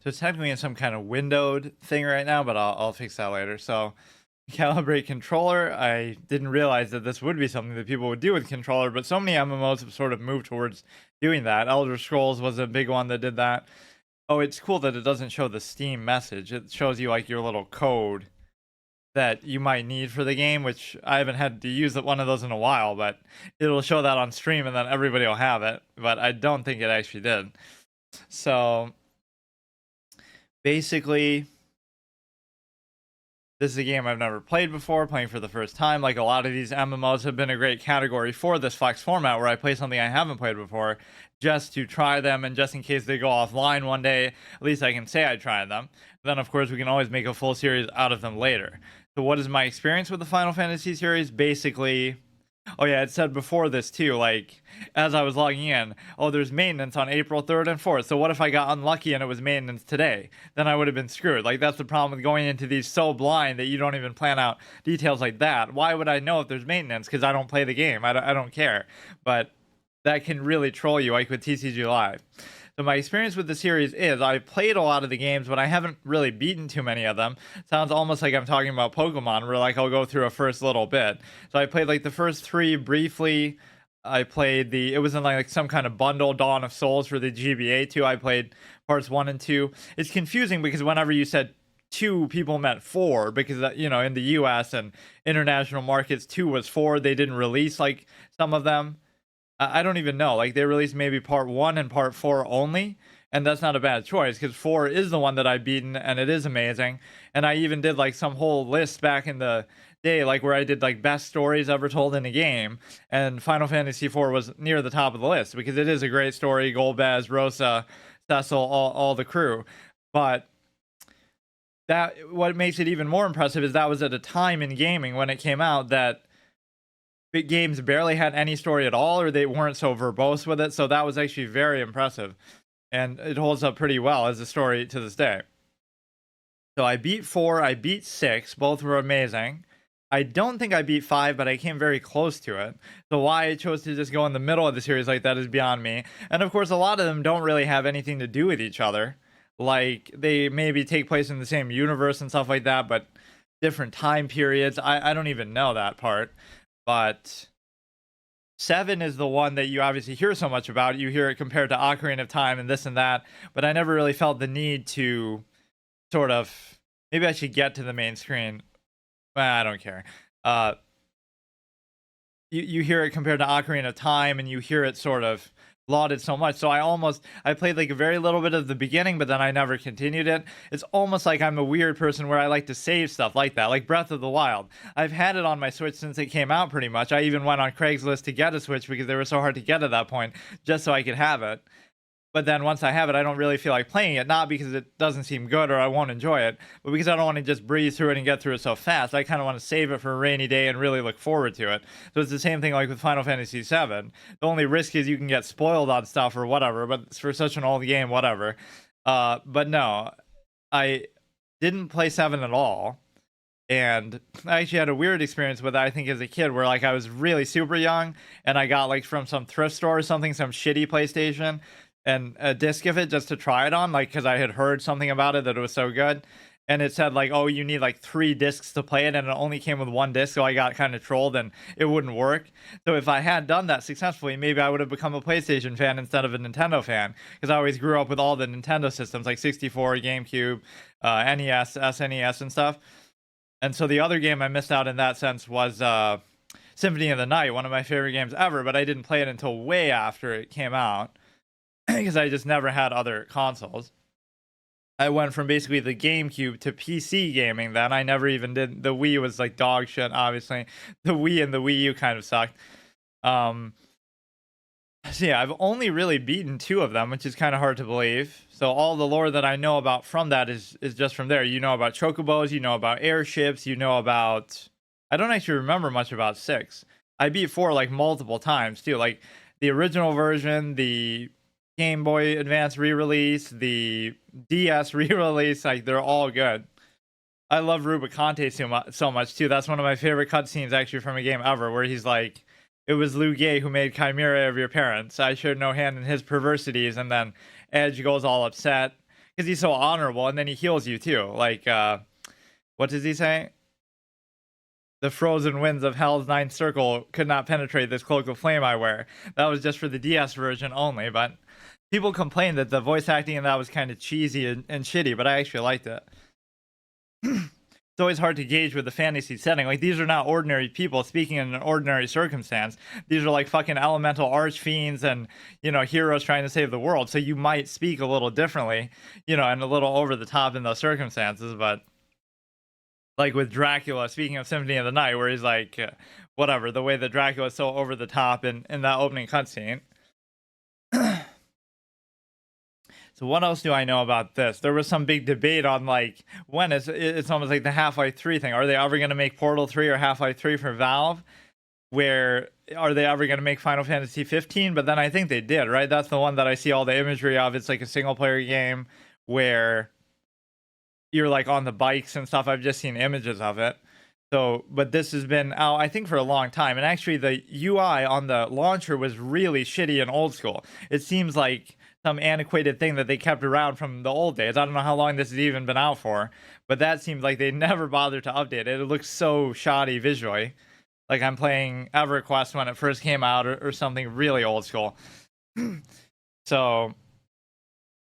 So it's technically in some kind of windowed thing right now, but I'll fix that later. So calibrate controller. I didn't realize that this would be something that people would do with controller, but so many MMOs have sort of moved towards doing that. Elder Scrolls was a big one that did that. Oh, it's cool that it doesn't show the Steam message. It shows you like your little code that you might need for the game, which I haven't had to use one of those in a while, but it'll show that on stream and then everybody will have it. But I don't think it actually did. So basically, this is a game I've never played before, playing for the first time. Like a lot of these MMOs have been a great category for this flex format where I play something I haven't played before just to try them, and just in case they go offline one day, at least I can say I tried them. Then of course we can always make a full series out of them later. So what is my experience with the Final Fantasy series? Basically, oh yeah, it said before this too, like, as I was logging in, oh, there's maintenance on April 3rd and 4th, so what if I got unlucky and it was maintenance today? Then I would have been screwed. Like, that's the problem with going into these so blind that you don't even plan out details like that. Why would I know if there's maintenance? Because I don't play the game. I don't care. But that can really troll you, like with TCG Live. So my experience with the series is I've played a lot of the games, but I haven't really beaten too many of them. Sounds almost like I'm talking about Pokemon, where like I'll go through a first little bit. So I played like the first 3 briefly. I played it was in like some kind of bundle, Dawn of Souls for the GBA too. I played parts 1 and 2. It's confusing because whenever you said 2, people meant 4, because you know, in the US and international markets 2 was 4. They didn't release like some of them. I don't even know. Like, they released maybe part 1 and part 4 only, and that's not a bad choice because 4 is the one that I've beaten, and it is amazing. And I even did like some whole list back in the day, like where I did like best stories ever told in a game, and Final Fantasy 4 was near the top of the list because it is a great story. Golbez, Rosa, Cecil, all the crew. But that, what makes it even more impressive is that was at a time in gaming when it came out that big games barely had any story at all, or they weren't so verbose with it. So that was actually very impressive, and it holds up pretty well as a story to this day. So I beat 4, I beat 6, both were amazing. I don't think I beat 5, but I came very close to it. So why I chose to just go in the middle of the series like that is beyond me. And of course, a lot of them don't really have anything to do with each other. Like, they maybe take place in the same universe and stuff like that, but different time periods. I don't even know that part. But 7 is the one that you obviously hear so much about. You hear it compared to Ocarina of Time and this and that, but I never really felt the need to sort of, maybe I should get to the main screen. Well, I don't care. You hear it compared to Ocarina of Time, and you hear it sort of lauded so much. So I played like a very little bit of the beginning, but then I never continued it. It's almost like I'm a weird person where I like to save stuff like that, like Breath of the Wild. I've had it on my Switch since it came out pretty much. I even went on Craigslist to get a Switch because they were so hard to get at that point, just so I could have it. But then once I have it, I don't really feel like playing it, not because it doesn't seem good or I won't enjoy it, but because I don't want to just breeze through it and get through it so fast. I kind of want to save it for a rainy day and really look forward to it. So it's the same thing like with Final Fantasy VII. The only risk is you can get spoiled on stuff or whatever, but it's for such an old game, whatever. But no, I didn't play 7 at all. And I actually had a weird experience with it, I think, as a kid, where like I was really super young and I got like from some thrift store or something, some shitty PlayStation, and a disc of it just to try it on, like, because I had heard something about it that it was so good, and it said like, oh, you need like 3 discs to play it, and it only came with 1 disc, so I got kind of trolled and it wouldn't work. So if I had done that successfully, maybe I would have become a PlayStation fan instead of a Nintendo fan, because I always grew up with all the Nintendo systems like 64, GameCube, NES, SNES and stuff. And so the other game I missed out in that sense was Symphony of the Night, one of my favorite games ever, but I didn't play it until way after it came out because I just never had other consoles. I went from basically the GameCube to PC gaming then. I never even did. The Wii was like dog shit, obviously. The Wii and the Wii U kind of sucked. So yeah, I've only really beaten 2 of them, which is kind of hard to believe. So all the lore that I know about from that is just from there. You know about chocobos, you know about airships, you know about... I don't actually remember much about 6. I beat 4 like multiple times too. Like the original version, the Game Boy Advance re-release, the DS re-release, like they're all good. I love Rubicante so much too. That's one of my favorite cutscenes actually from a game ever, where he's like, it was Liu Gay who made Chimera of your parents. I showed no hand in his perversities, and then Edge goes all upset because he's so honorable, and then he heals you too. Like, what does he say? The frozen winds of hell's ninth circle could not penetrate this cloak of flame I wear. That was just for the DS version only, but people complained that the voice acting in that was kind of cheesy and shitty, but I actually liked it. It's always hard to gauge with the fantasy setting. Like, these are not ordinary people speaking in an ordinary circumstance. These are like fucking elemental archfiends and, you know, heroes trying to save the world. So you might speak a little differently, you know, and a little over the top in those circumstances. But like with Dracula, speaking of Symphony of the Night, where he's like, whatever, the way that Dracula is so over the top in that opening cutscene. So what else do I know about this? There was some big debate on like when it's almost like the Half-Life 3 thing. Are they ever going to make Portal 3 or Half-Life 3 for Valve? Where are they ever going to make Final Fantasy 15? But then I think they did, right? That's the one that I see all the imagery of. It's like a single player game where you're like on the bikes and stuff. I've just seen images of it. So, but this has been out, I think, for a long time. And actually the UI on the launcher was really shitty and old school. It seems like some antiquated thing that they kept around from the old days. I don't know how long this has even been out for, but that seems like they never bothered to update it. It looks so shoddy visually. Like I'm playing EverQuest when it first came out or something really old school. So,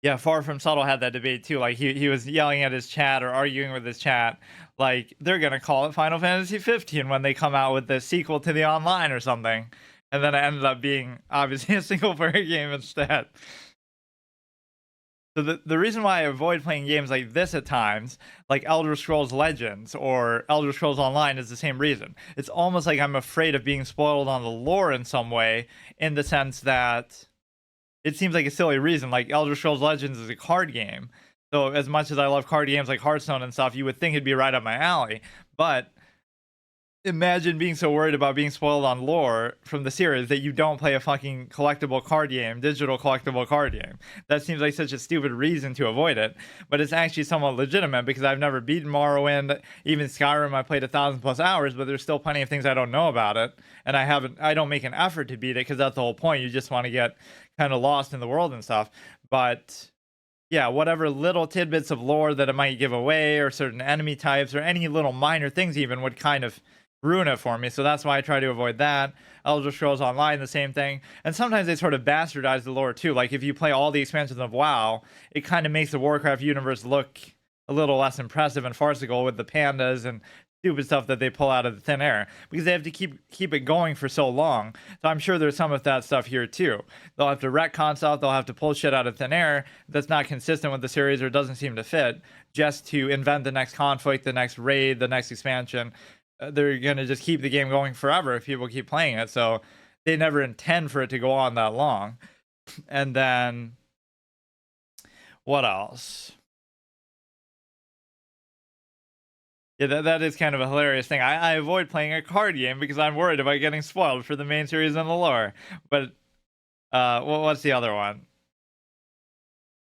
yeah, Far From Subtle had that debate too. Like he was yelling at his chat or arguing with his chat. Like they're going to call it Final Fantasy 15 when they come out with the sequel to the online or something. And then it ended up being obviously a single player game instead. So the reason why I avoid playing games like this at times, like Elder Scrolls Legends or Elder Scrolls Online, is the same reason. It's almost like I'm afraid of being spoiled on the lore in some way, in the sense that it seems like a silly reason. Like Elder Scrolls Legends is a card game. So as much as I love card games like Hearthstone and stuff, you would think it'd be right up my alley. But imagine being so worried about being spoiled on lore from the series that you don't play a fucking collectible card game, digital collectible card game. That seems like such a stupid reason to avoid it, but it's actually somewhat legitimate because I've never beaten Morrowind. Even Skyrim, I played 1,000+ hours, but there's still plenty of things I don't know about it, and I don't make an effort to beat it because that's the whole point. You just want to get kind of lost in the world and stuff. But yeah, whatever little tidbits of lore that it might give away, or certain enemy types, or any little minor things even, would kind of ruin it for me. So that's why I try to avoid that. Elder Scrolls Online, the same thing. And sometimes they sort of bastardize the lore too. Like if you play all the expansions of WoW, it kind of makes the Warcraft universe look a little less impressive and farcical with the pandas and stupid stuff that they pull out of the thin air, because they have to keep it going for so long. So I'm sure there's some of that stuff here too. They'll have to retcon stuff, they'll have to pull shit out of thin air that's not consistent with the series or doesn't seem to fit, just to invent the next conflict, the next raid, the next expansion. They're going to just keep the game going forever if people keep playing it. So they never intend for it to go on that long. And then what else? Yeah, that is kind of a hilarious thing. I avoid playing a card game because I'm worried about getting spoiled for the main series and the lore. But what's the other one?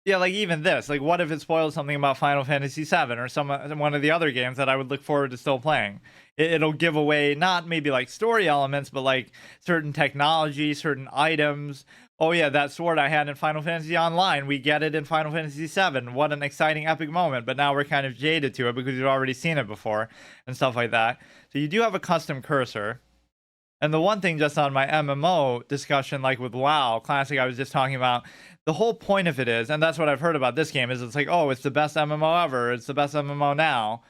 Yeah, like even this, like what if it spoils something about Final Fantasy VII or one of the other games that I would look forward to still playing? It'll give away not maybe like story elements, but like certain technology, certain items. Oh yeah, that sword I had in Final Fantasy Online, we get it in Final Fantasy VII. What an exciting epic moment, but now we're kind of jaded to it because we've already seen it before and stuff like that. So you do have a custom cursor. And the one thing just on my MMO discussion, like with WoW Classic, I was just talking about, the whole point of it is, and that's what I've heard about this game, is it's like, oh, it's the best MMO ever. It's the best MMO now.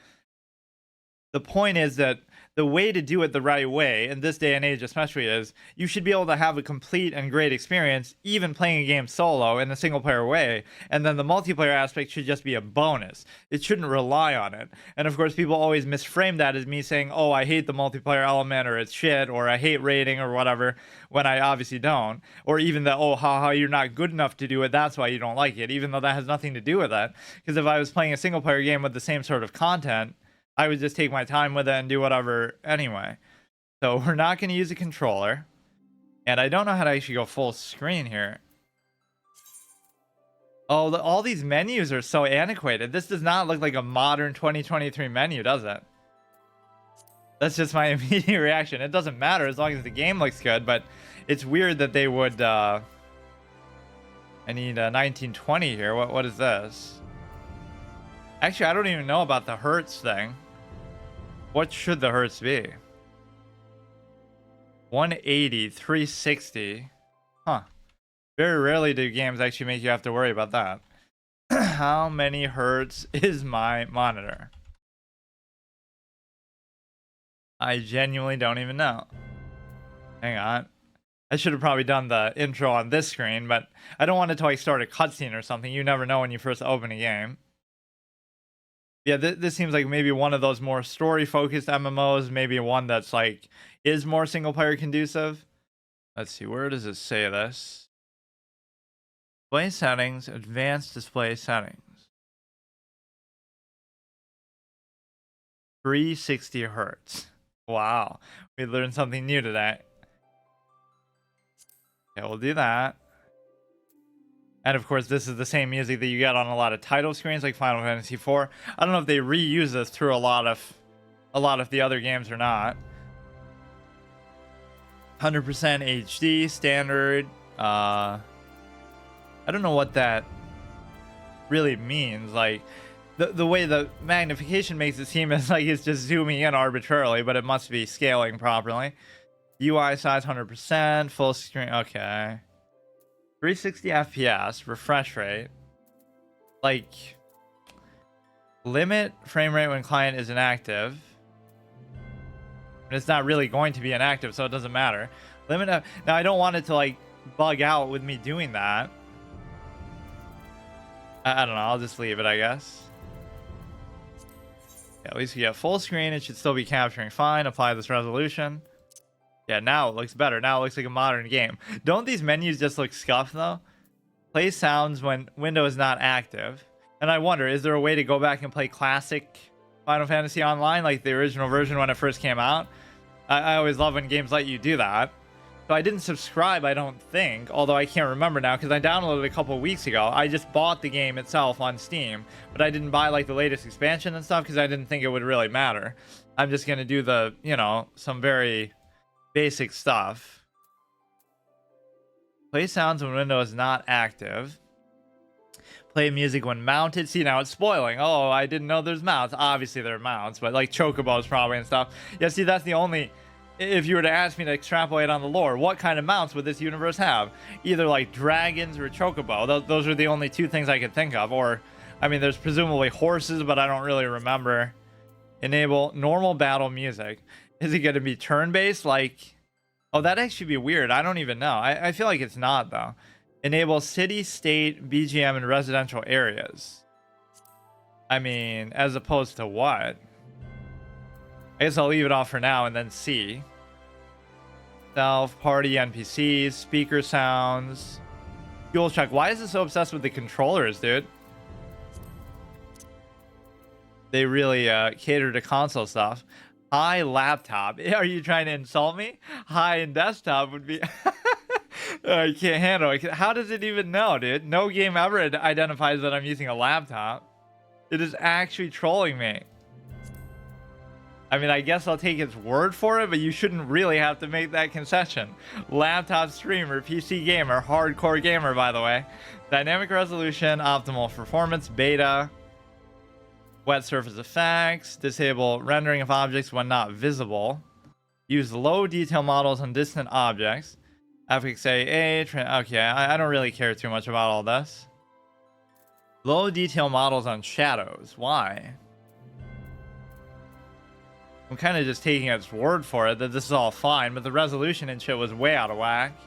The point is that the way to do it the right way, in this day and age especially, is you should be able to have a complete and great experience, even playing a game solo in a single player way, and then the multiplayer aspect should just be a bonus. It shouldn't rely on it. And of course, people always misframe that as me saying, oh, I hate the multiplayer element, or it's shit, or I hate raiding, or whatever, when I obviously don't. Or even that, oh, haha, you're not good enough to do it, that's why you don't like it, even though that has nothing to do with that. Because if I was playing a single player game with the same sort of content, I would just take my time with it and do whatever anyway. So we're not going to use a controller. And I don't know how to actually go full screen here. Oh, all these menus are so antiquated. This does not look like a modern 2023 menu, does it? That's just my immediate reaction. It doesn't matter as long as the game looks good, but it's weird that they would... I need a 1920 here. What is this? Actually, I don't even know about the hertz thing. What should the hertz be? 180, 360. Huh. Very rarely do games actually make you have to worry about that. How many hertz is my monitor? I genuinely don't even know. Hang on. I should have probably done the intro on this screen, but I don't want it to like start a cutscene or something. You never know when you first open a game. Yeah, this seems like maybe one of those more story-focused MMOs. Maybe one that's like is more single-player conducive. Let's see, where does it say this? Display settings, advanced display settings. 360 hertz. Wow, we learned something new today. Okay, we'll do that. And of course, this is the same music that you get on a lot of title screens like Final Fantasy IV. I don't know if they reuse this through a lot of the other games or not. 100% HD standard. I don't know what that really means. Like the way the magnification makes it seem as like it's just zooming in arbitrarily, but it must be scaling properly. UI size 100%, full screen. Okay. 360 FPS, refresh rate. Like, limit frame rate when client is inactive. And it's not really going to be inactive, so it doesn't matter. Limit. Now, I don't want it to, like, bug out with me doing that. I don't know. I'll just leave it, I guess. Yeah, at least we get full screen. It should still be capturing fine. Apply this resolution. Yeah, now it looks better. Now it looks like a modern game. Don't these menus just look scuffed, though? Play sounds when window is not active. And I wonder, is there a way to go back and play classic Final Fantasy Online, like the original version when it first came out? I always love when games let you do that. So I didn't subscribe, I don't think, although I can't remember now because I downloaded it a couple weeks ago. I just bought the game itself on Steam, but I didn't buy like the latest expansion and stuff because I didn't think it would really matter. I'm just going to do the, you know, some very basic stuff. Play sounds when window is not active. Play music when mounted. See, now it's spoiling. Oh, I didn't know there's mounts. Obviously there are mounts, but like chocobos probably and stuff. Yeah, see, that's the only... If you were to ask me to extrapolate on the lore, what kind of mounts would this universe have? Either like dragons or chocobo. Those are the only two things I could think of. Or, I mean, there's presumably horses, but I don't really remember. Enable normal battle music. Is it going to be turn-based? Like, oh, that'd actually be weird. I don't even know. I feel like it's not, though. Enable city, state, BGM, and residential areas. I mean, as opposed to what? I guess I'll leave it off for now and then see. Self, party, NPCs, speaker sounds. Fuel check. Why is it so obsessed with the controllers, dude? They really cater to console stuff. High laptop. Are you trying to insult me? High in desktop would be... I can't handle it. How does it even know, dude? No game ever identifies that I'm using a laptop. It is actually trolling me. I mean, I guess I'll take its word for it, but you shouldn't really have to make that concession. Laptop streamer, PC gamer, hardcore gamer, by the way. Dynamic resolution, optimal performance, beta. Wet surface effects, disable rendering of objects when not visible. Use low detail models on distant objects. FFXIV, okay, I don't really care too much about all this. Low detail models on shadows, why? I'm kind of just taking its word for it that this is all fine, but the resolution and shit was way out of whack.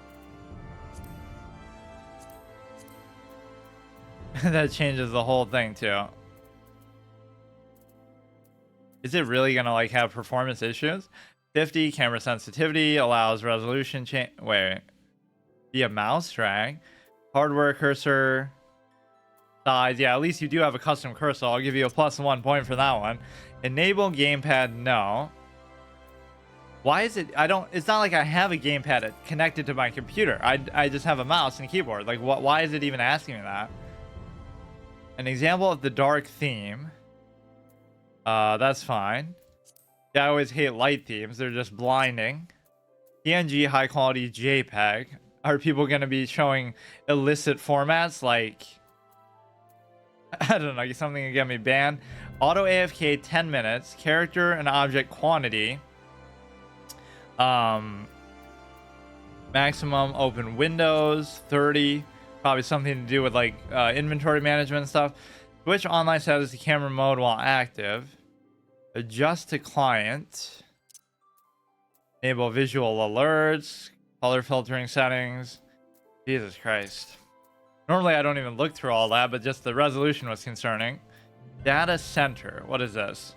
That changes the whole thing too. Is it really gonna like have performance issues? 50 camera sensitivity allows resolution change. Wait, via mouse drag, hardware cursor size. Yeah, at least you do have a custom cursor. I'll give you a +1 point for that one. Enable gamepad, no. Why is it? I don't. It's not like I have a gamepad connected to my computer. I just have a mouse and keyboard. Like, what? Why is it even asking me that? An example of the dark theme. That's fine. Yeah, I always hate light themes. They're just blinding. PNG, high quality JPEG. Are people going to be showing illicit formats like... I don't know, something to get me banned. Auto AFK 10 minutes. Character and object quantity. Maximum open windows 30. Probably something to do with like inventory management and stuff. Switch online status to camera mode while active. Adjust to client. Enable visual alerts. Color filtering settings. Jesus Christ. Normally I don't even look through all that, but just the resolution was concerning. Data center. What is this?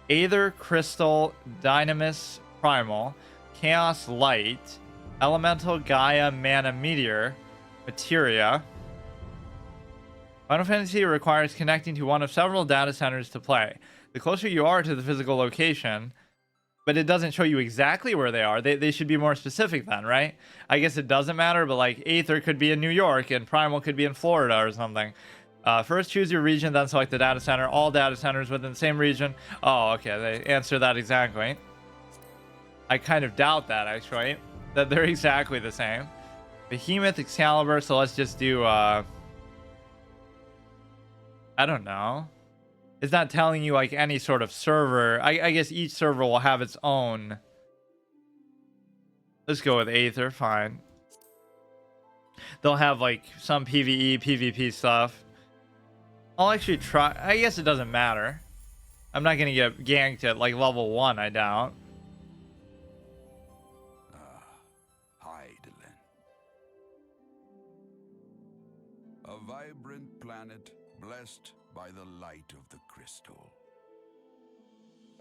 Aether, Crystal, Dynamis, Primal, Chaos Light, Elemental, Gaia, Mana, Meteor, Materia. Final Fantasy requires connecting to one of several data centers to play. The closer you are to the physical location, but it doesn't show you exactly where they are. They should be more specific then, right? I guess it doesn't matter, but like Aether could be in New York and Primal could be in Florida or something. First choose your region, then select the data center. All data centers within the same region. Oh, okay, they answer that exactly. I kind of doubt that, actually, that they're exactly the same. Behemoth, Excalibur, so let's just do, I don't know. It's not telling you like any sort of server. I guess each server will have its own. Let's go with Aether, fine. They'll have like some PvE, PvP stuff. I'll actually try. I guess it doesn't matter. I'm not gonna get ganked at like level 1, I doubt. Hydaelyn. A vibrant planet blessed by the light of the crystal.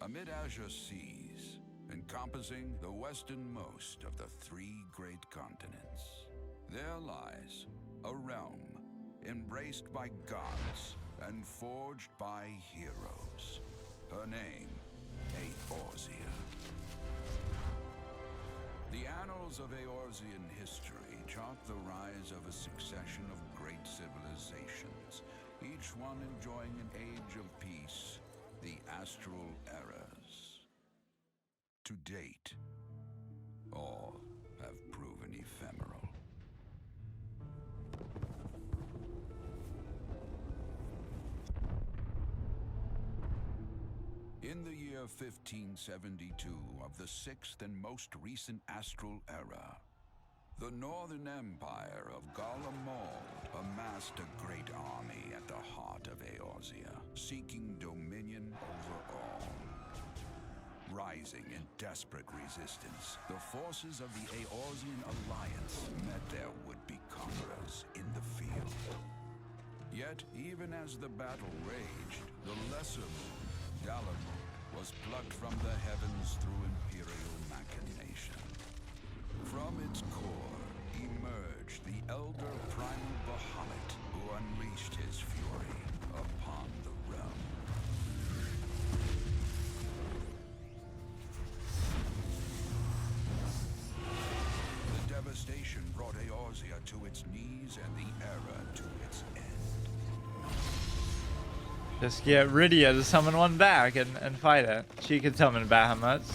Amid azure seas, encompassing the westernmost of the 3 great continents, there lies a realm embraced by gods and forged by heroes. Her name, Eorzea. The annals of Eorzean history chart the rise of a succession of great civilizations, each one enjoying an age of peace, the astral eras. To date, all have proven ephemeral. In the year 1572 of the 6th and most recent astral era, the Northern Empire of Garlemald amassed a great army at the heart of Eorzea, seeking dominion over all. Rising in desperate resistance, the forces of the Eorzean Alliance met their would-be conquerors in the field. Yet, even as the battle raged, the lesser moon, Dalamud, was plucked from the heavens through imperial machination. From its core emerged the elder primal Bahamut, who unleashed his fury upon the realm. The devastation brought Eorzea to its knees and the era to its end. Just get Rydia to summon one back and fight it. She can summon Bahamuts.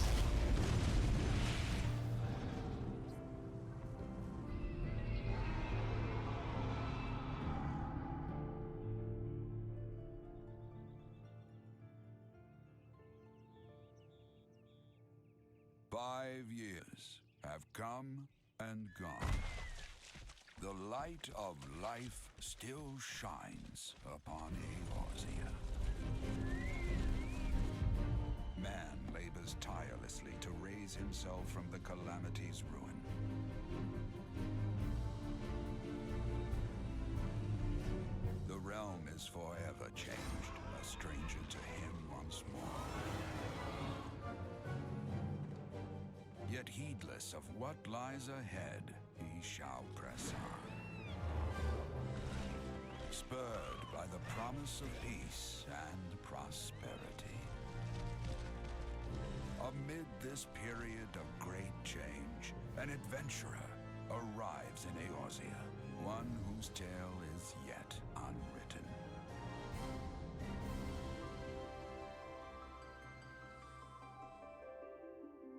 Years have come and gone. The light of life still shines upon Eorzea. Man labors tirelessly to raise himself from the calamity's ruin. The realm is forever changed, a stranger to him once more. Yet heedless of what lies ahead, he shall press on. Spurred by the promise of peace and prosperity. Amid this period of great change, an adventurer arrives in Eorzea, one whose tale is yet unwritten.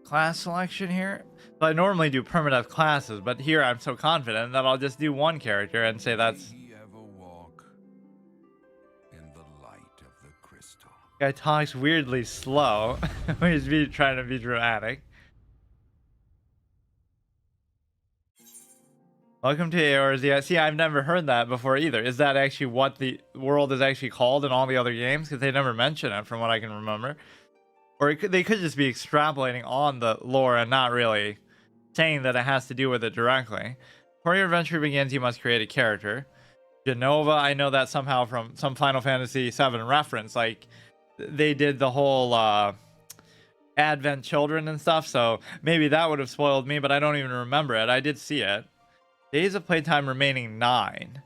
Class selection here. So I normally do permadeath classes, but here I'm so confident that I'll just do one character and say that's. May he ever walk in Guy talks weirdly slow. He's trying to be dramatic. Welcome to Eorzea. See, I've never heard that before either. Is that actually what the world is actually called in all the other games? Because they never mention it from what I can remember. Or they could just be extrapolating on the lore and not really saying that it has to do with it directly. Before your adventure begins, you must create a character. Genova, I know that somehow from some Final Fantasy VII reference. Like, they did the whole Advent Children and stuff, so maybe that would have spoiled me, but I don't even remember it. I did see it. Days of playtime remaining 9.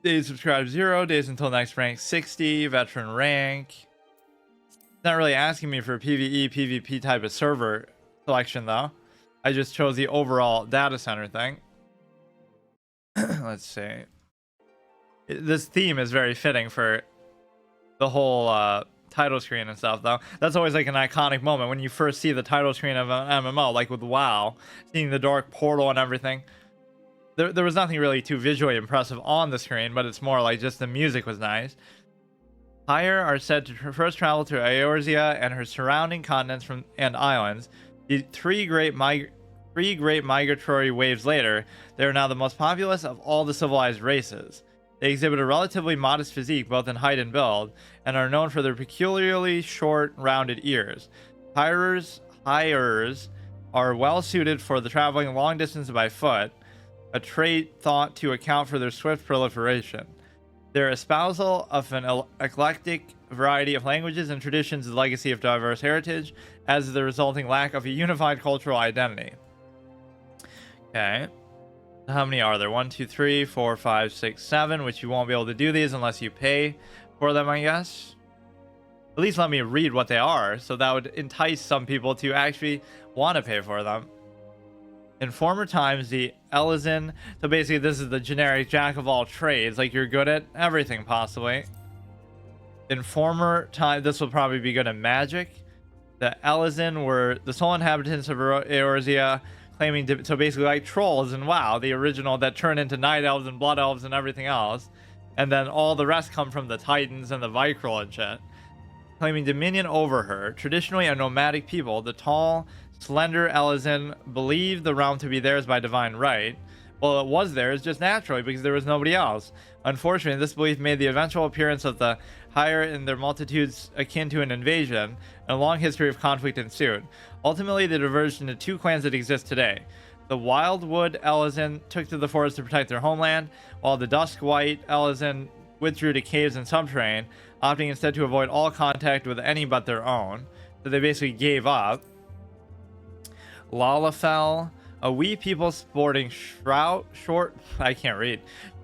Days subscribed 0. Days until next rank 60. Veteran rank. It's not really asking me for a PvE, PvP type of server selection though. I just chose the overall data center thing. Let's see. This theme is very fitting for the whole title screen and stuff though. That's always like an iconic moment when you first see the title screen of an MMO, like with WoW, seeing the dark portal and everything. There was nothing really too visually impressive on the screen, but it's more like just the music was nice. Higher are said to first travel to Eorzea and her surrounding continents and islands. The three great migratory waves later, they are now the most populous of all the civilized races. They exhibit a relatively modest physique both in height and build, and are known for their peculiarly short, rounded ears. Hirers are well suited for the traveling long distance by foot, a trait thought to account for their swift proliferation. Their espousal of an eclectic variety of languages and traditions is a legacy of diverse heritage, as is the resulting lack of a unified cultural identity. Okay. How many are there? 1, 2, 3, 4, 5, 6, 7, which you won't be able to do these unless you pay for them, I guess. At least let me read what they are, so that would entice some people to actually want to pay for them. In former times, the Elizin, so basically this is the generic jack of all trades, like you're good at everything possibly. In former time, this will probably be good at magic. The Elizin were the sole inhabitants of Eorzea, claiming to, so basically like trolls and WoW, the original that turn into night elves and blood elves and everything else, and then all the rest come from the Titans and the Vicryl and shit, claiming dominion over her. Traditionally a nomadic people, the tall, slender Elizin believed the realm to be theirs by divine right. Well, it was theirs just naturally because there was nobody else. Unfortunately, this belief made the eventual appearance of the higher in their multitudes akin to an invasion, and a long history of conflict ensued. Ultimately, they diverged into two clans that exist today. The Wildwood Elizin took to the forest to protect their homeland, while the Dusk White Elizin withdrew to caves and subterranean, opting instead to avoid all contact with any but their own. So they basically gave up. Lalafell, a wee people sporting short,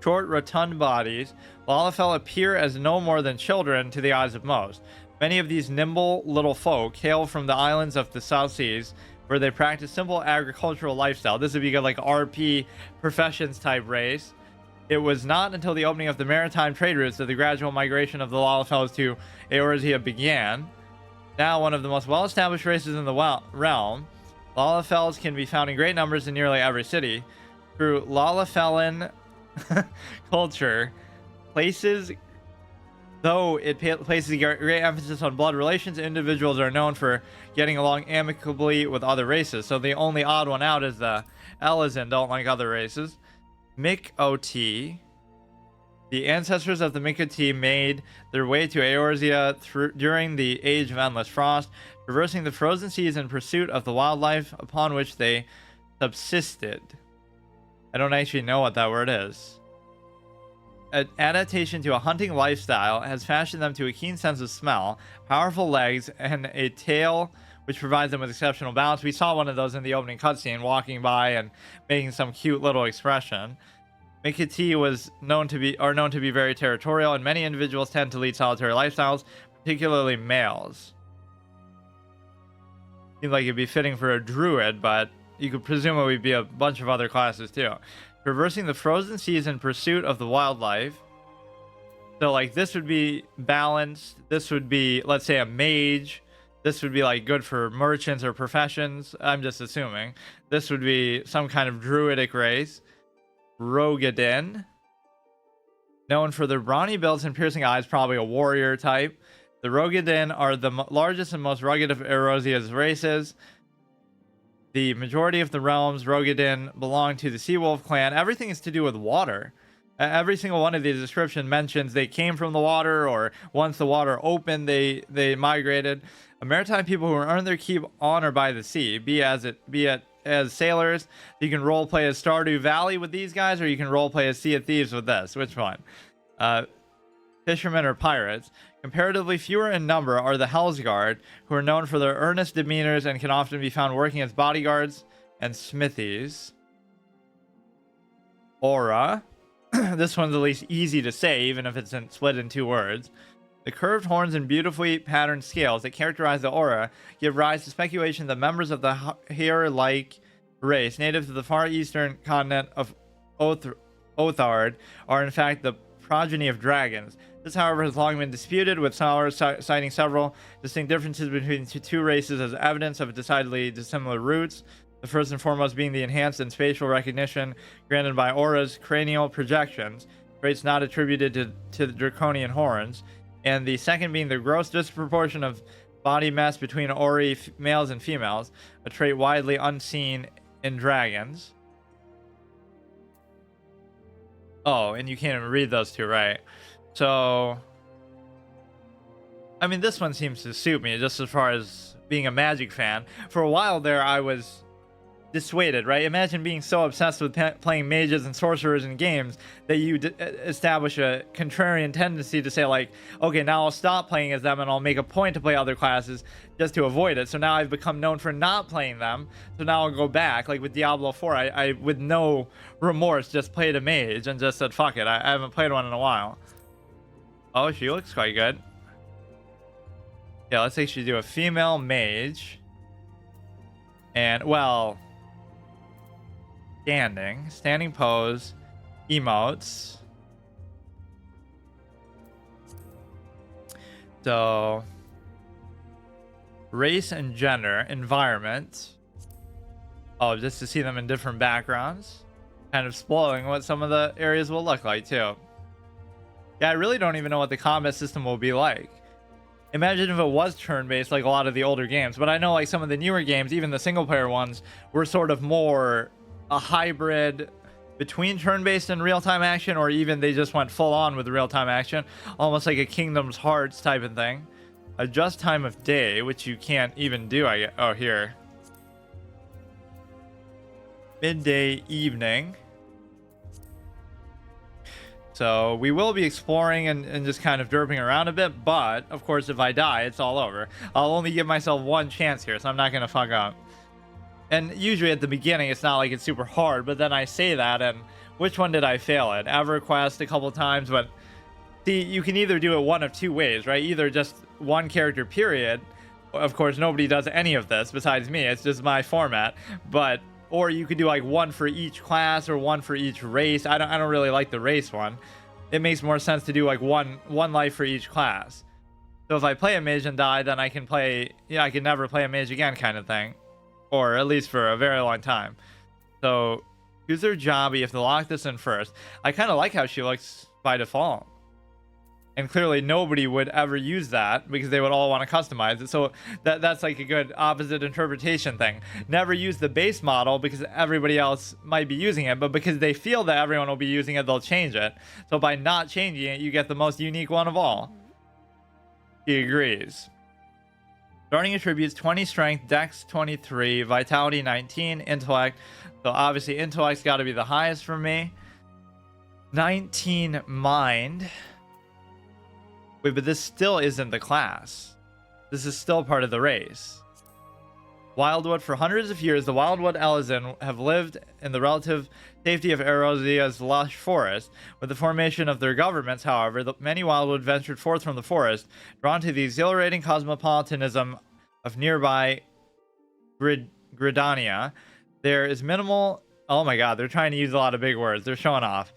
rotund bodies. Lalafell appear as no more than children to the eyes of most. Many of these nimble little folk hail from the islands of the South Seas, where they practice simple agricultural lifestyle. This would be like RP professions type race. It was not until the opening of the maritime trade routes that the gradual migration of the Lalafells to Eorzea began. Now one of the most well-established races in the realm, Lalafells can be found in great numbers in nearly every city. Through Lalafellan culture, places great emphasis on blood relations, individuals are known for getting along amicably with other races. So the only odd one out is the Elizin don't like other races. miqo'te. The ancestors of the miqo'te made their way to Eorzea during the Age of Endless Frost, traversing the frozen seas in pursuit of the wildlife upon which they subsisted. I don't actually know what that word is. An adaptation to a hunting lifestyle has fashioned them to a keen sense of smell, powerful legs, and a tail which provides them with exceptional balance. We saw one of those in the opening cutscene, walking by and making some cute little expression. miqo'te are known to be very territorial, and many individuals tend to lead solitary lifestyles, particularly males. Seems like it'd be fitting for a druid, but you could presumably be a bunch of other classes too. Traversing the frozen seas in pursuit of the wildlife. So like this would be balanced. This would be, let's say, a mage. This would be like good for merchants or professions. I'm just assuming. This would be some kind of druidic race. Rogadin. Known for their brawny builds and piercing eyes, probably a warrior type. The Rogadin are the largest and most rugged of Erosia's races. The majority of the realms Rogadin belong to the Seawolf clan. Everything is to do with water. Every single one of these descriptions mentions they came from the water, or once the water opened, they migrated. A maritime people who earn their keep on or by the sea, be it as sailors. You can roleplay as Stardew Valley with these guys, or you can roleplay as Sea of Thieves with this. Which one? Fishermen or pirates. Comparatively fewer in number are the Hellsguard, who are known for their earnest demeanors and can often be found working as bodyguards and smithies. Aura. This one's at least easy to say, even if it's split in 2 words. The curved horns and beautifully patterned scales that characterize the aura give rise to speculation that members of the hare-like race, native to the far eastern continent of Othard, are in fact the progeny of dragons. This, however, has long been disputed, with scholars citing several distinct differences between the 2 races as evidence of decidedly dissimilar roots. The first and foremost being the enhanced and spatial recognition granted by aura's cranial projections, traits not attributed to the draconian horns, and the second being the gross disproportion of body mass between auri males and females, a trait widely unseen in dragons. Oh, and you can't even read those 2, right? So, I mean, this one seems to suit me, just as far as being a Magic fan. For a while there, I was dissuaded, right? Imagine being so obsessed with playing mages and sorcerers in games that you establish a contrarian tendency to say, like, okay, now I'll stop playing as them and I'll make a point to play other classes just to avoid it. So now I've become known for not playing them, so now I'll go back. Like with Diablo 4, I with no remorse just played a mage and just said, fuck it, I haven't played one in a while. Oh, she looks quite good. Yeah, let's actually do a female mage. And, well, standing pose, emotes. So, race and gender, environment. Oh, just to see them in different backgrounds. Kind of spoiling what some of the areas will look like, too. Yeah, I really don't even know what the combat system will be like. Imagine if it was turn-based like a lot of the older games, but I know like some of the newer games, even the single-player ones, were sort of more a hybrid between turn-based and real-time action, or even they just went full-on with real-time action, almost like a Kingdom's Hearts type of thing. Adjust time of day, which you can't even do. Oh, here. Midday, evening. So we will be exploring and just kind of derping around a bit, but of course if I die, it's all over. I'll only give myself one chance here, so I'm not going to fuck up. And usually at the beginning, it's not like it's super hard, but then I say that, and which one did I fail at? EverQuest a couple times, but see, you can either do it one of 2 ways, right? Either just one character, period. Of course, nobody does any of this besides me. It's just my format, but... Or you could do like one for each class or one for each race. I don't really like the race one. It makes more sense to do like one life for each class. So if I play a mage and die, then I can play, yeah, I can never play a mage again kind of thing. Or at least for a very long time. So use their jobby. You have to lock this in first. I kind of like how she looks by default. And clearly nobody would ever use that because they would all want to customize it. So that's like a good opposite interpretation thing. Never use the base model because everybody else might be using it, but because they feel that everyone will be using it, they'll change it. So by not changing it, you get the most unique one of all. He agrees. Starting attributes: 20 strength, dex 23, vitality 19, intellect. So obviously intellect's got to be the highest for me. 19 mind. Wait, but this still isn't the class. This is still part of the race. Wildwood. For hundreds of years, the Wildwood Elezen have lived in the relative safety of Erosia's lush forest. With the formation of their governments, however, many Wildwood ventured forth from the forest, drawn to the exhilarating cosmopolitanism of nearby Gridania. There is minimal... Oh my god, they're trying to use a lot of big words. They're showing off.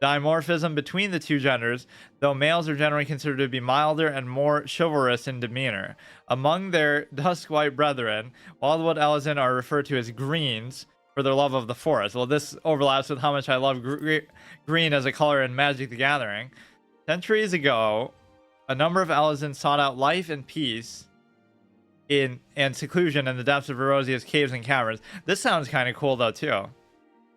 Dimorphism between the 2 genders, though males are generally considered to be milder and more chivalrous in demeanor. Among their dusk-white brethren, Wildwood Elezen are referred to as greens for their love of the forest. Well, this overlaps with how much I love green as a color in Magic the Gathering. Centuries ago, a number of Elizans sought out life and peace and seclusion in the depths of Erosia's caves and caverns. This sounds kind of cool though too.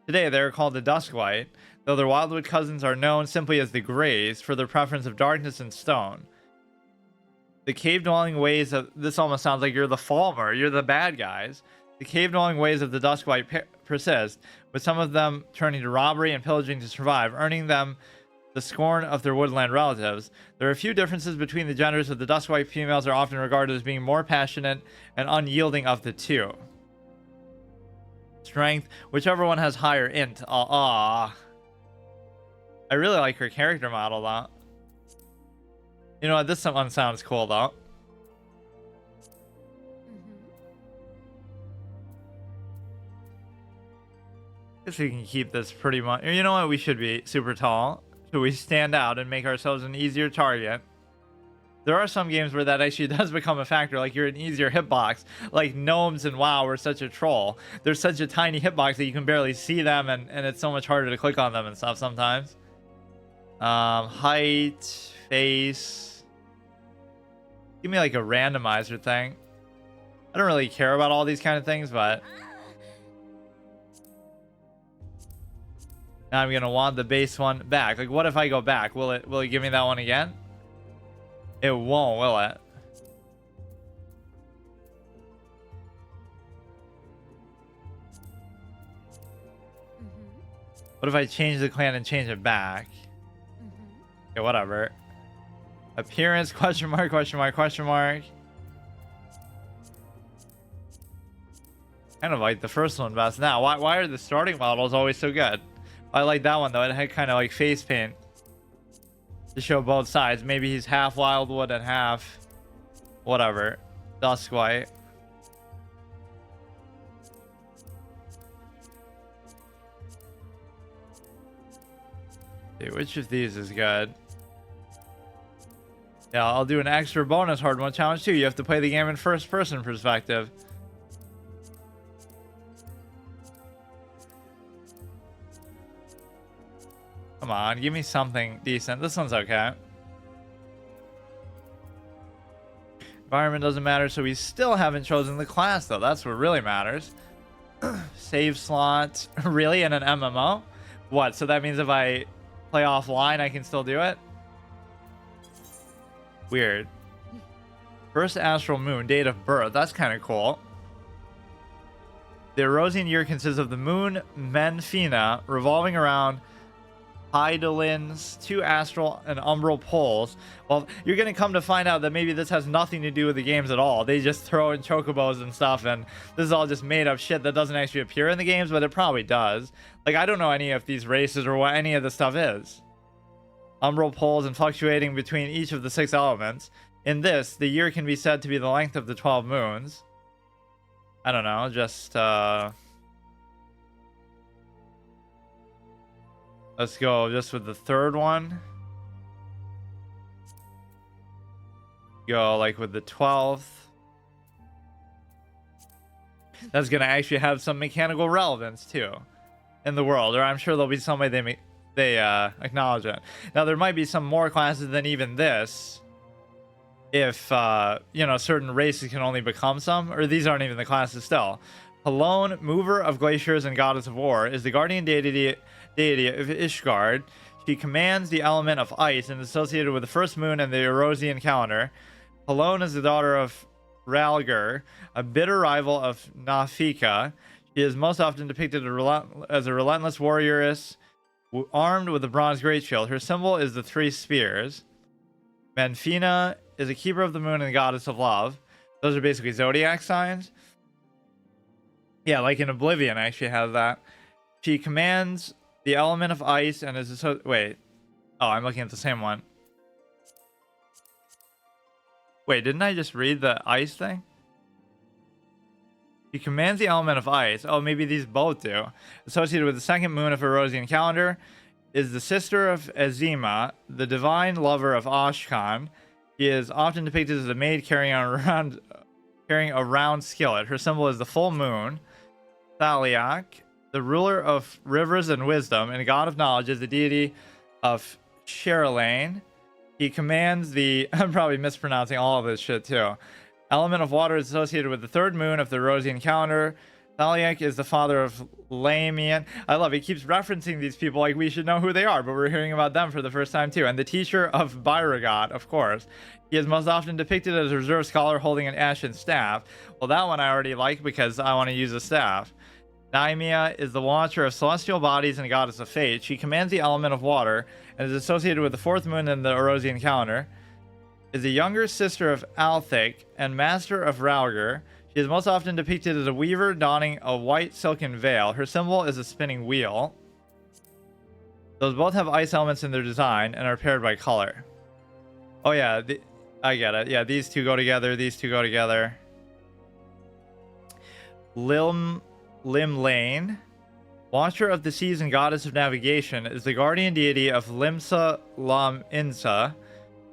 Today they are called the Dusklight, though their wildwood cousins are known simply as the Greys for their preference of darkness and stone. The cave-dwelling ways of... This almost sounds like you're the Falmer. You're the bad guys. The cave-dwelling ways of the Dusklight persist, with some of them turning to robbery and pillaging to survive, earning them the scorn of their woodland relatives. There are a few differences between the genders, of the Dusklight females are often regarded as being more passionate and unyielding of the two. Strength, whichever one has higher int. I really like her character model though. You know what, this one sounds cool though. Guess we can keep this pretty much. You know what, we should be super tall. So we stand out and make ourselves an easier target. There are some games where that actually does become a factor, like you're an easier hitbox. Like gnomes and WoW are such a troll. They're such a tiny hitbox that you can barely see them, and it's so much harder to click on them and stuff sometimes. Height, face. Give me like a randomizer thing. I don't really care about all these kind of things, but now I'm gonna want the base one back. Like, what if I go back? Will it give me that one again? It won't, will it? What if I change the clan and change it back? Okay, whatever. Appearance, question mark, question mark, question mark. Kind of like the first one best now. Why are the starting models always so good? I like that one though. It had kind of like face paint to show both sides. Maybe he's half wildwood and half whatever. Dusklight. Okay, which of these is good? Yeah, I'll do an extra bonus hard mode challenge too. You have to play the game in first person perspective. Come on, give me something decent. This one's okay. Environment doesn't matter, so we still haven't chosen the class though. That's what really matters. Save slot. Really? In an MMO? What? So that means if I play offline, I can still do it? Weird. First astral moon, date of birth. That's kind of cool. The Erosian year consists of the moon Menfina revolving around Hydalin's two astral and umbral poles. Well, you're going to come to find out that maybe this has nothing to do with the games at all. They just throw in chocobos and stuff, and this is all just made up shit that doesn't actually appear in the games, but it probably does. Like, I don't know any of these races or what any of this stuff is. Umbral poles and fluctuating between each of the 6 elements. In this, the year can be said to be the length of the 12 moons. I don't know, just let's go just with the third one. Go like with the 12th. That's gonna actually have some mechanical relevance too in the world, or I'm sure there'll be some way they acknowledge it. Now there might be some more classes than even this, if you know, certain races can only become some, or these aren't even the classes still. Halone, mover of glaciers and goddess of war, is the guardian deity of Ishgard. She commands the element of ice and is associated with the first moon and the Erosian calendar. Halone is the daughter of Ralger, a bitter rival of Nafika. She is most often depicted as a relentless warrioress armed with a bronze great shield. Her symbol is the 3 spears. Menfina is a keeper of the moon and the goddess of love. Those are basically zodiac signs. Yeah, like in Oblivion, I actually have that. She commands the element of ice and is wait. Oh, I'm looking at the same one. Wait, didn't I just read the ice thing? She commands the element of ice. Oh, maybe these both do. Associated with the second moon of Erosian calendar, is the sister of Azima, the divine lover of Ashkan. She is often depicted as a maid carrying a round skillet. Her symbol is the full moon. Thaliak, the ruler of rivers and wisdom, and god of knowledge, is the deity of Sherilane. He commands the I'm probably mispronouncing all of this shit too. Element of water is associated with the third moon of the Rosian calendar. Thaliak is the father of Lamian. I love it. He keeps referencing these people like we should know who they are, but we're hearing about them for the first time too. And the teacher of Byragot, of course. He is most often depicted as a reserve scholar holding an ashen staff. Well, that one I already like because I want to use a staff. Naimia is the watcher of celestial bodies and goddess of fate. She commands the element of water and is associated with the fourth moon in the Orosian calendar. Is the younger sister of Althic and master of Rauger. She is most often depicted as a weaver donning a white silken veil. Her symbol is a spinning wheel. Those both have ice elements in their design and are paired by color. Oh yeah, I get it. Yeah, these two go together. These two go together. Lim Lane, watcher of the seas and goddess of navigation, is the guardian deity of Limsa Lam Insa.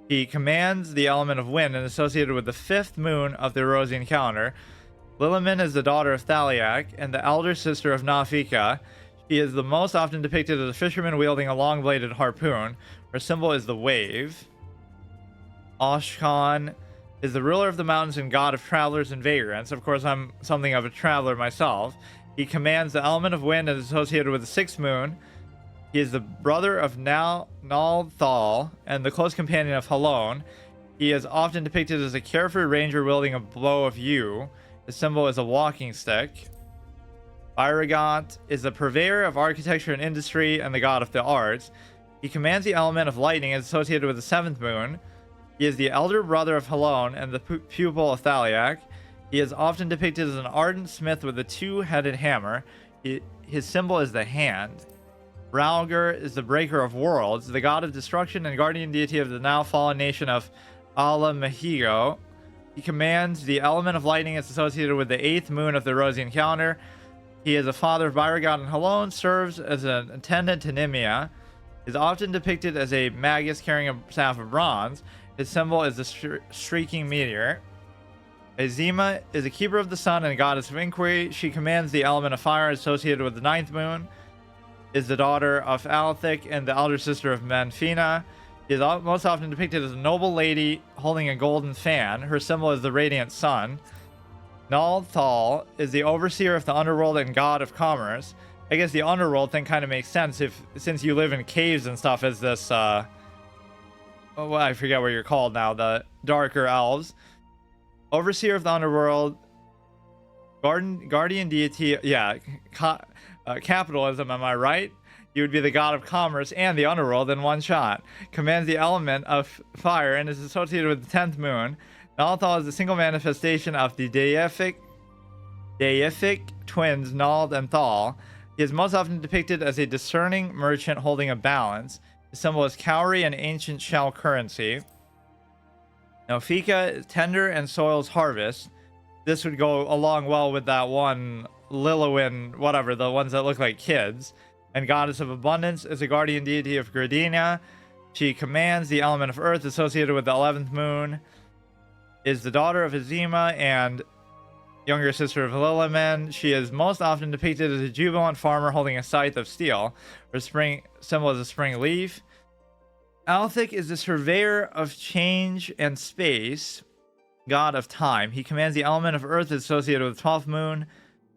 He commands the element of wind and is associated with the fifth moon of the Orosian calendar. Lilimin is the daughter of Thaliak and the elder sister of Nafika. She is the most often depicted as a fisherman wielding a long-bladed harpoon. Her symbol is the wave. Oshkan is the ruler of the mountains and god of travelers and vagrants. Of course, I'm something of a traveler myself. He commands the element of wind and is associated with the sixth moon. He is the brother of Nalthal and the close companion of Halon. He is often depicted as a carefree ranger wielding a bow of yew. His symbol is a walking stick. Byragot is the purveyor of architecture and industry and the god of the arts. He commands the element of lightning and is associated with the seventh moon. He is the elder brother of Halon and the pupil of Thaliak. He is often depicted as an ardent smith with a two-headed hammer. His symbol is the hand. Rauger is the breaker of worlds, the god of destruction and guardian deity of the now fallen nation of Ala Mehigo. He commands the element of lightning is associated with the eighth moon of the Rosian calendar. He is the father of Byragot and Halon, serves as an attendant to Nimia, is often depicted as a magus carrying a staff of bronze. His symbol is the streaking meteor. Azima is a keeper of the sun and a goddess of inquiry. She commands the element of fire associated with the ninth moon. Is the daughter of Althic and the elder sister of Menfina. She is most often depicted as a noble lady holding a golden fan. Her symbol is the radiant sun. Nalthal is the overseer of the underworld and god of commerce. I guess the underworld thing kind of makes sense since you live in caves and stuff as this well, I forget what you're called now, the darker elves. Overseer of the underworld, guardian deity, yeah, capitalism, am I right? You would be the god of commerce and the underworld in one shot. Commands the element of fire and is associated with the 10th moon. Nalthal is the single manifestation of the deific twins Nald and Thal. He is most often depicted as a discerning merchant holding a balance. The symbol is cowrie and ancient shell currency. Nofika is tender and soils harvest. This would go along well with that one Lilowin, whatever, the ones that look like kids. And goddess of abundance is a guardian deity of Gradina. She commands the element of earth associated with the 11th moon. Is the daughter of Azima and younger sister of Liliman. She is most often depicted as a jubilant farmer holding a scythe of steel. Her spring symbol is a spring leaf. Althic is the surveyor of change and space, god of time. He commands the element of earth associated with the 12th moon.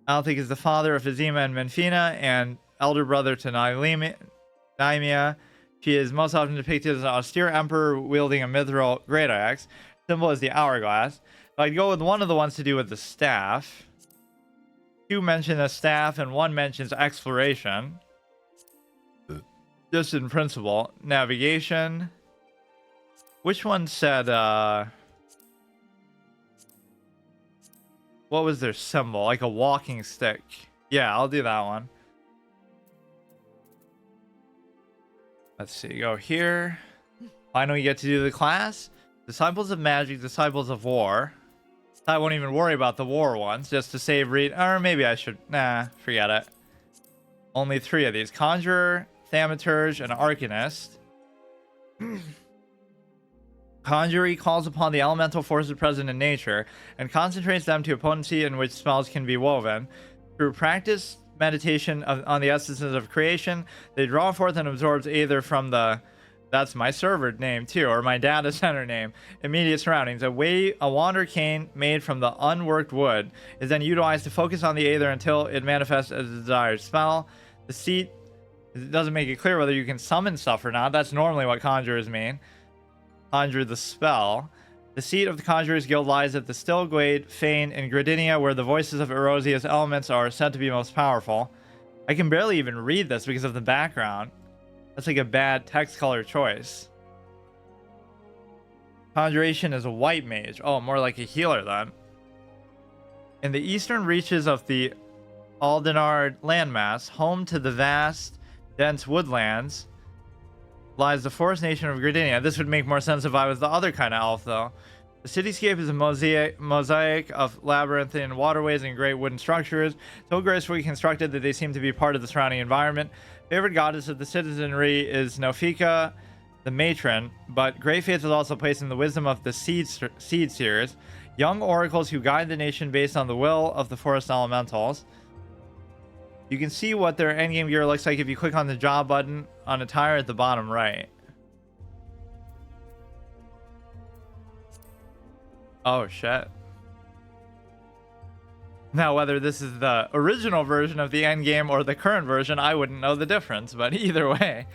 Althic is the father of Azima and Menfina and elder brother to Naimia. She is most often depicted as an austere emperor wielding a mithril great axe. Symbol is the hourglass. I'd go with one of the ones to do with the staff. Two mention the staff and one mentions exploration. Just in principle. Navigation. Which one said, what was their symbol? Like a walking stick. Yeah, I'll do that one. Let's see, go here. Finally get to do the class. Disciples of Magic, Disciples of War. I won't even worry about the war ones, just to save read. Or maybe I should. Nah, forget it. Only 3 of these. Conjurer, Thaumaturge, and Arcanist. Conjurer calls upon the elemental forces present in nature and concentrates them to a potency in which spells can be woven. Through practice, meditation on the essences of creation, they draw forth and absorbs either from the That's my server name too, or my data center name. Immediate surroundings. A wander cane made from the unworked wood is then utilized to focus on the aether until it manifests as a desired spell. The seat, it doesn't make it clear whether you can summon stuff or not. That's normally what conjurers mean. Conjure the spell. The seat of the Conjurers Guild lies at the Stillglade Fane in Gradinia, where the voices of Erosia's elements are said to be most powerful. I can barely even read this because of the background. That's like a bad text color choice. Conjuration is a white mage. Oh, more like a healer then. In the eastern reaches of the Aldenard landmass, home to the vast, dense woodlands, lies the forest nation of Gradinia. This would make more sense if I was the other kind of elf, though. The cityscape is a mosaic of labyrinthine waterways and great wooden structures, so gracefully constructed that they seem to be part of the surrounding environment. Favorite goddess of the citizenry is Nofika, the matron, but great faith is also placed in the wisdom of the seed seers, young oracles who guide the nation based on the will of the forest elementals. You can see what their endgame gear looks like if you click on the job button on a tire at the bottom right. Oh shit. Now whether this is the original version of the endgame or the current version, I wouldn't know the difference, but either way.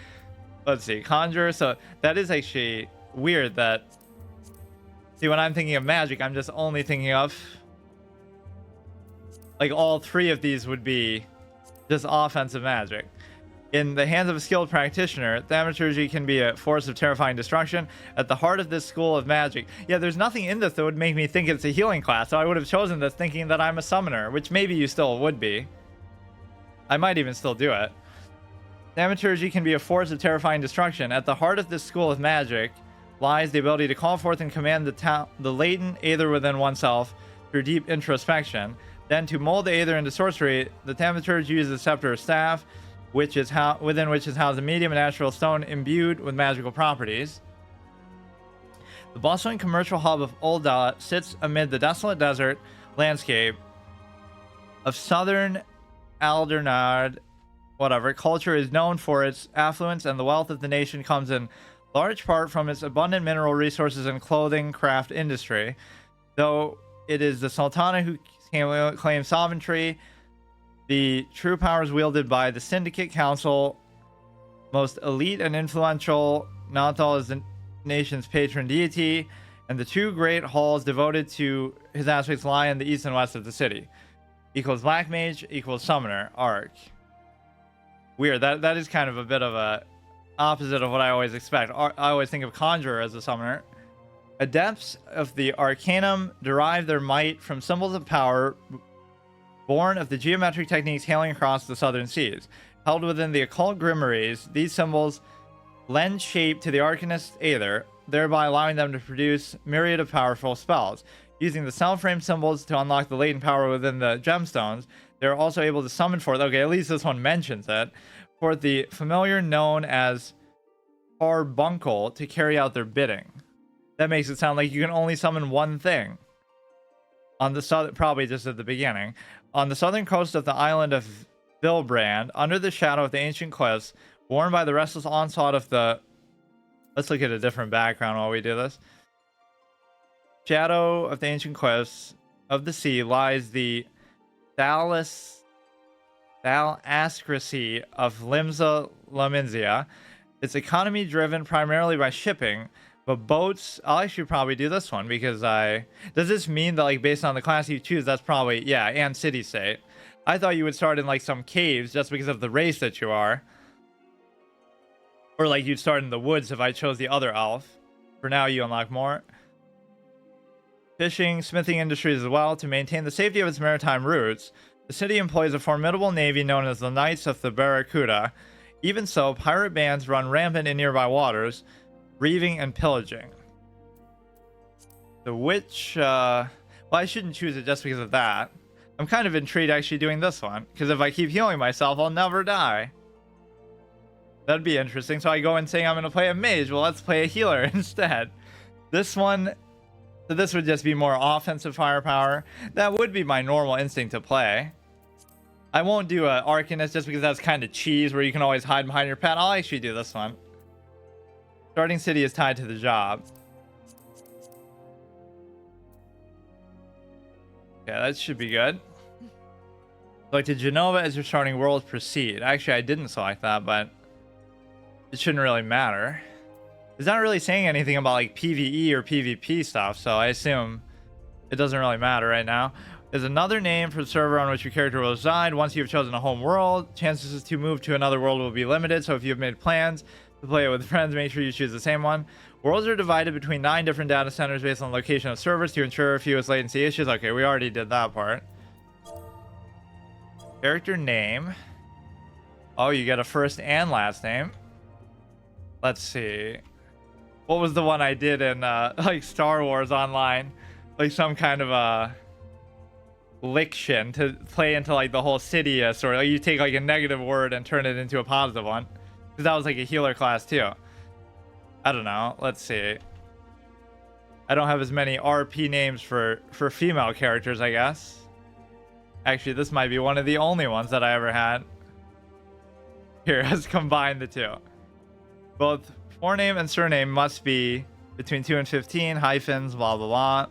Let's see, conjure. So that is actually weird that... See, when I'm thinking of magic, I'm just only thinking of... Like all three of these would be just offensive magic. In the hands of a skilled practitioner, thaumaturgy can be a force of terrifying destruction. At the heart of this school of magic, yeah, there's nothing in this that would make me think it's a healing class, so I would have chosen this thinking that I'm a summoner, which maybe you still would be. I might even still do it. Thaumaturgy can be a force of terrifying destruction. At the heart of this school of magic lies the ability to call forth and command the latent aether within oneself through deep introspection. Then to mold the aether into sorcery, the thaumaturge uses a scepter or staff, within which is housed a medium and natural stone imbued with magical properties. The bustling commercial hub of Ul'dah sits amid the desolate desert landscape of southern Aldernard. Whatever, culture is known for its affluence, and the wealth of the nation comes in large part from its abundant mineral resources and clothing craft industry. Though it is the Sultana who claims sovereignty, the true powers wielded by the Syndicate Council, most elite and influential. Nathal is the nation's patron deity, and the two great halls devoted to his aspects lie in the east and west of the city. Equals Black Mage, equals Summoner, Arc. Weird, that is kind of a bit of a opposite of what I always expect. I always think of Conjurer as a Summoner. Adepts of the Arcanum derive their might from symbols of power born of the geometric techniques hailing across the southern seas. Held within the occult grimoires, these symbols lend shape to the Arcanist Aether, thereby allowing them to produce myriad of powerful spells. Using the self-frame symbols to unlock the latent power within the gemstones, they're also able to summon forth, okay, at least this one mentions it, for the familiar known as Carbuncle to carry out their bidding. That makes it sound like you can only summon one thing. On the southern, probably just at the beginning. On the southern coast of the island of Vilbrand, under the shadow of the ancient cliffs, worn by the restless onslaught of the... Let's look at a different background while we do this. Shadow of the ancient cliffs of the sea lies the Thalasscracy of Limsa Laminzia. Its economy driven primarily by shipping, but boats... I'll actually probably do this one because Does this mean that, like, based on the class you choose, that's probably... Yeah, and city-state. I thought you would start in, like, some caves just because of the race that you are. Or, like, you'd start in the woods if I chose the other elf. For now, you unlock more. Fishing, smithing industries as well. To maintain the safety of its maritime routes, the city employs a formidable navy known as the Knights of the Barracuda. Even so, pirate bands run rampant in nearby waters, reaving and pillaging. The witch, well, I shouldn't choose it just because of that. I'm kind of intrigued actually doing this one, because if I keep healing myself, I'll never die. That'd be interesting. So I go in saying I'm going to play a mage. Well, let's play a healer instead. This one, so this would just be more offensive firepower. That would be my normal instinct to play. I won't do an Arcanist just because that's kind of cheese where you can always hide behind your pet. I'll actually do this one. Starting city is tied to the job. Okay, that should be good. Selected Genova as your starting world. Proceed. Actually, I didn't select that, but it shouldn't really matter. It's not really saying anything about like PvE or PvP stuff, so I assume it doesn't really matter right now. There's another name for the server on which your character will reside. Once you've chosen a home world, chances to move to another world will be limited, so if you've made plans to play it with friends, make sure you choose the same one. Worlds are divided between 9 different data centers based on the location of servers to ensure fewest latency issues. Okay, we already did that part. Character name. Oh, you get a first and last name. Let's see. What was the one I did in like Star Wars Online? Like some kind of a liction to play into like the whole Sidious, or like you take like a negative word and turn it into a positive one. Because that was like a healer class too. I don't know. Let's see. I don't have as many RP names for female characters, I guess. Actually, this might be one of the only ones that I ever had. Here, let's combine the two. Both forename and surname must be between 2 and 15, hyphens, blah, blah, blah.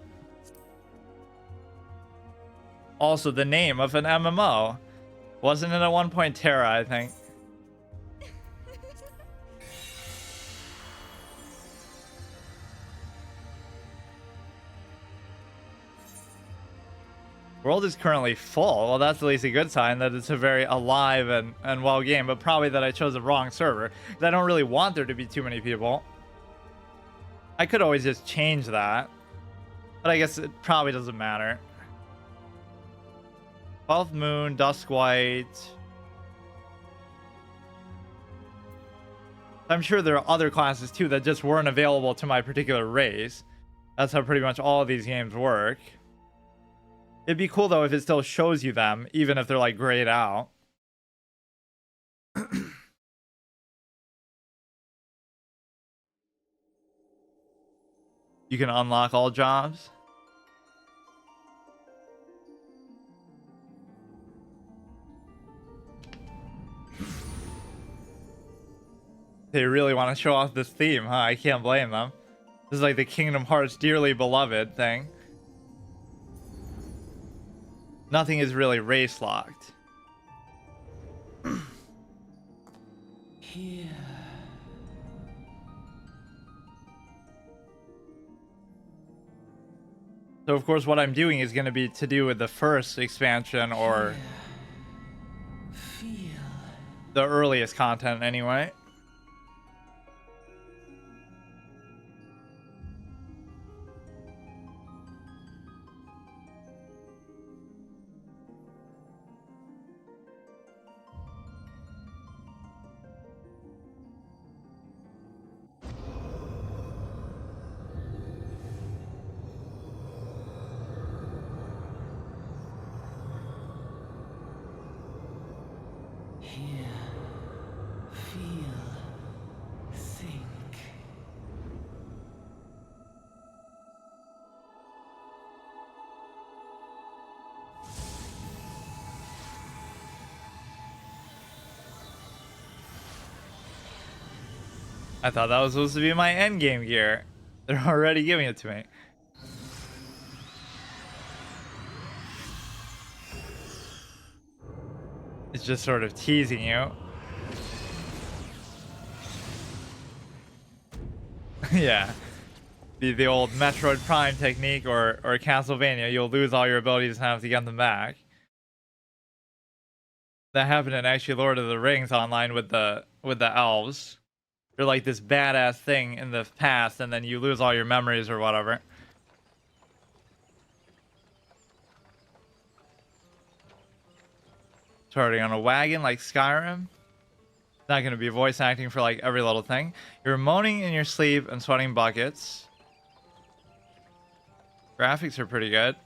Also, the name of an MMO. Wasn't it at one point Terra, I think? World is currently full. Well, that's at least a good sign that it's a very alive and well game, but probably that I chose the wrong server. Because I don't really want there to be too many people. I could always just change that. But I guess it probably doesn't matter. 12th Moon, Dusk White. I'm sure there are other classes too that just weren't available to my particular race. That's how pretty much all of these games work. It'd be cool though if it still shows you them, even if they're like grayed out. You can unlock all jobs. They really want to show off this theme, huh? I can't blame them. This is like the Kingdom Hearts dearly beloved thing. Nothing is really race locked. Here. So of course what I'm doing is going to be to do with the first expansion, or Feel. the earliest content anyway. Hear. Feel. Think. I thought that was supposed to be my endgame gear. They're already giving it to me. It's just sort of teasing you. Yeah. The old Metroid Prime technique, or Castlevania. You'll lose all your abilities and have to get them back. That happened in actually Lord of the Rings Online with the elves. They're like this badass thing in the past, and then you lose all your memories or whatever. Starting on a wagon like Skyrim. It's not going to be voice acting for like every little thing. You're moaning in your sleep and sweating buckets. Graphics are pretty good.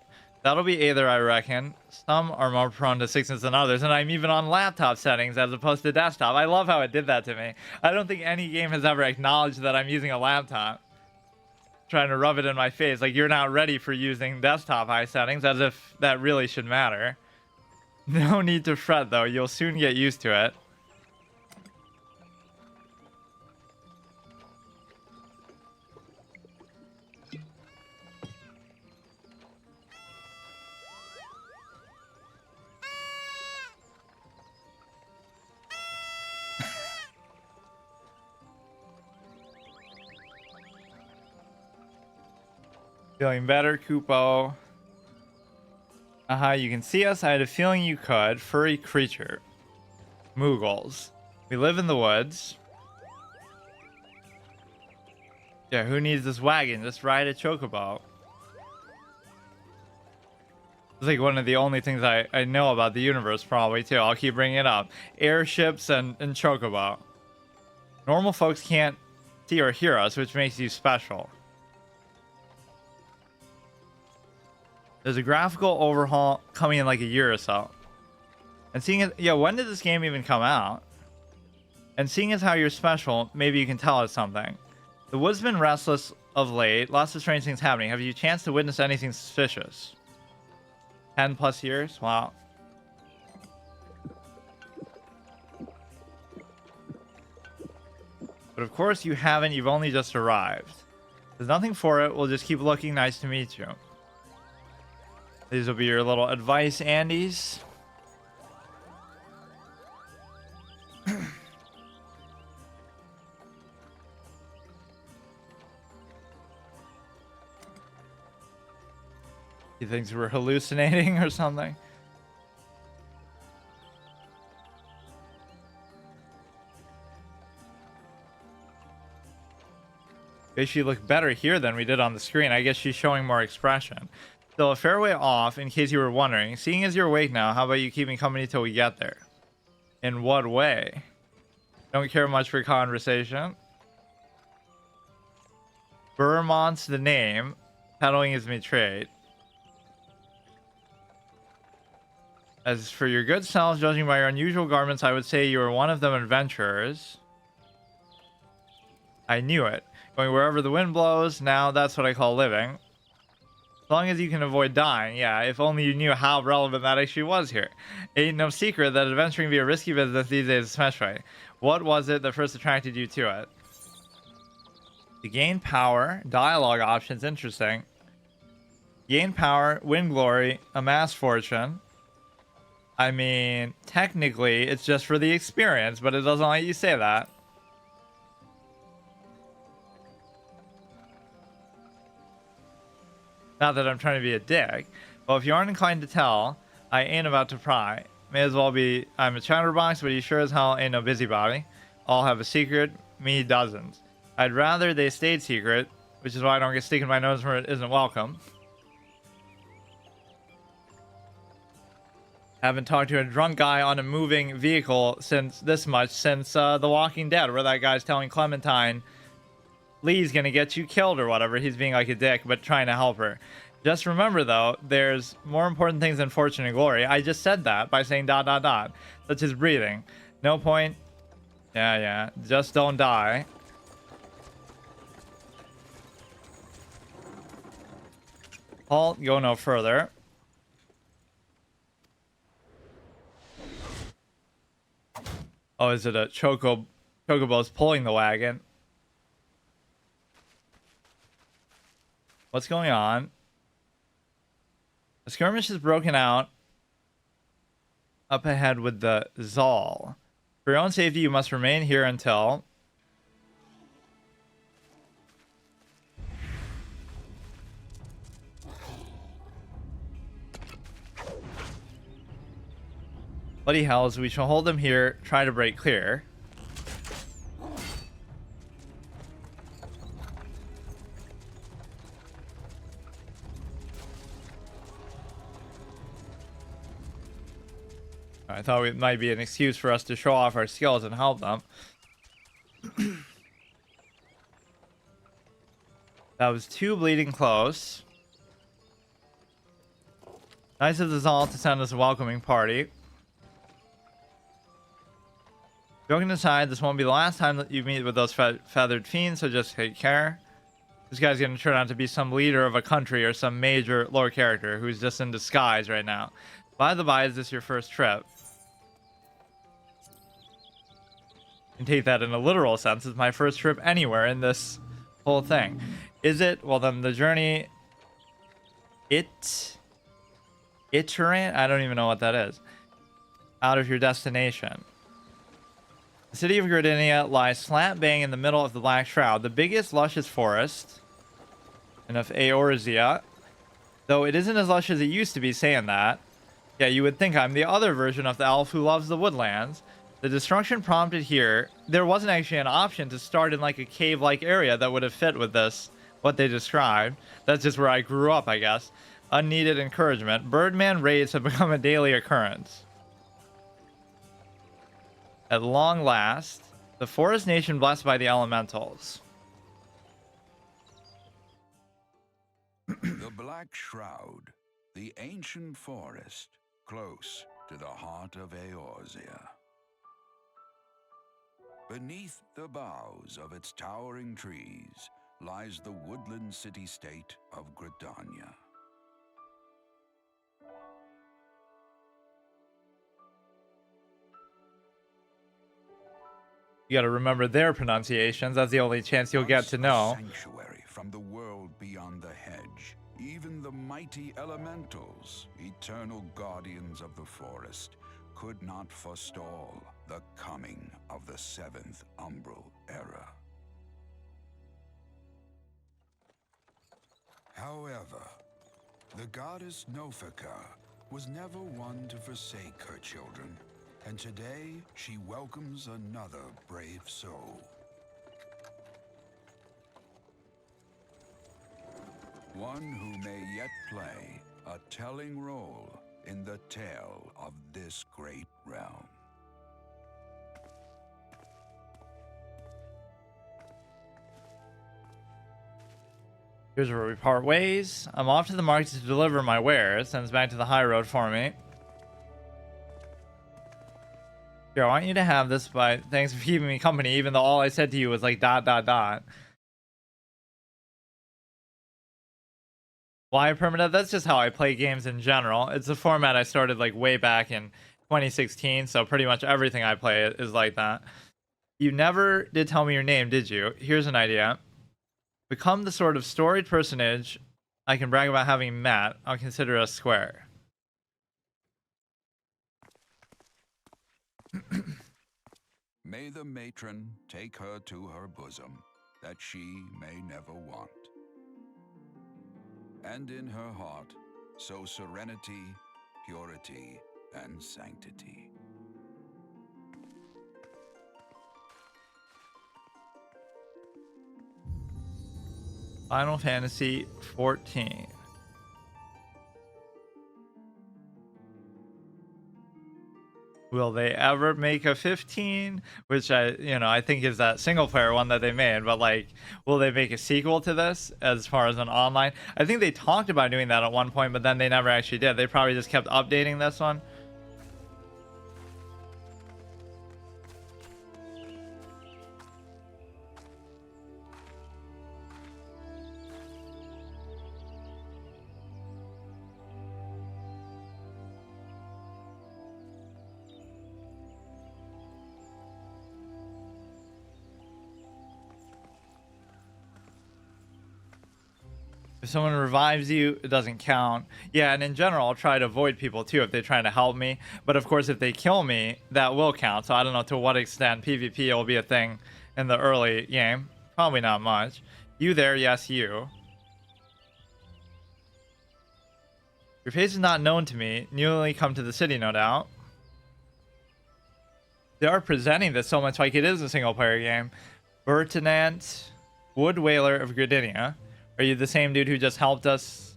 That'll be either, I reckon. Some are more prone to sickness than others, and I'm even on laptop settings as opposed to desktop. I love how it did that to me. I don't think any game has ever acknowledged that I'm using a laptop. Trying to rub it in my face, like you're not ready for using desktop high settings, as if that really should matter. No need to fret though, you'll soon get used to it. Feeling better, Kupo. You can see us. I had a feeling you could. Furry creature. Moogles. We live in the woods. Yeah, who needs this wagon? Just ride a chocobo. It's like one of the only things I know about the universe, probably, too. I'll keep bringing it up. Airships and chocobo. Normal folks can't see or hear us, which makes you special. There's a graphical overhaul coming in like a year or so. And seeing it, yeah, when did this game even come out? And seeing as how you're special, maybe you can tell us something. The wood's been restless of late. Lots of strange things happening. Have you a chance to witness anything suspicious? 10 plus years? Wow. But of course you haven't. You've only just arrived. There's nothing for it. We'll just keep looking. Nice to meet you. These will be your little advice, Andes. He thinks we're hallucinating or something. Guess she looked better here than we did on the screen. I guess she's showing more expression. Still a fair way off, in case you were wondering. Seeing as you're awake now, how about you keep me company till we get there? In what way? Don't care much for conversation. Vermont's the name. Peddling is my trade. As for your good self, judging by your unusual garments, I would say you are one of them adventurers. I knew it. Going wherever the wind blows, now that's what I call living. As long as you can avoid dying, yeah, if only you knew how relevant that actually was here. Ain't no secret that adventuring can be a risky business these days especially. What was it that first attracted you to it? To gain power, dialogue options, interesting. Gain power, win glory, amass fortune. I mean, technically, it's just for the experience, but it doesn't let you say that. Not that I'm trying to be a dick. Well, if you aren't inclined to tell, I ain't about to pry. May as well be, I'm a chatterbox, but he sure as hell ain't no busybody. All have a secret, me doesn't. I'd rather they stayed secret, which is why I don't get sticking my nose where it isn't welcome. Haven't talked to a drunk guy on a moving vehicle since The Walking Dead, where that guy's telling Clementine Lee's gonna get you killed or whatever. He's being like a dick, but trying to help her. Just remember, though, there's more important things than fortune and glory. I just said that by saying ... such as breathing. No point. Yeah. Just don't die. Halt, go no further. Oh, is it a chocobo's pulling the wagon? What's going on? A skirmish is broken out up ahead with the Zal. For your own safety, you must remain here until... Bloody hells, we shall hold them here, try to break clear. I thought it might be an excuse for us to show off our skills and help them. That was too bleeding close. Nice of the Zal to send us a welcoming party. Joking aside, this won't be the last time that you meet with those feathered fiends, so just take care. This guy's gonna turn out to be some leader of a country or some major lore character who's just in disguise right now. By the by, is this your first trip? You can take that in a literal sense. It's my first trip anywhere in this whole thing. Is it? Well, then the journey... Iterant? I don't even know what that is. Out of your destination. The city of Gridania lies slap bang in the middle of the Black Shroud, the biggest luscious forest. and of Eorzea. Though it isn't as lush as it used to be saying that. Yeah, you would think I'm the other version of the elf who loves the woodlands. The destruction prompted here, there wasn't actually an option to start in like a cave-like area that would have fit with this, what they described. That's just where I grew up, I guess. Unneeded encouragement. Birdman raids have become a daily occurrence. At long last, the forest nation blessed by the elementals. The Black Shroud, the ancient forest, close to the heart of Eorzea. Beneath the boughs of its towering trees lies the woodland city-state of Gridania. You gotta remember their pronunciations. That's the only chance you'll get to know. A sanctuary from the world beyond the hedge. Even the mighty elementals, eternal guardians of the forest, could not forestall the coming of the seventh umbral era. However, the goddess Nofika was never one to forsake her children, and today she welcomes another brave soul. One who may yet play a telling role in the tale of this great realm. Here's where we part ways. I'm off to the market to deliver my wares. Sends back to the high road for me. Here, I want you to have this, but thanks for keeping me company, even though all I said to you was like ... Why Permadeath? That's just how I play games in general. It's a format I started like way back in 2016, so pretty much everything I play is like that. You never did tell me your name, did you? Here's an idea. Become the sort of storied personage I can brag about having met. I'll consider us square. May the matron take her to her bosom, that she may never want. And in her heart, sow serenity, purity, and sanctity. Final Fantasy 14. Will they ever make a 15? Which I think is that single player one that they made, but like, will they make a sequel to this as far as an online? I think they talked about doing that at one point, but then they never actually did. They probably just kept updating this one. If someone revives you, it doesn't count. Yeah, and in general, I'll try to avoid people too if they're trying to help me. But of course, if they kill me, that will count. So I don't know to what extent PvP will be a thing in the early game. Probably not much. You there? Yes, you. Your face is not known to me. Newly come to the city, no doubt. They are presenting this so much like it is a single-player game. Bertinant, Wood Whaler of Gridania. Are you the same dude who just helped us?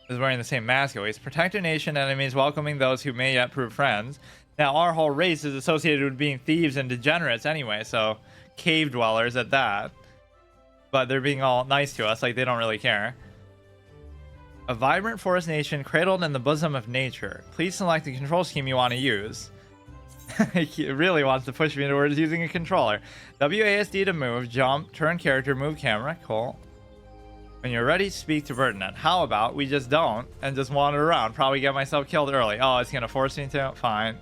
Is wearing the same mask always. Protect your nation, enemies, welcoming those who may yet prove friends. Now, our whole race is associated with being thieves and degenerates anyway, so cave dwellers at that. But they're being all nice to us, like they don't really care. A vibrant forest nation cradled in the bosom of nature. Please select the control scheme you want to use. He really wants to push me towards using a controller. WASD to move, jump, turn character, move camera. Cool. When you're ready, speak to Bertinant. How about we just don't and just wander around? Probably get myself killed early. Oh, it's gonna force me to? Fine.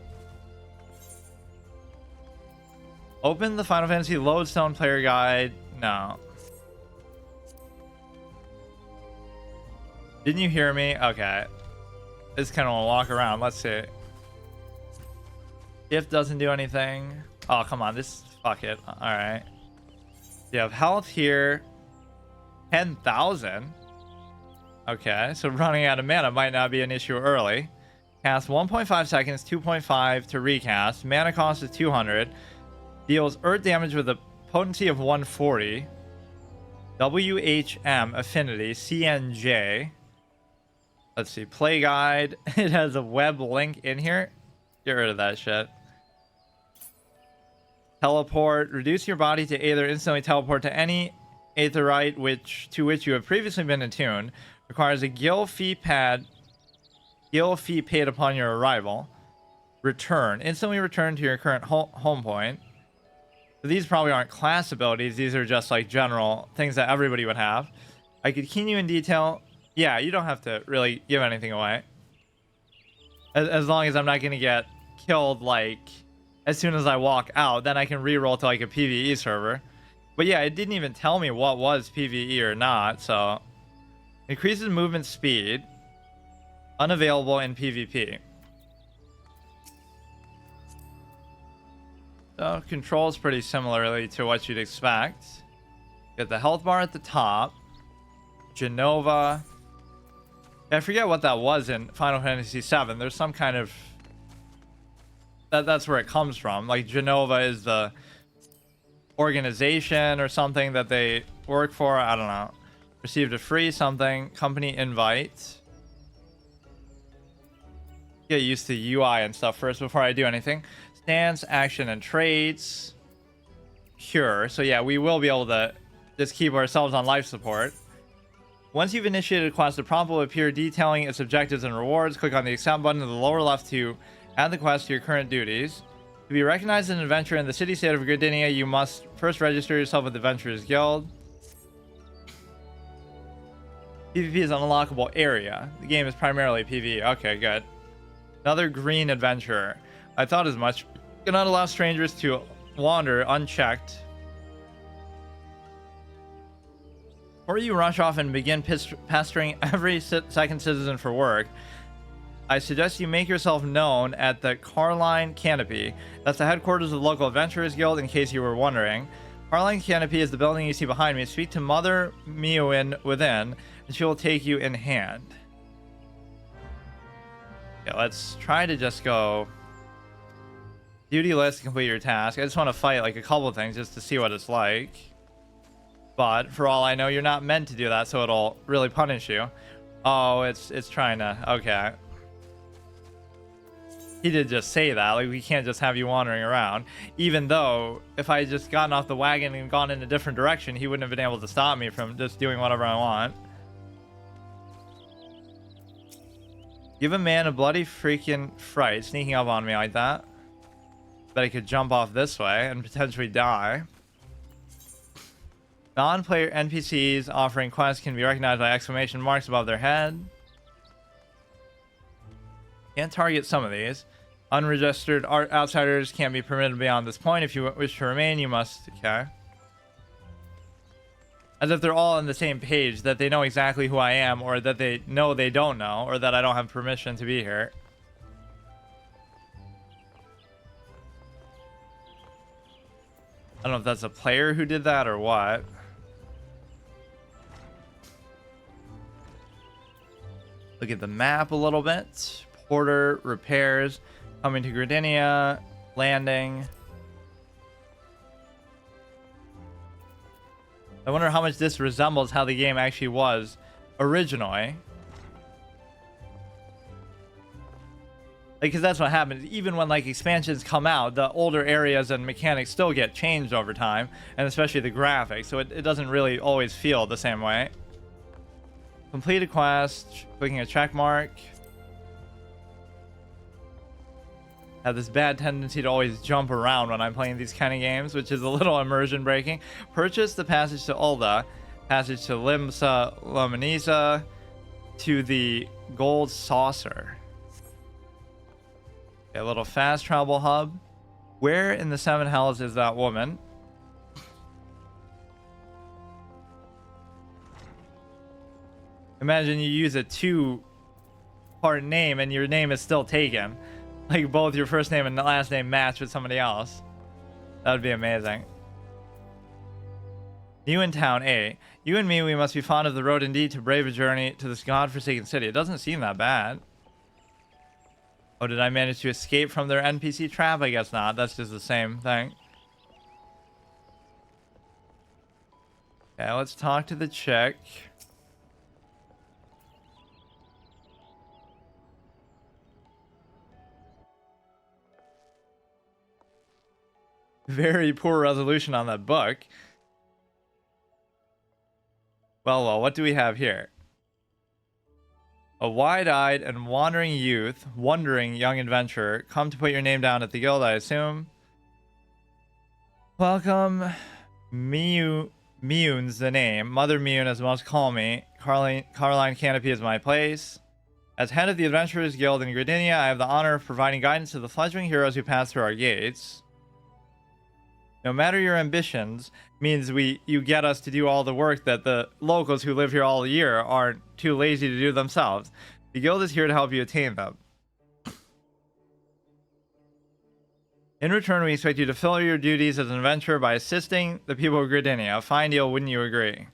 Open the Final Fantasy Lodestone player guide. No. Didn't you hear me? Okay. Just kind of want to walk around. Let's see. If doesn't do anything. Oh, come on. This. Fuck it. Alright. You have health here. 10,000. Okay, so running out of mana might not be an issue early. Cast 1.5 seconds, 2.5 to recast. Mana cost is 200. Deals earth damage with a potency of 140. WHM affinity, CNJ. Let's see, play guide. It has a web link in here. Get rid of that shit. Teleport. Reduce your body to either instantly teleport to any aetheryte to which you have previously been attuned. Requires a gil fee paid upon your arrival. Return. Instantly return to your current home point. So these probably aren't class abilities. These are just like general things that everybody would have. I could keen you in detail. Yeah, you don't have to really give anything away. As long as I'm not going to get killed like as soon as I walk out, then I can reroll to like a PvE server. But yeah, it didn't even tell me what was PvE or not, so... Increases movement speed. Unavailable in PvP. So, controls pretty similarly to what you'd expect. Get the health bar at the top. Genova. I forget what that was in Final Fantasy VII. There's some kind of... That's where it comes from. Like, Genova is the organization or something that they work for. I don't know. Received a free something. Company invite. Get used to UI and stuff first before I do anything. Stance, action, and trades. Cure. So yeah, we will be able to just keep ourselves on life support. Once you've initiated a quest, a prompt will appear detailing its objectives and rewards. Click on the accept button in the lower left to add the quest to your current duties. To be recognized as an adventurer in the city-state of Gardenia, you must first register yourself with the Adventurers Guild. PvP is an unlockable area. The game is primarily PvE. Okay, good. Another green adventurer. I thought as much. Cannot allow strangers to wander unchecked. Before you rush off and begin pestering every second citizen for work, I suggest you make yourself known at the Carline Canopy. That's the headquarters of the local Adventurers Guild, in case you were wondering. Carline Canopy is the building you see behind me. Speak to Mother Miqo'te within, and she will take you in hand. Yeah, let's try to just go... Duty list to complete your task. I just want to fight like a couple of things just to see what it's like. But for all I know, you're not meant to do that, so it'll really punish you. Oh, it's trying to... Okay. He did just say that. Like, we can't just have you wandering around. Even though, if I had just gotten off the wagon and gone in a different direction, he wouldn't have been able to stop me from just doing whatever I want. Give a man a bloody freaking fright sneaking up on me like that. Bet I could jump off this way and potentially die. Non-player NPCs offering quests can be recognized by exclamation marks above their head. Can't target some of these. Unregistered outsiders can't be permitted beyond this point. If you wish to remain, you must... Okay. As if they're all on the same page, that they know exactly who I am, or that they know they don't know, or that I don't have permission to be here. I don't know if that's a player who did that or what. Look at the map a little bit. Porter, repairs, coming to Gardenia, landing. I wonder how much this resembles how the game actually was originally. Like, because that's what happens. Even when, like, expansions come out, the older areas and mechanics still get changed over time, and especially the graphics, so it doesn't really always feel the same way. Complete a quest, clicking a check mark. Have this bad tendency to always jump around when I'm playing these kind of games, which is a little immersion breaking. Purchase the passage to Ulda, passage to Limsa Lomanisa, to the Gold Saucer. Okay, a little fast travel hub. Where in the Seven Hells is that woman? Imagine you use a two-part name and your name is still taken. Like both your first name and the last name match with somebody else. That would be amazing. New in town A. You and me, we must be fond of the road indeed to brave a journey to this godforsaken city. It doesn't seem that bad. Oh, did I manage to escape from their NPC trap? I guess not. That's just the same thing. Okay, let's talk to the chick. Very poor resolution on that book. Well, what do we have here? A wide-eyed and wandering young adventurer, come to put your name down at the guild, I assume. Welcome, Mioun's the name. Mother Mioun, as most call me. Carline Canopy is my place. As head of the Adventurers Guild in Gradinia, I have the honor of providing guidance to the fledgling heroes who pass through our gates. No matter your ambitions, means you get us to do all the work that the locals who live here all year aren't too lazy to do themselves. The guild is here to help you attain them. In return, we expect you to fill your duties as an adventurer by assisting the people of Gradinia. A fine deal, wouldn't you agree?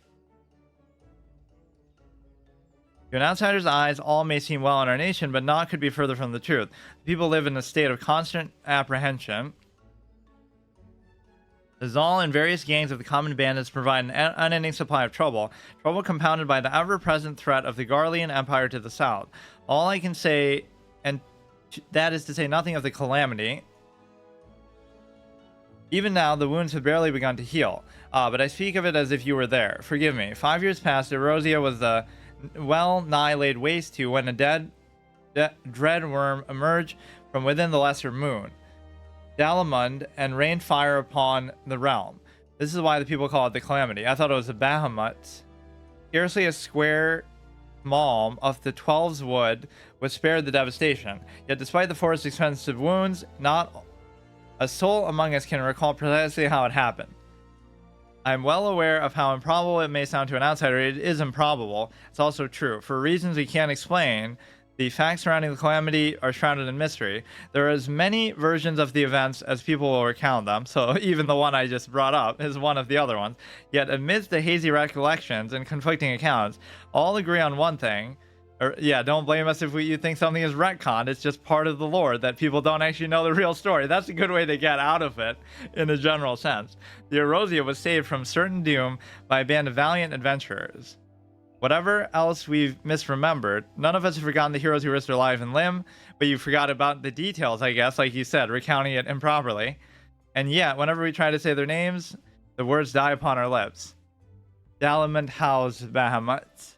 To an outsider's eyes, all may seem well in our nation, but naught could be further from the truth. The people live in a state of constant apprehension. The Zal and various gangs of the common bandits provide an unending supply of trouble compounded by the ever-present threat of the Garlean Empire to the south. All I can say, and that is to say nothing of the calamity. Even now, the wounds have barely begun to heal, but I speak of it as if you were there. Forgive me. 5 years past, Erosia was the well-nigh laid waste to when a dread worm emerged from within the lesser moon, Dalamund, and rained fire upon the realm. This is why the people call it the Calamity. I thought it was a Bahamut. Scarcely a square malm of the 12's wood was spared the devastation. Yet despite the forest's expensive wounds, not a soul among us can recall precisely how it happened. I am well aware of how improbable it may sound to an outsider. It is improbable. It's also true. For reasons we can't explain, the facts surrounding the calamity are shrouded in mystery. There are as many versions of the events as people will recount them, so even the one I just brought up is one of the other ones. Yet amidst the hazy recollections and conflicting accounts, all agree on one thing. Don't blame us if you think something is retconned. It's just part of the lore that people don't actually know the real story. That's a good way to get out of it, in a general sense. The Erosia was saved from certain doom by a band of valiant adventurers. Whatever else we've misremembered, none of us have forgotten the heroes who risked their life and limb, but you forgot about the details, I guess, like you said, recounting it improperly. And yet, whenever we try to say their names, the words die upon our lips. Dalamund House Bahamut.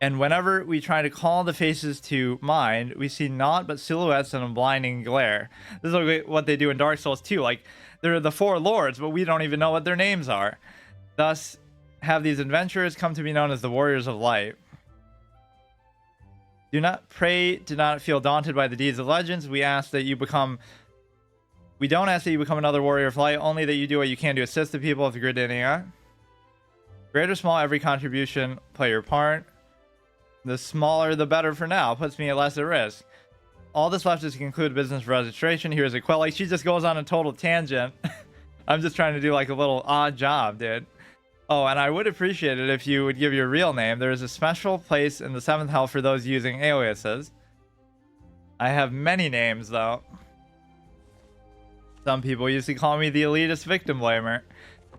And whenever we try to call the faces to mind, we see naught but silhouettes and a blinding glare. This is what they do in Dark Souls 2. Like, they're the four lords, but we don't even know what their names are. Thus, have these adventurers come to be known as the Warriors of Light. Do not feel daunted by the deeds of legends. We don't ask that you become another Warrior of Light, only that you do what you can to assist the people of Gradinia. Great or small, every contribution, play your part. The smaller, the better for now. Puts me at less at risk. All that's left is to conclude business registration. Here's a quell. Like, she just goes on a total tangent. I'm just trying to do like a little odd job, dude. Oh, and I would appreciate it if you would give your real name. There is a special place in the 7th Hell for those using aliases. I have many names, though. Some people used to call me the elitist victim blamer.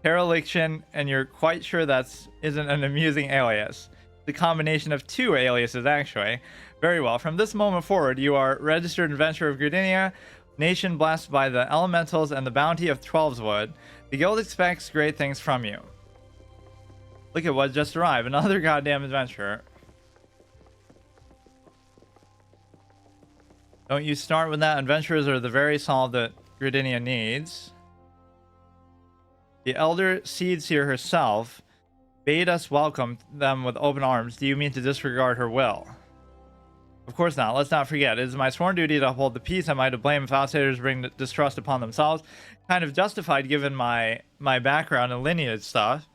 Dereliction, and you're quite sure isn't an amusing alias. The combination of 2 aliases, actually. Very well. From this moment forward, you are registered adventurer of Gradinia, nation blessed by the elementals and the bounty of 12's wood. The guild expects great things from you. Look at what just arrived. Another goddamn adventurer. Don't you start with that. Adventurers are the very solve that Gradinia needs. The elder seed seer herself bade us welcome them with open arms. Do you mean to disregard her will? Of course not. Let's not forget. It is my sworn duty to uphold the peace. I might have blamed if outsiders bring distrust upon themselves. Kind of justified given my background and lineage stuff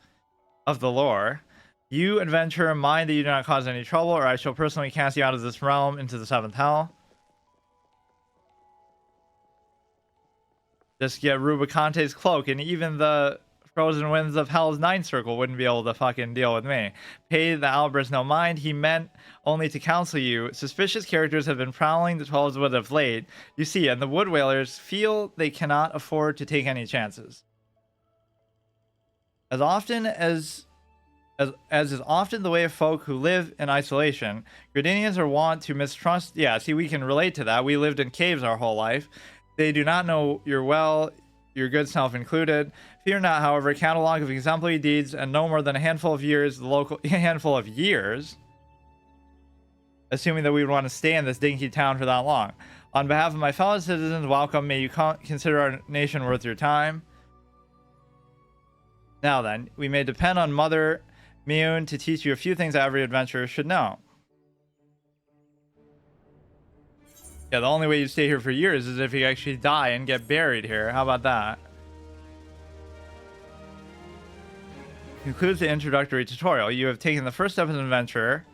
of the lore. You, adventurer, mind that you do not cause any trouble, or I shall personally cast you out of this realm into the 7th Hell. Just get Rubicante's cloak, and even the frozen winds of Hell's Ninth Circle wouldn't be able to fucking deal with me. Pay the Alberts no mind. He meant only to counsel you. Suspicious characters have been prowling the 12's wood of late. You see, and the wood whalers feel they cannot afford to take any chances. As often as is often the way of folk who live in isolation, Gridanians are wont to mistrust. Yeah, see, we can relate to that. We lived in caves our whole life. They do not know your well, your good self included. Fear not, however, a catalog of exemplary deeds and no more than a handful of years, assuming that we would want to stay in this dinky town for that long. On behalf of my fellow citizens, welcome. May you consider our nation worth your time. Now then, we may depend on Mother Miqo'te to teach you a few things every adventurer should know. Yeah, the only way you stay here for years is if you actually die and get buried here. How about that? Concludes the introductory tutorial. You have taken the first step as an adventurer.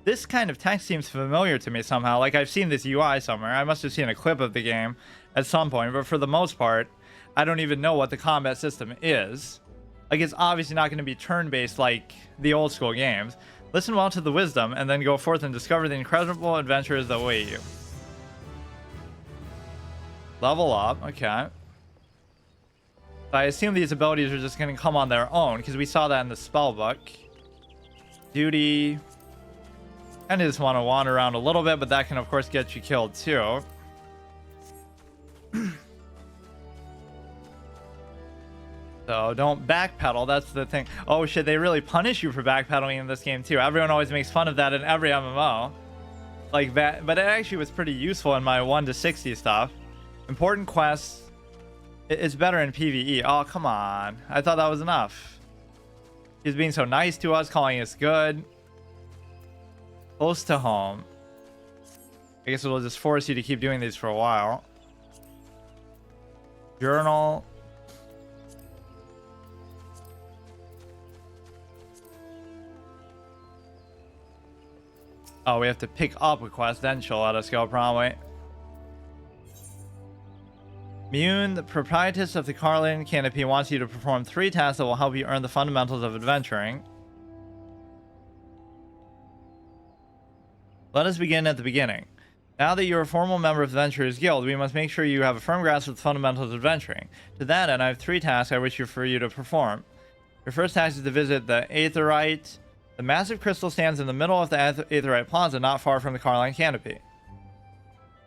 This kind of text seems familiar to me somehow. Like I've seen this UI somewhere. I must have seen a clip of the game at some point, but for the most part, I don't even know what the combat system is. Like, it's obviously not going to be turn-based like the old school games. Listen well to the wisdom, and then go forth and discover the incredible adventures that await you. Level up, okay. I assume these abilities are just going to come on their own, because we saw that in the spell book. Duty. Kind of just want to wander around a little bit, but that can, of course, get you killed, too. So don't backpedal, that's the thing. Oh shit, they really punish you for backpedaling in this game too. Everyone always makes fun of that in every MMO. Like that, but it actually was pretty useful in my 1 to 60 stuff. Important quests. It's better in PvE. Oh, come on. I thought that was enough. He's being so nice to us, calling us good. Close to home. I guess it'll just force you to keep doing these for a while. Journal. Oh, we have to pick up a quest, then she'll let us go, probably. Miqo'te, the proprietress of the Carlin Canopy, wants you to perform 3 tasks that will help you earn the fundamentals of adventuring. Let us begin at the beginning. Now that you're a formal member of the Adventurers Guild, we must make sure you have a firm grasp of the fundamentals of adventuring. To that end, I have 3 tasks I wish for you to perform. Your first task is to visit the Aetherite. The massive crystal stands in the middle of the Aetherite Plaza, not far from the Carline Canopy.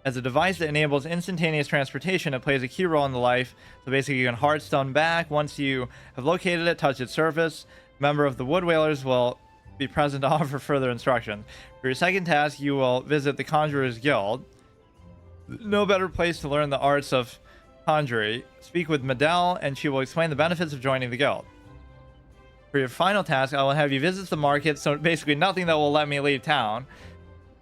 As a device that enables instantaneous transportation, it plays a key role in the life. So basically, you can hardstone back. Once you have located it, touch its surface. A member of the Wood Whalers will be present to offer further instructions. For your second task, you will visit the Conjurer's Guild. No better place to learn the arts of conjuring. Speak with Medell, and she will explain the benefits of joining the guild. For your final task, I will have you visit the market, so basically nothing that will let me leave town.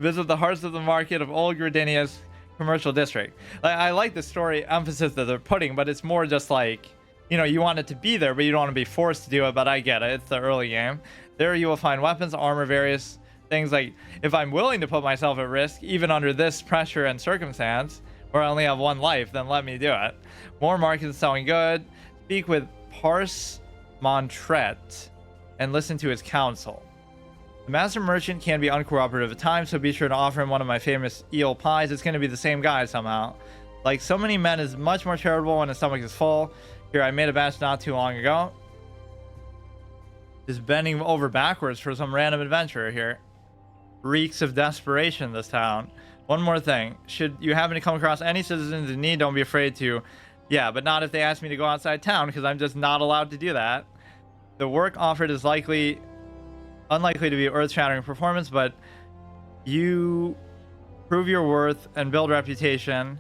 Visit the hearts of the market of Old Gridania's commercial district. I like the story emphasis that they're putting, but it's more just like, you know, you want it to be there, but you don't want to be forced to do it, but I get it. It's the early game. There you will find weapons, armor, various things. Like, if I'm willing to put myself at risk, even under this pressure and circumstance, where I only have 1 life, then let me do it. More markets selling good. Speak with Parse Montret and listen to his counsel. The master merchant can be uncooperative at times, so be sure to offer him one of my famous eel pies. It's going to be the same guy somehow. Like so many men, is much more charitable when his stomach is full. Here, I made a batch not too long ago. Just bending over backwards for some random adventurer here. Reeks of desperation, this town. One more thing. Should you happen to come across any citizens in need, don't be afraid to. Yeah, but not if they ask me to go outside town, because I'm just not allowed to do that. The work offered is unlikely to be earth-shattering performance, but you prove your worth and build reputation.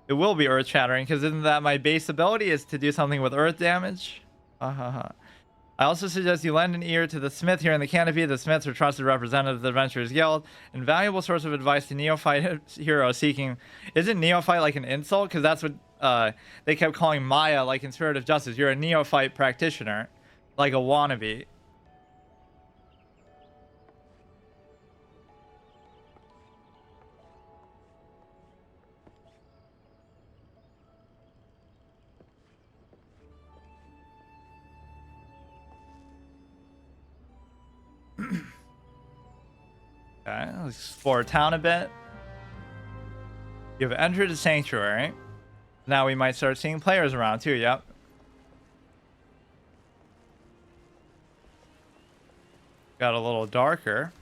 It will be earth-shattering, because isn't that my base ability, is to do something with earth damage? I also suggest you lend an ear to the smith here in the canopy. The smiths are trusted representatives of the Adventurers Guild. Invaluable source of advice to neophyte heroes seeking. Isn't neophyte like an insult? Because that's what they kept calling Maya, like in Spirit of Justice. You're a neophyte practitioner, like a wannabe. Okay, let's explore town a bit. You have entered the sanctuary. Now we might start seeing players around too. Yep. Got a little darker.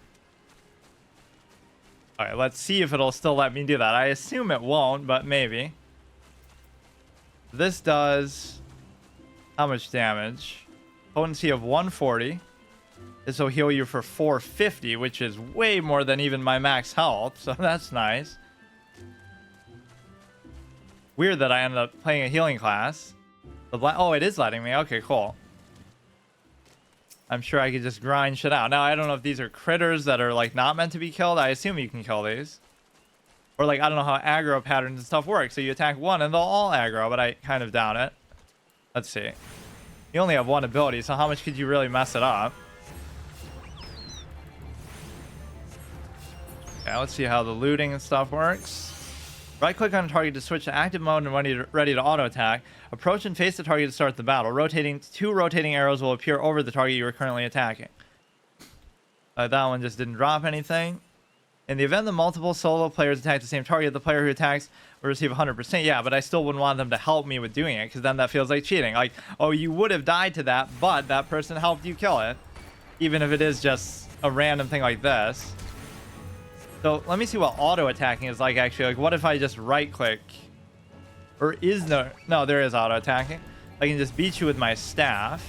All right, let's see if it'll still let me do that. I assume it won't, but maybe. This does how much damage? Potency of 140. This will heal you for 450, which is way more than even my max health, so that's nice. Weird that I ended up playing a healing class. Oh, it is letting me. Okay, cool. I'm sure I could just grind shit out. Now, I don't know if these are critters that are, like, not meant to be killed. I assume you can kill these. Or, like, I don't know how aggro patterns and stuff work. So you attack one and they'll all aggro, but I kind of doubt it. Let's see. You only have one ability, so how much could you really mess it up? Okay, let's see how the looting and stuff works. Right-click on a target to switch to active mode and ready to auto-attack. Approach and face the target to start the battle. Two rotating arrows will appear over the target you are currently attacking. That one just didn't drop anything. In the event that multiple solo players attack the same target, the player who attacks will receive 100%. Yeah, but I still wouldn't want them to help me with doing it, because then that feels like cheating. Like, oh, you would have died to that, but that person helped you kill it. Even if it is just a random thing like this. So let me see what auto attacking is like actually. Like, what if I just right click? Or is no, there is auto attacking. I can just beat you with my staff.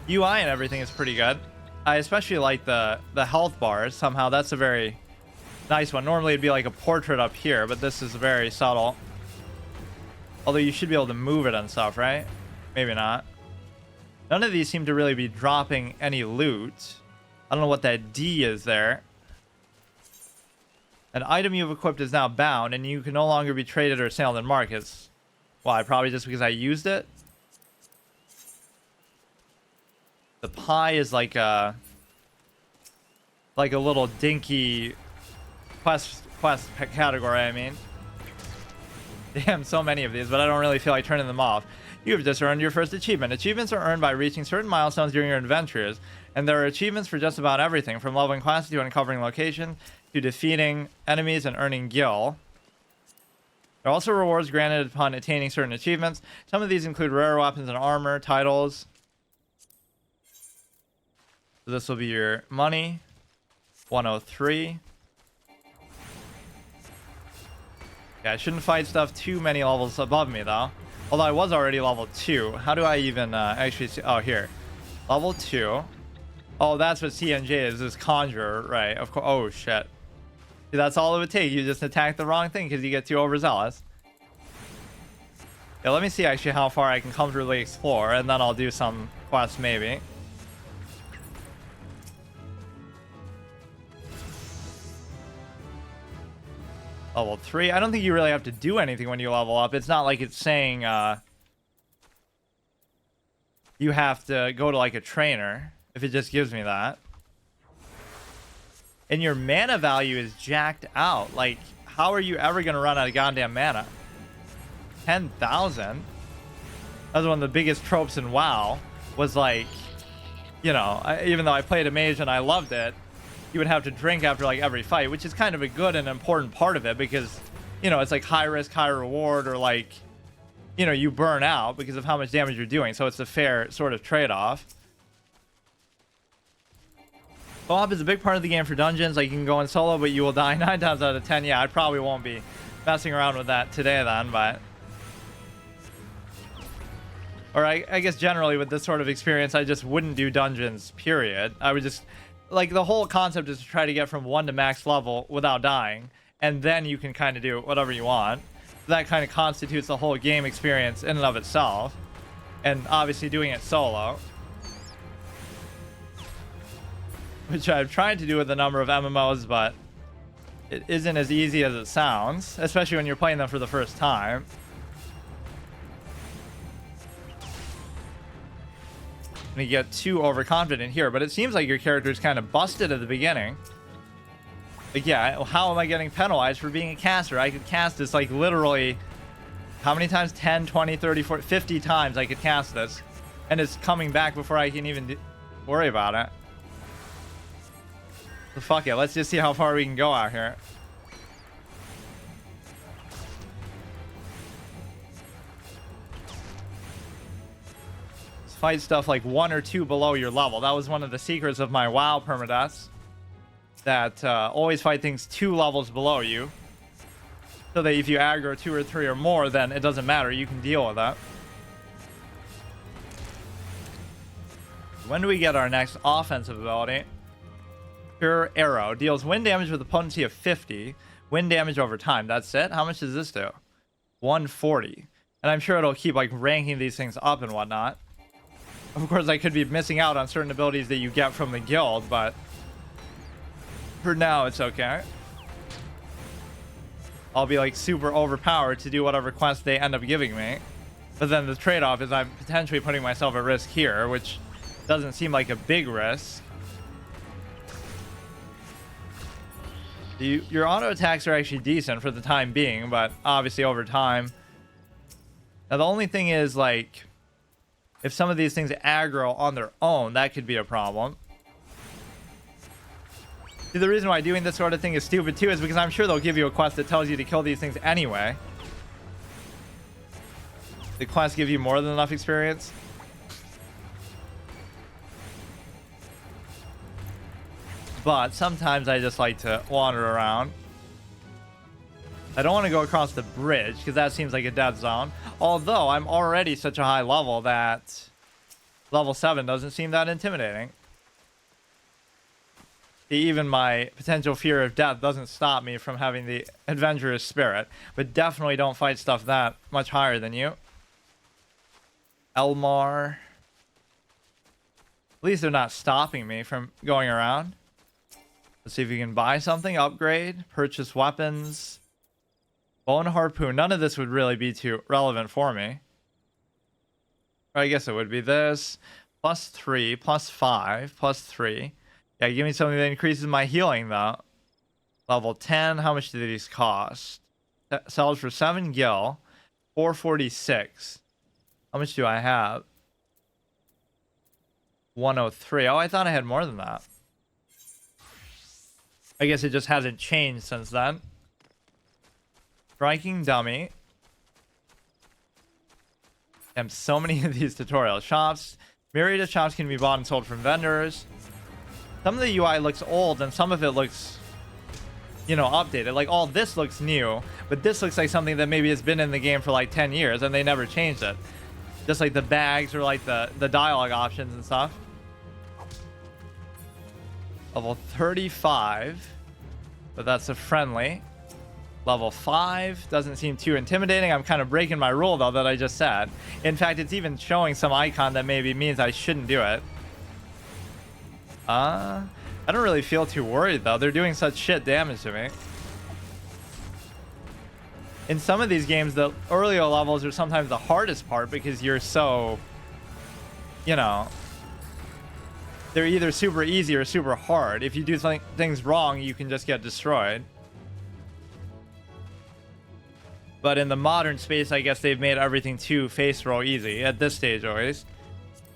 UI and everything is pretty good. I especially like the health bars. Somehow that's a very nice one. Normally it'd be like a portrait up here, but this is very subtle. Although you should be able to move it and stuff, right? Maybe not. None of these seem to really be dropping any loot. I don't know what that D is there. An item you've equipped is now bound, and you can no longer be traded or sold in markets. Why? Probably just because I used it? The pie is like a little dinky quest category, I mean. Damn, so many of these, but I don't really feel like turning them off. You have just earned your first achievement. Achievements are earned by reaching certain milestones during your adventures, and there are achievements for just about everything, from leveling classes to uncovering location, to defeating enemies and earning gil. There are also rewards granted upon attaining certain achievements. Some of these include rare weapons and armor, titles. So this will be your money. 103. Yeah, I shouldn't fight stuff too many levels above me, though. Although I was already level 2. How do I even actually see? Oh, here. Level 2. Oh, that's what CNJ is. This conjurer, right? Of course. Oh, shit. See, that's all it would take. You just attack the wrong thing because you get too overzealous. Yeah, let me see actually how far I can comfortably explore, and then I'll do some quests maybe. Level 3. I don't think you really have to do anything when you level up. It's not like it's saying you have to go to like a trainer if it just gives me that. And your mana value is jacked out. Like, how are you ever going to run out of goddamn mana? 10,000? That was one of the biggest tropes in WoW. Was like, you know, even though I played a mage and I loved it, you would have to drink after like every fight, which is kind of a good and important part of it because, you know, it's like high risk, high reward, or like, you know, you burn out because of how much damage you're doing. So it's a fair sort of trade-off. Co-op is a big part of the game for dungeons. Like, you can go in solo, but you will die 9 times out of 10. Yeah, I probably won't be messing around with that today then, but... Or I guess generally with this sort of experience, I just wouldn't do dungeons, period. I would just... Like, the whole concept is to try to get from 1 to max level without dying, and then you can kind of do whatever you want. That kind of constitutes the whole game experience in and of itself. And obviously doing it solo. Which I've tried to do with a number of MMOs, but it isn't as easy as it sounds, especially when you're playing them for the first time. And you get too overconfident here, but it seems like your character is kind of busted at the beginning. Like, yeah, how am I getting penalized for being a caster? I could cast this like literally, how many times? 10, 20, 30, 40, 50 times I could cast this. And it's coming back before I can even worry about it. So fuck it. Let's just see how far we can go out here. Let's fight stuff like 1 or 2 below your level. That was one of the secrets of my WoW permadeaths. That always fight things 2 levels below you. So that if you aggro 2 or 3 or more, then it doesn't matter. You can deal with that. When do we get our next offensive ability? Pure Arrow. Deals wind damage with a potency of 50. Wind damage over time. That's it? How much does this do? 140. And I'm sure it'll keep like ranking these things up and whatnot. Of course, I could be missing out on certain abilities that you get from the guild, but for now, it's okay. I'll be like super overpowered to do whatever quest they end up giving me. But then the trade-off is I'm potentially putting myself at risk here, which doesn't seem like a big risk. Your auto attacks are actually decent for the time being, but obviously over time. Now the only thing is, like, if some of these things aggro on their own, that could be a problem. See, the reason why doing this sort of thing is stupid too is because I'm sure they'll give you a quest that tells you to kill these things anyway. The quests give you more than enough experience. But sometimes I just like to wander around. I don't want to go across the bridge because that seems like a dead zone. Although I'm already such a high level that level 7 doesn't seem that intimidating. Even my potential fear of death doesn't stop me from having the adventurous spirit. But definitely don't fight stuff that much higher than you. Elmar. At least they're not stopping me from going around. Let's see if you can buy something. Upgrade. Purchase weapons. Bone harpoon. None of this would really be too relevant for me. Or I guess it would be this. +3, +5, +3. Yeah, give me something that increases my healing, though. Level 10. How much do these cost? That sells for 7 gil. 446. How much do I have? 103. Oh, I thought I had more than that. I guess it just hasn't changed since then. Striking dummy. Damn, so many of these tutorial shops. Myriad of shops can be bought and sold from vendors. Some of the UI looks old and some of it looks, you know, updated. Like all this looks new, but this looks like something that maybe has been in the game for like 10 years and they never changed it. Just like the bags or like the dialogue options and stuff. Level 35, but that's a friendly. Level 5 doesn't seem too intimidating. I'm kind of breaking my rule though that I just said. In fact, it's even showing some icon that maybe means I shouldn't do it. I don't really feel too worried though. They're doing such shit damage to me. In some of these games, the earlier levels are sometimes the hardest part because you're so, you know, they're either super easy or super hard. If you do things wrong, you can just get destroyed. But in the modern space, I guess they've made everything too face roll easy, at this stage at least.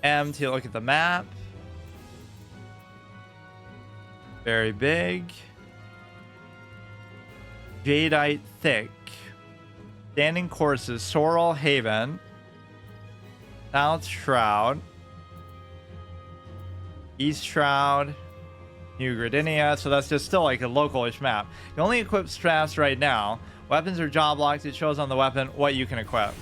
M to look at the map. Very big. Jadeite thick. Standing courses, Sorrel Haven. South Shroud. East Shroud. New Gradinia. So that's just still like a local-ish map. You only equip straps right now. Weapons are job locked. It shows on the weapon what you can equip.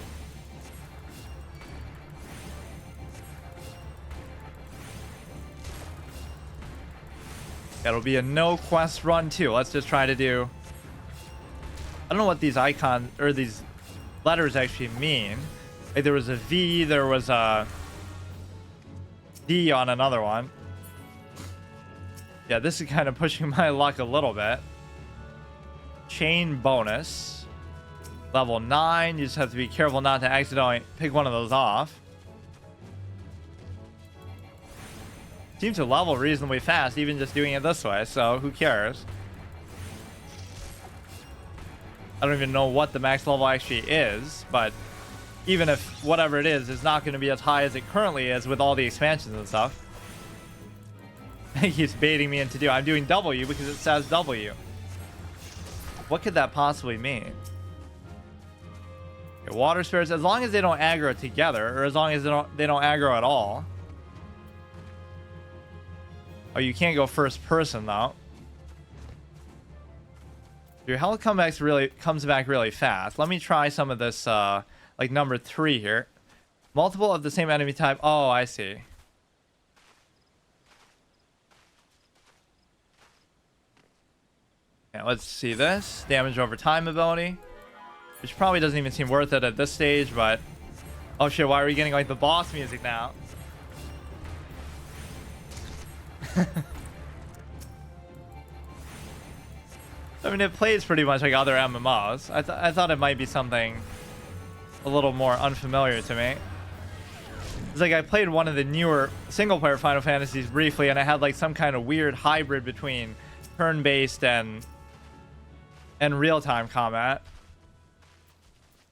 It'll be a no quest run too. Let's just try to do. I don't know what these icons or these letters actually mean. Like there was a V, there was a D on another one. Yeah, this is kind of pushing my luck a little bit. Chain bonus. Level 9. You just have to be careful not to accidentally pick one of those off. Seems to level reasonably fast, even just doing it this way, so who cares? I don't even know what the max level actually is, but even if whatever it is not going to be as high as it currently is with all the expansions and stuff. He's baiting me into I'm doing W because it says W. What could that possibly mean? Okay, water spirits, as long as they don't aggro together, or as long as they don't aggro at all. Oh, you can't go first person though. Your health comes back really fast. Let me try some of this, like number 3 here. Multiple of the same enemy type. Oh, I see. Yeah, let's see this. Damage over time ability. Which probably doesn't even seem worth it at this stage, but... Oh shit, why are we getting like the boss music now? I mean, it plays pretty much like other MMOs. I thought it might be something a little more unfamiliar to me. It's like I played one of the newer single-player Final Fantasies briefly, and I had like some kind of weird hybrid between turn-based and real-time combat.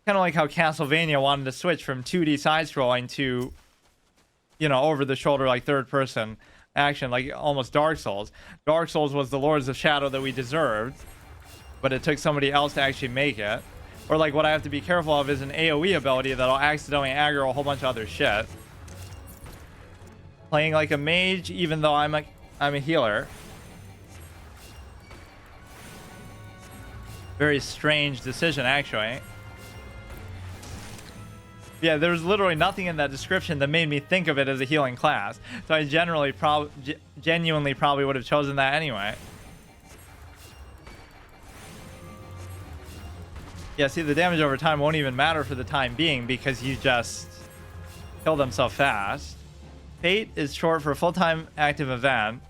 Kind of like how Castlevania wanted to switch from 2D side-scrolling to, you know, over-the-shoulder like third-person action, like almost Dark Souls. Dark Souls was the Lords of Shadow that we deserved, but it took somebody else to actually make it. Or like what I have to be careful of is an AoE ability that'll accidentally aggro a whole bunch of other shit. Playing like a mage, even though I'm a healer. Very strange decision, actually. Yeah, there was literally nothing in that description that made me think of it as a healing class. So I genuinely probably would have chosen that anyway. Yeah, see, the damage over time won't even matter for the time being because you just kill them so fast. Fate is short for a full-time active event.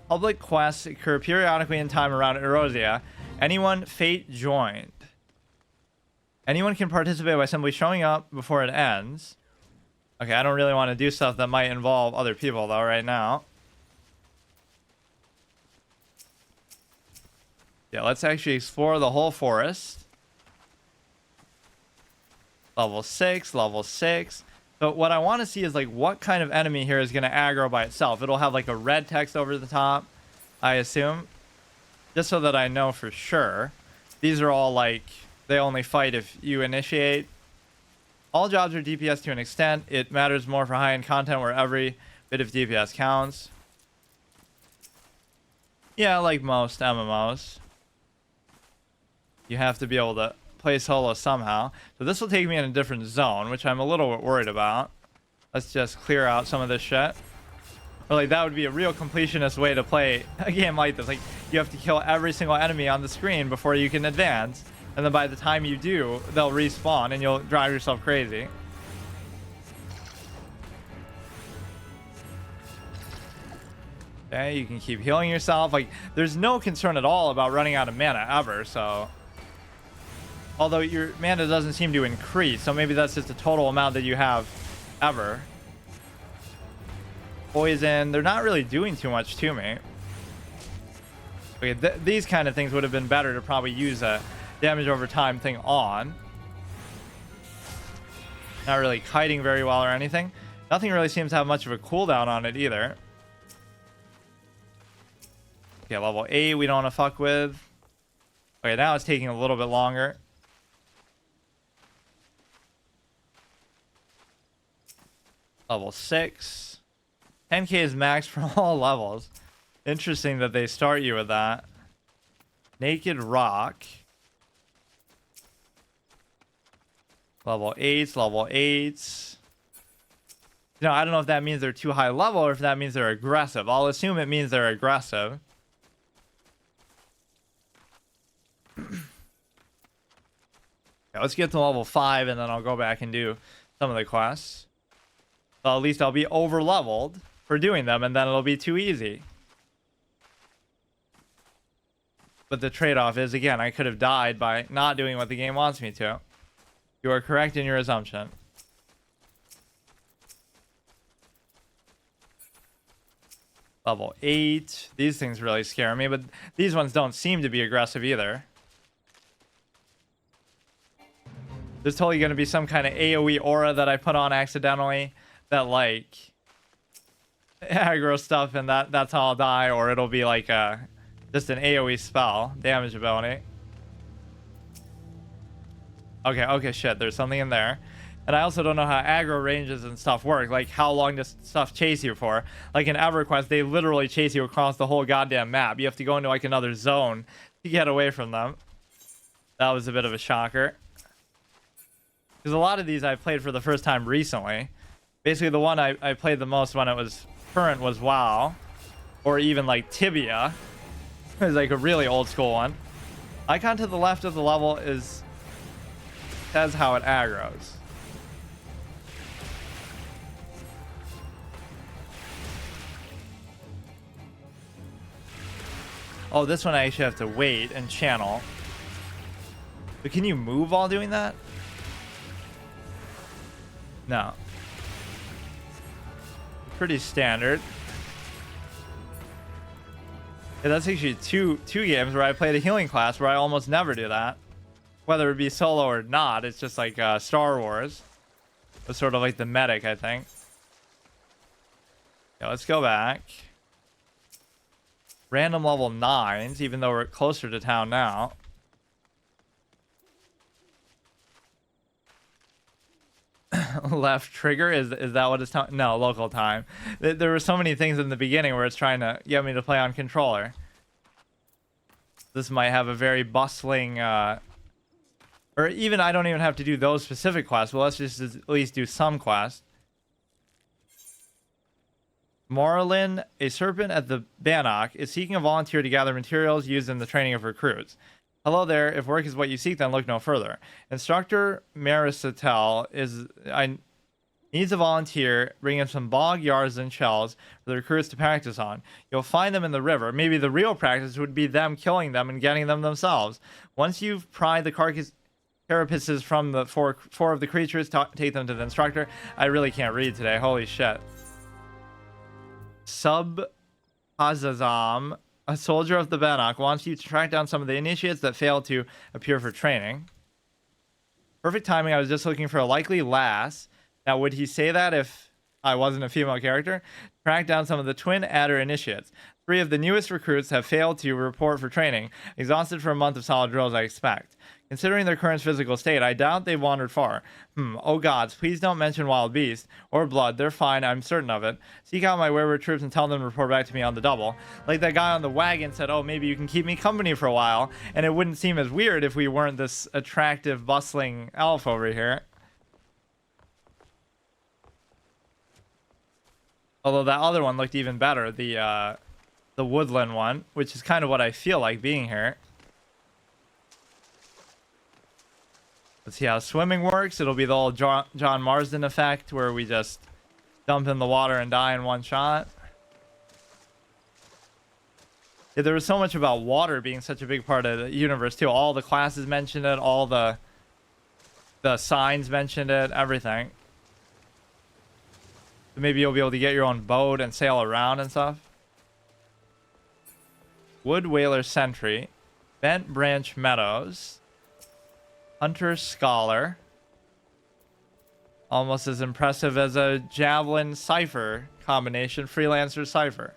Public quests occur periodically in time around Erosia. Anyone Fate joined. Anyone can participate by simply showing up before it ends. Okay, I don't really want to do stuff that might involve other people though right now. Yeah, let's actually explore the whole forest. Level 6, level 6. So what I want to see is like what kind of enemy here is going to aggro by itself. It'll have like a red text over the top, I assume. Just so that I know for sure. These are all like, they only fight if you initiate. All jobs are DPS to an extent. It matters more for high-end content where every bit of DPS counts. Yeah, like most MMOs. You have to be able to play solo somehow. So this will take me in a different zone, which I'm a little bit worried about. Let's just clear out some of this shit. Or like that would be a real completionist way to play a game like this. Like you have to kill every single enemy on the screen before you can advance. And then by the time you do, they'll respawn and you'll drive yourself crazy. Okay, you can keep healing yourself. Like, there's no concern at all about running out of mana ever, so... Although your mana doesn't seem to increase, so maybe that's just the total amount that you have ever. Poison, they're not really doing too much to me. Okay, these kind of things would have been better to probably use a damage over time thing on. Not really kiting very well or anything. Nothing really seems to have much of a cooldown on it either. Okay, level 8 we don't want to fuck with. Okay, now it's taking a little bit longer. Level 6. 10k is max for all levels. Interesting that they start you with that. Naked Rock. Level 8s, level 8s. You know, I don't know if that means they're too high level or if that means they're aggressive. I'll assume it means they're aggressive. Okay, let's get to level 5 and then I'll go back and do some of the quests. So at least I'll be over leveled for doing them and then it'll be too easy. But the trade-off is, again, I could have died by not doing what the game wants me to. You are correct in your assumption. Level 8. These things really scare me, but these ones don't seem to be aggressive either. There's totally going to be some kind of AoE aura that I put on accidentally that, like... aggro stuff, and that's how I'll die, or it'll be like just an AoE spell, damage ability. Okay, shit, there's something in there. And I also don't know how aggro ranges and stuff work, like how long does stuff chase you for. Like in EverQuest, they literally chase you across the whole goddamn map. You have to go into like another zone to get away from them. That was a bit of a shocker. Because a lot of these I played for the first time recently. Basically, the one I played the most when it was current was WoW. Or even like Tibia. It was like a really old school one. Icon to the left of the level says how it aggroes. Oh, this one I actually have to wait and channel. But can you move while doing that? No. Pretty standard. Yeah, that's actually two games where I played a healing class where I almost never do that. Whether it be solo or not, it's just like Star Wars. It's sort of like the medic, I think. Yeah, let's go back. Random level 9s, even though we're closer to town now. Left trigger, is that what it's telling? No, local time. There were so many things in the beginning where it's trying to get me to play on controller. This might have a very bustling, or even I don't even have to do those specific quests. Well, let's just at least do some quests. Morlin, a serpent at the Bannock, is seeking a volunteer to gather materials used in the training of recruits. Hello there. If work is what you seek, then look no further. Instructor Marisatel needs a volunteer. Bring in some bog yards and shells for the recruits to practice on. You'll find them in the river. Maybe the real practice would be them killing them and getting them themselves. Once you've pried the carapaces from the four of the creatures, take them to the instructor. I really can't read today. Holy shit. Hazazam, a soldier of the Bannock, wants you to track down some of the initiates that failed to appear for training. Perfect timing. I was just looking for a likely lass. Now, would he say that if I wasn't a female character? Track down some of the twin adder initiates. 3 of the newest recruits have failed to report for training. Exhausted for a month of solid drills, I expect. Considering their current physical state, I doubt they've wandered far. Oh gods, please don't mention wild beasts or blood. They're fine, I'm certain of it. Seek out my wayward troops and tell them to report back to me on the double. Like that guy on the wagon said, oh, maybe you can keep me company for a while. And it wouldn't seem as weird if we weren't this attractive, bustling elf over here. Although that other one looked even better, the woodland one, which is kind of what I feel like being here. Let's see how swimming works. It'll be the old John Marsden effect where we just dump in the water and die in one shot. Yeah, there was so much about water being such a big part of the universe too. All the classes mentioned it, all the signs mentioned it, everything. So maybe you'll be able to get your own boat and sail around and stuff. Wood Whaler Sentry, Bent Branch Meadows, Hunter Scholar. Almost as impressive as a Javelin Cipher combination, Freelancer Cipher.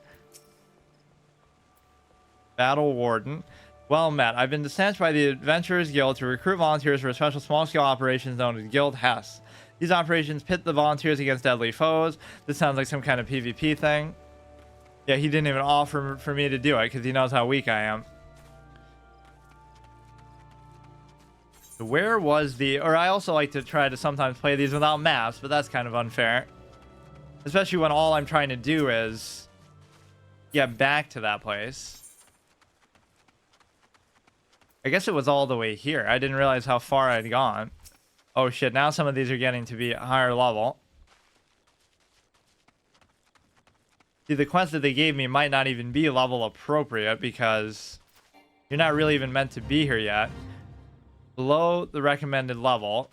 Battle Warden. Well met. I've been dispatched by the Adventurers Guild to recruit volunteers for a special small-scale operations known as Guild Hess. These operations pit the volunteers against deadly foes. This sounds like some kind of PvP thing. Yeah, he didn't even offer for me to do it because he knows how weak I am. So where was the... Or I also like to try to sometimes play these without maps, but that's kind of unfair. Especially when all I'm trying to do is get back to that place. I guess it was all the way here. I didn't realize how far I'd gone. Oh shit, now some of these are getting to be a higher level. See, the quest that they gave me might not even be level appropriate because you're not really even meant to be here yet. Below the recommended level.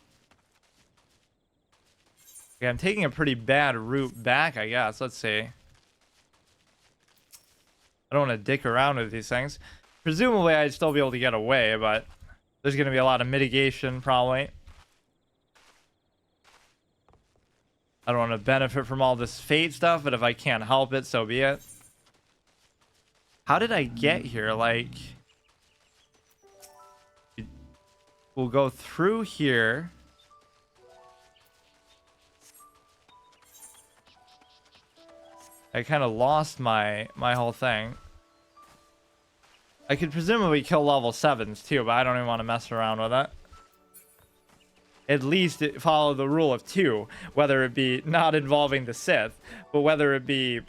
Okay, I'm taking a pretty bad route back, I guess. Let's see. I don't want to dick around with these things. Presumably, I'd still be able to get away, but there's going to be a lot of mitigation, probably. I don't want to benefit from all this fate stuff, but if I can't help it, so be it. How did I get here? Like, we'll go through here. I kind of lost my whole thing. I could presumably kill level 7s too, but I don't even want to mess around with it. At least follow the rule of 2, whether it be not involving the Sith, but whether it be...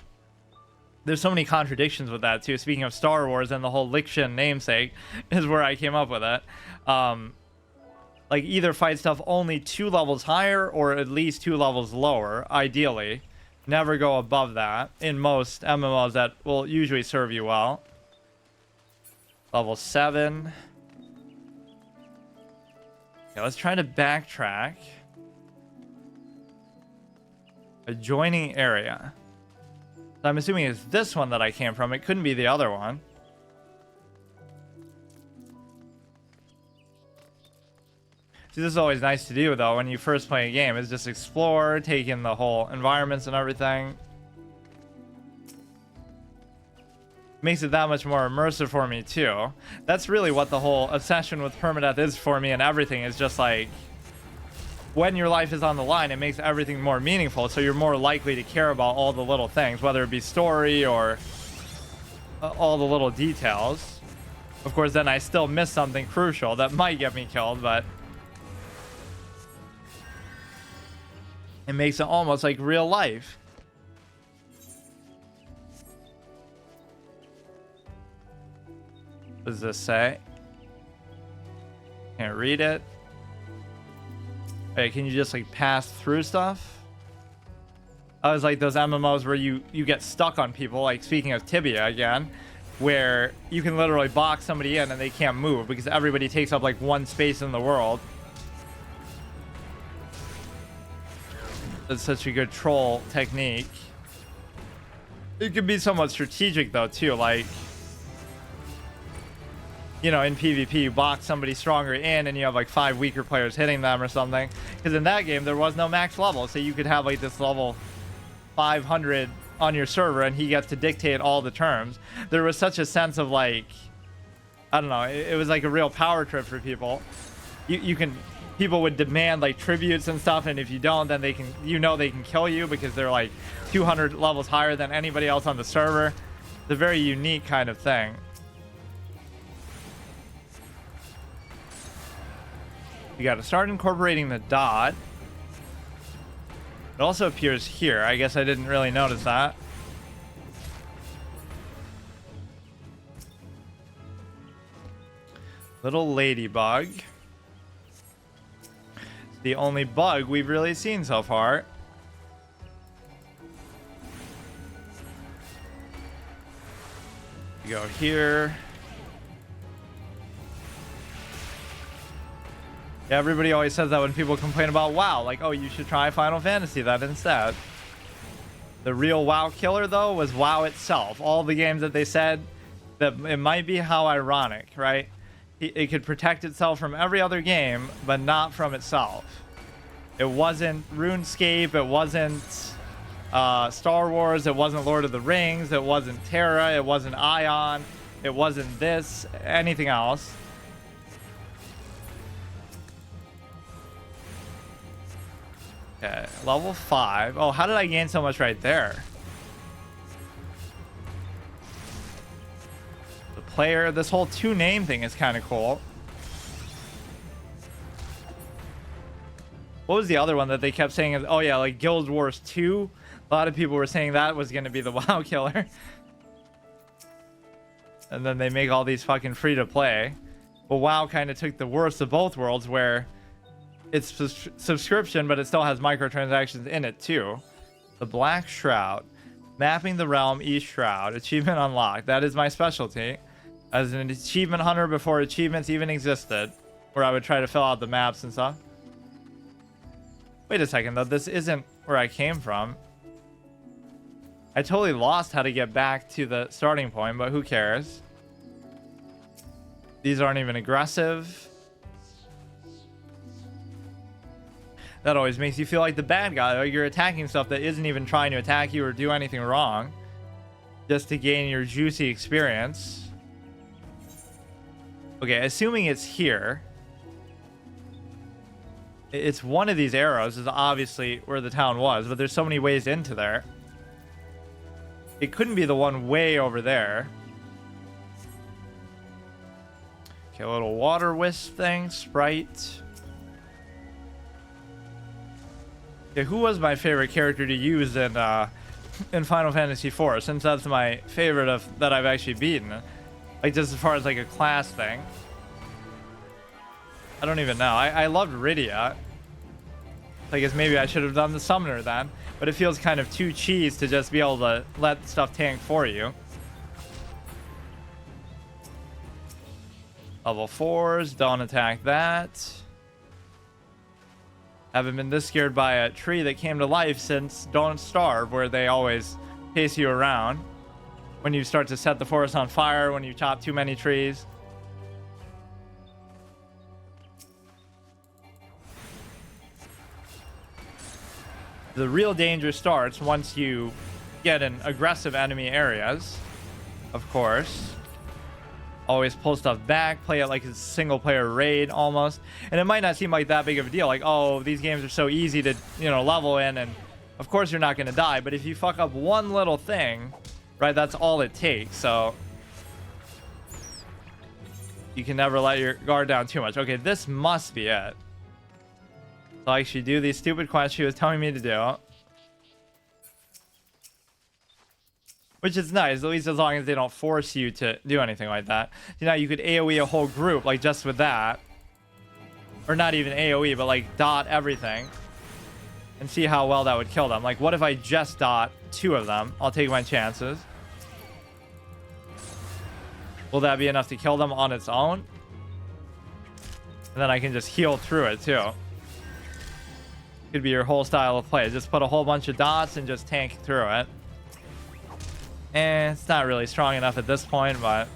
There's so many contradictions with that too. Speaking of Star Wars and the whole Lixian namesake is where I came up with it. Like either fight stuff only 2 levels higher or at least 2 levels lower, ideally. Never go above that in most MMOs that will usually serve you well. Level 7. Okay, let's try to backtrack. Adjoining area. So I'm assuming it's this one that I came from. It couldn't be the other one. See, this is always nice to do, though, when you first play a game, is just explore, take in the whole environments and everything. Makes it that much more immersive for me, too. That's really what the whole obsession with permadeath is for me and everything, is just like... When your life is on the line, it makes everything more meaningful, so you're more likely to care about all the little things, whether it be story or all the little details. Of course, then I still miss something crucial that might get me killed, but... It makes it almost like real life. What does this say? Can't read it. Hey, can you just like pass through stuff? I was like those MMOs where you get stuck on people, like speaking of Tibia again, where you can literally box somebody in and they can't move because everybody takes up like one space in the world. It's such a good troll technique. It can be somewhat strategic though too, like, you know, in PvP you box somebody stronger in and you have like 5 weaker players hitting them or something, because in that game there was no max level, so you could have like this level 500 on your server and he gets to dictate all the terms. There was such a sense of like, I don't know, it was like a real power trip for people. People would demand like tributes and stuff, and if you don't, then they can, you know, they can kill you because they're like 200 levels higher than anybody else on the server. It's a very unique kind of thing. You got to start incorporating the dot. It also appears here. I guess I didn't really notice that. Little ladybug. The only bug we've really seen so far. You go here. Yeah, everybody always says that when people complain about WoW, like, oh, you should try Final Fantasy that instead. The real WoW killer, though, was WoW itself. All the games that they said, that it might be how ironic, right? It could protect itself from every other game, but not from itself. It wasn't RuneScape, it wasn't Star Wars, it wasn't Lord of the Rings, it wasn't Terra, it wasn't Ion, it wasn't this, anything else. Okay, level 5. Oh, how did I gain so much right there? The player, this whole 2 name thing is kind of cool. What was the other one that they kept saying? Oh yeah, like Guild Wars 2. A lot of people were saying that was going to be the WoW killer. And then they make all these fucking free to play. But WoW kind of took the worst of both worlds, where it's subscription, but it still has microtransactions in it too. The Black Shroud. Mapping the realm, East Shroud. Achievement unlocked. That is my specialty. As an achievement hunter before achievements even existed, where I would try to fill out the maps and stuff. Wait a second, though. This isn't where I came from. I totally lost how to get back to the starting point, but who cares? These aren't even aggressive. That always makes you feel like the bad guy. Like you're attacking stuff that isn't even trying to attack you or do anything wrong, just to gain your juicy experience. Okay, assuming it's here. It's one of these arrows is obviously where the town was, but there's so many ways into there. It couldn't be the one way over there. Okay, a little water wisp thing, Sprite. Okay, who was my favorite character to use in Final Fantasy IV? Since that's my favorite of that I've actually beaten, like just as far as like a class thing. I don't even know. I loved Rydia. I guess maybe I should have done the summoner then, but it feels kind of too cheese to just be able to let stuff tank for you. Level 4s, don't attack that. Haven't been this scared by a tree that came to life since Don't Starve, where they always chase you around when you start to set the forest on fire, when you chop too many trees. The real danger starts once you get in aggressive enemy areas, of course. Always pull stuff back, play it like a single player raid almost. And it might not seem like that big of a deal. Like, oh, these games are so easy to, you know, level in. And of course you're not going to die. But if you fuck up one little thing, right, that's all it takes. So you can never let your guard down too much. Okay, this must be it. So I actually do these stupid quests she was telling me to do. Which is nice, at least as long as they don't force you to do anything like that. You know, you could AoE a whole group, like just with that. Or not even AoE, but like dot everything. And see how well that would kill them. Like, what if I just dot 2 of them? I'll take my chances. Will that be enough to kill them on its own? And then I can just heal through it too. Could be your whole style of play. Just put a whole bunch of dots and just tank through it. And it's not really strong enough at this point, but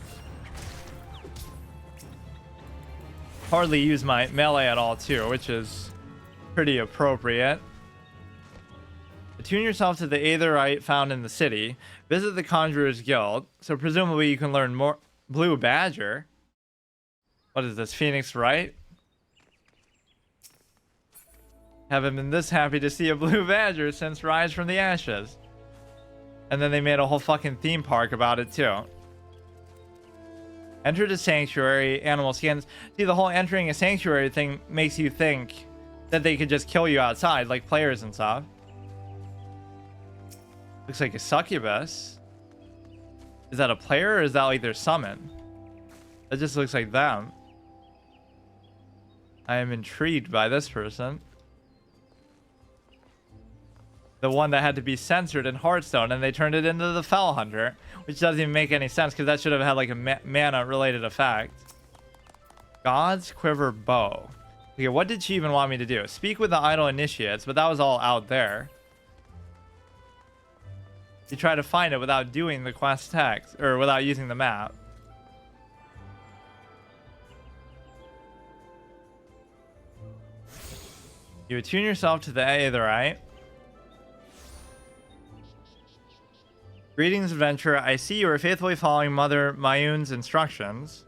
hardly use my melee at all too, which is pretty appropriate. Attune yourself to the Aetherite found in the city. Visit the Conjurer's Guild. So presumably you can learn more. Blue Badger. What is this? Phoenix Wright? Haven't been this happy to see a Blue Badger since Rise from the Ashes. And then they made a whole fucking theme park about it too. Enter the sanctuary, animal skins. See, the whole entering a sanctuary thing makes you think that they could just kill you outside, like players and stuff. Looks like a succubus. Is that a player or is that like their summon? That just looks like them. I am intrigued by this person. The one that had to be censored in Hearthstone, and they turned it into the Fell Hunter, which doesn't even make any sense because that should have had like a mana related effect. God's Quiver Bow. Okay, what did she even want me to do? Speak with the idle initiates, but that was all out there. You try to find it without doing the quest text, or without using the map. You attune yourself to the Aetherite. Greetings, adventurer. I see you are faithfully following Mother Mayun's instructions.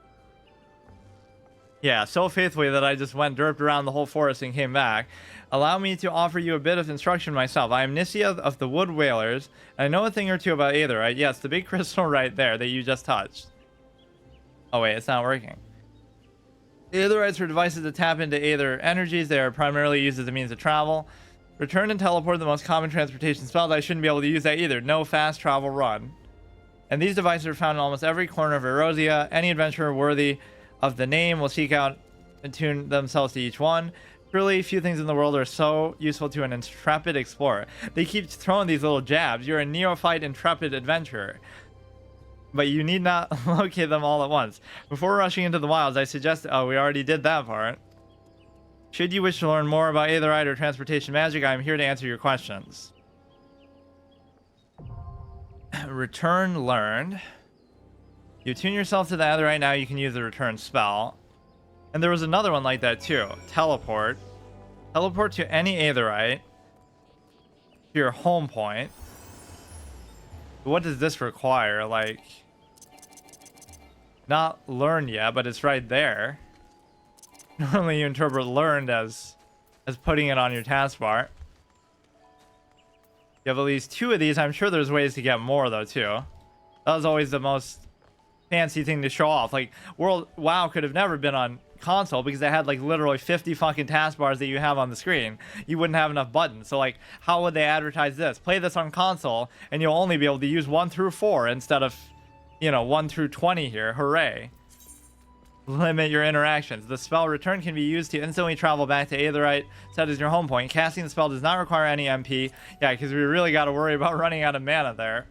Yeah, so faithfully that I just went derped around the whole forest and came back. Allow me to offer you a bit of instruction myself. I am Nisia of the Wood Whalers, and I know a thing or two about Aetherite. Yes, the big crystal right there that you just touched. Oh wait, it's not working. The Aetherites are devices to tap into Aether energies. They are primarily used as a means of travel. Return and teleport, the most common transportation spells. I shouldn't be able to use that either. No fast travel run. And these devices are found in almost every corner of Erosia. Any adventurer worthy of the name will seek out and tune themselves to each one. Truly, few things in the world are so useful to an intrepid explorer. They keep throwing these little jabs. You're a neophyte intrepid adventurer, but you need not locate them all at once. Before rushing into the wilds, I suggest... Oh, we already did that part. Should you wish to learn more about Aetherite or transportation magic, I am here to answer your questions. Return learned. You tune yourself to the Aetherite, now you can use the return spell. And there was another one like that too. Teleport. Teleport to any aetherite to your home point. What does this require? Like, not learned yet, but it's right there. Normally you interpret learned as putting it on your taskbar. You have at least 2 of these. I'm sure there's ways to get more though too. That was always the most fancy thing to show off. Like WoW could have never been on console because they had like literally 50 fucking taskbars that you have on the screen. You wouldn't have enough buttons. So like, how would they advertise this? Play this on console and you'll only be able to use 1 through 4 instead of, you know, 1 through 20 here. Hooray. Limit your interactions. The spell return can be used to instantly travel back to aetherite set as your home point. Casting the spell does not require any MP. Yeah, because we really got to worry about running out of mana there.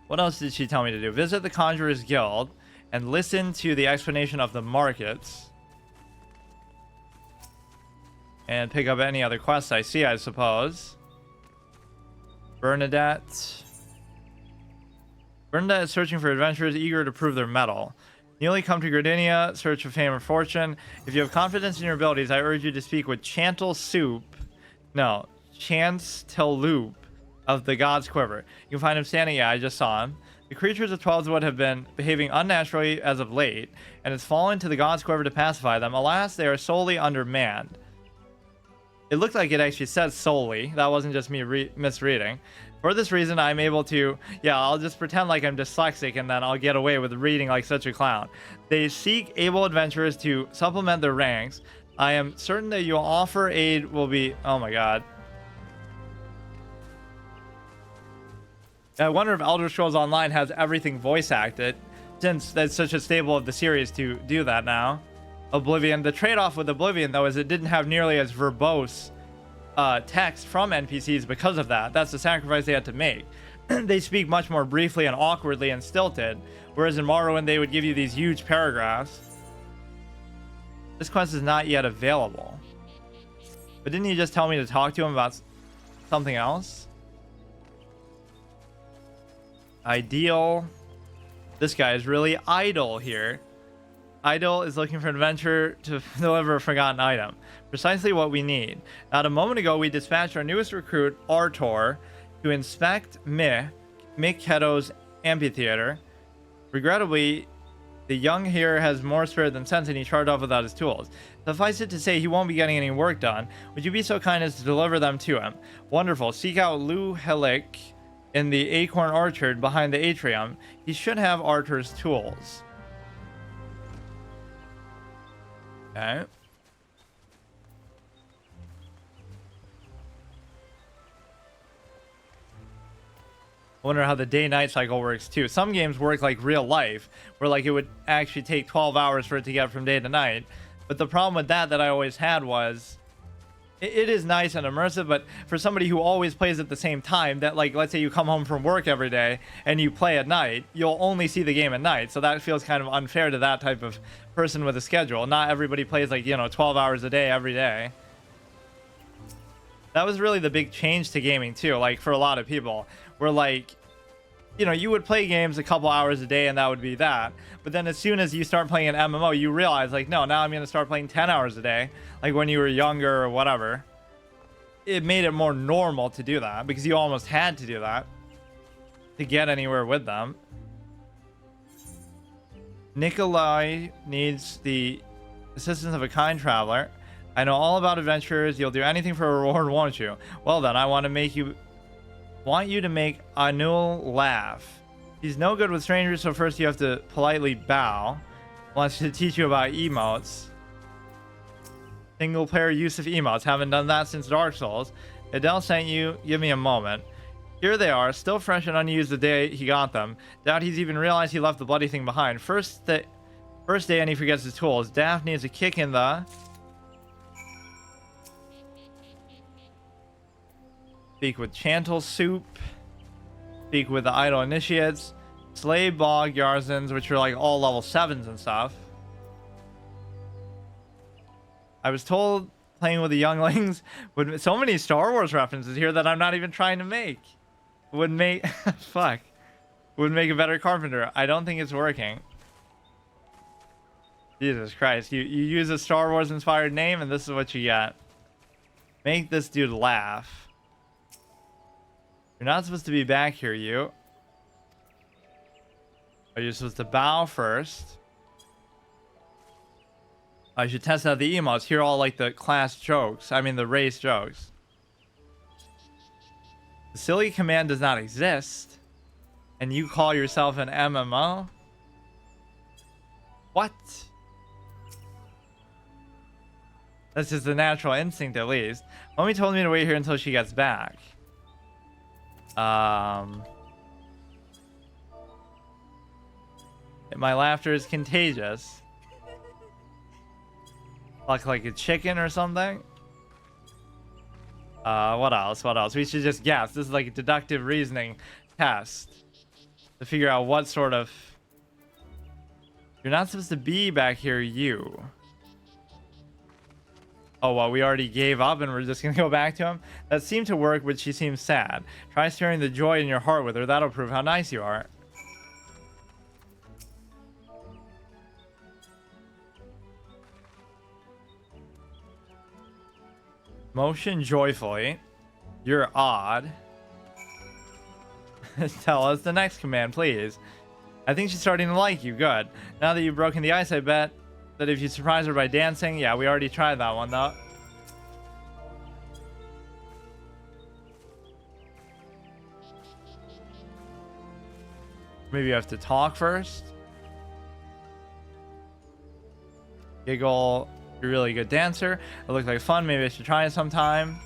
What else did she tell me to do? Visit the Conjurer's Guild and listen to the explanation of the markets. And pick up any other quests I see, I suppose. Bernadette. Bernadette is searching for adventurers eager to prove their mettle. Newly come to Gradinia, search for fame or fortune. If you have confidence in your abilities, I urge you to speak with Chantelloop of the God's Quiver. You can find him standing. Yeah, I just saw him. The creatures of 12's Wood have been behaving unnaturally as of late, and it's fallen to the God's Quiver to pacify them. Alas, they are solely undermanned. It looked like it actually says solely. That wasn't just me misreading. For this reason, I'm able to... Yeah, I'll just pretend like I'm dyslexic and then I'll get away with reading like such a clown. They seek able adventurers to supplement their ranks. I am certain that your offer aid will be... Oh my god. I wonder if Elder Scrolls Online has everything voice acted, since that's such a staple of the series to do that now. Oblivion. The trade-off with Oblivion, though, is it didn't have nearly as verbose text from NPCs because of that. That's the sacrifice they had to make. They speak much more briefly and awkwardly and stilted, whereas in Morrowind they would give you these huge paragraphs. This quest is not yet available. But didn't you just tell me to talk to him about something else? Ideal. This guy is really idle here. Idle is looking for an adventure to deliver a forgotten item. Precisely what we need. Not a moment ago, we dispatched our newest recruit, Artor, to inspect miqo'te's amphitheater. Regrettably, the young here has more spirit than sense and he charged off without his tools. Suffice it to say, he won't be getting any work done. Would you be so kind as to deliver them to him? Wonderful. Seek out Lou Helic in the acorn orchard behind the atrium. He should have Artor's tools. Okay. I wonder how the day-night cycle works too. Some games work like real life, where like it would actually take 12 hours for it to get from day to night. But the problem with that I always had was, it is nice and immersive, but for somebody who always plays at the same time, that like, let's say you come home from work every day and you play at night, you'll only see the game at night. So that feels kind of unfair to that type of person with a schedule. Not everybody plays like, 12 hours a day every day. That was really the big change to gaming too, like for a lot of people, where like, you would play games a couple hours a day and that would be that. But then as soon as you start playing an MMO, you realize like, no, now I'm going to start playing 10 hours a day. Like when you were younger or whatever. It made it more normal to do that because you almost had to do that to get anywhere with them. Nikolai needs the assistance of a kind traveler. I know all about adventurers. You'll do anything for a reward, won't you? Well then, I want you to make Anul laugh. He's no good with strangers, so first you have to politely bow. Wants to teach you about emotes. Single player use of emotes. Haven't done that since Dark Souls. Adele sent you. Give me a moment. Here they are, still fresh and unused the day he got them. Doubt he's even realized he left the bloody thing behind. First day and he forgets his tools. Daft needs a kick in the... Speak with Chantelloop. Speak with the Idle Initiates. Slay Bog Yarzans, which are like all level 7s and stuff. I was told playing with the younglings would... So many Star Wars references here that I'm not even trying to make. Would make... Fuck. Would make a better carpenter. I don't think it's working. Jesus Christ. You use a Star Wars inspired name and this is what you get. Make this dude laugh. You're not supposed to be back here, you. Are you supposed to bow first? I should test out the emotes. Hear all like the class jokes. I mean the race jokes. The silly command does not exist. And you call yourself an MMO? What? That's just a natural instinct at least. Mommy told me to wait here until she gets back. My laughter is contagious. Like a chicken or something? What else? What else? We should just guess. This is like a deductive reasoning test to figure out what sort of... You're not supposed to be back here, you. Oh, well, we already gave up and we're just gonna go back to him? That seemed to work, but she seems sad. Try sharing the joy in your heart with her. That'll prove how nice you are. Motion joyfully. You're odd. Tell us the next command, please. I think she's starting to like you. Good. Now that you've broken the ice, I bet that if you surprise her by dancing... Yeah, we already tried that one, though. Maybe you have to talk first. Giggle. You're a really good dancer. It looked like fun. Maybe I should try it sometime.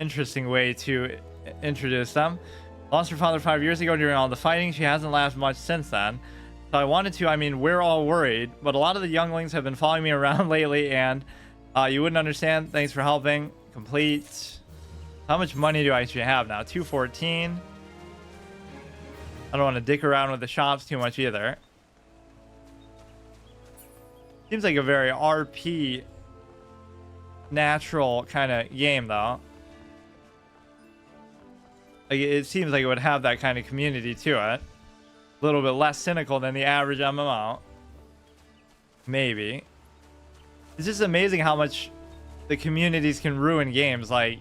Interesting way to introduce them. Lost her father 5 years ago during all the fighting. She hasn't laughed much since then. So I wanted to, I mean, we're all worried, but a lot of the younglings have been following me around lately, and you wouldn't understand. Thanks for helping. Complete. How much money do I actually have now? 214. I don't want to dick around with the shops too much either. Seems like a very RP natural kind of game, though. Like, it seems like it would have that kind of community to it. A little bit less cynical than the average MMO. Maybe. It's just amazing how much the communities can ruin games. Like,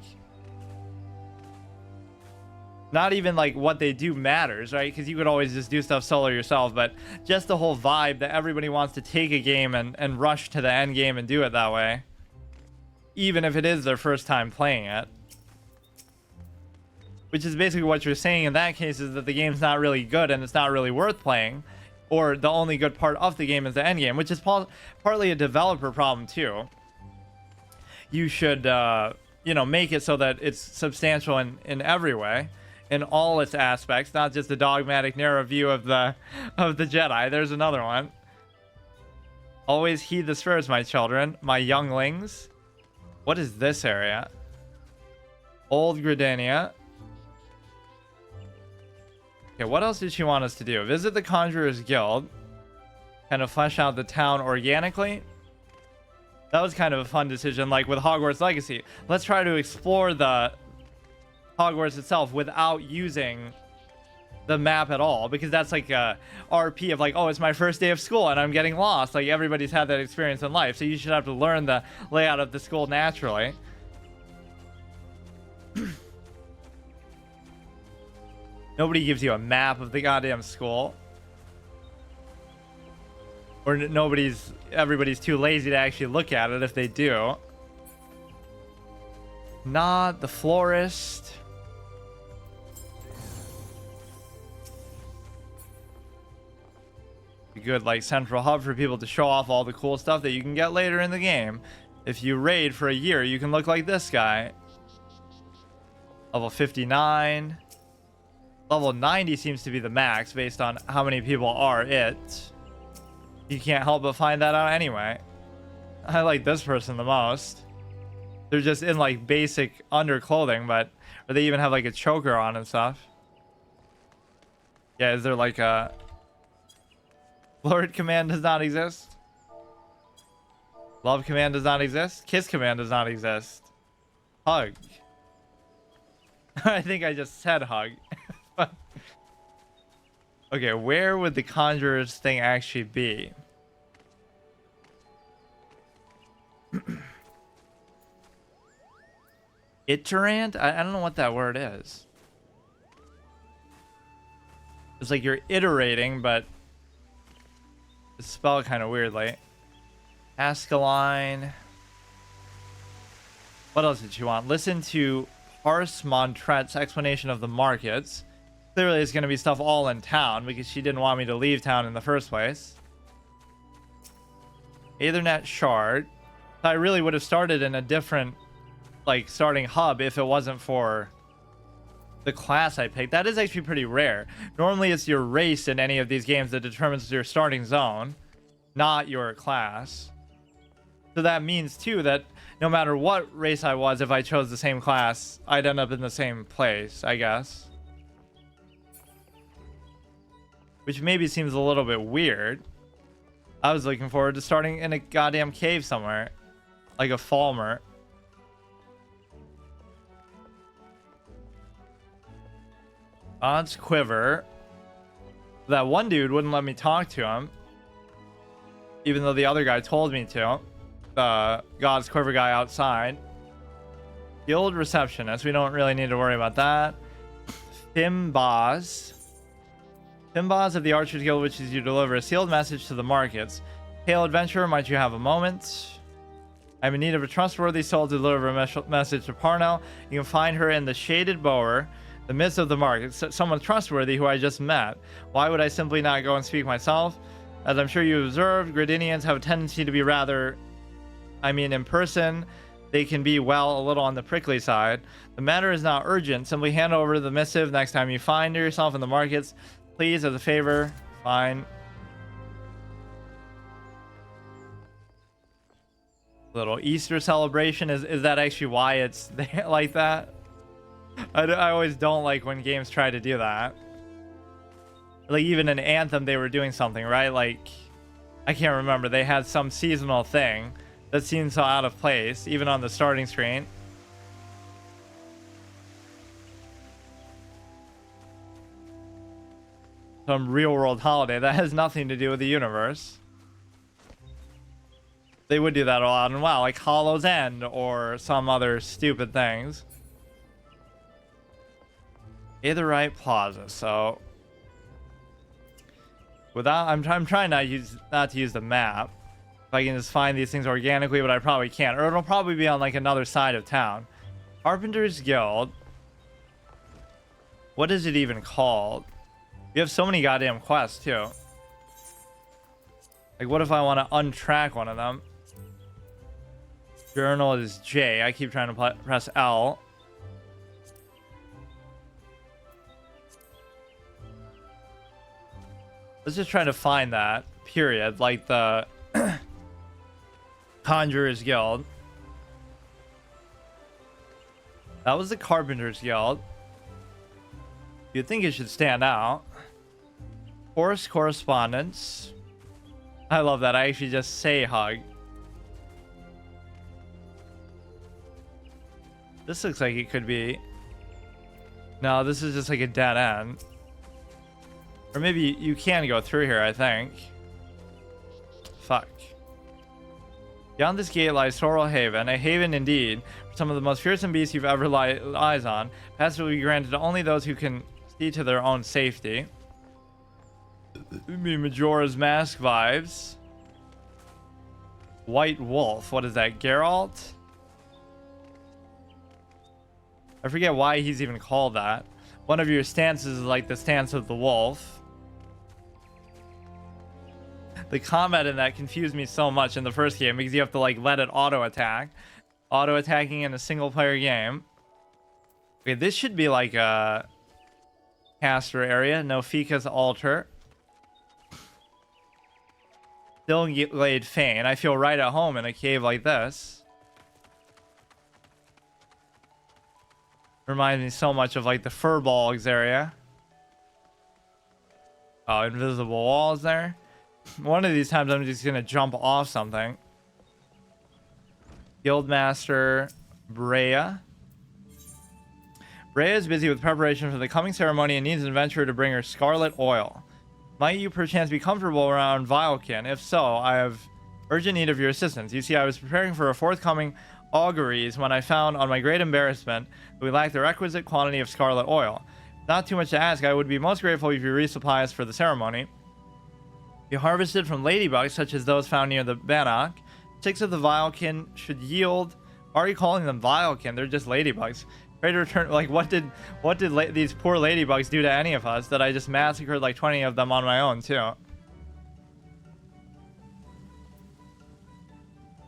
not even like what they do matters, right? Because you could always just do stuff solo yourself, but just the whole vibe that everybody wants to take a game and rush to the end game and do it that way. Even if it is their first time playing it. Which is basically what you're saying in that case, is that the game's not really good and it's not really worth playing. Or the only good part of the game is the end game, which is partly a developer problem too. You should, you know, make it so that it's substantial in every way. In all its aspects, not just a dogmatic narrow view of the Jedi. There's another one. Always heed the spurs, my children, my younglings. What is this area? Old Gridania. Okay, what else did she want us to do? Visit the Conjurer's Guild. Kind of flesh out the town organically. That was kind of a fun decision, like with Hogwarts Legacy. Let's try to explore the Hogwarts itself without using the map at all, because that's like a RP of like, oh, it's my first day of school and I'm getting lost. Like, everybody's had that experience in life, so you should have to learn the layout of the school naturally. Nobody gives you a map of the goddamn school. Or everybody's too lazy to actually look at it if they do. Not the florist. A good like central hub for people to show off all the cool stuff that you can get later in the game. If you raid for a year, you can look like this guy. Level 59. Level 90 seems to be the max based on how many people are it. You can't help but find that out anyway. I like this person the most. They're just in like basic underclothing, but or they even have like a choker on and stuff. Yeah, is there like a Lord command does not exist? Love command does not exist? Kiss command does not exist. Hug. I think I just said hug. Okay, where would the Conjurer's thing actually be? Iterant? I don't know what that word is. It's like you're iterating, but it's spelled kind of weirdly. Ascaline. What else did she want? Listen to Parse Montret's explanation of the markets. Clearly, it's going to be stuff all in town because she didn't want me to leave town in the first place. Ethernet shard. I really would have started in a different, like, starting hub if it wasn't for the class I picked. That is actually pretty rare. Normally, it's your race in any of these games that determines your starting zone, not your class. So that means, too, that no matter what race I was, if I chose the same class, I'd end up in the same place, I guess. Which maybe seems a little bit weird. I was looking forward to starting in a goddamn cave somewhere. Like a Falmer. Odds Quiver. That one dude wouldn't let me talk to him. Even though the other guy told me to. The God's Quiver guy outside. Guild Receptionist. We don't really need to worry about that. Fimbaz. Fimbaz of the Archers Guild wishes you to deliver a sealed message to the markets. Hail adventurer, might you have a moment? I'm in need of a trustworthy soul to deliver a message to Parnell. You can find her in the Shaded Bower, the midst of the markets. Someone trustworthy who I just met. Why would I simply not go and speak myself? As I'm sure you observed, Gridinians have a tendency to be rather... in person, they can be, well, a little on the prickly side. The matter is not urgent. Simply hand over the missive next time you find yourself in the markets. Please, as a favor. Fine. Little Easter celebration. Is that actually why it's there like that? I always don't like when games try to do that. Like, even in Anthem, they were doing something, right? Like, I can't remember. They had some seasonal thing that seemed so out of place, even on the starting screen. Some real-world holiday that has nothing to do with the universe. They would do that a lot in WoW, like Hollow's End or some other stupid things. Aetherite Plaza. So, without, I'm trying not to use the map. If I can just find these things organically, but I probably can't. Or it'll probably be on like another side of town. Carpenter's Guild. What is it even called? You have so many goddamn quests too. Like, what if I want to untrack one of them? Journal is J. I keep trying to press L. Let's just try to find that. Period. Like the Conjurer's Guild. That was the Carpenter's Guild. You'd think it should stand out. Horse Correspondence. I love that. I actually just say hug. This looks like it could be... No, this is just like a dead end. Or maybe you can go through here, I think. Fuck. Beyond this gate lies Sorrel Haven, a haven indeed for some of the most fearsome beasts you've ever laid eyes on. Passage will be granted to only those who can see to their own safety. Majora's Mask vibes. White Wolf. What is that? Geralt? I forget why he's even called that. One of your stances is like the stance of the wolf. The combat in that confused me so much in the first game because you have to like let it auto attack. Auto attacking in a single player game. Okay, this should be like a caster area. No Fika's altar. Still laid Fane. I feel right at home in a cave like this. Reminds me so much of like the Furbolgs area. Oh, invisible walls there. One of these times I'm just gonna jump off something. Guildmaster Brea. Brea is busy with preparation for the coming ceremony and needs an adventurer to bring her scarlet oil. Might you perchance be comfortable around Vilekin? If so, I have urgent need of your assistance. You see, I was preparing for a forthcoming auguries when I found, on my great embarrassment, that we lacked the requisite quantity of scarlet oil. Not too much to ask, I would be most grateful if you resupply us for the ceremony. You harvested from ladybugs, such as those found near the bannock. 6 of the vilekin should yield. Why are you calling them vilekin? They're just ladybugs. Pray to return. Like, what did these poor ladybugs do to any of us that I just massacred like 20 of them on my own too?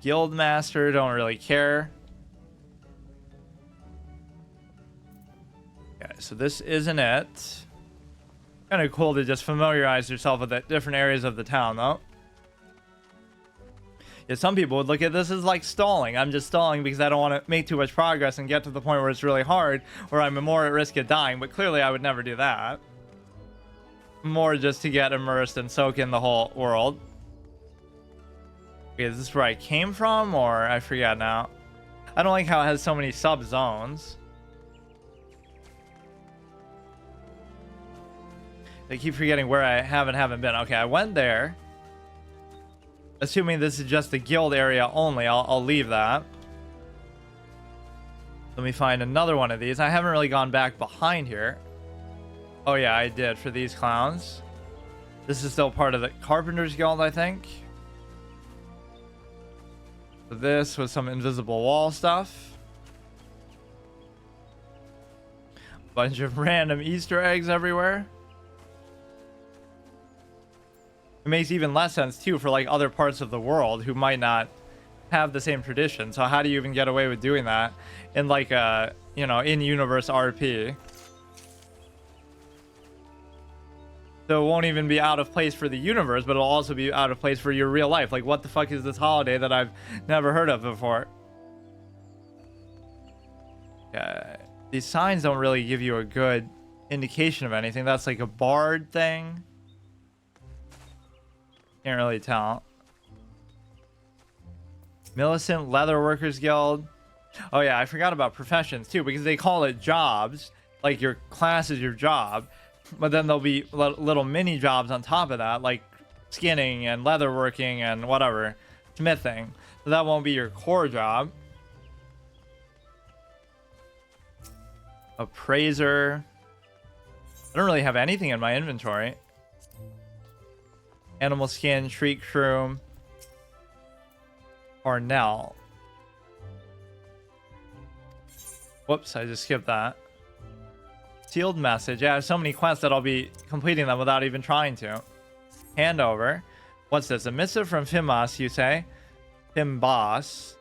Guildmaster, don't really care. Okay, so this isn't it. Kind of cool to just familiarize yourself with the different areas of the town, though. Yeah, some people would look at this as like stalling. I'm just stalling because I don't want to make too much progress and get to the point where it's really hard, where I'm more at risk of dying. But clearly, I would never do that. More just to get immersed and soak in the whole world. Okay, is this where I came from, or I forget now? I don't like how it has so many sub-zones. I keep forgetting where I haven't been. Okay, I went there. Assuming this is just the guild area only, I'll leave that. Let me find another one of these. I haven't really gone back behind here. Oh yeah, I did for these clowns. This is still part of the Carpenter's Guild, I think. This was some invisible wall stuff. Bunch of random Easter eggs everywhere. It makes even less sense too for like other parts of the world who might not have the same tradition. So how do you even get away with doing that in like a, you know, in-universe RP? So it won't even be out of place for the universe, but it'll also be out of place for your real life. Like, what the fuck is this holiday that I've never heard of before? Okay. These signs don't really give you a good indication of anything. That's like a bard thing. Can't really tell. Millicent Leatherworkers Guild. Oh yeah, I forgot about professions too, because they call it jobs. Like your class is your job, but then there'll be little mini jobs on top of that, like skinning and leatherworking and whatever, smithing. So that won't be your core job. Appraiser. I don't really have anything in my inventory. Animal skin, shriek shroom, Arnell. Whoops, I just skipped that. Sealed message. Yeah, I have so many quests that I'll be completing them without even trying to. Handover. What's this? A missive from Fimas, you say? Fimbos.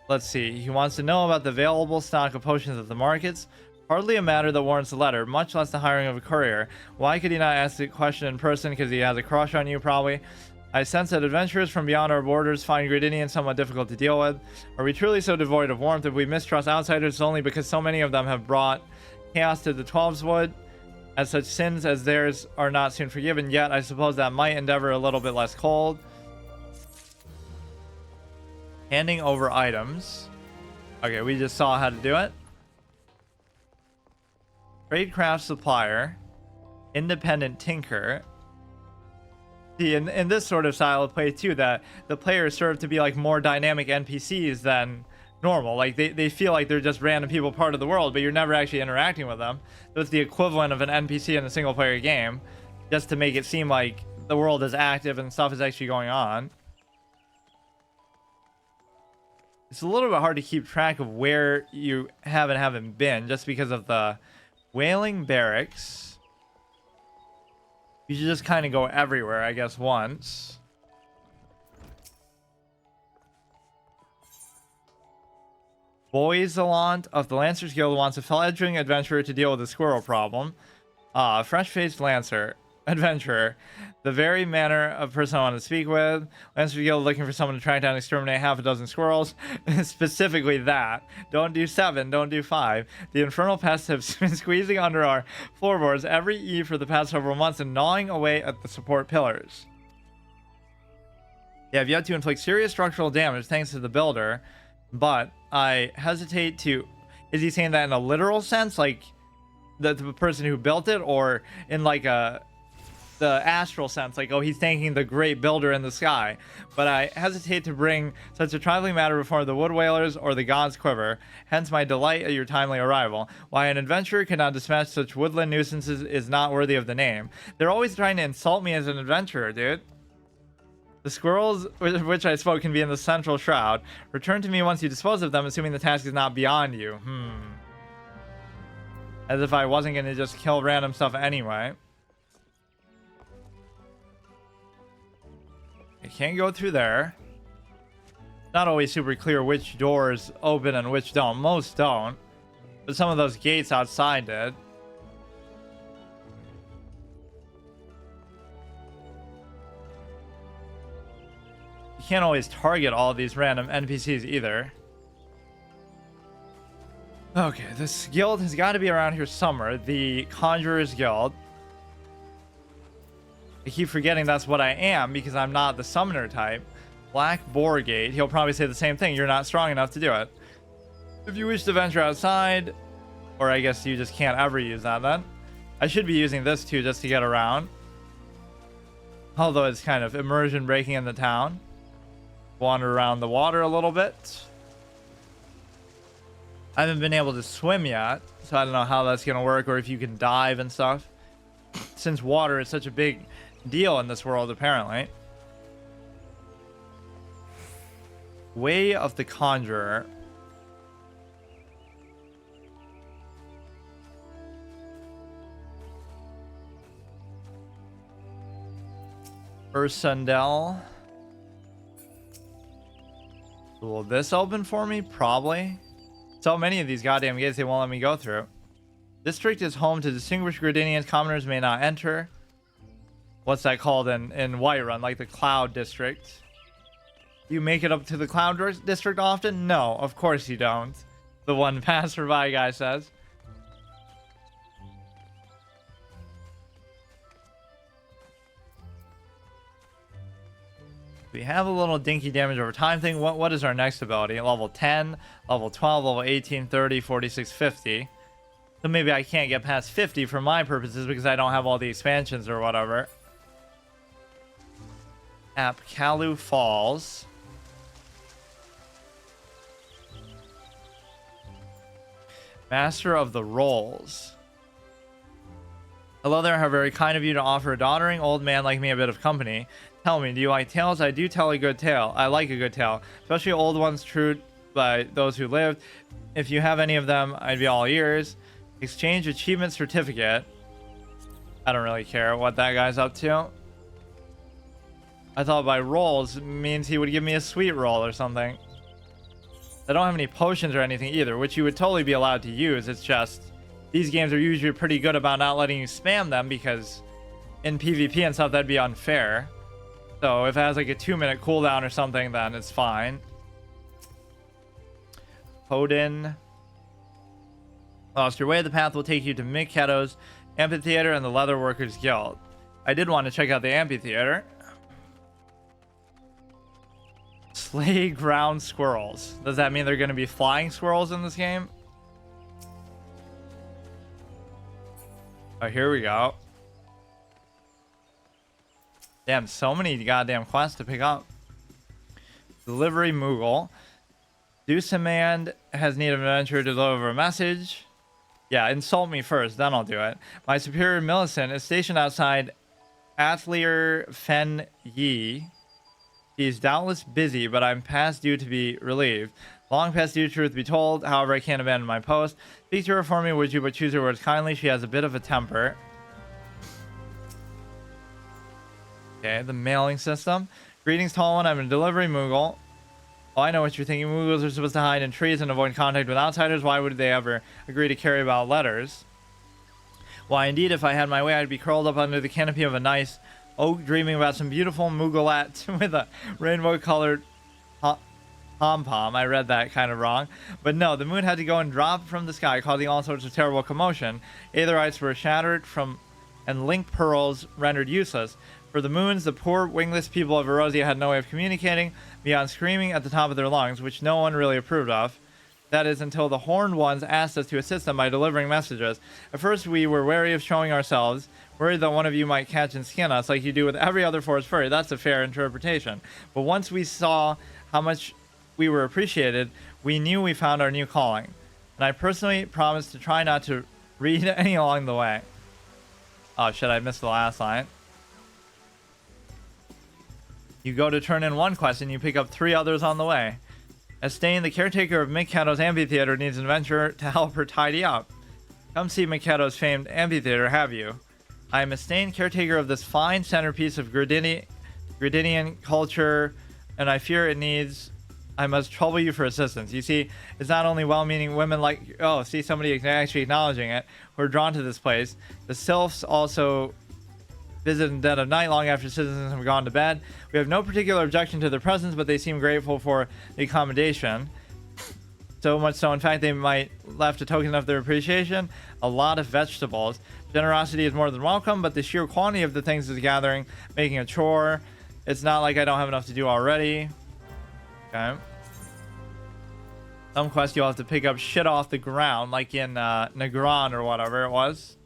Let's see. He wants to know about the available stock of potions at the markets. Hardly a matter that warrants a letter, much less the hiring of a courier. Why could he not ask the question in person? Because he has a crush on you, probably. I sense that adventurers from beyond our borders find Gridinians somewhat difficult to deal with. Are we truly so devoid of warmth if we mistrust outsiders only because so many of them have brought chaos to the Twelveswood? As such sins as theirs are not soon forgiven, yet I suppose that might endeavor a little bit less cold. Handing over items. Okay, we just saw how to do it. Tradecraft supplier. Independent tinker. See, in this sort of style of play too, that the players serve to be like more dynamic NPCs than normal. Like they feel like they're just random people part of the world, but you're never actually interacting with them. So it's the equivalent of an NPC in a single player game, just to make it seem like the world is active and stuff is actually going on. It's a little bit hard to keep track of where you haven't been, just because of the Whaling Barracks. You should just kind of go everywhere, I guess, once. Boiselant of the Lancers Guild wants a fledgling adventurer to deal with the squirrel problem. Fresh-faced Lancer. Adventurer. The very manner of person I want to speak with. Lancers Guild looking for someone to track down and exterminate half a dozen squirrels. Specifically that. Don't do 7, don't do 5. The infernal pests have been squeezing under our floorboards every eve for the past several months and gnawing away at the support pillars. They have yet to inflict serious structural damage thanks to the builder, but I hesitate to... Is he saying that in a literal sense? Like the person who built it, or in like a the astral sense, like, oh, he's thanking the great builder in the sky. But I hesitate to bring such a trifling matter before the wood whalers or the gods' quiver, hence my delight at your timely arrival. Why an adventurer cannot dispatch such woodland nuisances is not worthy of the name. They're always trying to insult me as an adventurer, dude. The squirrels with which I spoke can be in the central shroud. Return to me once you dispose of them, assuming the task is not beyond you. As if I wasn't going to just kill random stuff anyway. I can't go through there. Not always super clear which doors open and which don't. Most don't. But some of those gates outside did. You can't always target all these random NPCs either. Okay, this guild has got to be around here somewhere. The Conjurer's Guild. I keep forgetting that's what I am because I'm not the summoner type. Black Boar Gate. He'll probably say the same thing. You're not strong enough to do it. If you wish to venture outside, or I guess you just can't ever use that then. I should be using this too just to get around. Although it's kind of immersion breaking in the town. Wander around the water a little bit. I haven't been able to swim yet, so I don't know how that's going to work or if you can dive and stuff. Since water is such a big deal in this world, apparently. Way of the Conjurer. Ursundel. Will this open for me? Probably. So many of these goddamn gates they won't let me go through. District is home to distinguished Gridinians commoners may not enter. What's that called in Whiterun? Like the Cloud District. You make it up to the Cloud District often? No, of course you don't. The one passerby guy says. We have a little dinky damage over time thing. What is our next ability? Level 10, level 12, level 18, 30, 46, 50. So maybe I can't get past 50 for my purposes because I don't have all the expansions or whatever. Apkalu Falls. Master of the Rolls. Hello there, how very kind of you to offer a doddering old man like me a bit of company. Tell me, do you like tales? I do tell a good tale. I like a good tale, especially old ones true by those who lived. If you have any of them, I'd be all ears. Exchange achievement certificate. I don't really care what that guy's up to. I thought by rolls means he would give me a sweet roll or something. I don't have any potions or anything either, which you would totally be allowed to use. It's just these games are usually pretty good about not letting you spam them because in PvP and stuff that'd be unfair. So if it has like a 2-minute cooldown or something, then it's fine. Odin. Lost your way, the path will take you to Miqo'te's Amphitheater and the Leatherworkers Guild. I did want to check out the amphitheater. Slay ground squirrels. Does that mean they're going to be flying squirrels in this game? Oh, here we go. Damn, so many goddamn quests to pick up. Delivery Moogle. Deucimand has need of an adventurer to deliver a message. Yeah, insult me first, then I'll do it. My superior Millicent is stationed outside Atelier Fen Yi. He's doubtless busy, but I'm past due to be relieved. Long past due, truth be told. However, I can't abandon my post. Speak to her for me, would you, but choose her words kindly. She has a bit of a temper. Okay, the mailing system. Greetings, tall one. I'm a delivery Moogle. Oh, I know what you're thinking. Moogles are supposed to hide in trees and avoid contact with outsiders. Why would they ever agree to carry about letters? Why, indeed, if I had my way, I'd be curled up under the canopy of a nice oak, dreaming about some beautiful Moogleette with a rainbow-colored pom-pom. I read that kind of wrong. But no, the moon had to go and drop from the sky, causing all sorts of terrible commotion. Aetherites were shattered from, and link pearls rendered useless. For the moons, the poor wingless people of Erosia had no way of communicating beyond screaming at the top of their lungs, which no one really approved of. That is, until the horned ones asked us to assist them by delivering messages. At first, we were wary of showing ourselves. Worried that one of you might catch and skin us like you do with every other forest furry. That's a fair interpretation. But once we saw how much we were appreciated, we knew we found our new calling. And I personally promised to try not to read any along the way. Oh shit, I missed the last line. You go to turn in one quest and you pick up 3 others on the way. Estain, the caretaker of miqo'te's amphitheater, needs an adventurer to help her tidy up. Come see miqo'te's famed amphitheater, have you? I am Estain, caretaker of this fine centerpiece of Gridinian culture, and I fear it needs... I must trouble you for assistance. You see, it's not only well-meaning women like... Oh, see somebody actually acknowledging it, who are drawn to this place. The sylphs also visit in dead of night long after citizens have gone to bed. We have no particular objection to their presence, but they seem grateful for the accommodation. So much so, in fact, they might left a token of their appreciation. A lot of vegetables. Generosity is more than welcome, but the sheer quantity of the things is gathering, making a chore. It's not like I don't have enough to do already. Okay. Some quest you'll have to pick up shit off the ground, like in Negron or whatever it was.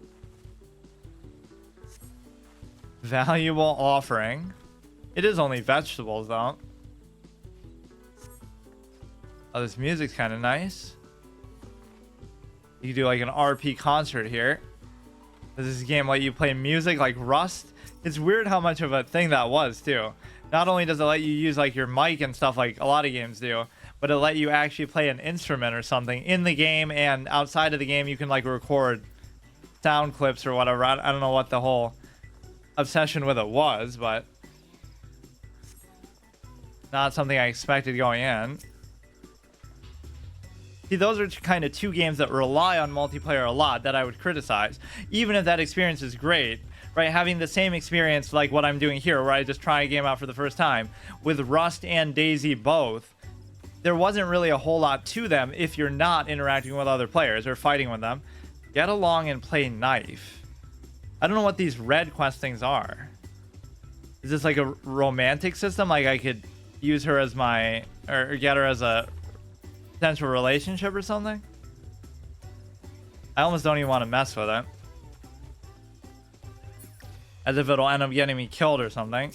Valuable offering. It is only vegetables, though. Oh, this music's kind of nice. You can do like an RP concert here. Does this game let you play music like Rust? It's weird how much of a thing that was, too. Not only does it let you use like your mic and stuff like a lot of games do, but it let you actually play an instrument or something in the game, and outside of the game you can like record sound clips or whatever. I don't know what the whole obsession with it was, but not something I expected going in. See, those are kind of 2 games that rely on multiplayer a lot that I would criticize. Even if that experience is great, right? Having the same experience like what I'm doing here, where I just try a game out for the first time, with Rust and Daisy both, there wasn't really a whole lot to them if you're not interacting with other players or fighting with them. Get along and play knife. I don't know what these red quest things are. Is this like a romantic system? Like I could use her as my... or get her as a potential relationship or something? I almost don't even want to mess with it. As if it'll end up getting me killed or something.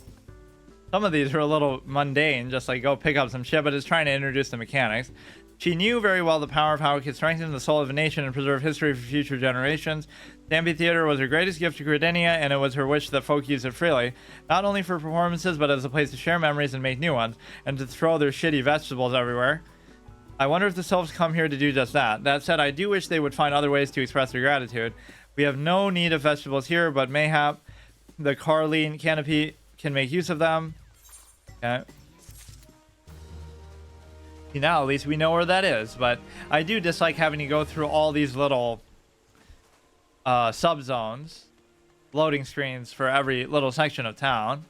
Some of these are a little mundane, just like go pick up some shit, but it's trying to introduce the mechanics. She knew very well the power of how it could strengthen the soul of a nation and preserve history for future generations. The amphitheater was her greatest gift to Gridinia, and it was her wish that folk use it freely, not only for performances, but as a place to share memories and make new ones, and to throw their shitty vegetables everywhere. I wonder if the sylphs come here to do just that. That said, I do wish they would find other ways to express their gratitude. We have no need of vegetables here, but mayhap the Carline canopy can make use of them. Okay. Now at least we know where that is, but I do dislike having to go through all these little subzones, loading screens for every little section of town.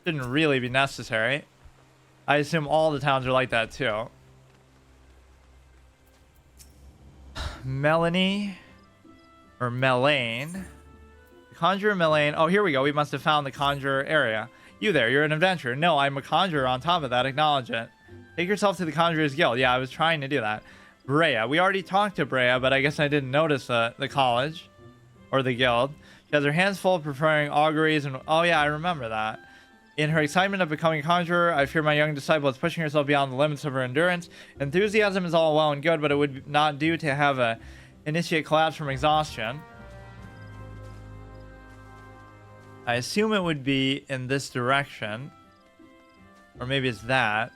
Shouldn't really be necessary. I assume all the towns are like that too. Melanie or Melaine. Conjurer Melaine. Oh, here we go. We must have found the Conjurer area. You there, you're an adventurer. No, I'm a conjurer on top of that. Acknowledge it. Take yourself to the Conjurer's Guild. Yeah, I was trying to do that. Brea. We already talked to Brea, but I guess I didn't notice the college or the guild. She has her hands full preferring auguries and... Oh, yeah, I remember that. In her excitement of becoming a conjurer, I fear my young disciple is pushing herself beyond the limits of her endurance. Enthusiasm is all well and good, but it would not do to have a initiate collapse from exhaustion. I assume it would be in this direction. Or maybe it's that.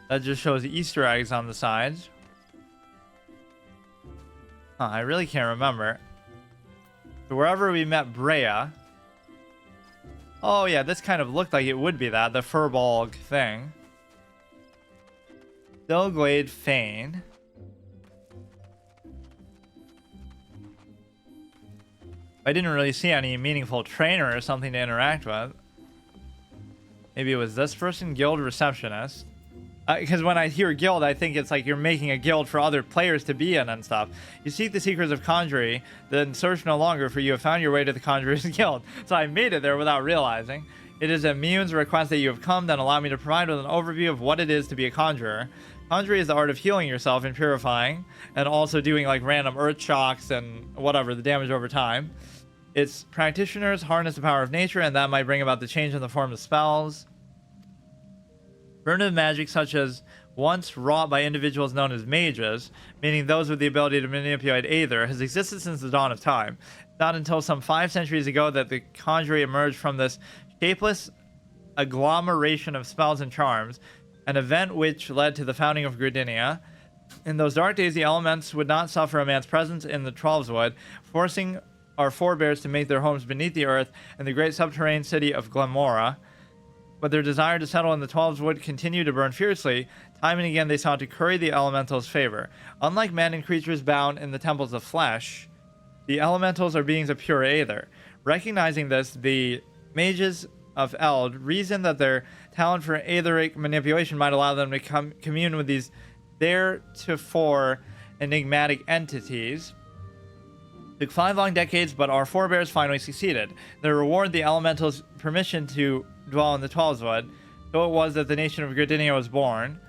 That just shows Easter eggs on the sides. Huh, I really can't remember. So wherever we met Brea... Oh yeah, this kind of looked like it would be that, the Furbolg thing. Stillglade Fane. I didn't really see any meaningful trainer or something to interact with. Maybe it was this person, guild receptionist. Because when I hear guild, I think it's like you're making a guild for other players to be in and stuff. You seek the secrets of conjury, then search no longer, for you have found your way to the Conjurer's Guild. So I made it there without realizing. It is Immune's request that you have come, then allow me to provide with an overview of what it is to be a conjurer. Conjury is the art of healing yourself and purifying, and also doing like random earth shocks and whatever, the damage over time. Its practitioners harness the power of nature, and that might bring about the change in the form of spells. Primitive magic, such as once wrought by individuals known as mages, meaning those with the ability to manipulate aether, has existed since the dawn of time. Not until some 5 centuries ago that the conjurer emerged from this shapeless agglomeration of spells and charms, an event which led to the founding of Gridania. In those dark days, the elements would not suffer a man's presence in the Trollswood, forcing our forebears to make their homes beneath the earth in the great subterranean city of Glamora. But their desire to settle in the Trollswood continued to burn fiercely. Time and again they sought to curry the elementals' favor. Unlike men and creatures bound in the temples of flesh, the elementals are beings of pure aether. Recognizing this, the mages of Eld reasoned that their talent for aetheric manipulation might allow them to commune with these theretofore enigmatic entities. It took 5 long decades, but our forebears finally succeeded. Their reward, the elementals' permission to dwell in the Trollswood, so it was that the nation of Gridania was born.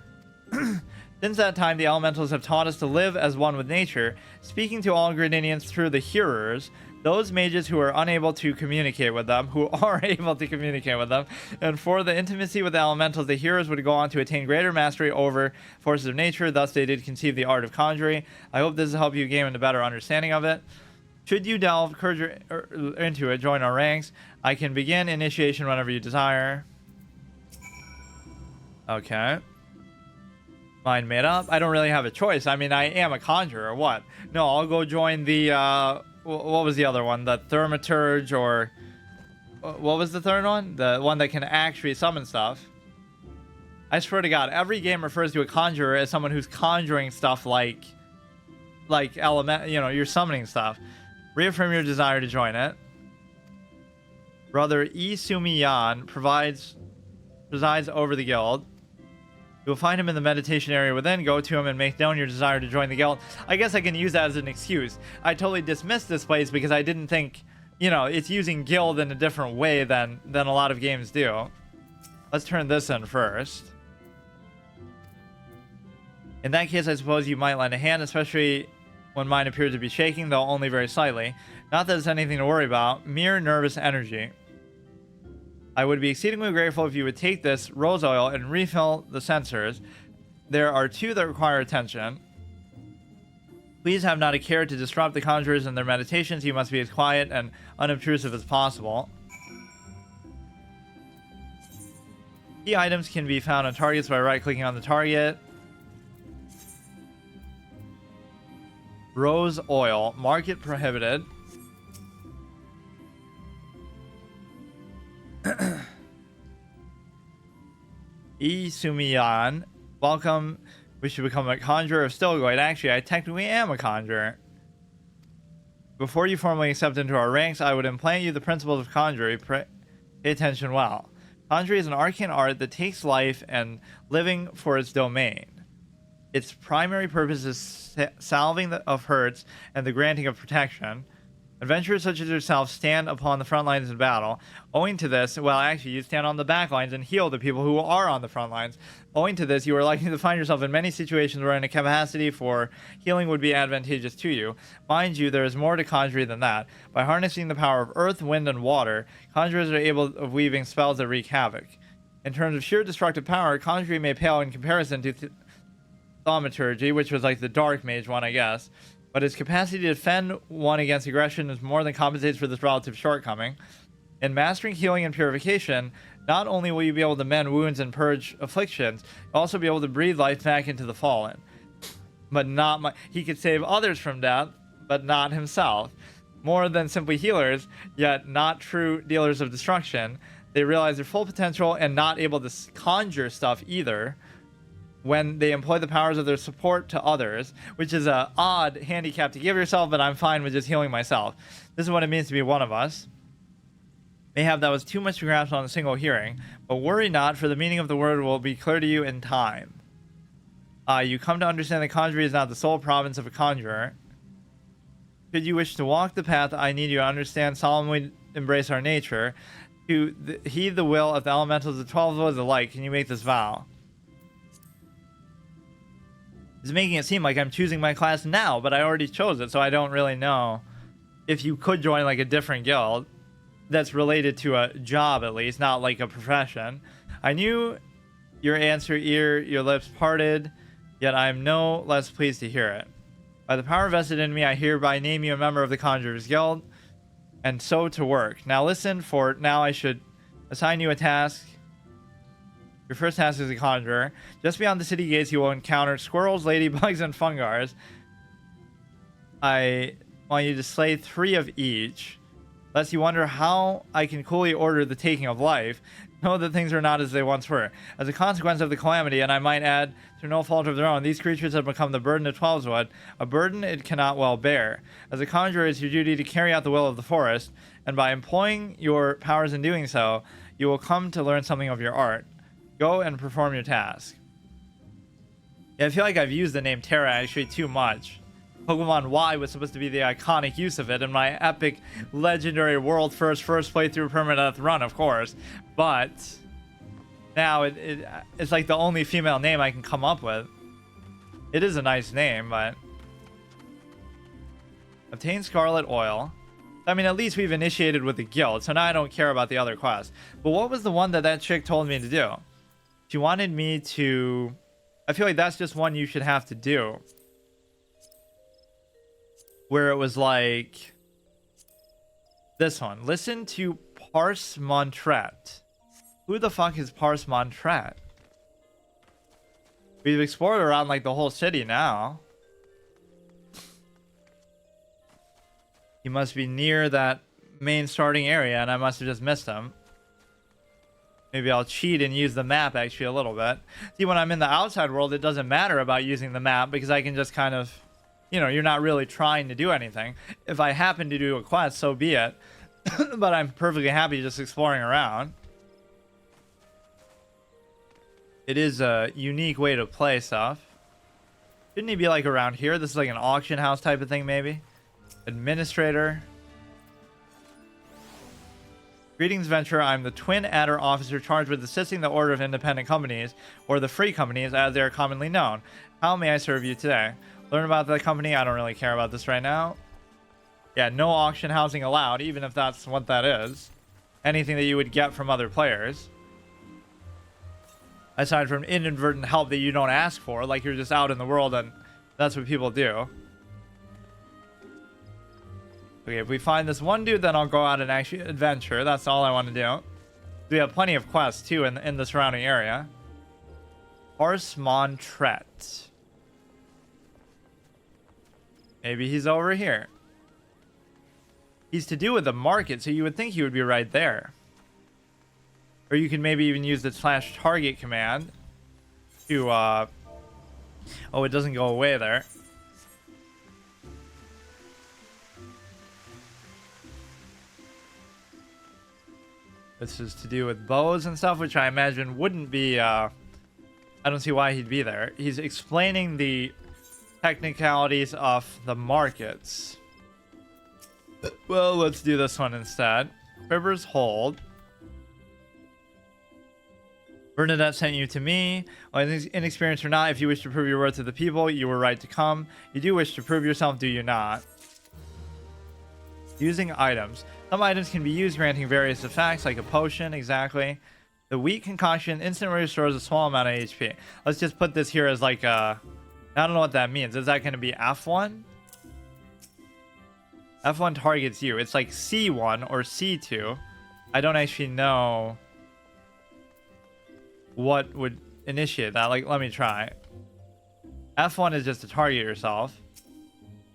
Since that time, the elementals have taught us to live as one with nature, speaking to all Gridanians through the hearers, those mages who are unable to communicate with them, who are able to communicate with them, and for the intimacy with the elementals, the hearers would go on to attain greater mastery over forces of nature. Thus, they did conceive the art of conjuring. I hope this will help you gain a better understanding of it. Should you delve into it, join our ranks. I can begin initiation whenever you desire. Okay. Mind made up. I don't really have a choice. I mean, I am a conjurer or what? No, I'll go join the, what was the other one? The Thaumaturge, or what was the third one? The one that can actually summon stuff. I swear to God, every game refers to a conjurer as someone who's conjuring stuff like element, you know, you're summoning stuff. Reaffirm your desire to join it. Brother Isumiyan presides over the guild. You'll find him in the meditation area within. Go to him and make known your desire to join the guild. I guess I can use that as an excuse. I totally dismissed this place because I didn't think, you know, it's using guild in a different way than a lot of games do. Let's turn this in first. In that case, I suppose you might lend a hand, especially when mine appears to be shaking, though only very slightly. Not that it's anything to worry about. Mere nervous energy. I would be exceedingly grateful if you would take this rose oil and refill the sensors. There are 2 that require attention. Please have not a care to disrupt the conjurers in their meditations. You must be as quiet and unobtrusive as possible. Key items can be found on targets by right-clicking on the target. Rose oil. Market prohibited. Isumiyan, welcome. We should become a conjurer of Stilgoid. Actually, I technically am a conjurer. Before you formally accept into our ranks, I would implant you the principles of conjuring. Pay attention well. Conjuring is an arcane art that takes life and living for its domain. Its primary purpose is salving of hurts and the granting of protection. Adventurers such as yourself stand upon the front lines in battle. Owing to this, well, actually, you stand on the back lines and heal the people who are on the front lines. Owing to this, you are likely to find yourself in many situations wherein a capacity for healing would be advantageous to you. Mind you, there is more to conjuring than that. By harnessing the power of earth, wind, and water, conjurers are able of weaving spells that wreak havoc. In terms of sheer destructive power, conjuring may pale in comparison to Thaumaturgy, which was like the dark mage one, I guess. But his capacity to defend one against aggression is more than compensates for this relative shortcoming. In mastering healing and purification, not only will you be able to mend wounds and purge afflictions, you'll also be able to breathe life back into the fallen. But he could save others from death, but not himself. More than simply healers, yet not true dealers of destruction. They realize their full potential and not able to conjure stuff either, when they employ the powers of their support to others, which is a odd handicap to give yourself, but I'm fine with just healing myself. This is what it means to be one of us. Mayhap that was too much to grasp on a single hearing, but worry not, for the meaning of the word will be clear to you in time. You come to understand that conjuring is not the sole province of a conjurer. Should you wish to walk the path, I need you to understand, solemnly embrace our nature, to heed the will of the elementals, the 12 laws alike. Can you make this vow? It's making it seem like I'm choosing my class now, but I already chose it, so I don't really know if you could join like a different guild that's related to a job, at least, not like a profession. I knew your answer ere your lips parted, yet I am no less pleased to hear it. By the power vested in me, I hereby name you a member of the Conjurer's Guild, and so to work. Now listen, for now I should assign you a task. Your first task is a conjurer. Just beyond the city gates, you will encounter squirrels, ladybugs, and fungars. I want you to slay 3 of each. Lest you wonder how I can coolly order the taking of life, know that things are not as they once were. As a consequence of the calamity, and I might add, through no fault of their own, these creatures have become the burden of Twelveswood, a burden it cannot well bear. As a conjurer, it's your duty to carry out the will of the forest, and by employing your powers in doing so, you will come to learn something of your art. Go and perform your task. Yeah, I feel like I've used the name Terra actually too much. Pokemon Y was supposed to be the iconic use of it in my epic, legendary, world first playthrough Permadeath run, of course. But now it's like the only female name I can come up with. It is a nice name, but... Obtain Scarlet Oil. I mean, at least we've initiated with the guild, so now I don't care about the other quests. But what was the one that chick told me to do? She wanted me to... I feel like that's just one you should have to do. Where it was like this one. Listen to Parse Montret. Who the fuck is Parse Montret? We've explored around like the whole city now. He must be near that main starting area, and I must have just missed him. Maybe I'll cheat and use the map actually a little bit. See, when I'm in the outside world, it doesn't matter about using the map because I can just kind of... You know, you're not really trying to do anything. If I happen to do a quest, so be it. But I'm perfectly happy just exploring around. It is a unique way to play stuff. Shouldn't he be like around here? This is like an auction house type of thing, maybe? Administrator. Greetings, Venturer. I'm the Twin Adder Officer charged with assisting the Order of Independent Companies, or the Free Companies as they are commonly known. How may I serve you today? Learn about the company. I don't really care about this right now. Yeah, no auction housing allowed, even if that's what that is. Anything that you would get from other players. Aside from inadvertent help that you don't ask for, like you're just out in the world and that's what people do. Okay, if we find this one dude, then I'll go out and actually adventure. That's all I want to do. We have plenty of quests, too, in the surrounding area. Parse Montret. Maybe he's over here. He's to do with the market, so you would think he would be right there. Or you can maybe even use the /target command to, oh, it doesn't go away there. This is to do with bows and stuff, which I imagine wouldn't be, I don't see why he'd be there. He's explaining the technicalities of the markets. Well, let's do this one instead. Quiver's Hold. Bernadette sent you to me. Well, inexperienced or not, if you wish to prove your worth to the people, you were right to come. You do wish to prove yourself, do you not? Using items. Some items can be used granting various effects, like a potion, exactly. The wheat concoction instantly restores a small amount of HP. Let's just put this here as like a... I don't know what that means. Is that going to be F1? F1 targets you. It's like C1 or C2. I don't actually know what would initiate that. Like, let me try. F1 is just to target yourself.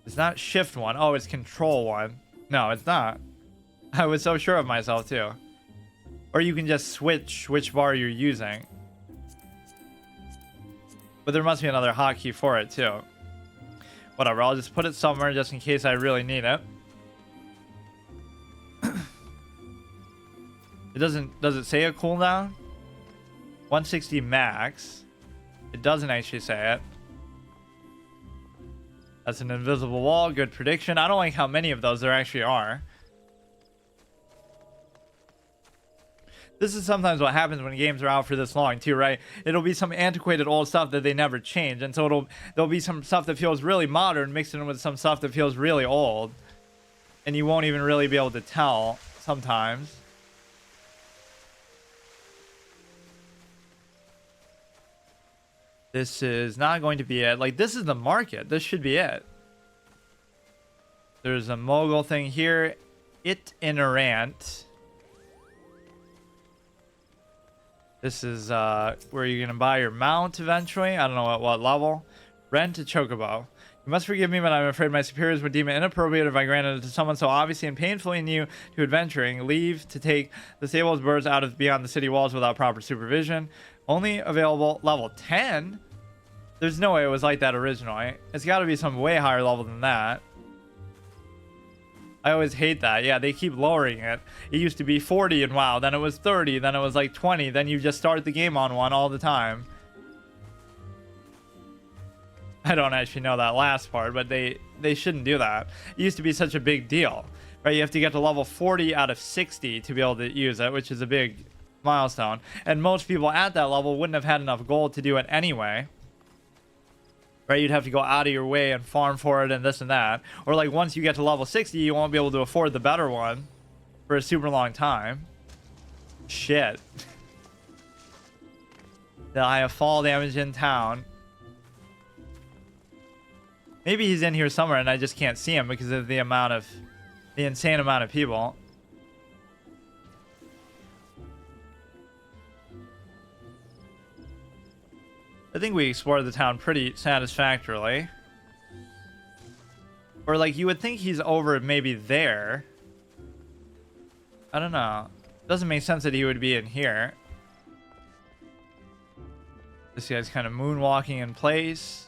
It's not Shift 1. Oh, it's Control 1. No, it's not. I was so sure of myself, too. Or you can just switch which bar you're using. But there must be another hotkey for it, too. Whatever, I'll just put it somewhere just in case I really need it. It doesn't... Does it say a cooldown? 160 max. It doesn't actually say it. That's an invisible wall. Good prediction. I don't like how many of those there actually are. This is sometimes what happens when games are out for this long too, right? It'll be some antiquated old stuff that they never change, and so there'll be some stuff that feels really modern mixed in with some stuff that feels really old. and you won't even really be able to tell sometimes. This is not going to be it. Like, this is the market. This should be it. There's a mogul thing here. Itinerant. This is where you're going to buy your mount eventually. I don't know at what level. Rent a chocobo. You must forgive me, but I'm afraid my superiors would deem it inappropriate if I granted it to someone so obviously and painfully new to adventuring. Leave to take the stables birds out of beyond the city walls without proper supervision. Only available level 10? There's no way it was like that originally. It's got to be some way higher level than that. I always hate that. Yeah, they keep lowering it. It used to be 40 in WoW, then it was 30, then it was like 20, then you just start the game on one all the time. I don't actually know that last part, but they shouldn't do that. It used to be such a big deal, right? You have to get to level 40 out of 60 to be able to use it, which is a big milestone. And most people at that level wouldn't have had enough gold to do it anyway. Right, you'd have to go out of your way and farm for it and this and that. Or like once you get to level 60, you won't be able to afford the better one for a super long time. Shit. I have fall damage in town. Maybe he's in here somewhere and I just can't see him because of the insane amount of people. I think we explored the town pretty satisfactorily. Or like you would think he's over maybe there. I don't know. Doesn't make sense that he would be in here. This guy's kind of moonwalking in place.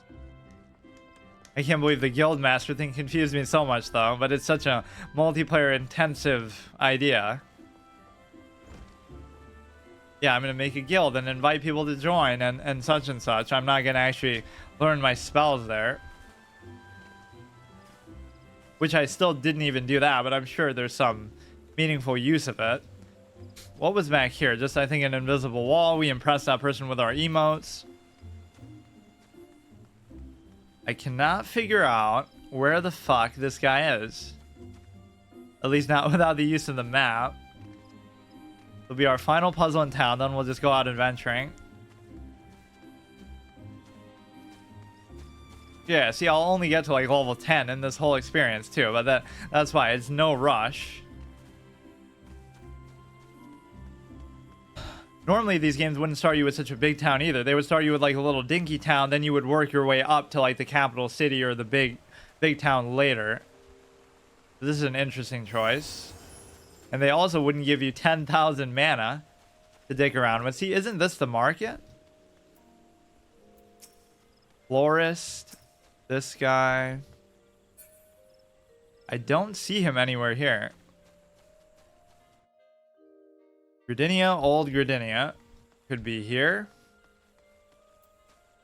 I can't believe the guild master thing confused me so much though, but it's such a multiplayer intensive idea. Yeah, I'm going to make a guild and invite people to join and such and such. I'm not going to actually learn my spells there. Which I still didn't even do that, but I'm sure there's some meaningful use of it. What was back here? Just, I think, an invisible wall. We impressed that person with our emotes. I cannot figure out where the fuck this guy is. At least not without the use of the map. It'll be our final puzzle in town, then we'll just go out adventuring. Yeah, see, I'll only get to like level 10 in this whole experience too, but that's why it's no rush. Normally these games wouldn't start you with such a big town either. They would start you with like a little dinky town, then you would work your way up to like the capital city or the big town later. This is an interesting choice. And they also wouldn't give you 10,000 mana to dick around with. See, isn't this the market? Florist. This guy. I don't see him anywhere here. Gradinia, old Gradinia. Could be here.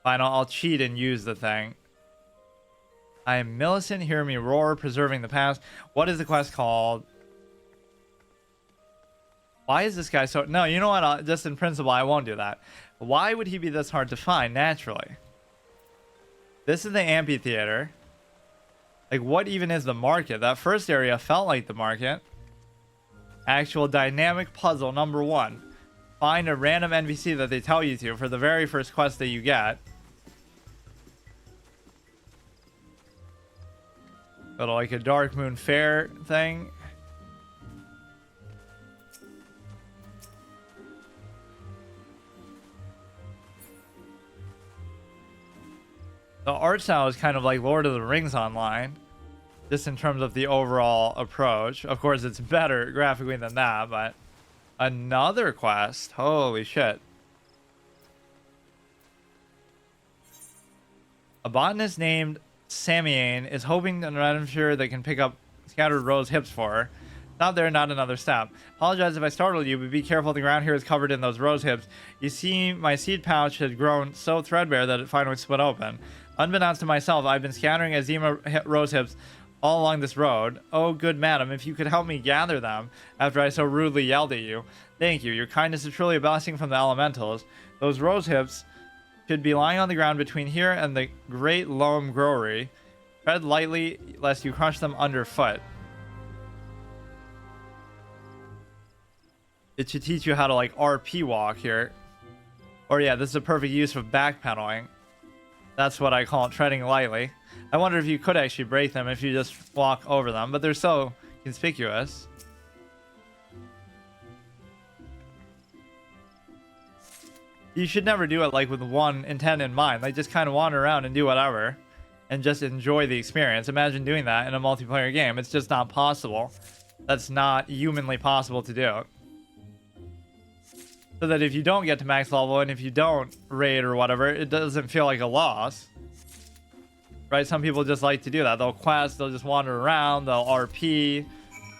Fine, I'll cheat and use the thing. I am Millicent. Hear me roar, preserving the past. What is the quest called? Why is this guy so... No, you know what? Just in principle, I won't do that. Why would he be this hard to find naturally? This is the amphitheater. Like, what even is the market? That first area felt like the market. Actual dynamic puzzle number 1. Find a random NPC that they tell you to for the very first quest that you get. Little like a Dark Moon Fair thing. The art style is kind of like Lord of the Rings Online, just in terms of the overall approach. Of course, it's better graphically than that, but another quest. Holy shit. A botanist named Samiane is hoping an adventurer that can pick up scattered rose hips for her. Not there, not another step. Apologize if I startled you, but be careful. The ground here is covered in those rose hips. You see, my seed pouch had grown so threadbare that it finally split open. Unbeknownst to myself, I've been scattering Azima rose hips all along this road. Oh, good madam, if you could help me gather them after I so rudely yelled at you. Thank you. Your kindness is truly a blessing from the elementals. Those rose hips should be lying on the ground between here and the Great Loam Growery. Tread lightly lest you crush them underfoot. It should teach you how to like RP walk here. Or yeah, this is a perfect use of backpedaling. That's what I call it, treading lightly. I wonder if you could actually break them if you just walk over them, but they're so conspicuous. You should never do it like with one intent in mind. Like just kind of wander around and do whatever and just enjoy the experience. Imagine doing that in a multiplayer game. It's just not possible. That's not humanly possible to do. So that if you don't get to max level and if you don't raid or whatever, it doesn't feel like a loss. Right? Some people just like to do that. They'll quest, they'll just wander around, they'll RP,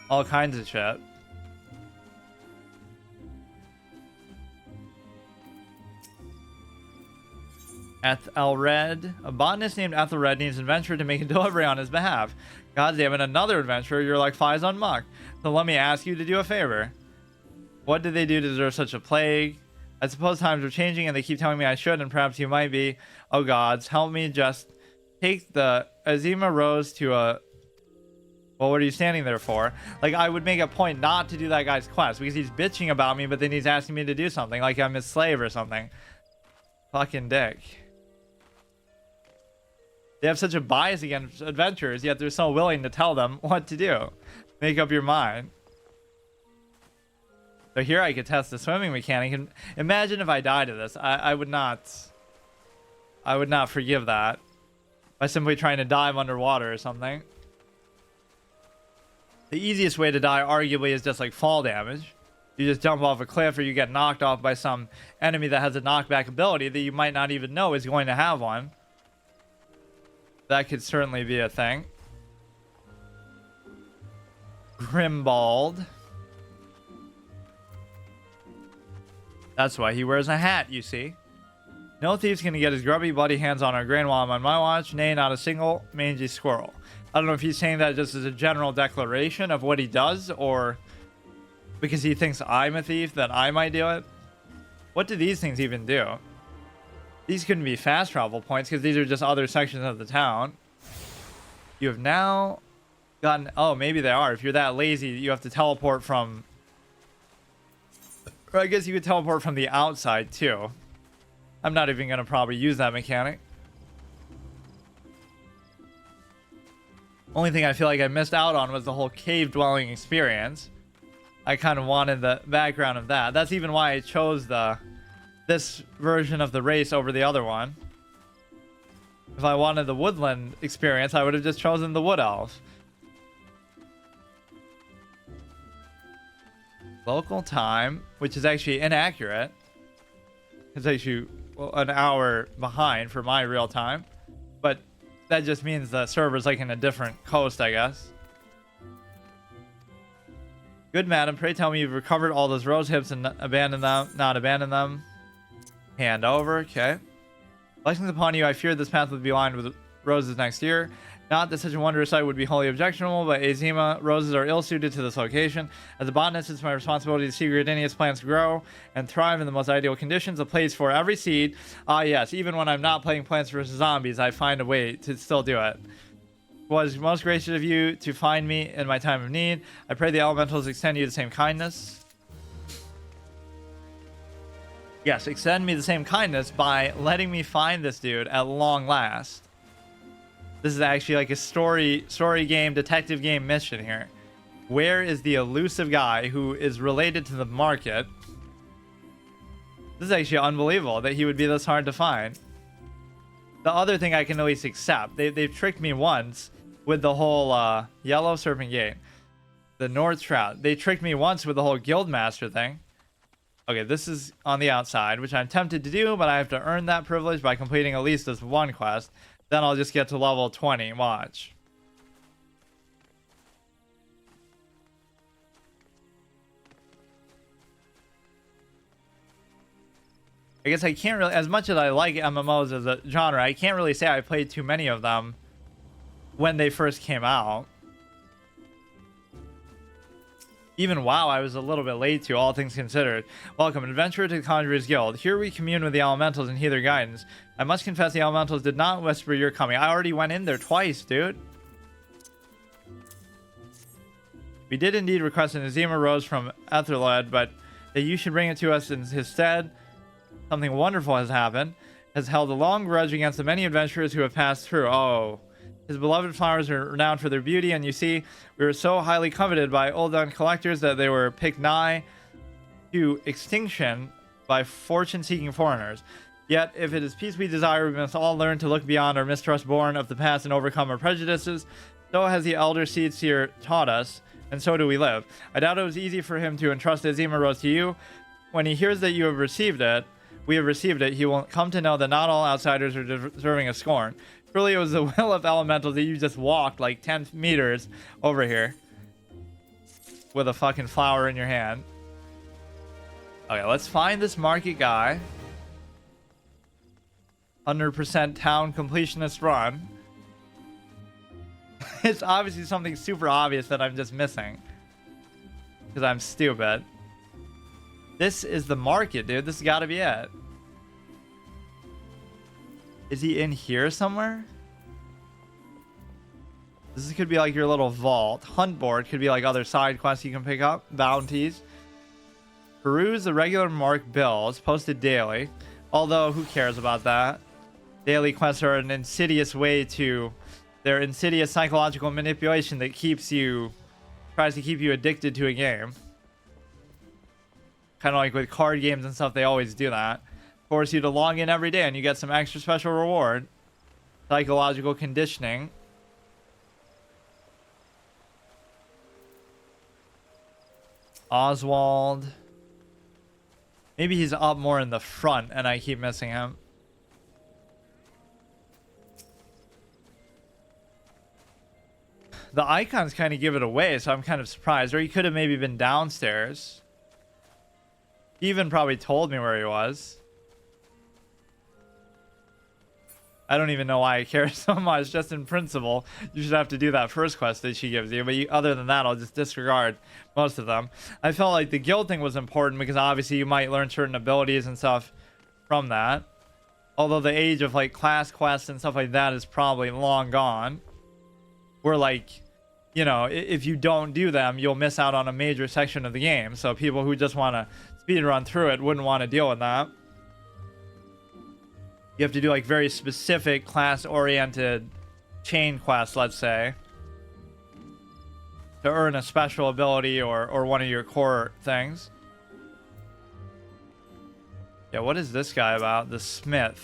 all kinds of shit. Ethelred. A botanist named Ethelred needs an adventurer to make a delivery on his behalf. God damn it, another adventurer. You're like flies on muck. So let me ask you to do a favor. What did they do to deserve such a plague? I suppose times are changing and they keep telling me I should, and perhaps you might be. Oh gods, help me just take the Azima Rose to a... Well, what are you standing there for? Like, I would make a point not to do that guy's quest because he's bitching about me, but then he's asking me to do something like I'm his slave or something. Fucking dick. They have such a bias against adventurers, yet they're so willing to tell them what to do. Make up your mind. So here I could test the swimming mechanic. And imagine if I died to this. I would not forgive that by simply trying to dive underwater or something. The easiest way to die arguably is just like fall damage. You just jump off a cliff or you get knocked off by some enemy that has a knockback ability that you might not even know is going to have one. That could certainly be a thing. Grimbald. That's why he wears a hat, you see. No thief's gonna get his grubby, bloody hands on our grain while I'm on my watch. Nay, not a single mangy squirrel. I don't know if he's saying that just as a general declaration of what he does, or because he thinks I'm a thief, that I might do it. What do these things even do? These couldn't be fast travel points because these are just other sections of the town. You have now gotten... Oh, maybe they are. If you're that lazy, you have to teleport from... Or I guess you could teleport from the outside, too. I'm not even going to probably use that mechanic. Only thing I feel like I missed out on was the whole cave dwelling experience. I kind of wanted the background of that. That's even why I chose this version of the race over the other one. If I wanted the woodland experience, I would have just chosen the wood elf. Local time, which is actually inaccurate. It's actually an hour behind for my real time. But that just means the server's like in a different coast, I guess. Good madam, pray tell me you've recovered all those rose hips and abandoned them, not abandoned them. Hand over, okay. Blessings upon you, I feared this path would be lined with roses next year. Not that such a wondrous sight would be wholly objectionable, but Azima roses are ill-suited to this location. As a botanist, it's my responsibility to see gradinius plants grow and thrive in the most ideal conditions. A place for every seed. Ah yes, even when I'm not playing Plants vs. Zombies, I find a way to still do it. It was most gracious of you to find me in my time of need. I pray the elementals extend you the same kindness. Yes, extend me the same kindness by letting me find this dude at long last. This is actually like a story game, detective game mission here. Where is the elusive guy who is related to the market? This is actually unbelievable that he would be this hard to find. The other thing I can at least accept. They've tricked me once with the whole yellow serpent gate. The North Shroud. They tricked me once with the whole Guildmaster thing. Okay, this is on the outside, which I'm tempted to do, but I have to earn that privilege by completing at least this one quest. Then I'll just get to level 20. Watch. I guess I can't really, as much as I like MMOs as a genre, I can't really say I played too many of them when they first came out. Even WoW, I was a little bit late to, all things considered. Welcome, adventurer to the Conjurer's Guild. Here we commune with the elementals and heed their guidance. I must confess the elementals did not whisper your coming. I already went in there twice, dude. We did indeed request an Azima Rose from Ethelred, but that you should bring it to us in his stead. Something wonderful has happened. Has held a long grudge against the many adventurers who have passed through. Oh, his beloved flowers are renowned for their beauty, and you see, we were so highly coveted by old done collectors that they were picked nigh to extinction by fortune-seeking foreigners. Yet, if it is peace we desire, we must all learn to look beyond our mistrust born of the past and overcome our prejudices. So has the elder seed seer taught us, and so do we live. I doubt it was easy for him to entrust Azima Rose to you. When he hears that you have received it, we have received it, he will come to know that not all outsiders are deserving of scorn. Truly, it was the will of elementals that you just walked like 10 meters over here with a fucking flower in your hand. Okay, let's find this market guy. 100% town completionist run. It's obviously something super obvious that I'm just missing. Because I'm stupid. This is the market, dude. This has got to be it. Is he in here somewhere? This could be like your little vault. Hunt board could be like other side quests you can pick up. Bounties. Peruse the regular marked bills posted daily. Although, who cares about that? Daily quests are an insidious way to... They're insidious psychological manipulation that tries to keep you addicted to a game. Kind of like with card games and stuff, they always do that. Force you to log in every day and you get some extra special reward. Psychological conditioning. Oswald. Maybe he's up more in the front and I keep missing him. The icons kind of give it away, so I'm kind of surprised. Or he could have maybe been downstairs. He even probably told me where he was. I don't even know why I care so much. Just in principle, you should have to do that first quest that she gives you. But other than that, I'll just disregard most of them. I felt like the guild thing was important because obviously you might learn certain abilities and stuff from that. Although the age of like class quests and stuff like that is probably long gone. Where like, you know, if you don't do them, you'll miss out on a major section of the game. So people who just want to speed run through it wouldn't want to deal with that. You have to do like very specific class-oriented chain quests, let's say, to earn a special ability or one of your core things. Yeah, what is this guy about? The Smith.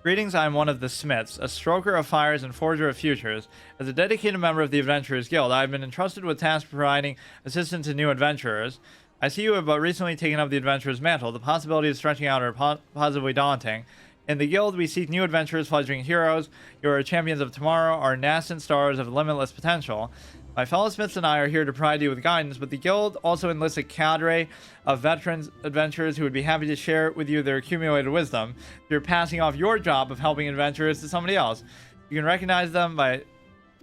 Greetings, I am one of the Smiths, a stroker of fires and forger of futures. As a dedicated member of the Adventurers Guild, I have been entrusted with tasks providing assistance to new adventurers. I see you have but recently taken up the adventurer's mantle. The possibilities of stretching out are positively daunting. In the guild, we seek new adventurers, fledgling heroes. Your champions of tomorrow are nascent stars of limitless potential. My fellow Smiths and I are here to provide you with guidance, but the guild also enlists a cadre of veterans adventurers who would be happy to share with you their accumulated wisdom. You're passing off your job of helping adventurers to somebody else. You can recognize them by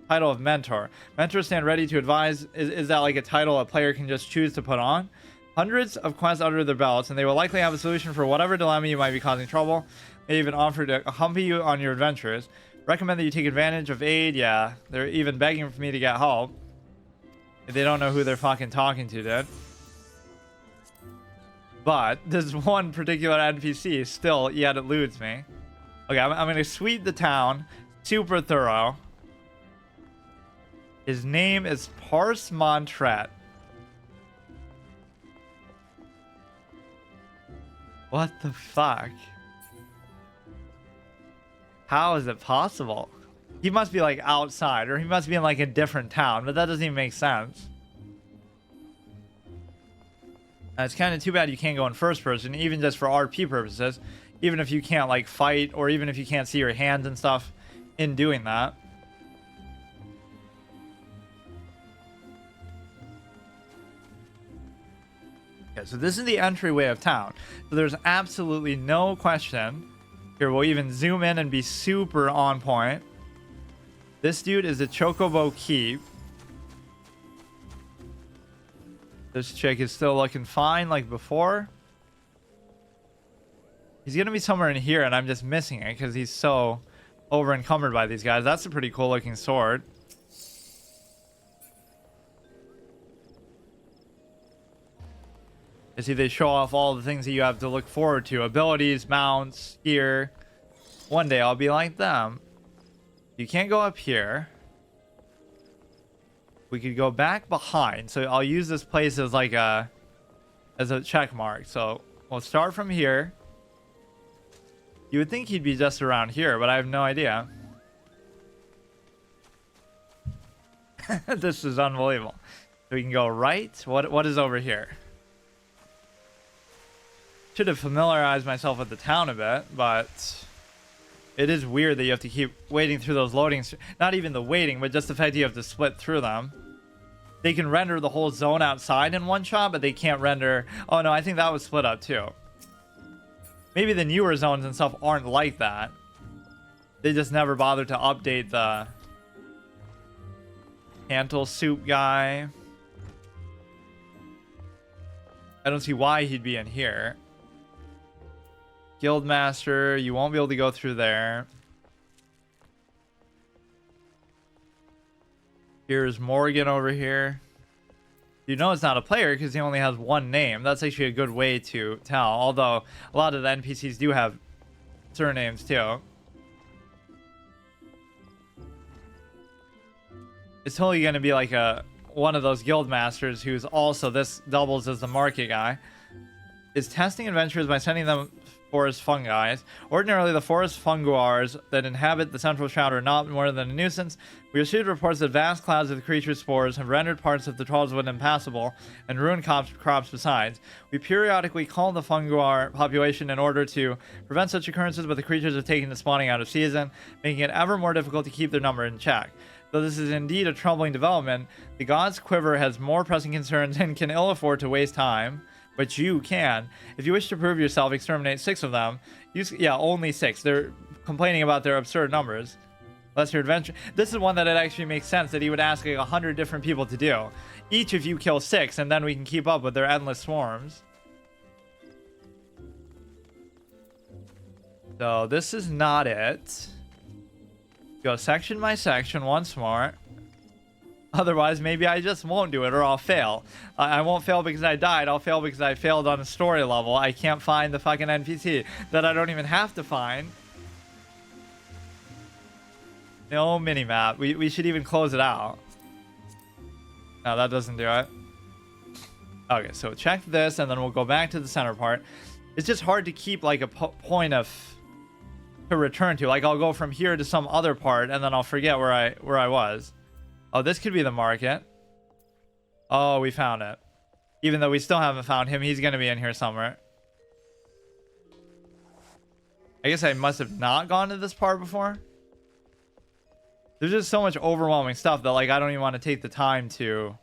title of mentor. Mentors stand ready to advise. Is that like a title a player can just choose to put on? Hundreds of quests under their belts, and they will likely have a solution for whatever dilemma you might be causing trouble. They even offer to accompany you on your adventures. Recommend that you take advantage of aid. Yeah, they're even begging for me to get help. If they don't know who they're fucking talking to, dude. But this one particular NPC still yet eludes me. Okay, I'm gonna sweep the town. Super thorough. His name is Parse Montret. What the fuck? How is it possible? He must be like outside, or he must be in like a different town, but that doesn't even make sense. And it's kind of too bad you can't go in first person, even just for RP purposes. Even if you can't like fight, or even if you can't see your hands and stuff in doing that. Okay, so this is the entryway of town. So there's absolutely no question. Here, we'll even zoom in and be super on point. This dude is a Chocobo Keep. This chick is still looking fine like before. He's going to be somewhere in here, and I'm just missing it because he's so over encumbered by these guys. That's a pretty cool looking sword. I see they show off all the things that you have to look forward to. Abilities, mounts, gear. One day I'll be like them. You can't go up here. We could go back behind. So I'll use this place as like a check mark. So we'll start from here. You would think he'd be just around here, but I have no idea. This is unbelievable. So we can go right. What is over here? Should have familiarized myself with the town a bit, but it is weird that you have to keep waiting through those loadings. Not even the waiting, but just the fact that you have to split through them. They can render the whole zone outside in one shot, but they can't render... Oh no, I think that was split up too. Maybe the newer zones and stuff aren't like that. They just never bothered to update the Cantle Soup guy. I don't see why he'd be in here. Guildmaster, you won't be able to go through there. Here's Morgan over here. You know it's not a player because he only has one name. That's actually a good way to tell. Although a lot of the NPCs do have surnames too. It's totally going to be like one of those guild masters who's also, this doubles as the market guy, is testing adventurers by sending them forest fungi. Ordinarily, the forest funguars that inhabit the central shroud are not more than a nuisance. We received reports that vast clouds of the creature's spores have rendered parts of the Trollswood impassable and ruined crops besides. We periodically call the funguar population in order to prevent such occurrences, but the creatures have taken to spawning out of season, making it ever more difficult to keep their number in check. Though this is indeed a troubling development, the God's Quiver has more pressing concerns and can ill afford to waste time. But you can. If you wish to prove yourself, exterminate 6 of them. Yeah, only 6. They're complaining about their absurd numbers. Unless your adventure... This is one that it actually makes sense that he would ask like 100 different people to do. Each of you kill 6, and then we can keep up with their endless swarms. So this is not it. Go section by section once more. Otherwise, maybe I just won't do it, or I'll fail. I won't fail because I died. I'll fail because I failed on a story level. I can't find the fucking NPC that I don't even have to find. No minimap. We should even close it out. No, that doesn't do it. Okay, so check this, and then we'll go back to the center part. It's just hard to keep like a point to return to. Like I'll go from here to some other part, and then I'll forget where I was. Oh, this could be the market. Oh, we found it. Even though we still haven't found him, he's going to be in here somewhere. I guess I must have not gone to this part before. There's just so much overwhelming stuff that like I don't even want to take the time to,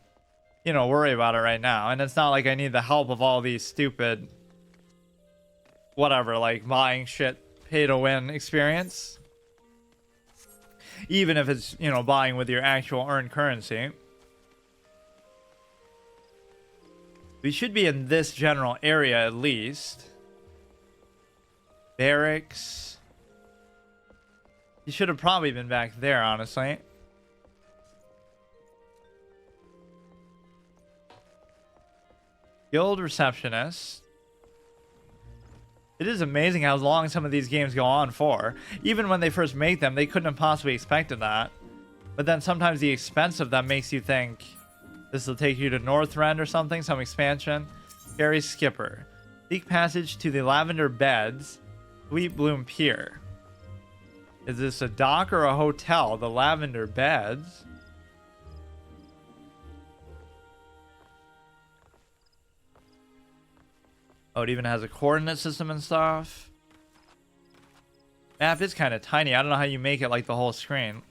you know, worry about it right now. And it's not like I need the help of all these stupid, whatever, like buying shit, pay to win experience. Even if it's, you know, buying with your actual earned currency. We should be in this general area at least. Barracks. He should have probably been back there, honestly. Guild receptionist. It is amazing how long some of these games go on for. Even when they first make them, they couldn't have possibly expected that. But then sometimes the expense of them makes you think this will take you to Northrend or something, some expansion. Ferry Skipper. Seek passage to the Lavender Beds, Sweet Bloom Pier. Is this a dock or a hotel? The Lavender Beds. Oh, it even has a coordinate system and stuff. Map is kind of tiny. I don't know how you make it like the whole screen.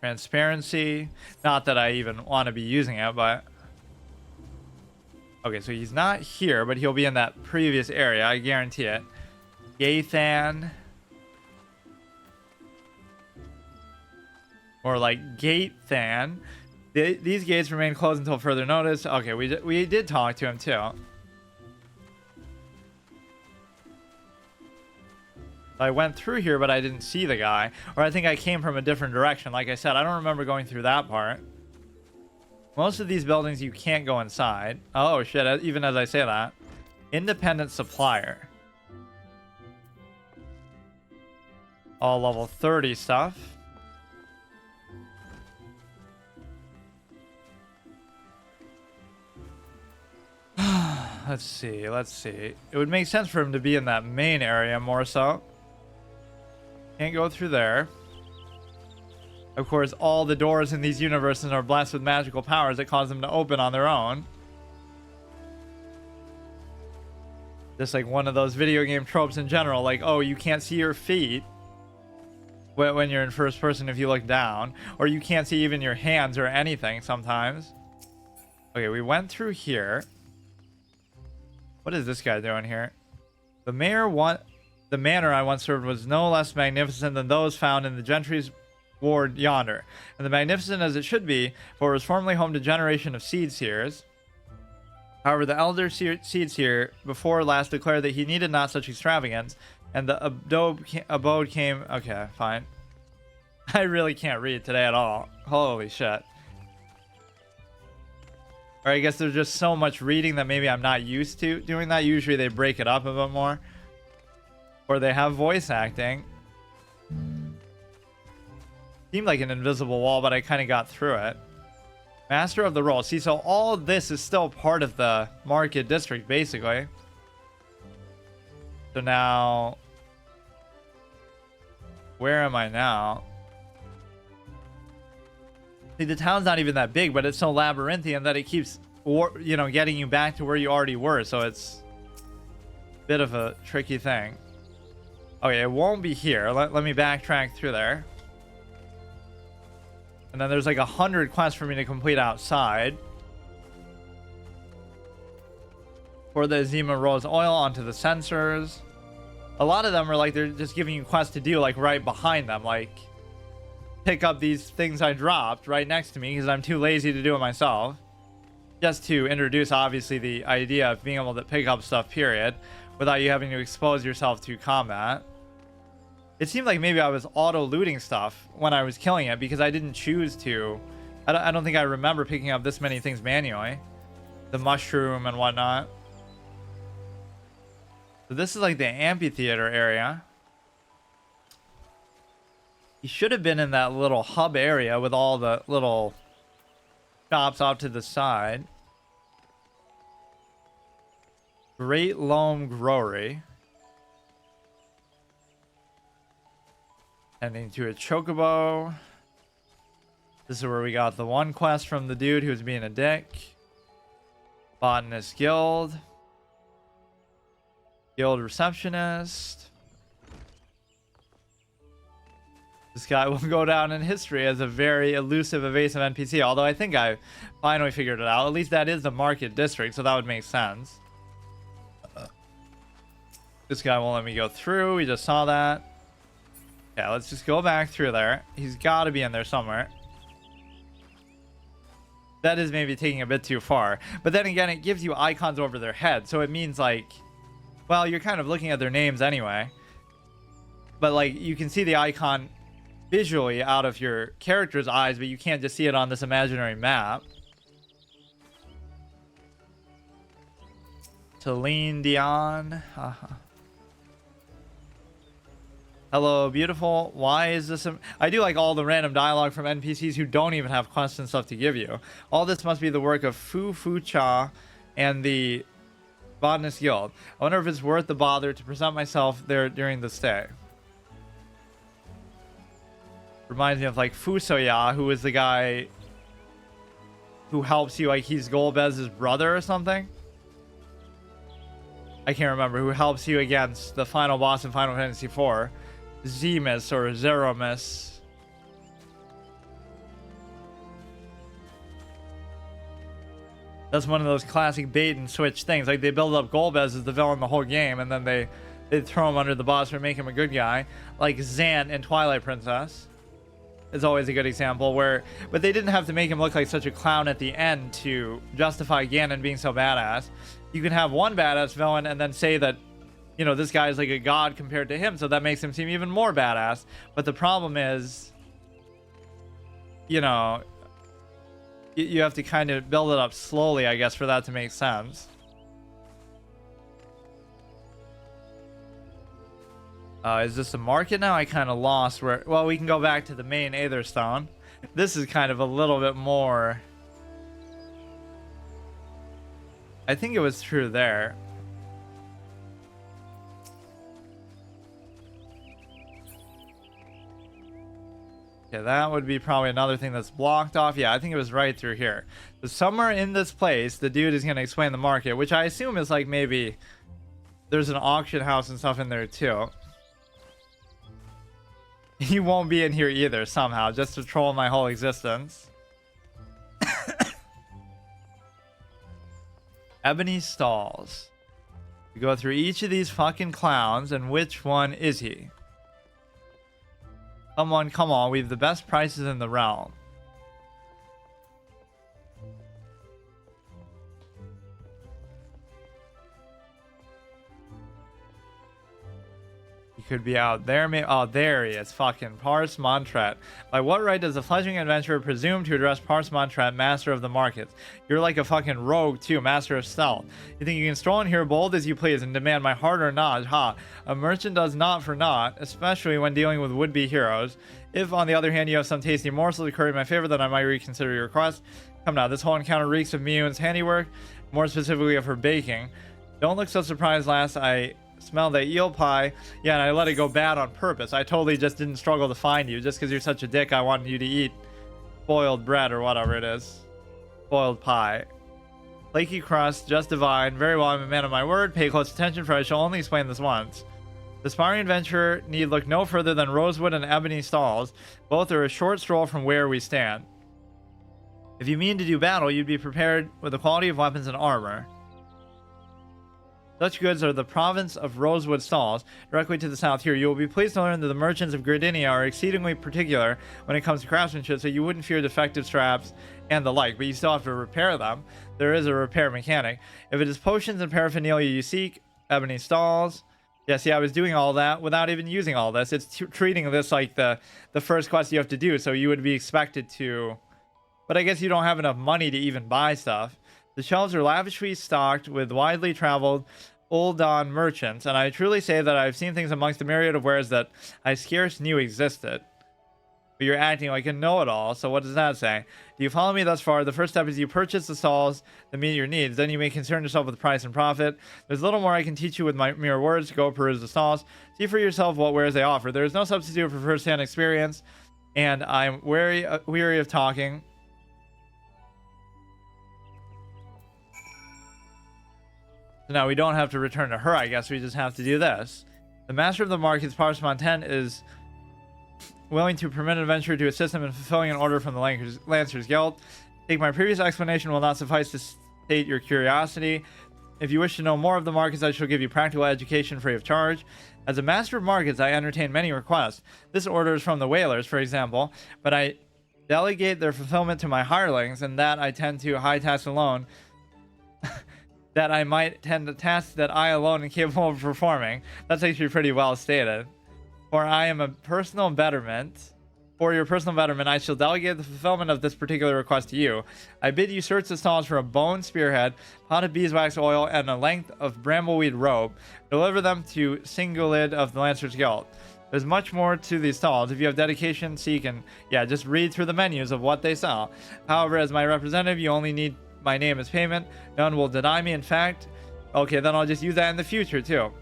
Transparency. Not that I even want to be using it, but... Okay, so he's not here, but he'll be in that previous area. I guarantee it. Gathan. Or like Gathan. These gates remain closed until further notice. Okay, we did talk to him too. I went through here, but I didn't see the guy. Or I think I came from a different direction. Like I said, I don't remember going through that part. Most of these buildings you can't go inside. Oh shit, even as I say that. Independent supplier. All level 30 stuff. Let's see, let's see. It would make sense for him to be in that main area more so. Can't go through there. Of course, all the doors in these universes are blessed with magical powers that cause them to open on their own. Just like one of those video game tropes in general, like, oh, you can't see your feet when you're in first person if you look down, or you can't see even your hands or anything sometimes. Okay, we went through here. What is this guy doing here? The manor I once served was no less magnificent than those found in the gentry's ward yonder, and the magnificent as it should be, for it was formerly home to a generation of seed seers. However, the elder seed seer before last declared that he needed not such extravagance, and the abode came. Okay, fine. I really can't read today at all. Holy shit. Or I guess there's just so much reading that maybe I'm not used to doing that. Usually they break it up a bit more. Or they have voice acting. Seemed like an invisible wall, but I kind of got through it. Master of the role. See, so all this is still part of the market district, basically. So now... where am I now? See, the town's not even that big, but it's so labyrinthian that it keeps, you know, getting you back to where you already were. So it's a bit of a tricky thing. Okay, it won't be here. Let me backtrack through there. And then there's like 100 quests for me to complete outside. Pour the Zima rose oil onto the sensors. A lot of them are like, they're just giving you quests to do like right behind them. Like, pick up these things I dropped right next to me because I'm too lazy to do it myself. Just to introduce, obviously, the idea of being able to pick up stuff, period, without you having to expose yourself to combat. It seemed like maybe I was auto-looting stuff when I was killing it because I didn't choose to. I don't think I remember picking up this many things manually. The mushroom and whatnot. So this is like the amphitheater area. He should have been in that little hub area with all the little shops off to the side. Great Loam Growery. Ending to a chocobo. This is where we got the one quest from the dude who was being a dick. Botanist Guild. Guild Receptionist. This guy will go down in history as a very elusive, evasive NPC. Although I think I finally figured it out. At least that is the market district, so that would make sense. This guy won't let me go through. We just saw that. Yeah, let's just go back through there. He's got to be in there somewhere. That is maybe taking a bit too far. But then again, it gives you icons over their head. So it means like, well, you're kind of looking at their names anyway. But like, you can see the icon visually out of your character's eyes, but you can't just see it on this imaginary map. Celine Dion. Hello, beautiful. Why is this? I do like all the random dialogue from NPCs who don't even have quests and stuff to give you. All this must be the work of Fu Fu Cha and the Botanist Guild. I wonder if it's worth the bother to present myself there during the stay. Reminds me of like Fusoya, who is the guy who helps you, like he's Golbez's brother or something. I can't remember, who helps you against the final boss in Final Fantasy IV. Zemus or Zeromus. That's one of those classic bait and switch things. Like they build up Golbez as the villain the whole game, and then they throw him under the bus or make him a good guy. Like Zant in Twilight Princess is always a good example where, but they didn't have to make him look like such a clown at the end to justify Ganon being so badass. You can have one badass villain and then say that, you know, this guy is like a god compared to him, so that makes him seem even more badass. But the problem is, you know, you have to kind of build it up slowly, I guess, for that to make sense. Is this a market now? I kind of lost where... Well, we can go back to the main Aetherstone. This is kind of a little bit more... I think it was true there. Okay, that would be probably another thing that's blocked off. Yeah, I think it was right through here. So somewhere in this place, the dude is going to explain the market, which I assume is like maybe there's an auction house and stuff in there too. He won't be in here either somehow, just to troll my whole existence. Ebony Stalls. We go through each of these fucking clowns, and which one is he? Come on, we have the best prices in the realm. He could be out there. Oh, there he is. Fucking Parse Montret. By what right does the fledgling adventurer presume to address Parse Montret, master of the markets? You're like a fucking rogue, too, master of stealth. You think you can stroll in here bold as you please and demand my heart or not? Ha! A merchant does not for naught, especially when dealing with would-be heroes. If, on the other hand, you have some tasty morsel to curry my favor, then I might reconsider your request. Come now, this whole encounter reeks of Miyun's handiwork, more specifically of her baking. Don't look so surprised, lass. I smell the eel pie. Yeah, and I let it go bad on purpose. I totally just didn't struggle to find you. Just because you're such a dick, I wanted you to eat boiled bread or whatever it is. Boiled pie. Flaky crust, just divine. Very well, I'm a man of my word. Pay close attention, for I shall only explain this once. The aspiring adventurer need look no further than Rosewood and Ebony Stalls. Both are a short stroll from where we stand. If you mean to do battle, you'd be prepared with the quality of weapons and armor. Such goods are the province of Rosewood Stalls, directly to the south here. You will be pleased to learn that the merchants of Gradinia are exceedingly particular when it comes to craftsmanship, so you wouldn't fear defective straps and the like, but you still have to repair them. There is a repair mechanic. If it is potions and paraphernalia you seek, Ebony Stalls. Yeah, see, I was doing all that without even using all this. It's treating this like the first quest you have to do, so you would be expected to... But I guess you don't have enough money to even buy stuff. The shelves are lavishly stocked with widely traveled Ul'Dan merchants, and I truly say that I've seen things amongst the myriad of wares that I scarce knew existed. But you're acting like a know-it-all, so what does that say? Do you follow me thus far? The first step is you purchase the stalls that meet your needs. Then you may concern yourself with price and profit. There's little more I can teach you with my mere words. Go peruse the stalls. See for yourself what wares they offer. There is no substitute for first-hand experience, and I'm weary of talking. So now we don't have to return to her, I guess. We just have to do this. The master of the markets, Parse Montret, is willing to permit an adventurer to assist him in fulfilling an order from the Lancers Guild. Take my previous explanation will not suffice to state your curiosity. If you wish to know more of the markets, I shall give you practical education free of charge. As a master of markets, I entertain many requests. This order is from the whalers, for example, but I delegate their fulfillment to my hirelings, and that I tend to high task alone. That I might tend to tasks that I alone am capable of performing. That's actually pretty well stated. For I am a personal betterment. For your personal betterment, I shall delegate the fulfillment of this particular request to you. I bid you search the stalls for a bone spearhead, pot of beeswax oil, and a length of brambleweed robe. Deliver them to Singulid of the Lancers Guild. There's much more to these stalls. If you have dedication, seek and just read through the menus of what they sell. However, as my representative, you only need my name as payment. None will deny me. In fact, okay, then I'll just use that in the future too.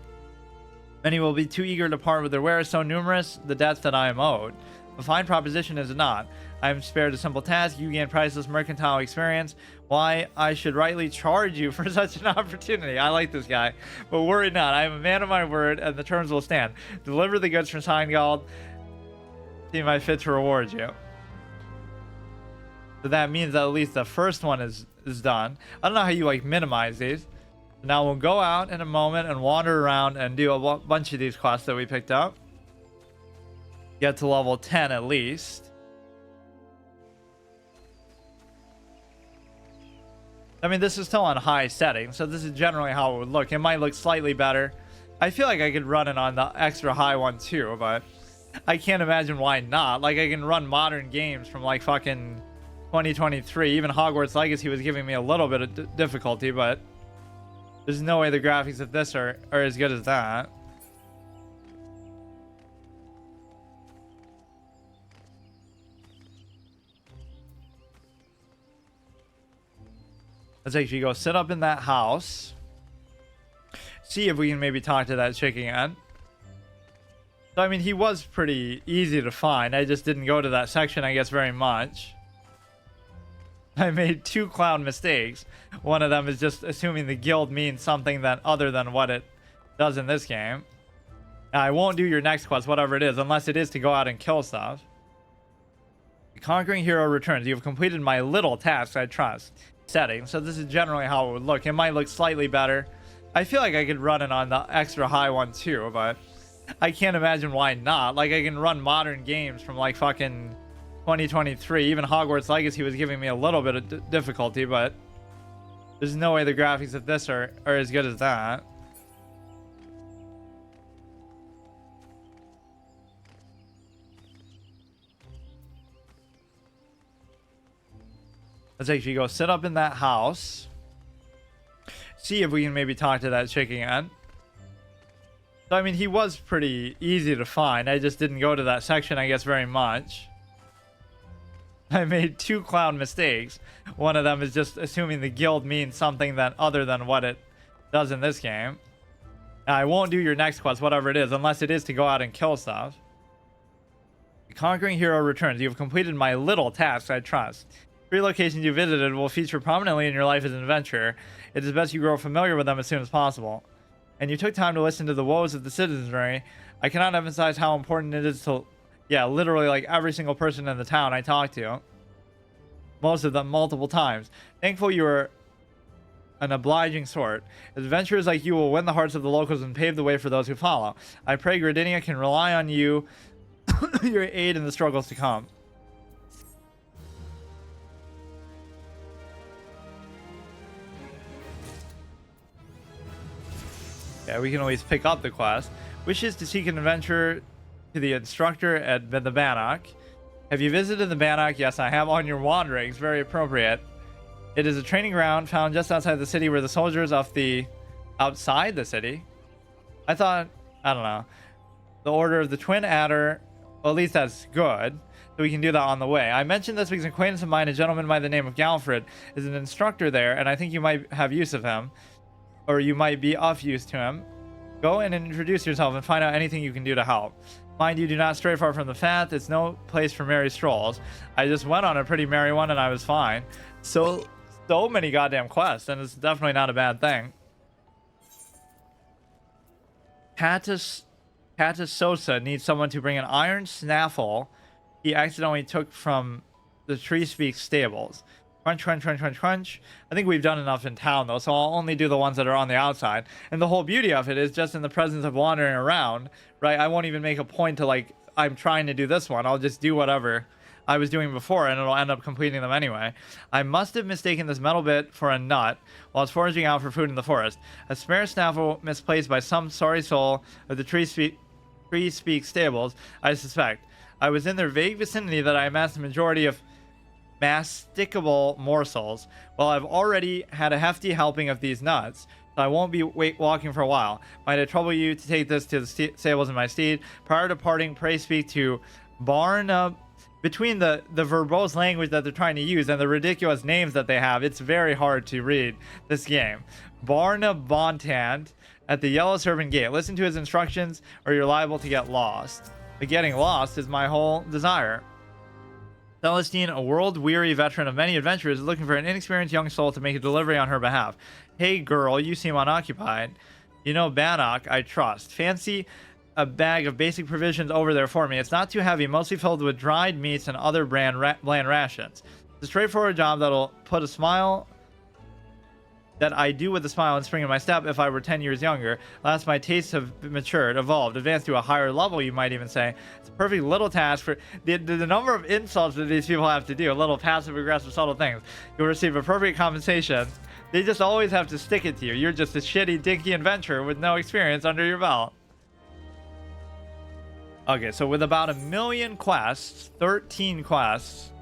Many will be too eager to part with their wares, so numerous the debts that I am owed. A fine proposition is it not? I am spared a simple task. You gain priceless mercantile experience. Why I should rightly charge you for such an opportunity. I like this guy, but worry not. I am a man of my word, and the terms will stand. Deliver the goods from Steingald. See my fit to reward you. So that means that at least the first one is done. I don't know how you minimize these. Now we'll go out in a moment and wander around and do a bunch of these quests that we picked up. Get to level 10 at least. I mean, this is still on high settings, so this is generally how it would look. It might look slightly better. I feel like I could run it on the extra high one too, but I can't imagine why not. Like, I can run modern games from fucking 2023. Even Hogwarts Legacy was giving me a little bit of difficulty, but there's no way the graphics of this are as good as that. Let's actually go sit up in that house. See if we can maybe talk to that chick again. So, I mean, he was pretty easy to find. I just didn't go to that section, I guess, very much. I made 2 clown mistakes. One of them is just assuming the guild means something that other than what it does in this game. Now, I won't do your next quest, whatever it is, unless it is to go out and kill stuff. The Conquering Hero returns. You have completed my little task, I trust. Setting. So this is generally how it would look. It might look slightly better. I feel like I could run it on the extra high one too, but I can't imagine why not. Like, I can run modern games from like fucking 2023. Even Hogwarts Legacy was giving me a little bit of difficulty, but there's no way the graphics of this are as good as that. Let's actually go sit up in that house. See if we can maybe talk to that chick again. So, I mean, he was pretty easy to find. I just didn't go to that section, I guess, very much. I made 2 clown mistakes. One of them is just assuming the guild means something that other than what it does in this game. Now, I won't do your next quest, whatever it is, unless it is to go out and kill stuff. The Conquering Hero returns. You have completed my little task, I trust. 3 locations you visited will feature prominently in your life as an adventurer. It is best you grow familiar with them as soon as possible. And you took time to listen to the woes of the citizenry. I cannot emphasize how important it is to, yeah, literally like every single person in the town I talked to. Most of them multiple times. Thankful you are an obliging sort. Adventurers like you will win the hearts of the locals and pave the way for those who follow. I pray Gradinia can rely on you, your aid in the struggles to come. Yeah, we can always pick up the quest. Wishes to seek an adventure to the instructor at the Bannock. Have you visited the Bannock? Yes, I have. On your wanderings. Very appropriate. It is a training ground found just outside the city where the soldiers of the... Outside the city? I thought... I don't know. The Order of the Twin Adder... Well, at least that's good. So we can do that on the way. I mentioned this because an acquaintance of mine, a gentleman by the name of Galfred, is an instructor there, and I think you might have use of him. Or you might be of use to him. Go in and introduce yourself and find out anything you can do to help. Mind you, do not stray far from the path. It's no place for merry strolls. I just went on a pretty merry one and I was fine. So many goddamn quests, and it's definitely not a bad thing. Sosa needs someone to bring an iron snaffle he accidentally took from the Tree Speak stables. Crunch, crunch, crunch, crunch, crunch. I think we've done enough in town, though, so I'll only do the ones that are on the outside. And the whole beauty of it is just in the presence of wandering around, right? I won't even make a point to, like, I'm trying to do this one. I'll just do whatever I was doing before, and it'll end up completing them anyway. I must have mistaken this metal bit for a nut while I was foraging out for food in the forest. A spare snaffle misplaced by some sorry soul of the Tree Speak stables, I suspect. I was in their vague vicinity that I amassed the majority of masticable morsels. Well, I've already had a hefty helping of these nuts, so I won't be walking for a while. Might it trouble you to take this to the stables in my steed? Prior to parting, pray speak to Barna. Between the verbose language that they're trying to use and the ridiculous names that they have, it's very hard to read this game. Barna Bontant at the Yellow Serpent Gate. Listen to his instructions or you're liable to get lost. But getting lost is my whole desire. Celestine, a world-weary veteran of many adventures, is looking for an inexperienced young soul to make a delivery on her behalf. Hey, girl, you seem unoccupied. You know Bannock, I trust. Fancy a bag of basic provisions over there for me. It's not too heavy, mostly filled with dried meats and other bland rations. It's a straightforward job that'll put a smile... that I do with a smile and spring in my step if I were 10 years younger. Alas, my tastes have matured, evolved, advanced to a higher level, you might even say. It's a perfect little task for the number of insults that these people have to do, little passive-aggressive subtle things. You'll receive appropriate compensation. They just always have to stick it to you. You're just a shitty, dinky adventurer with no experience under your belt. Okay, so with about 1 million quests, 13 quests,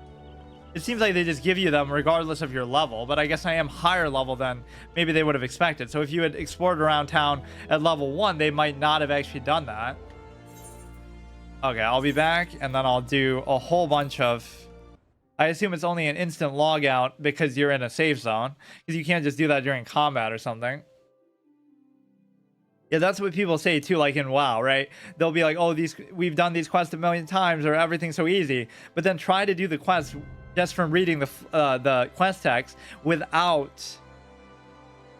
it seems like they just give you them regardless of your level, but I guess I am higher level than maybe they would have expected. So if you had explored around town at level 1, they might not have actually done that. Okay, I'll be back, and then I'll do a whole bunch of... I assume it's only an instant logout because you're in a safe zone, because you can't just do that during combat or something. Yeah, that's what people say too, like in WoW, right? They'll be like, oh, we've done these quests 1,000,000 times, or everything's so easy. But then try to do the quest just from reading the quest text without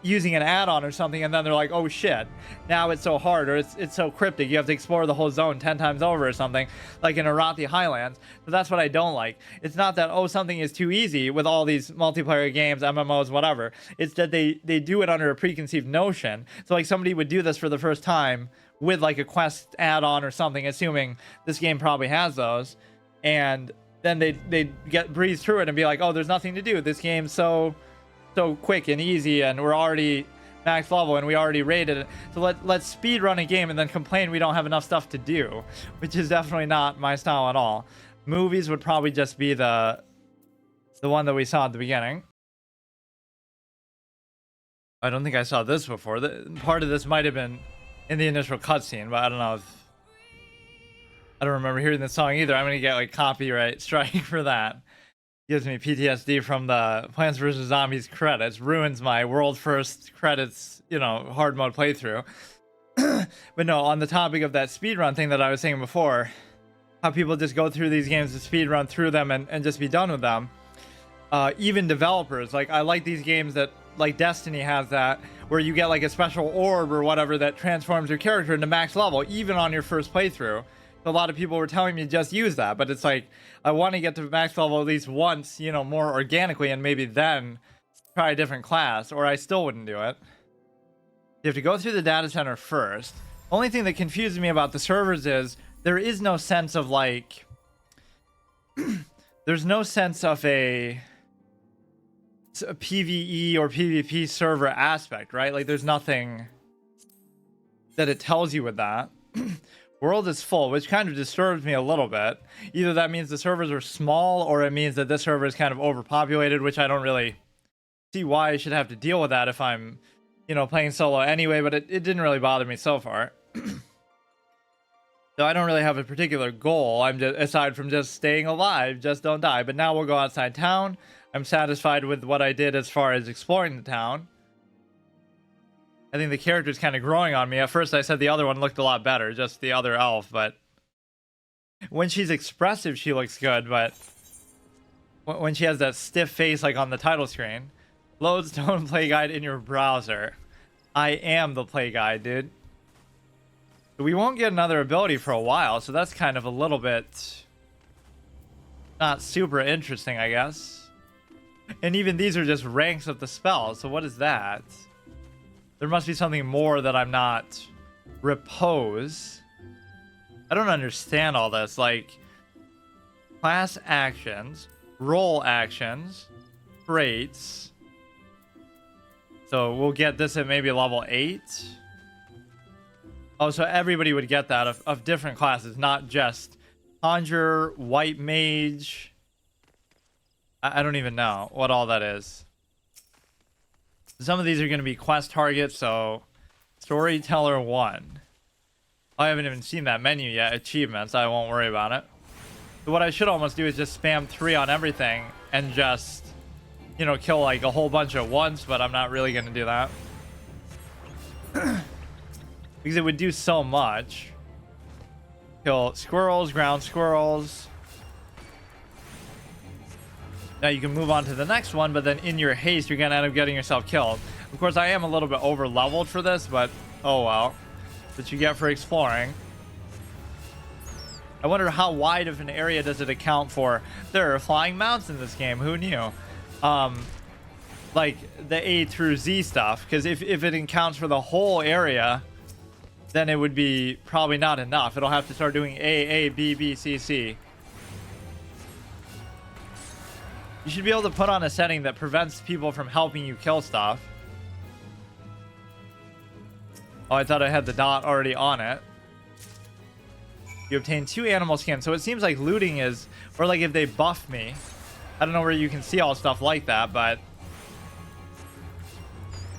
using an add-on or something, and then they're like, oh shit, now it's so hard, or it's so cryptic, you have to explore the whole zone 10 times over or something, like in Arathi Highlands. So that's what I don't like. It's not that, oh, something is too easy with all these multiplayer games, MMOs, whatever. It's that they do it under a preconceived notion. So like somebody would do this for the first time with like a quest add-on or something, assuming this game probably has those, and then they get breeze through it and be like, oh, there's nothing to do, this game's so quick and easy, and we're already max level and we already rated it, so let's speed run a game and then complain we don't have enough stuff to do, which is definitely not my style at all. Movies would probably just be the one that we saw at the beginning. I don't think I saw this before. Part of this might have been in the initial cutscene, but I don't know I don't remember hearing this song either. I'm gonna get like copyright strike for that. Gives me PTSD from the Plants vs. Zombies credits. Ruins my world first credits, hard mode playthrough. But no, on the topic of that speedrun thing that I was saying before, how people just go through these games to speedrun through them and just be done with them. Even developers, like I like these games that, like Destiny has that, where you get like a special orb or whatever that transforms your character into max level, even on your first playthrough. A lot of people were telling me just use that, but it's like I want to get to max level at least once, more organically, and maybe then try a different class, or I still wouldn't do it. You have to go through the data center first. Only thing that confuses me about the servers is there is no sense of like there's no sense of a PvE or PvP server aspect, right? Like there's nothing that it tells you with that. World is full, which kind of disturbs me a little bit. Either that means the servers are small, or it means that this server is kind of overpopulated, which I don't really see why I should have to deal with that if I'm, playing solo anyway, but it didn't really bother me so far. So I don't really have a particular goal. I'm just, aside from just staying alive, just don't die. But now we'll go outside town. I'm satisfied with what I did as far as exploring the town. I think the character's kind of growing on me. At first I said the other one looked a lot better, just the other elf, but when she's expressive she looks good, but when she has that stiff face like on the title screen. Lodestone play guide in your browser. I am the play guide, dude. We won't get another ability for a while, so that's kind of a little bit not super interesting, I guess. And even these are just ranks of the spell, so what is that? There must be something more that I'm not. Repose. I don't understand all this. Like, class actions, role actions, traits. So we'll get this at maybe level 8. Oh, so everybody would get that of different classes, not just Conjure, White Mage. I don't even know what all that is. Some of these are going to be quest targets, so Storyteller 1. I haven't even seen that menu yet. Achievements, I won't worry about it. So what I should almost do is just spam 3 on everything and just, kill like a whole bunch at once, but I'm not really going to do that. Because it would do so much. Kill squirrels, ground squirrels. Now you can move on to the next one, but then in your haste, you're going to end up getting yourself killed. Of course, I am a little bit over leveled for this, but oh well. That you get for exploring. I wonder how wide of an area does it account for? There are flying mounts in this game. Who knew? Like the A through Z stuff. Because if it accounts for the whole area, then it would be probably not enough. It'll have to start doing A, B, B, C, C. You should be able to put on a setting that prevents people from helping you kill stuff. Oh, I thought I had the dot already on it. You obtain 2 animal skins. So it seems like looting is, or like if they buff me, I don't know where you can see all stuff like that, but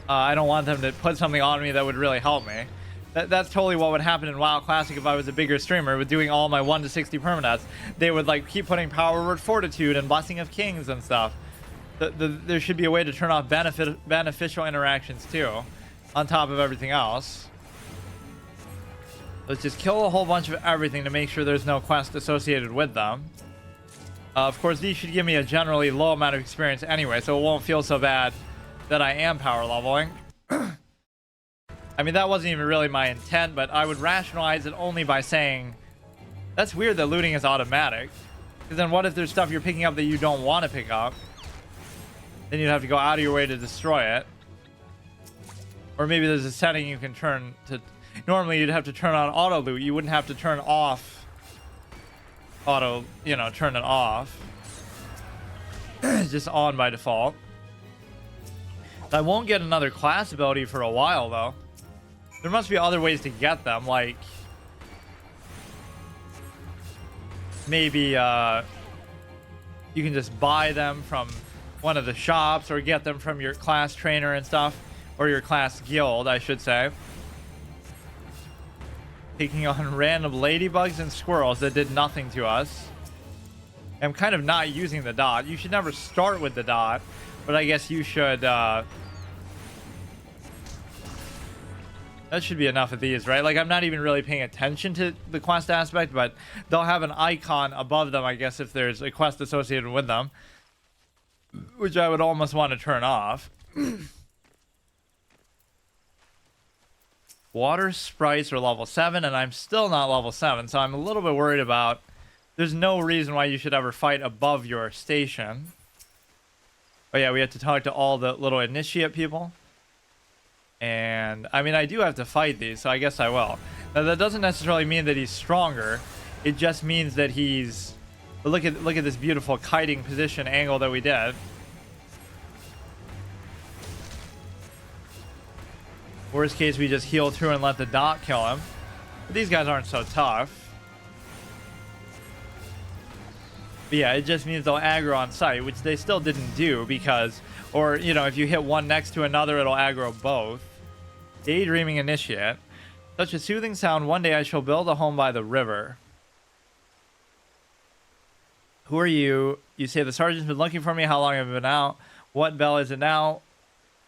I don't want them to put something on me that would really help me. That's totally what would happen in WoW Classic if I was a bigger streamer with doing all my 1 to 60 permadeaths. They would like keep putting Power Word Fortitude and Blessing of Kings and stuff. There should be a way to turn off beneficial interactions too, on top of everything else. Let's just kill a whole bunch of everything to make sure there's no quest associated with them. Of course, these should give me a generally low amount of experience anyway, so it won't feel so bad that I am power leveling. I mean, that wasn't even really my intent, but I would rationalize it only by saying, that's weird that looting is automatic. Because then what if there's stuff you're picking up that you don't want to pick up? Then you'd have to go out of your way to destroy it. Or maybe there's a setting you can turn to... Normally you'd have to turn on auto loot. You wouldn't have to turn off auto, you know, turn it off. It's just on by default. I won't get another class ability for a while though. There must be other ways to get them, like maybe you can just buy them from one of the shops or get them from your class trainer and stuff, or your class guild, I should say. Taking on random ladybugs and squirrels that did nothing to us. I'm kind of not using the dot. You should never start with the dot, but I guess you should that should be enough of these, right? Like, I'm not even really paying attention to the quest aspect, but they'll have an icon above them, I guess, if there's a quest associated with them, which I would almost want to turn off. Water sprites are level 7, and I'm still not level 7, so I'm a little bit worried about... There's no reason why you should ever fight above your station. Oh yeah, we have to talk to all the little initiate people. And I mean, I do have to fight these, so I guess I will. Now that doesn't necessarily mean that he's stronger. It just means that he's... Look at this beautiful kiting position angle that we did. Worst case, we just heal through and let the dot kill him. But these guys aren't so tough. But yeah, it just means they'll aggro on sight, which they still didn't do because... Or, you know, if you hit one next to another, it'll aggro both. Daydreaming initiate. Such a soothing sound, one day I shall build a home by the river. Who are you? You say the sergeant's been looking for me. How long have I been out? What bell is it now?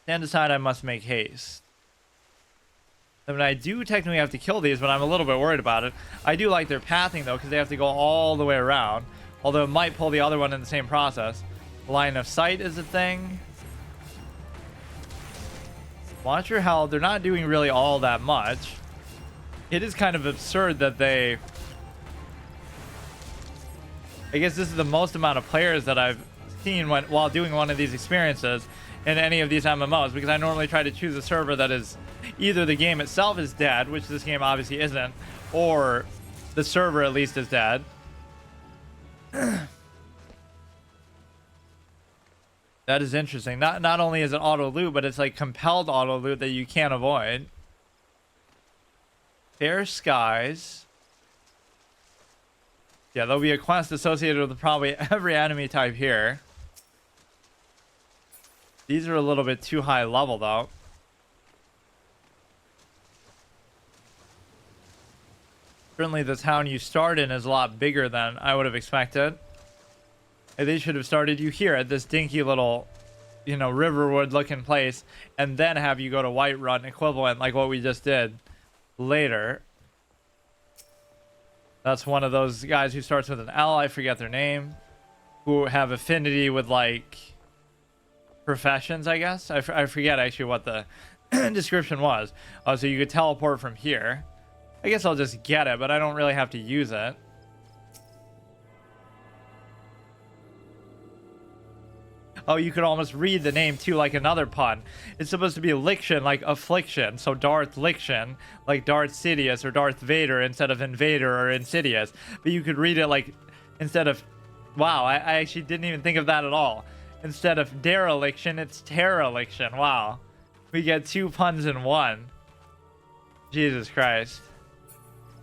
Stand aside, I must make haste. I mean, I do technically have to kill these, but I'm a little bit worried about it. I do like their pathing, though, because they have to go all the way around. Although it might pull the other one in the same process. Line of sight is a thing. Watch your health. They're not doing really all that much. It is kind of absurd that they... I guess this is the most amount of players that I've seen while doing one of these experiences in any of these MMOs, because I normally try to choose a server that is either the game itself is dead, which this game obviously isn't, or the server at least is dead. That is interesting. Not only is it auto loot, but it's like compelled auto loot that you can't avoid. Fair skies. Yeah, there'll be a quest associated with probably every enemy type here. These are a little bit too high level though. Certainly the town you start in is a lot bigger than I would have expected. And they should have started you here at this dinky little, you know, Riverwood looking place, and then have you go to Whiterun equivalent like what we just did later. That's one of those guys who starts with an L, I forget their name, who have affinity with like professions, I guess. I forget actually what the description was. Oh, so you could teleport from here. I guess I'll just get it, but I don't really have to use it. Oh, you could almost read the name too, like another pun. It's supposed to be Liction, like affliction. So Darth Liction, like Darth Sidious or Darth Vader instead of Invader or Insidious. But you could read it like, instead of, wow, I actually didn't even think of that at all. Instead of dereliction, it's terreliction. Wow. We get 2 puns in one. Jesus Christ.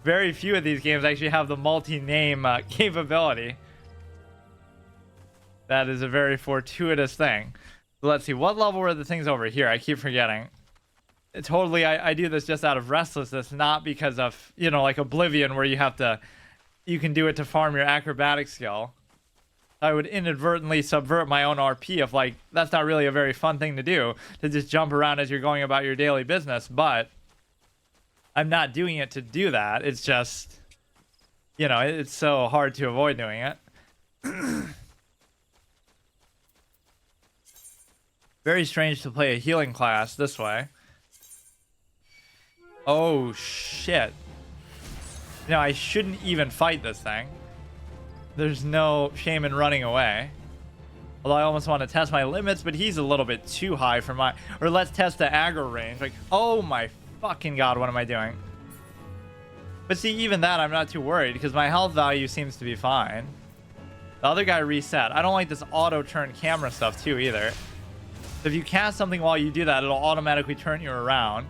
Very few of these games actually have the multi-name capability. That is a very fortuitous thing. Let's see, what level were the things over here? I keep forgetting. Totally, I do this just out of restlessness, not because of, you know, like Oblivion, where you can do it to farm your acrobatic skill. I would inadvertently subvert my own RP if, like, that's not really a very fun thing to do, to just jump around as you're going about your daily business, but I'm not doing it to do that. It's just, you know, it's so hard to avoid doing it. Very strange to play a healing class this way. Oh, shit. You know, I shouldn't even fight this thing. There's no shame in running away. Although I almost want to test my limits, but he's a little bit too high for my... Or let's test the aggro range. Like, oh my fucking god, what am I doing? But see, even that, I'm not too worried, because my health value seems to be fine. The other guy reset. I don't like this auto-turn camera stuff, too, either. So if you cast something while you do that, it'll automatically turn you around.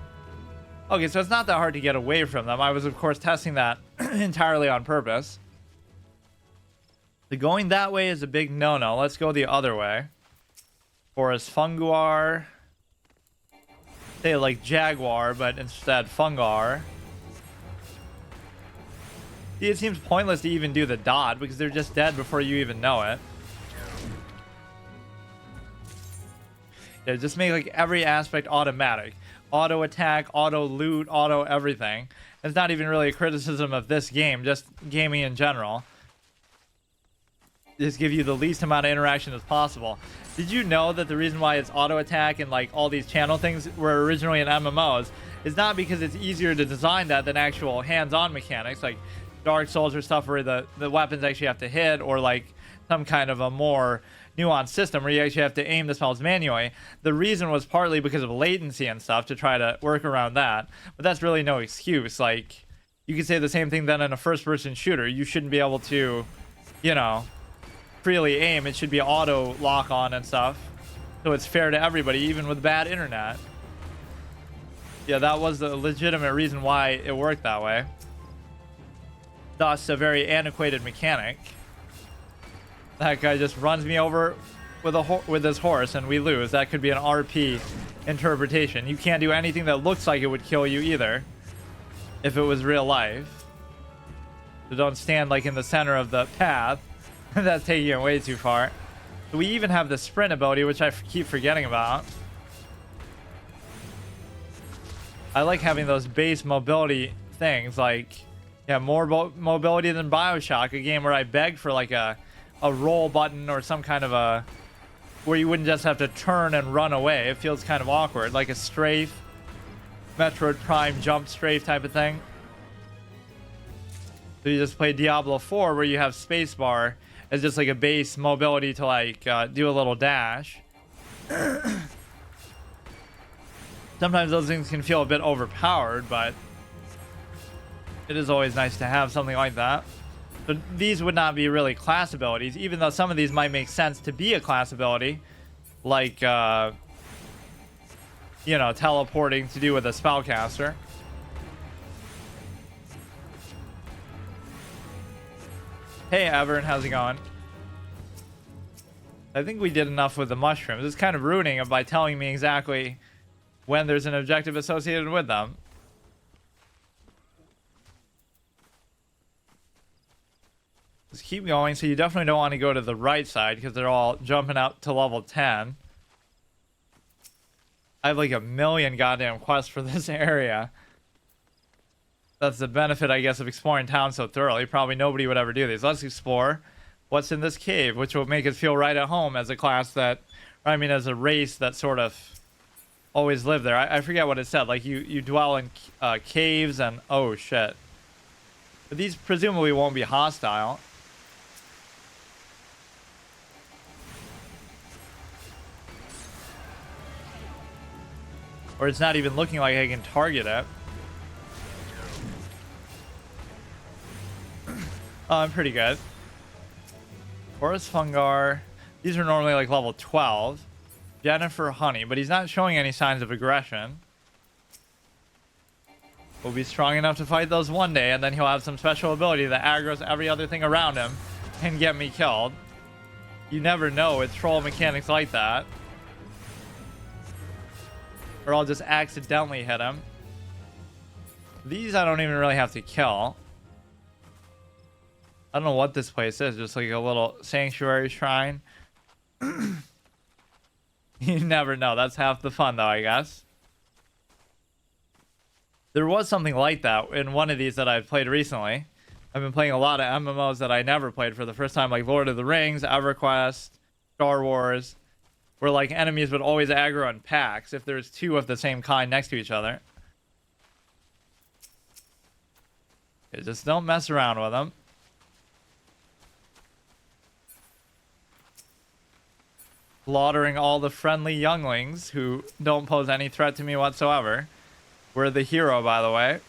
Okay, so it's not that hard to get away from them. I was, of course, testing that entirely on purpose. So going that way is a big no-no. Let's go the other way. Forest Funguar. Say like Jaguar, but instead Fungar. See, it seems pointless to even do the dot because they're just dead before you even know it. Yeah, just make like every aspect automatic. Auto attack, auto loot, auto everything. It's not even really a criticism of this game, just gaming in general. Just give you the least amount of interaction as possible. Did you know that the reason why it's auto attack and like all these channel things were originally in MMOs is not because it's easier to design that than actual hands-on mechanics like Dark Souls or stuff where the weapons actually have to hit, or like some kind of a more nuanced system where you actually have to aim the spells manually. The reason was partly because of latency and stuff to try to work around that, but that's really no excuse. Like, you could say the same thing then in a first-person shooter. You shouldn't be able to, you know, freely aim. It should be auto lock on and stuff, so it's fair to everybody, even with bad internet. Yeah, that was the legitimate reason why it worked that way. Thus, a very antiquated mechanic. That guy just runs me over with his horse and we lose. That could be an RP interpretation. You can't do anything that looks like it would kill you either if it was real life. So don't stand like in the center of the path. That's taking it way too far. So we even have the sprint ability, which I keep forgetting about. I like having those base mobility things, like, yeah, more mobility than Bioshock, a game where I begged for like a roll button or some kind of a, where you wouldn't just have to turn and run away. It feels kind of awkward, like a strafe, Metroid Prime jump strafe type of thing. So you just play Diablo 4 where you have spacebar as just like a base mobility to like do a little dash. Sometimes those things can feel a bit overpowered, but it is always nice to have something like that. But these would not be really class abilities, even though some of these might make sense to be a class ability, like, you know, teleporting to do with a spellcaster. Hey, Evern, how's it going? I think we did enough with the mushrooms. It's kind of ruining it by telling me exactly when there's an objective associated with them. Just keep going. So you definitely don't want to go to the right side because they're all jumping out to level 10. I have like a million goddamn quests for this area. That's the benefit, I guess, of exploring town so thoroughly. Probably nobody would ever do these. Let's explore what's in this cave, which will make us feel right at home as a class that, I mean, as a race that sort of always lived there. I forget what it said. Like, you dwell in caves and, oh, shit. But these presumably won't be hostile. Or it's not even looking like I can target it. Oh, I'm pretty good. Forest Fungar. These are normally like level 12. Jennifer Honey, but he's not showing any signs of aggression. We'll be strong enough to fight those one day, and then he'll have some special ability that aggroes every other thing around him and get me killed. You never know with troll mechanics like that. Or I'll just accidentally hit him. These I don't even really have to kill. I don't know what this place is. Just like a little sanctuary shrine. You never know. That's half the fun, though, I guess. There was something like that in one of these that I've played recently. I've been playing a lot of MMOs that I never played for the first time, like Lord of the Rings, EverQuest, Star Wars, where like enemies would always aggro in packs if there's two of the same kind next to each other. Okay, just don't mess around with them. Slaughtering all the friendly younglings who don't pose any threat to me whatsoever. We're the hero, by the way.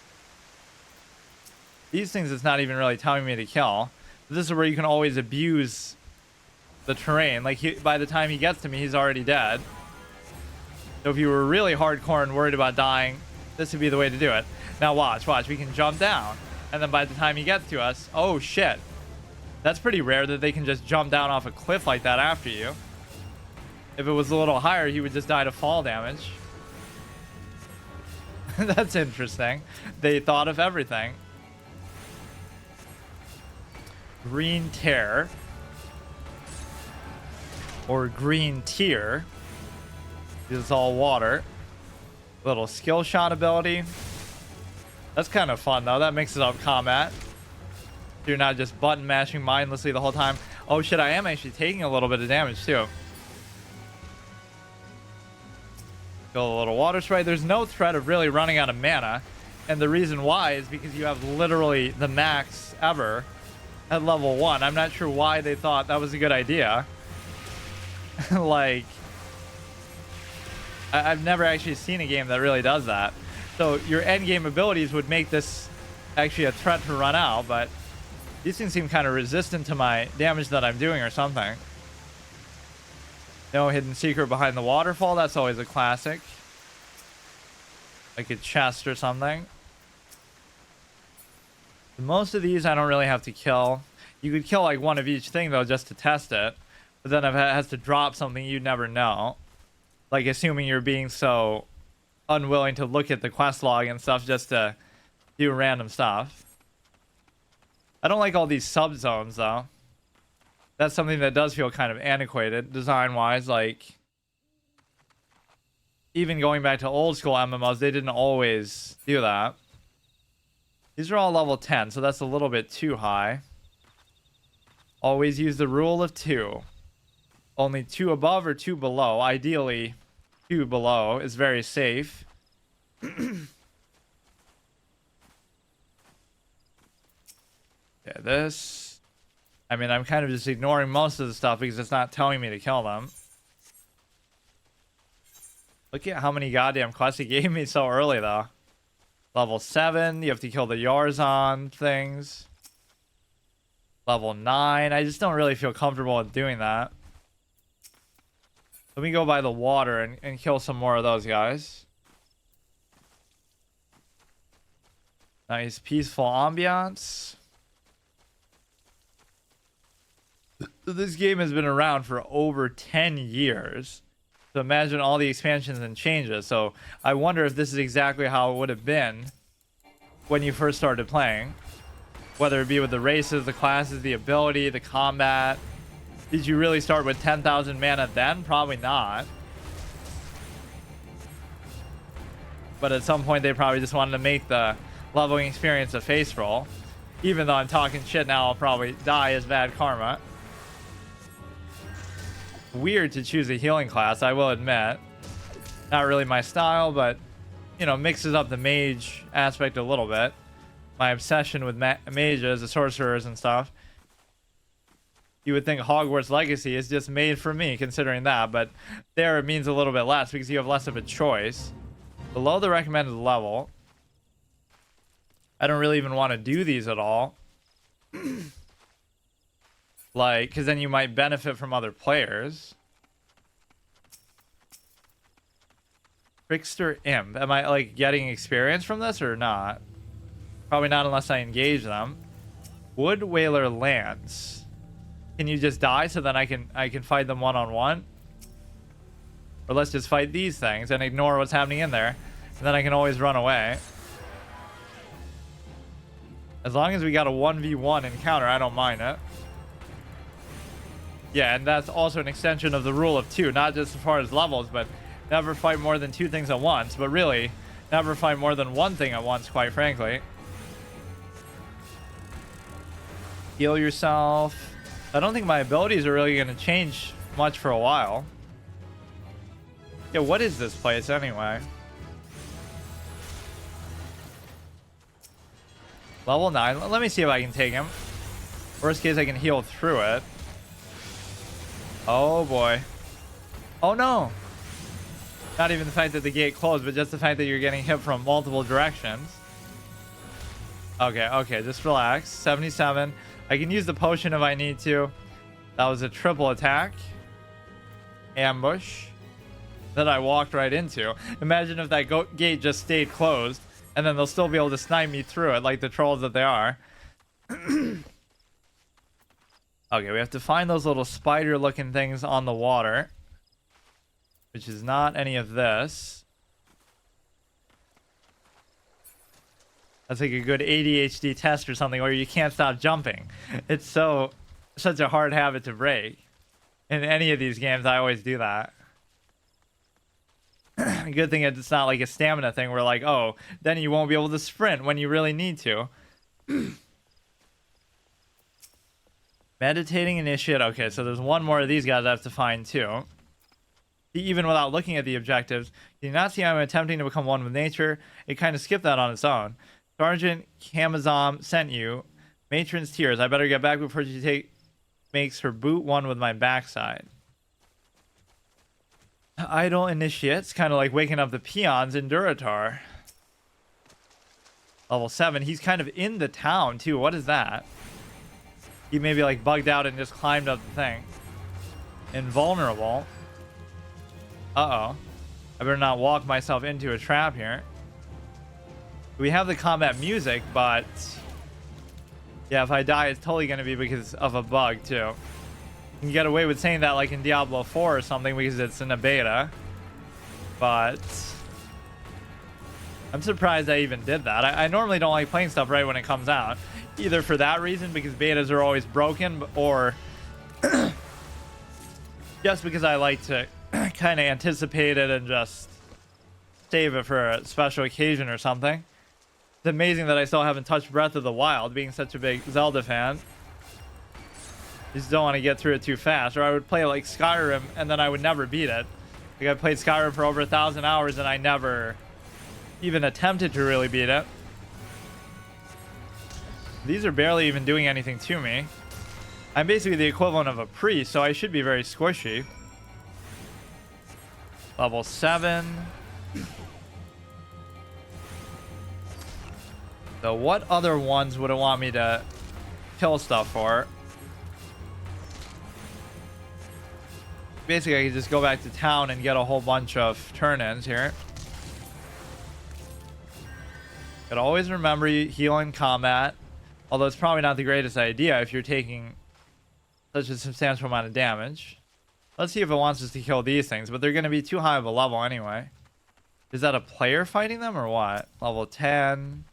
These things it's not even really telling me to kill. This is where you can always abuse the terrain. Like, by the time he gets to me, he's already dead. So if you were really hardcore and worried about dying, this would be the way to do it. Now watch. We can jump down. And then by the time he gets to us, oh shit. That's pretty rare that they can just jump down off a cliff like that after you. If it was a little higher, he would just die to fall damage. That's interesting. They thought of everything. Green Tear. Or Green Tier. It's all water. Little skill shot ability. That's kind of fun, though. That mixes up combat. You're not just button mashing mindlessly the whole time. Oh, shit, I am actually taking a little bit of damage, too. Kill a little water sprite. There's no threat of really running out of mana. And the reason why is because you have literally the max ever at level 1. I'm not sure why they thought that was a good idea. Like, I've never actually seen a game that really does that. So your end game abilities would make this actually a threat to run out, but these things seem kind of resistant to my damage that I'm doing or something. No hidden secret behind the waterfall. That's always a classic. Like a chest or something. Most of these I don't really have to kill. You could kill like one of each thing though just to test it. But then if it has to drop something, you'd never know. Like assuming you're being so unwilling to look at the quest log and stuff just to do random stuff. I don't like all these subzones though. That's something that does feel kind of antiquated design-wise. Like, even going back to old school MMOs, they didn't always do that. These are all level 10, so that's a little bit too high. Always use the rule of 2. Only 2 above or 2 below. Ideally, 2 below is very safe. Okay, this... I mean, I'm kind of just ignoring most of the stuff because it's not telling me to kill them. Look at how many goddamn quests he gave me so early, though. Level 7, you have to kill the Yarzon things. Level 9, I just don't really feel comfortable with doing that. Let me go by the water and kill some more of those guys. Nice peaceful ambiance. This game has been around for over 10 years. So imagine all the expansions and changes. So I wonder if this is exactly how it would have been when you first started playing. Whether it be with the races, the classes, the ability, the combat. Did you really start with 10,000 mana then? Probably not. But at some point they probably just wanted to make the leveling experience a face roll. Even though I'm talking shit now, I'll probably die as bad karma. Weird to choose a healing class, I will admit. Not really my style, but, you know, mixes up the mage aspect a little bit. My obsession with mages, the sorcerers and stuff. You would think Hogwarts Legacy is just made for me, considering that, but there it means a little bit less because you have less of a choice. Below the recommended level. I don't really even want to do these at all. Like, because then you might benefit from other players. Trickster Imp. Am I, like, getting experience from this or not? Probably not unless I engage them. Wood Whaler Lance. Can you just die so then I can fight them one-on-one? Or let's just fight these things and ignore what's happening in there. And then I can always run away. As long as we got a 1v1 encounter, I don't mind it. Yeah, and that's also an extension of the rule of 2, not just as far as levels, but never fight more than 2 things at once. But really, never fight more than 1 thing at once, quite frankly. Heal yourself. I don't think my abilities are really going to change much for a while. Yeah, what is this place anyway? Level 9. Let me see if I can take him. Worst case, I can heal through it. Oh boy. Oh no. Not even the fact that the gate closed, but just the fact that you're getting hit from multiple directions. Okay, just relax. 77. I can use the potion if I need to. That was a triple attack. Ambush. That I walked right into. Imagine if that gate just stayed closed, and then they'll still be able to snipe me through it like the trolls that they are. Okay, we have to find those little spider-looking things on the water, which is not any of this. That's like a good ADHD test or something where you can't stop jumping. It's such a hard habit to break. In any of these games, I always do that. Good thing it's not like a stamina thing where like, oh, then you won't be able to sprint when you really need to. Meditating initiate. Okay, so there's one more of these guys I have to find too. Even without looking at the objectives, do you not see I'm attempting to become one with nature? It kind of skipped that on its own. Sergeant Kamazam sent you. Matron's tears. I better get back before she makes her boot one with my backside. Idle initiates, kind of like waking up the peons in Duratar. Level 7. He's kind of in the town too. What is that? He maybe like bugged out and just climbed up the thing. Invulnerable. Uh-oh. I better not walk myself into a trap here. We have the combat music, but yeah, if I die, it's totally going to be because of a bug too. You can get away with saying that like in Diablo 4 or something because it's in a beta. But I'm surprised I even did that. I normally don't like playing stuff right when it comes out. Either for that reason, because betas are always broken, or just because I like to kind of anticipate it and just save it for a special occasion or something. It's amazing that I still haven't touched Breath of the Wild, being such a big Zelda fan. Just don't want to get through it too fast, or I would play like Skyrim and then I would never beat it. Like I played Skyrim for over 1,000 hours and I never even attempted to really beat it. These are barely even doing anything to me. I'm basically the equivalent of a priest, so I should be very squishy. Level 7. So what other ones would it want me to kill stuff for? Basically, I could just go back to town and get a whole bunch of turn-ins here. Gotta always remember heal in combat. Although it's probably not the greatest idea if you're taking such a substantial amount of damage. Let's see if it wants us to kill these things, but they're going to be too high of a level anyway. Is that a player fighting them or what? Level 10.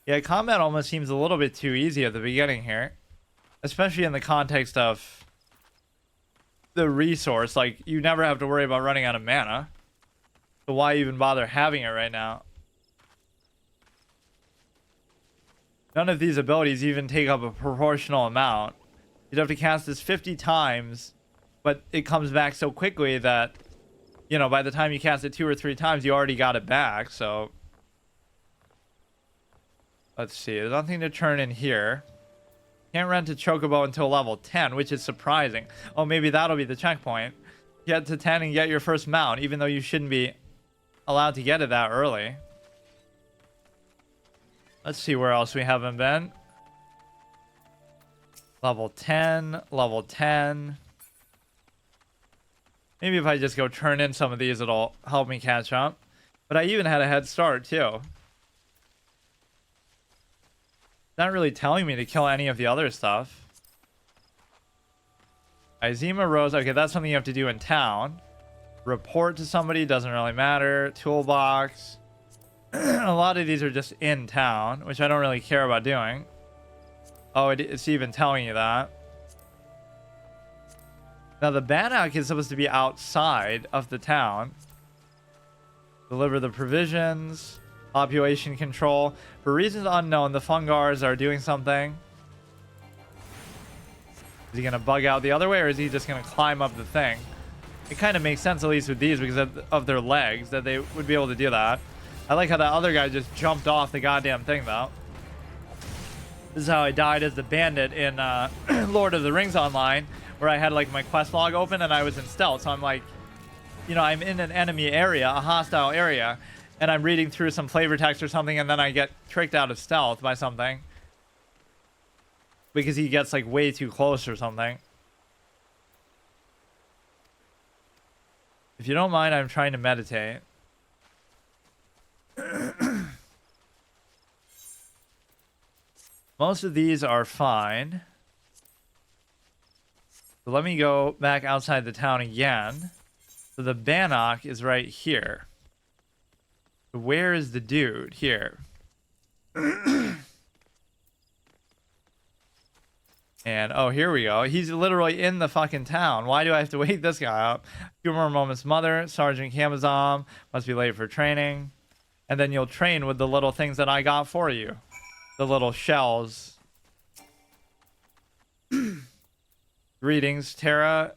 Yeah, combat almost seems a little bit too easy at the beginning here. Especially in the context of the resource. Like, you never have to worry about running out of mana. So why even bother having it right now? None of these abilities even take up a proportional amount. You'd have to cast this 50 times, but it comes back so quickly that, you know, by the time you cast it 2 or 3 times, you already got it back, so. Let's see, there's nothing to turn in here. Can't rent a chocobo until level 10, which is surprising. Oh, maybe that'll be the checkpoint. Get to 10 and get your first mount, even though you shouldn't be allowed to get it that early. Let's see where else we haven't been. Level 10, level 10. Maybe if I just go turn in some of these, it'll help me catch up. But I even had a head start, too. not really telling me to kill any of the other stuff. Izima Rose. Okay, that's something you have to do in town. Report to somebody, doesn't really matter. Toolbox. A lot of these are just in town, which I don't really care about doing. Oh, it's even telling you that. Now, the Bannock is supposed to be outside of the town. Deliver the provisions. Population control. For reasons unknown, the Fungars are doing something. Is he going to bug out the other way, or is he just going to climb up the thing? It kind of makes sense, at least with these, because of their legs, that they would be able to do that. I like how that other guy just jumped off the goddamn thing, though. This is how I died as the bandit in Lord of the Rings Online, where I had, like, my quest log open and I was in stealth. So I'm like, you know, I'm in an enemy area, a hostile area, and I'm reading through some flavor text or something, and then I get tricked out of stealth by something. Because he gets, like, way too close or something. If you don't mind, I'm trying to meditate. Most of these are fine. So let me go back outside the town again. So the Bannock is right here. So where is the dude? Here. And, oh, here we go. He's literally in the fucking town. Why do I have to wake this guy up? A few more moments, Mother. Sergeant Kamazam. Must be late for training. And then you'll train with the little things that I got for you. The little shells. Greetings, Tara.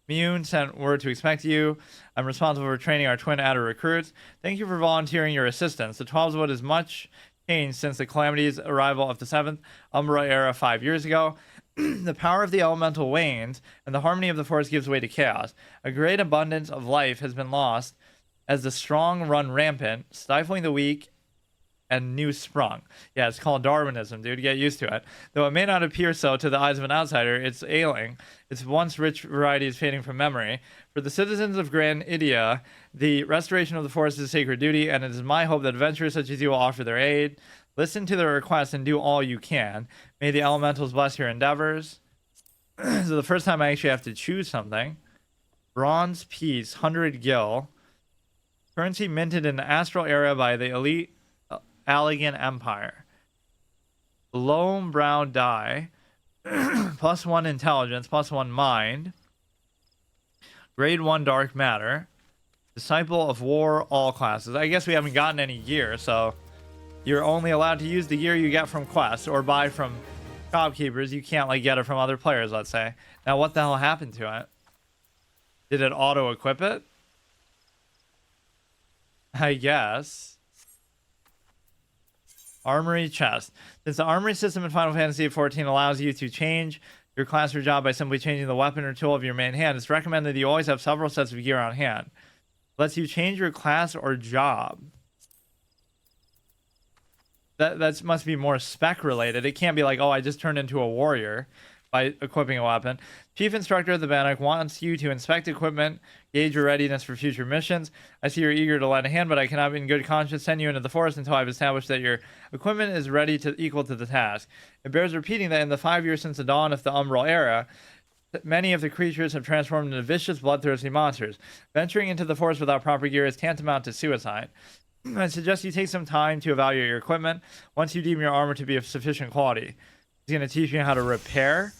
Mune sent word to expect you. I'm responsible for training our twin adder recruits. Thank you for volunteering your assistance. The 12's Wood is much changed since the Calamity's arrival of the 7th Umbra era 5 years ago. The power of the elemental wanes, and the harmony of the forest gives way to chaos. A great abundance of life has been lost as the strong run rampant, stifling the weak and new sprung. Yeah, it's called Darwinism, dude. Get used to it. Though it may not appear so to the eyes of an outsider, it's ailing. Its once rich variety is fading from memory. For the citizens of Grand Idia, the restoration of the forest is a sacred duty, and it is my hope that adventurers such as you will offer their aid. Listen to their requests and do all you can. May the elementals bless your endeavors. So the first time I actually have to choose something. Bronze piece, 100 gil. Currency minted in the astral era by the elite Allegan Empire. Loam brown dye. +1 intelligence, +1 mind. Grade 1 dark matter. Disciple of war, all classes. I guess we haven't gotten any gear, so you're only allowed to use the gear you get from quests or buy from shopkeepers. You can't, like, get it from other players, let's say. Now, what the hell happened to it? Did it auto-equip it? I guess. Armory chest. Since the armory system in Final Fantasy XIV allows you to change your class or job by simply changing the weapon or tool of your main hand, it's recommended that you always have several sets of gear on hand. Lets you change your class or job. That must be more spec related. It can't be like, oh, I just turned into a warrior by equipping a weapon. Chief Instructor of the Bannock wants you to inspect equipment, gauge your readiness for future missions. I see you're eager to lend a hand, but I cannot in good conscience send you into the forest until I've established that your equipment is ready to equal to the task. It bears repeating that in the 5 years since the dawn of the Umbral era, many of the creatures have transformed into vicious, bloodthirsty monsters. Venturing into the forest without proper gear is tantamount to suicide. I suggest you take some time to evaluate your equipment once you deem your armor to be of sufficient quality. He's going to teach you how to repair.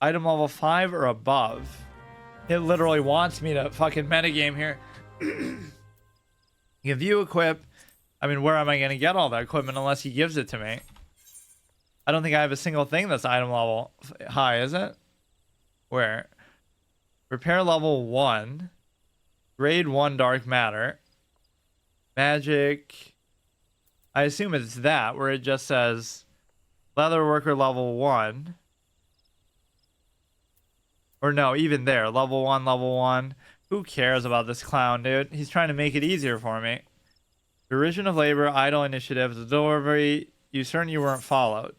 Item level 5 or above. It literally wants me to fucking metagame here. If you equip... I mean, where am I going to get all that equipment unless he gives it to me? I don't think I have a single thing that's item level high, is it? Where? Repair level 1. Grade 1 dark matter. Magic. I assume it's that, where it just says leatherworker level 1. Or no, even there. Level 1, level 1. Who cares about this clown, dude? He's trying to make it easier for me. Derision of labor, idle initiative, the delivery. You certain you weren't followed.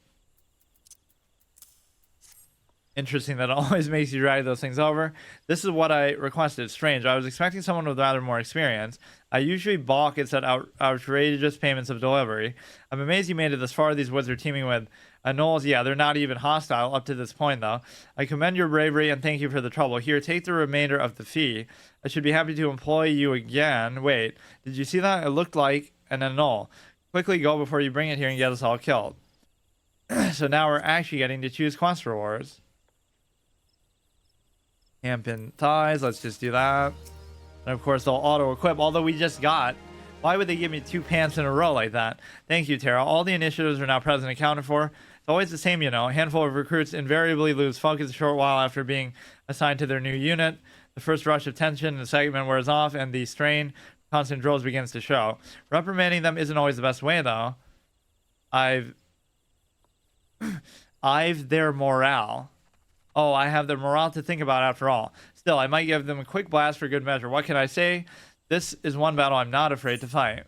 Interesting that it always makes you drag those things over. This is what I requested. Strange. I was expecting someone with rather more experience. I usually balk at such outrageous payments of delivery. I'm amazed you made it this far. These woods are teeming with gnolls. Yeah, they're not even hostile up to this point, though. I commend your bravery and thank you for the trouble. Here, take the remainder of the fee. I should be happy to employ you again. Wait, did you see that? It looked like an gnoll. Quickly go before you bring it here and get us all killed. So now we're actually getting to choose quest rewards. Hampin thighs, let's just do that. And of course they'll auto-equip, although we just got... Why would they give me 2 pants in a row like that? Thank you, Tara. All the initiatives are now present and accounted for. It's always the same, you know. A handful of recruits invariably lose focus a short while after being assigned to their new unit. The first rush of tension and excitement wears off, and the strain constant drills begins to show. Reprimanding them isn't always the best way, though. I've their morale. Oh, I have their morale to think about after all. Still, I might give them a quick blast for good measure. What can I say? This is one battle I'm not afraid to fight.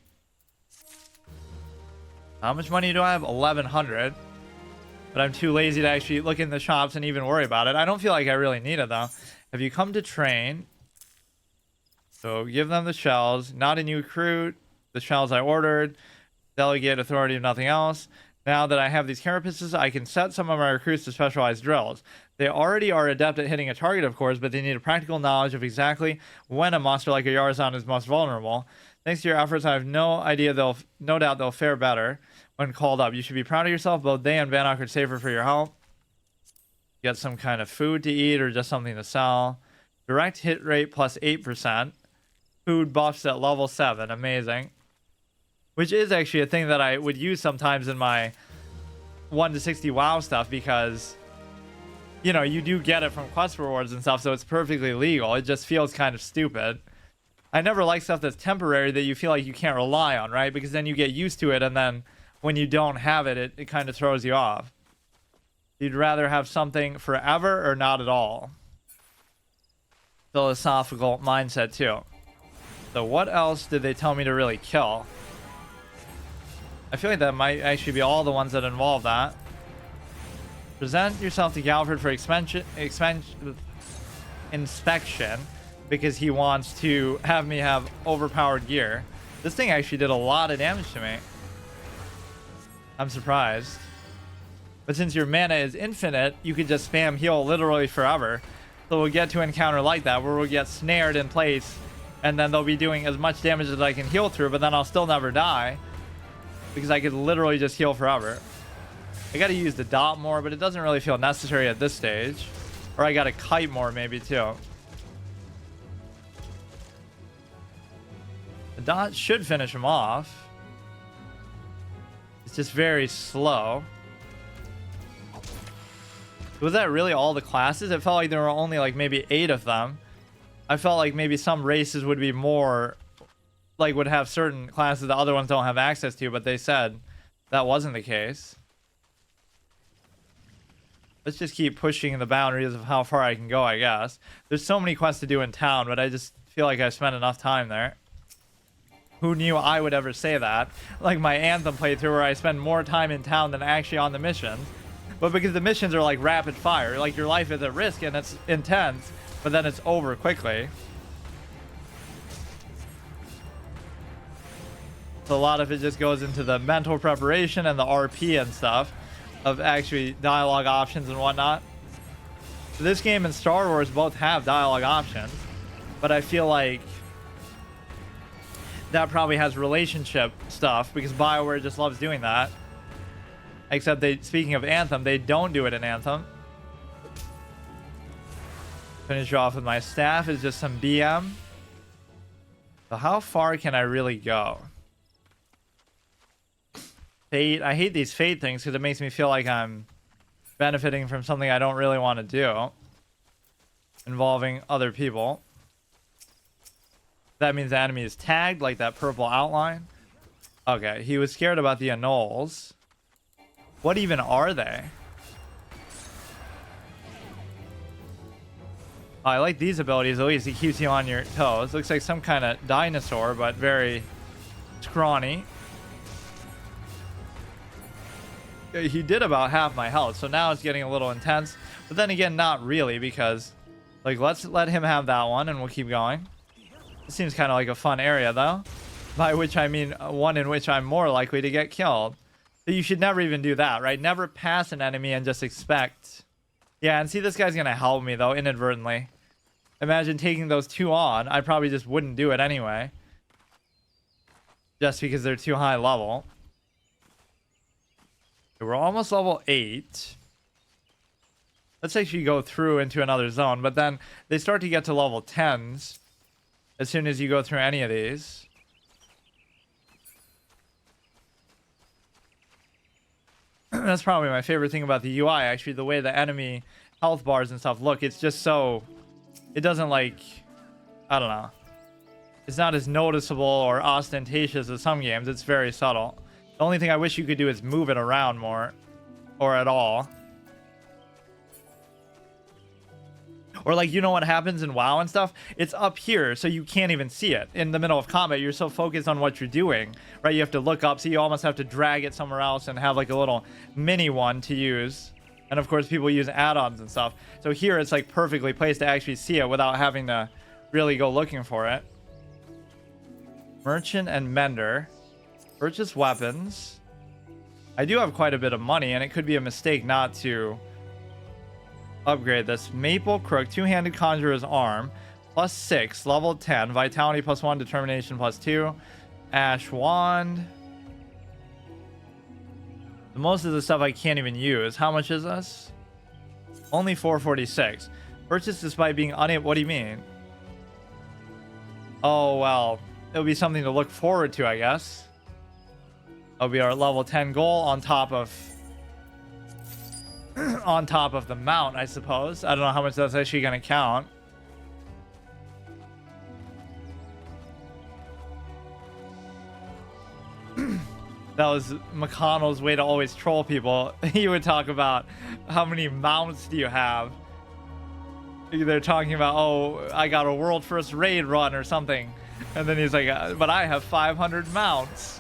How much money do I have? 1,100. But I'm too lazy to actually look in the shops and even worry about it. I don't feel like I really need it, though. Have you come to train? So give them the shells. Not a new recruit. The shells I ordered. Delegate authority of nothing else. Now that I have these carapaces, I can set some of my recruits to specialized drills. They already are adept at hitting a target, of course, but they need a practical knowledge of exactly when a monster like a Yarzan is most vulnerable. Thanks to your efforts, I have no doubt they'll fare better when called up. You should be proud of yourself. Both they and Bannock are safer for your help. Get some kind of food to eat or just something to sell. Direct hit rate plus 8%. Food buffs at level 7. Amazing. Which is actually a thing that I would use sometimes in my 1 to 60 WoW stuff because, you know, you do get it from quest rewards and stuff, so it's perfectly legal. It just feels kind of stupid. I never like stuff that's temporary that you feel like you can't rely on, right? Because then you get used to it, and then when you don't have it, it kind of throws you off. You'd rather have something forever or not at all. Philosophical mindset, too. So what else did they tell me to really kill? I feel like that might actually be all the ones that involve that. Present yourself to Galford for inspection because he wants to have me have overpowered gear. This thing actually did a lot of damage to me. I'm surprised. But since your mana is infinite, you could just spam heal literally forever. So we'll get to an encounter like that where we'll get snared in place and then they'll be doing as much damage as I can heal through, but then I'll still never die. Because I could literally just heal forever. I gotta use the dot more, but it doesn't really feel necessary at this stage. Or I gotta kite more maybe too. The dot should finish him off. It's just very slow. Was that really all the classes? It felt like there were only like maybe 8 of them. I felt like maybe some races would be more... like would have certain classes the other ones don't have access to, but they said that wasn't the case. Let's just keep pushing the boundaries of how far I can go, I guess. There's so many quests to do in town, but I just feel like I've spent enough time there. Who knew I would ever say that? Like my Anthem playthrough where I spend more time in town than actually on the missions. But because the missions are like rapid fire, like your life is at risk and it's intense, but then it's over quickly. So a lot of it just goes into the mental preparation and the RP and stuff of actually dialogue options and whatnot. So this game and Star Wars both have dialogue options, but I feel like that probably has relationship stuff because BioWare just loves doing that. Except they, speaking of Anthem, they don't do it in Anthem. Finish off with my staff is just some BM. So how far can I really go? Fate. I hate these fate things because it makes me feel like I'm benefiting from something I don't really want to do. Involving other people. That means the enemy is tagged like that purple outline. Okay, he was scared about the gnolls. What even are they? Oh, I like these abilities. At least it keeps you on your toes. Looks like some kind of dinosaur, but very scrawny. He did about half my health, so now it's getting a little intense. But then again, not really, because like let's let him have that one and we'll keep going. It seems kind of like a fun area though, by which I mean one in which I'm more likely to get killed. So you should never even do that, right? Never pass an enemy and just expect. Yeah, and see, this guy's gonna help me though, inadvertently. Imagine taking those two on. I probably just wouldn't do it anyway, just because they're too high level. Okay, we're almost level 8. Let's actually go through into another zone, but then they start to get to level 10s as soon as you go through any of these. That's probably my favorite thing about the UI, actually, the way the enemy health bars and stuff look. It's just so, it doesn't like, I don't know. It's not as noticeable or ostentatious as some games. It's very subtle. The only thing I wish you could do is move it around more, or at all. Or like, you know what happens in WoW and stuff? It's up here, so you can't even see it. In the middle of combat, you're so focused on what you're doing, right? You have to look up, so you almost have to drag it somewhere else and have like a little mini one to use. And of course, people use add-ons and stuff. So here, it's like perfectly placed to actually see it without having to really go looking for it. Merchant and Mender. Purchase weapons. I do have quite a bit of money, and it could be a mistake not to upgrade this. Maple Crook, two-handed conjurer's arm, +6, level 10, vitality +1, determination +2, ash wand. Most of the stuff I can't even use. How much is this? Only 446. Purchase despite being unable. What do you mean? Oh well, it'll be something to look forward to, I guess. It'll be our level 10 goal on top of the mount, I suppose. I don't know how much that's actually going to count. That was McConnell's way to always troll people. He would talk about how many mounts do you have. They're talking about, oh, I got a world first raid run or something. And then he's like, but I have 500 mounts.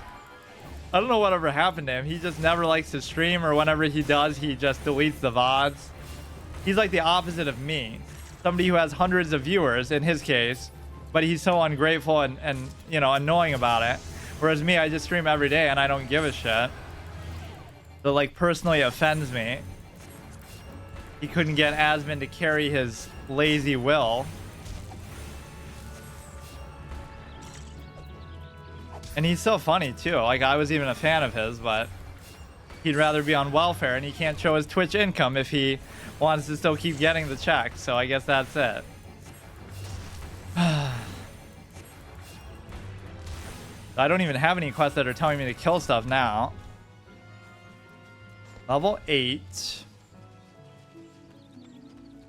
I don't know whatever happened to him. He just never likes to stream, or whenever he does, he just deletes the VODs. He's like the opposite of me. Somebody who has hundreds of viewers, in his case, but he's so ungrateful and you know, annoying about it. Whereas me, I just stream every day and I don't give a shit. So like personally offends me. He couldn't get Asmon to carry his lazy will. And he's so funny too. Like, I was even a fan of his, but he'd rather be on welfare, and he can't show his Twitch income if he wants to still keep getting the check. So I guess that's it. I don't even have any quests that are telling me to kill stuff now. Level 8.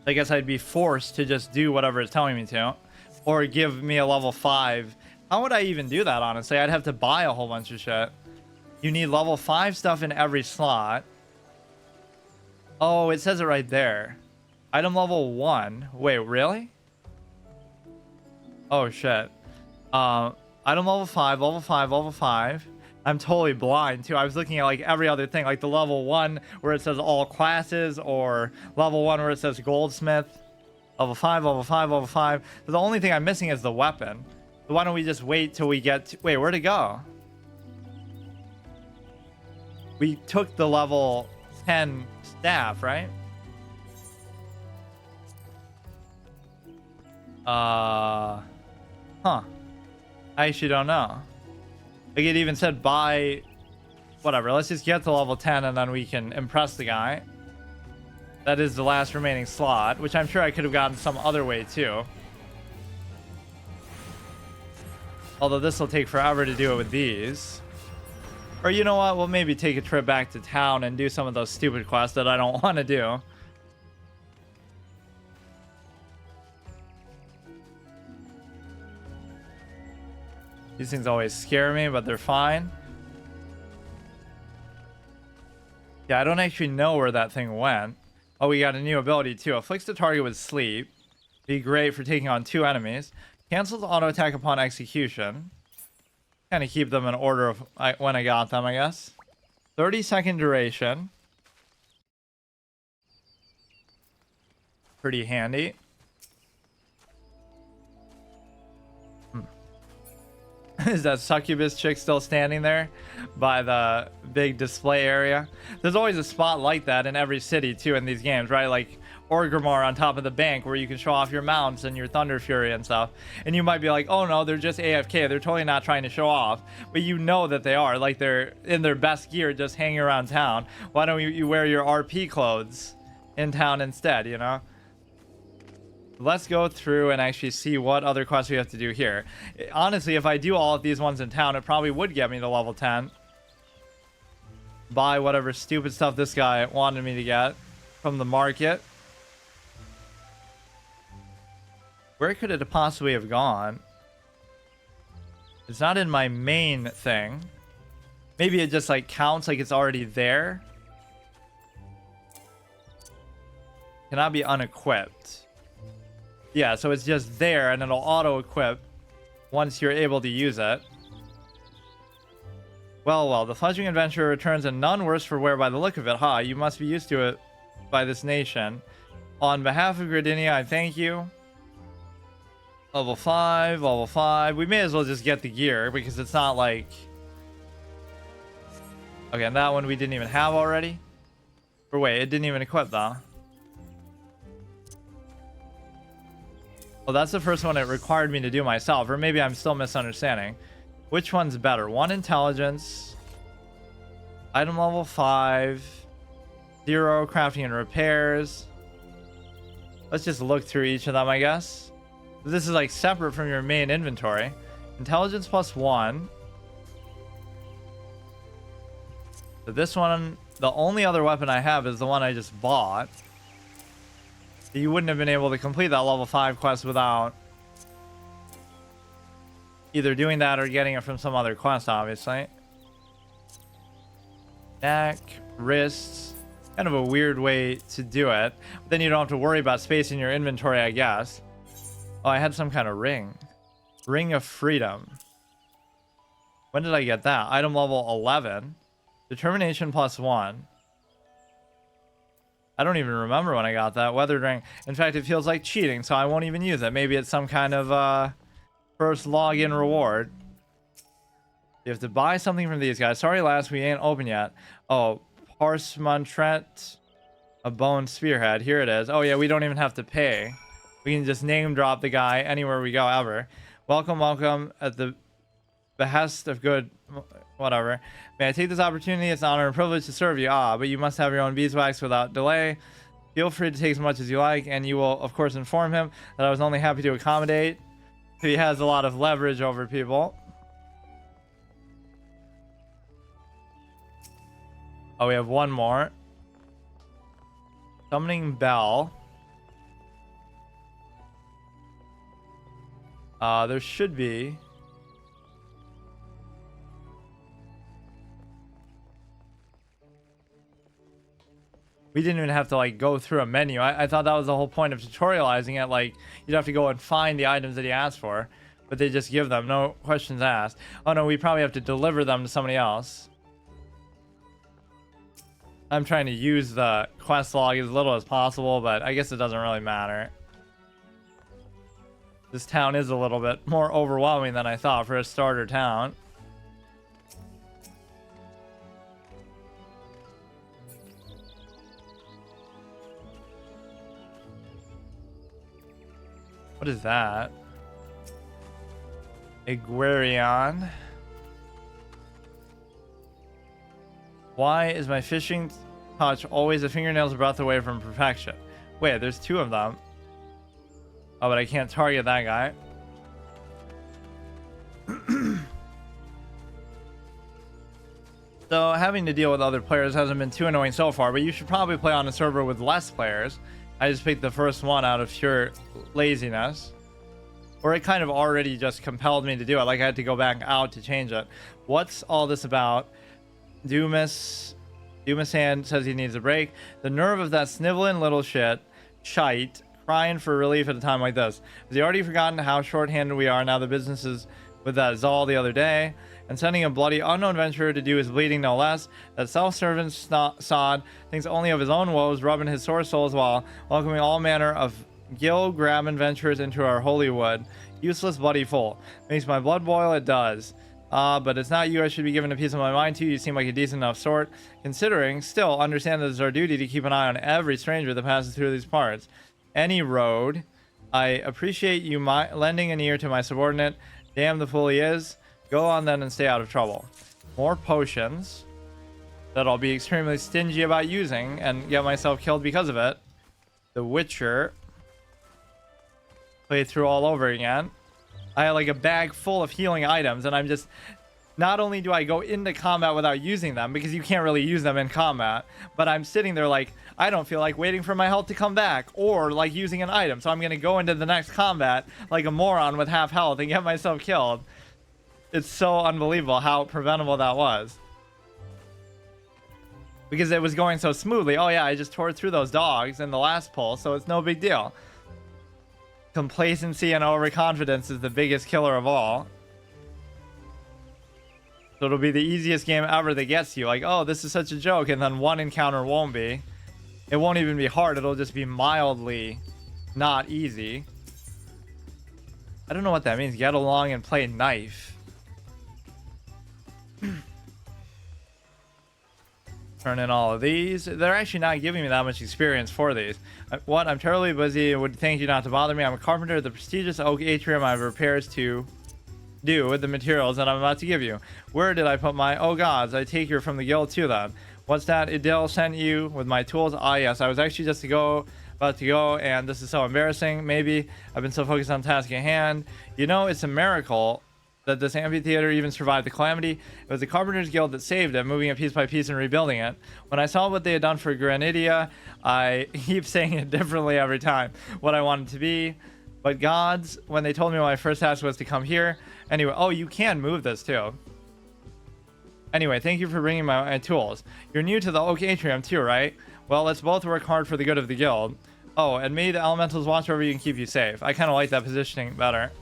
I guess I'd be forced to just do whatever it's telling me to. Or give me a level 5. How would I even do that, honestly? I'd have to buy a whole bunch of shit. You need level 5 stuff in every slot. Oh, it says it right there. Item level 1. Wait, really? Oh, shit. Item level 5, level 5, level 5. I'm totally blind, too. I was looking at, like, every other thing. Like the level 1 where it says all classes, or level 1 where it says goldsmith. Level 5, level 5, level 5. So the only thing I'm missing is the weapon. So why don't we just wait till we get to... Wait, where'd it go? We took the level 10 staff, right? Huh. I actually don't know. Like, it even said buy... Whatever, let's just get to level 10 and then we can impress the guy. That is the last remaining slot, which I'm sure I could have gotten some other way too. Although this will take forever to do it with these. Or you know what? We'll maybe take a trip back to town and do some of those stupid quests that I don't want to do. These things always scare me, but they're fine. Yeah, I don't actually know where that thing went. Oh, we got a new ability too. Afflicts the target with sleep. Be great for taking on 2 enemies. Cancels auto attack upon execution. Kind of keep them in order of when I got them, I guess. 30-second duration. Pretty handy. Is that succubus chick still standing there by the big display area? There's always a spot like that in every city too in these games, right? Like Orgrimmar on top of the bank where you can show off your mounts and your Thunder Fury and stuff. And you might be like, oh no, they're just AFK. They're totally not trying to show off. But you know that they are. Like they're in their best gear just hanging around town. Why don't you wear your RP clothes in town instead, you know? Let's go through and actually see what other quests we have to do here. Honestly, if I do all of these ones in town, it probably would get me to level 10. Buy whatever stupid stuff this guy wanted me to get from the market. Where could it possibly have gone? It's not in my main thing. Maybe it just like counts like it's already there. Cannot be unequipped. Yeah, so it's just there and it'll auto-equip once you're able to use it. Well, the fledgling adventurer returns and none worse for wear by the look of it. Ha, you must be used to it by this nation. On behalf of Gradinia, I thank you. Level 5, level 5. We may as well just get the gear because it's not like... Okay, and that one we didn't even have already. Or wait, it didn't even equip though. Well, that's the first one it required me to do myself, or maybe I'm still misunderstanding. Which one's better? 1 intelligence, item level 5, 0 crafting and repairs. Let's just look through each of them, I guess. This is like separate from your main inventory. Intelligence plus 1. So this one, the only other weapon I have is the one I just bought. You wouldn't have been able to complete that level 5 quest without either doing that or getting it from some other quest, obviously. Neck, wrists, kind of a weird way to do it. But then you don't have to worry about space in your inventory, I guess. Oh, I had some kind of ring. Ring of Freedom. When did I get that? Item level 11. Determination plus 1. I don't even remember when I got that. Weathered ring. In fact, it feels like cheating, so I won't even use it. Maybe it's some kind of first login reward. You have to buy something from these guys. Sorry, lass, we ain't open yet. Oh, Parchmontret, a bone spearhead. Here it is. Oh yeah, we don't even have to pay. We can just name drop the guy anywhere we go ever. Welcome, welcome. At the behest of good... Whatever. May I take this opportunity? It's an honor and privilege to serve you. Ah, but you must have your own beeswax without delay. Feel free to take as much as you like, and you will, of course, inform him that I was only happy to accommodate. He has a lot of leverage over people. Oh, we have one more. Summoning Bell. There should be... We didn't even have to like go through a menu. I thought that was the whole point of tutorializing it. Like you'd have to go and find the items that he asked for, but they just give them, no questions asked. Oh no, we probably have to deliver them to somebody else. I'm trying to use the quest log as little as possible, but I guess it doesn't really matter. This town is a little bit more overwhelming than I thought for a starter town. What is that? Iguarion. Why is my fishing touch always a fingernail's breadth away from perfection? Wait, there's 2 of them. Oh, but I can't target that guy. So having to deal with other players hasn't been too annoying so far, but you should probably play on a server with less players. I just picked the first one out of pure laziness. Or it kind of already just compelled me to do it. Like I had to go back out to change it. What's all this about? Dumas hand says he needs a break. The nerve of that sniveling little shite, crying for relief at a time like this. Has he already forgotten how short-handed we are now? The businesses with that Zal the other day, and sending a bloody unknown adventurer to do his bleeding no less. That self-servant sod thinks only of his own woes, rubbing his sore souls while welcoming all manner of gill-grab adventurers into our holy wood. Useless bloody fool. Makes my blood boil, it does. But it's not you I should be giving a piece of my mind to. You seem like a decent enough sort. Considering, still, understand that it's our duty to keep an eye on every stranger that passes through these parts. Any road. I appreciate you lending an ear to my subordinate. Damn the fool he is. Go on then and stay out of trouble. More potions that I'll be extremely stingy about using and get myself killed because of it. The Witcher. Play through all over again. I had like a bag full of healing items, and I'm just, not only do I go into combat without using them, because you can't really use them in combat, but I'm sitting there like, I don't feel like waiting for my health to come back, or like using an item, so I'm going to go into the next combat like a moron with half health and get myself killed. It's so unbelievable how preventable that was. Because it was going so smoothly. Oh yeah, I just tore through those dogs in the last pull, so it's no big deal. Complacency and overconfidence is the biggest killer of all. So it'll be the easiest game ever that gets you. Like, oh, this is such a joke, and then one encounter won't be. It won't even be hard. It'll just be mildly not easy. I don't know what that means. Get along and play knife. Turn in all of these. They're actually not giving me that much experience for these. What? I'm terribly busy. Would thank you not to bother me. I'm a carpenter at the prestigious oak atrium. I have repairs to do with the materials that I'm about to give you. Where did I put my... Oh gods, I take you from the guild too then. What's that? Idil sent you with my tools? Ah yes, I was actually just about to go, and this is so embarrassing. Maybe I've been so focused on task at hand. You know, it's a miracle that this amphitheater even survived the calamity. It was the Carpenters Guild that saved it, moving it piece by piece and rebuilding it. When I saw what they had done for Granidia, I keep saying it differently every time, what I wanted to be. But gods, when they told me my first task was to come here. Anyway, oh, you can move this too. Anyway, thank you for bringing my tools. You're new to the Oak Atrium too, right? Well, let's both work hard for the good of the guild. Oh, and may the elementals watch over you and keep you safe. I kind of like that positioning better.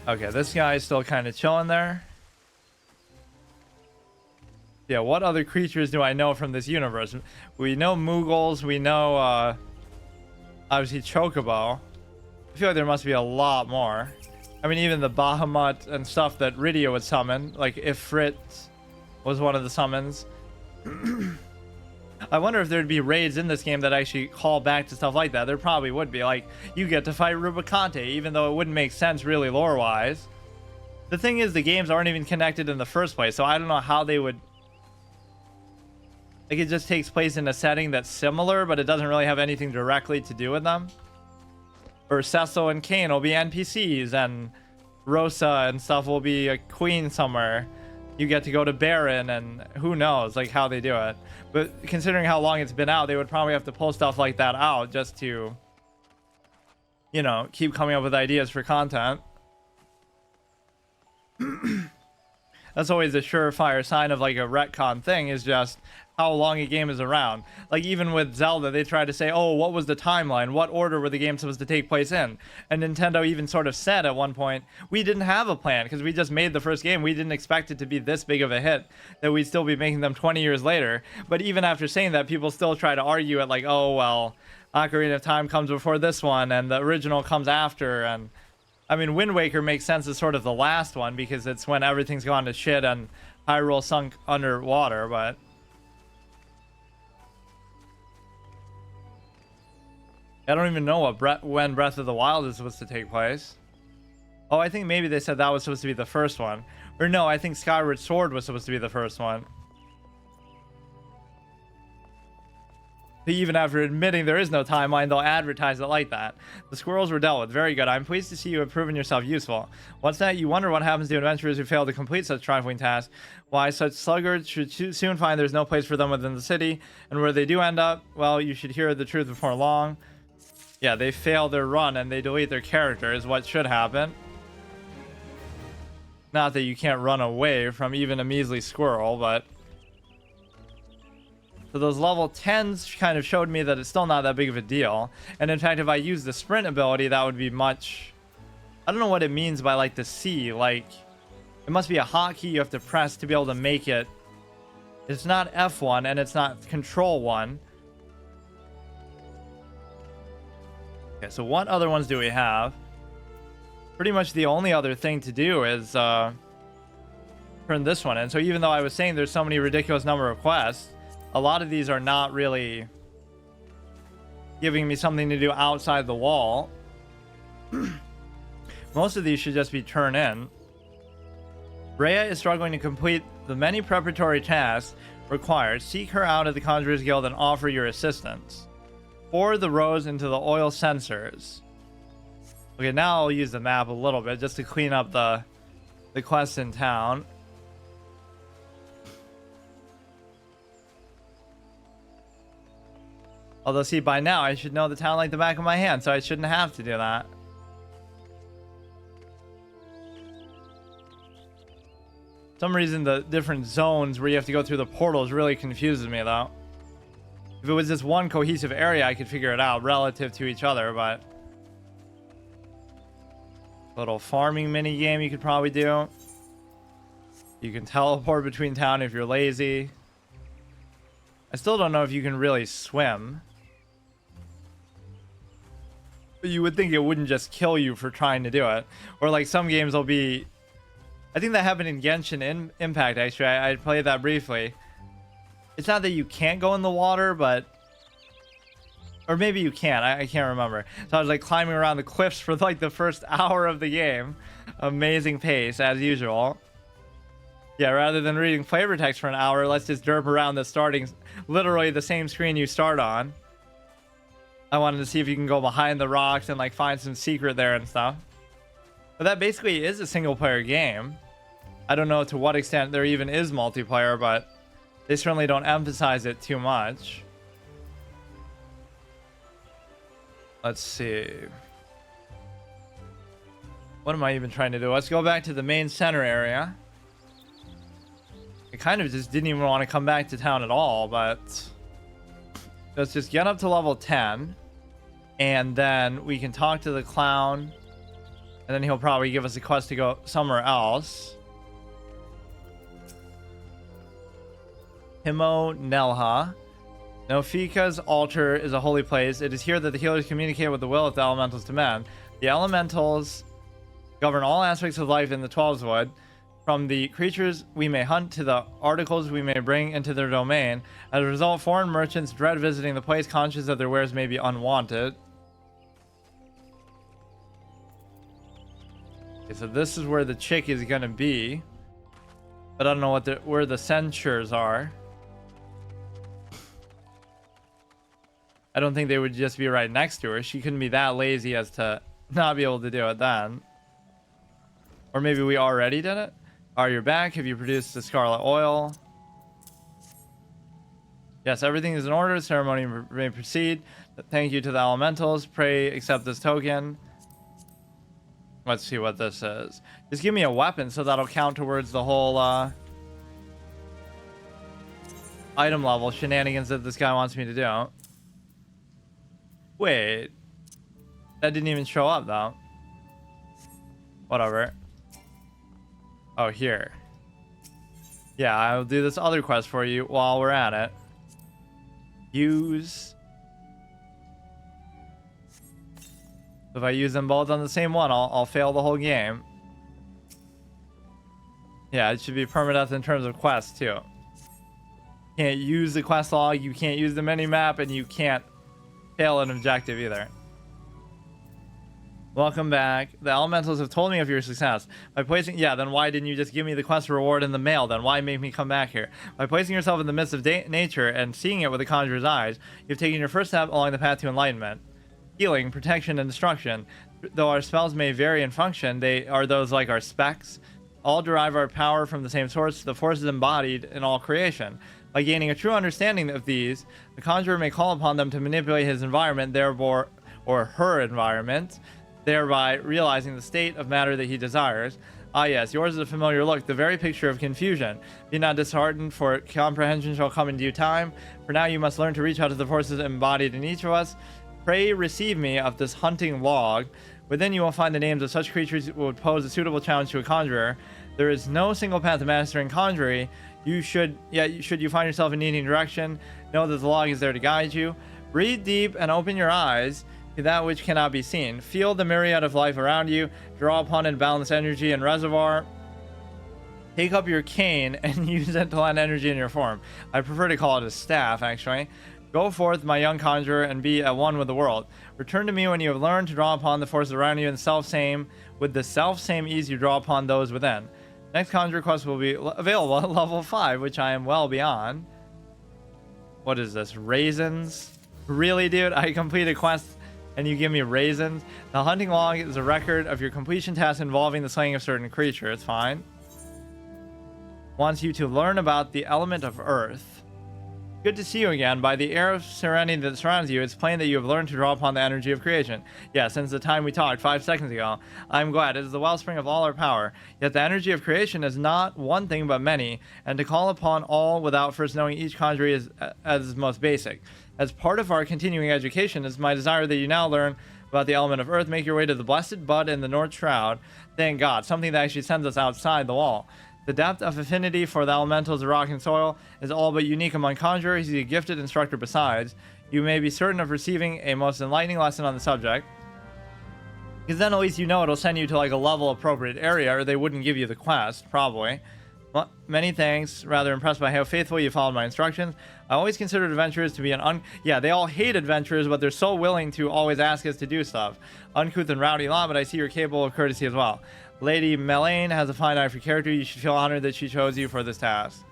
Okay, this guy is still kind of chilling there. Yeah, what other creatures do I know from this universe? We know Moogles. We know, obviously, Chocobo. I feel like there must be a lot more. I mean, even the Bahamut and stuff that Rydia would summon. Like, Ifrit was one of the summons. I wonder if there'd be raids in this game that actually call back to stuff like that. There probably would be. Like, you get to fight Rubicante, even though it wouldn't make sense really lore-wise. The thing is, the games aren't even connected in the first place, so I don't know how they would... Like, it just takes place in a setting that's similar, but it doesn't really have anything directly to do with them. Or Cecil and Kane will be NPCs, and Rosa and stuff will be a queen somewhere. You get to go to Baron, and who knows, like, how they do it. But considering how long it's been out, they would probably have to pull stuff like that out just to, you know, keep coming up with ideas for content. That's always a surefire sign of like a retcon thing, is just how long a game is around. Like even with Zelda, they try to say, oh, what was the timeline? What order were the games supposed to take place in? And Nintendo even sort of said at one point, we didn't have a plan because we just made the first game. We didn't expect it to be this big of a hit, that we'd still be making them 20 years later. But even after saying that, people still try to argue it like, oh, well, Ocarina of Time comes before this one and the original comes after. And I mean, Wind Waker makes sense as sort of the last one because it's when everything's gone to shit and Hyrule sunk underwater, but... I don't even know when Breath of the Wild is supposed to take place. Oh, I think maybe they said that was supposed to be the first one. Or no, I think Skyward Sword was supposed to be the first one. But even after admitting there is no timeline, they'll advertise it like that. The squirrels were dealt with. Very good. I'm pleased to see you have proven yourself useful. What's that? You wonder what happens to adventurers who fail to complete such trifling tasks. Why, such sluggards should soon find there's no place for them within the city. And where they do end up, well, you should hear the truth before long. Yeah, they fail their run and they delete their character is what should happen. Not that you can't run away from even a measly squirrel, but... So those level 10s kind of showed me that it's still not that big of a deal. And in fact, if I use the sprint ability, that would be much I don't know what it means by like the C. Like, it must be a hotkey you have to press to be able to make it. It's not F1 and it's not Control 1. Okay, so what other ones do we have? Pretty much the only other thing to do is turn this one in. So even though I was saying there's so many ridiculous number of quests, a lot of these are not really giving me something to do outside the wall. Most of these should just be turned in. Rhea is struggling to complete the many preparatory tasks required. Seek her out at the Conjurer's Guild and offer your assistance. Pour the rose into the oil sensors. Okay, now I'll use the map a little bit just to clean up the quests in town. Although, see, by now I should know the town like the back of my hand, so I shouldn't have to do that. For some reason, the different zones where you have to go through the portals really confuses me, though. If it was just one cohesive area, I could figure it out relative to each other, but... Little farming mini game you could probably do. You can teleport between town if you're lazy. I still don't know if you can really swim. But you would think it wouldn't just kill you for trying to do it. Or like some games will be... I think that happened in Genshin Impact, actually. I played that briefly. It's not that you can't go in the water, but... Or maybe you can. I can't remember. So I was like climbing around the cliffs for like the first hour of the game. Amazing pace, as usual. Yeah, rather than reading flavor text for an hour, let's just derp around the starting... Literally the same screen you start on. I wanted to see if you can go behind the rocks and like find some secret there and stuff. But that basically is a single player game. I don't know to what extent there even is multiplayer, but they certainly don't emphasize it too much. Let's see. What am I even trying to do? Let's go back to the main center area. I kind of just didn't even want to come back to town at all, but let's just get up to level 10 and then we can talk to the clown and then he'll probably give us a quest to go somewhere else. Himo Nelha. Nofika's altar is a holy place. It is here that the healers communicate with the will of the elementals to men. The elementals govern all aspects of life in the 12's Wood. From the creatures we may hunt to the articles we may bring into their domain. As a result, foreign merchants dread visiting the place, conscious that their wares may be unwanted. Okay, so this is where the chick is gonna be, but I don't know what where the censures are. I don't think they would just be right next to her. She couldn't be that lazy as to not be able to do it then. Or maybe we already did it. Are you back? Have you produced the scarlet oil? Yes, everything is in order. Ceremony may proceed. Thank you to the elementals. Pray accept this token. Let's see what this is. Just give me a weapon so that'll count towards the whole item level shenanigans that this guy wants me to do. Wait. That didn't even show up though. Whatever. Oh, here. Yeah, I'll do this other quest for you while we're at it. Use. If I use them both on the same one, I'll fail the whole game. Yeah, it should be permadeath in terms of quests too. Can't use the quest log, you can't use the mini-map, and you can't fail an objective either. Welcome back. The elementals have told me of your success. By placing... Yeah, then why didn't you just give me the quest reward in the mail then? Why make me come back here? By placing yourself in the midst of nature and seeing it with the conjurer's eyes, you've taken your first step along the path to enlightenment. Healing, protection, and destruction. Though our spells may vary in function, they are those like our specs. All derive our power from the same source, the forces embodied in all creation. By gaining a true understanding of these, the conjurer may call upon them to manipulate his environment, therefore, or her environment, thereby realizing the state of matter that he desires. Ah yes, yours is a familiar look, the very picture of confusion. Be not disheartened, for comprehension shall come in due time. For now you must learn to reach out to the forces embodied in each of us. Pray receive me of this hunting log, Within you will find the names of such creatures that would pose a suitable challenge to a conjurer. There is no single path to mastering conjuring. Should you find yourself in needing direction, know that the log is there to guide you. Breathe deep and open your eyes to that which cannot be seen. Feel the myriad of life around you. Draw upon and balance energy and reservoir. Take up your cane and use it to lend energy in your form. I prefer to call it a staff, actually. Go forth, my young conjurer, and be at one with the world. Return to me when you have learned to draw upon the forces around you with the self-same ease you draw upon those within. Next conjure quest will be available at level 5, which I am well beyond. What is this? Raisins? Really, dude? I complete a quest and you give me raisins? The hunting log is a record of your completion task involving the slaying of certain creatures. Fine. Wants you to learn about the element of earth. Good to see you again. By the air of serenity that surrounds you, it's plain that you have learned to draw upon the energy of creation. Yeah, since the time we talked 5 seconds ago, I'm glad. It is the wellspring of all our power. Yet the energy of creation is not one thing but many, and to call upon all without first knowing each conjurer is as most basic. As part of our continuing education, it's my desire that you now learn about the element of earth. Make your way to the blessed bud in the North Shroud. Thank God, something that actually sends us outside the wall. The depth of affinity for the elementals of rock and soil is all but unique among conjurers. He's a gifted instructor besides. You may be certain of receiving a most enlightening lesson on the subject. Because then at least you know it'll send you to like a level appropriate area, or they wouldn't give you the quest, probably. Well, many thanks. Rather impressed by how faithfully you followed my instructions. I always considered adventurers to be yeah, they all hate adventurers, but they're so willing to always ask us to do stuff. Uncouth and rowdy lot, but I see you're capable of courtesy as well. Lady Melaine has a fine eye for character. You should feel honored that she chose you for this task.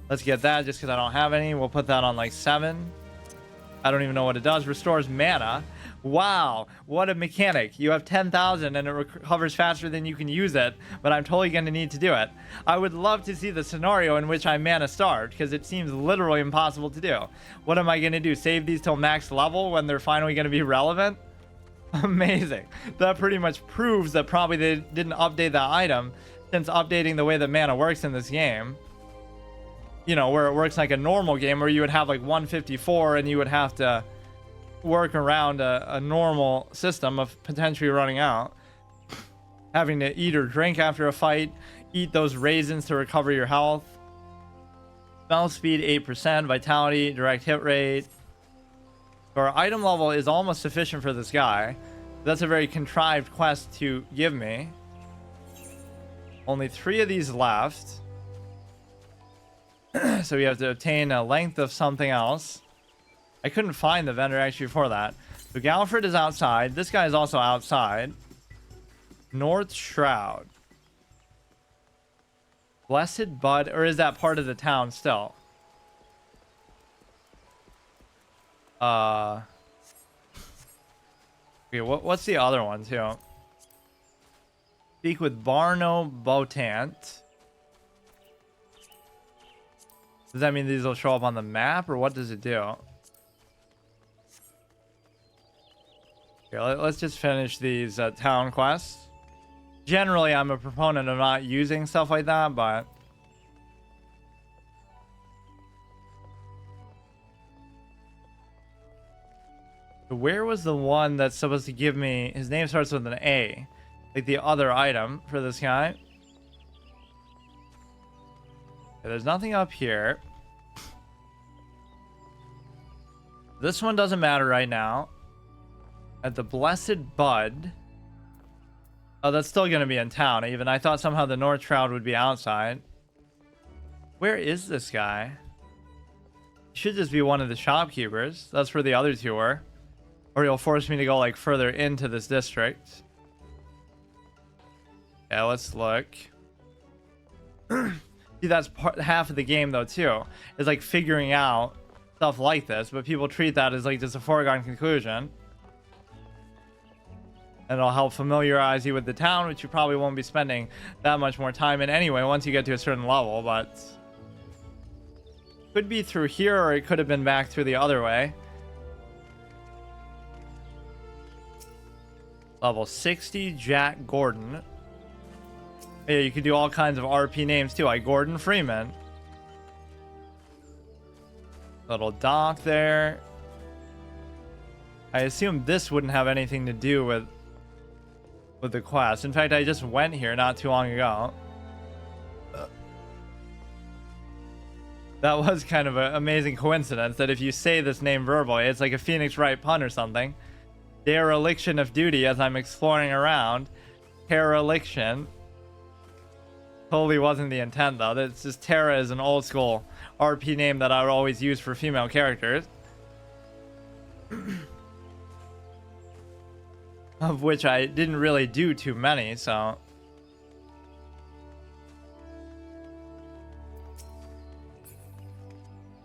Let's get that just because I don't have any. We'll put that on like 7. I don't even know what it does. Restores mana. Wow, what a mechanic. You have 10,000 and it recovers faster than you can use it, but I'm totally going to need to do it. I would love to see the scenario in which I'm mana starved, because it seems literally impossible to do. What am I going to do? Save these till max level when they're finally going to be relevant? Amazing. That pretty much proves that probably they didn't update that item, since updating the way that mana works in this game, you know, where it works like a normal game where you would have like 154 and you would have to work around a normal system of potentially running out, having to eat or drink after a fight, eat those raisins to recover your health. Spell speed 8%, vitality, direct hit rate. So our item level is almost sufficient for this guy. That's a very contrived quest to give me. Only 3 of these left. So we have to obtain a length of something else. I couldn't find the vendor actually for that. So Galfred is outside. This guy is also outside. North Shroud. Blessed Bud, or is that part of the town still? Okay, what's the other one too? Speak with Barno Botant. Does that mean these will show up on the map, or what does it do? Okay, let's just finish these town quests. Generally, I'm a proponent of not using stuff like that, but where was the one that's supposed to give me? His name starts with an A, like the other item for this guy. Okay, there's nothing up here. This one doesn't matter right now. At the Blessed Bud. Oh, that's still going to be in town even. I thought somehow the North Shroud would be outside. Where is this guy? He should just be one of the shopkeepers. That's where the other 2 were. Or he'll force me to go like further into this district. Yeah, let's look. See, that's half of the game though too. Is like figuring out stuff like this, but people treat that as like just a foregone conclusion. And it'll help familiarize you with the town, which you probably won't be spending that much more time in anyway once you get to a certain level, but could be through here, or it could have been back through the other way. Level 60, Jack Gordon. Yeah, you could do all kinds of RP names too, like Gordon Freeman. Little dock there. I assume this wouldn't have anything to do with with the quest. In fact, I just went here not too long ago. That was kind of an amazing coincidence that if you say this name verbally, it's like a Phoenix Wright pun or something. Dereliction of duty as I'm exploring around. Dereliction. Totally wasn't the intent though. That's just Terra is an old school RP name that I would always use for female characters. Of which I didn't really do too many, so.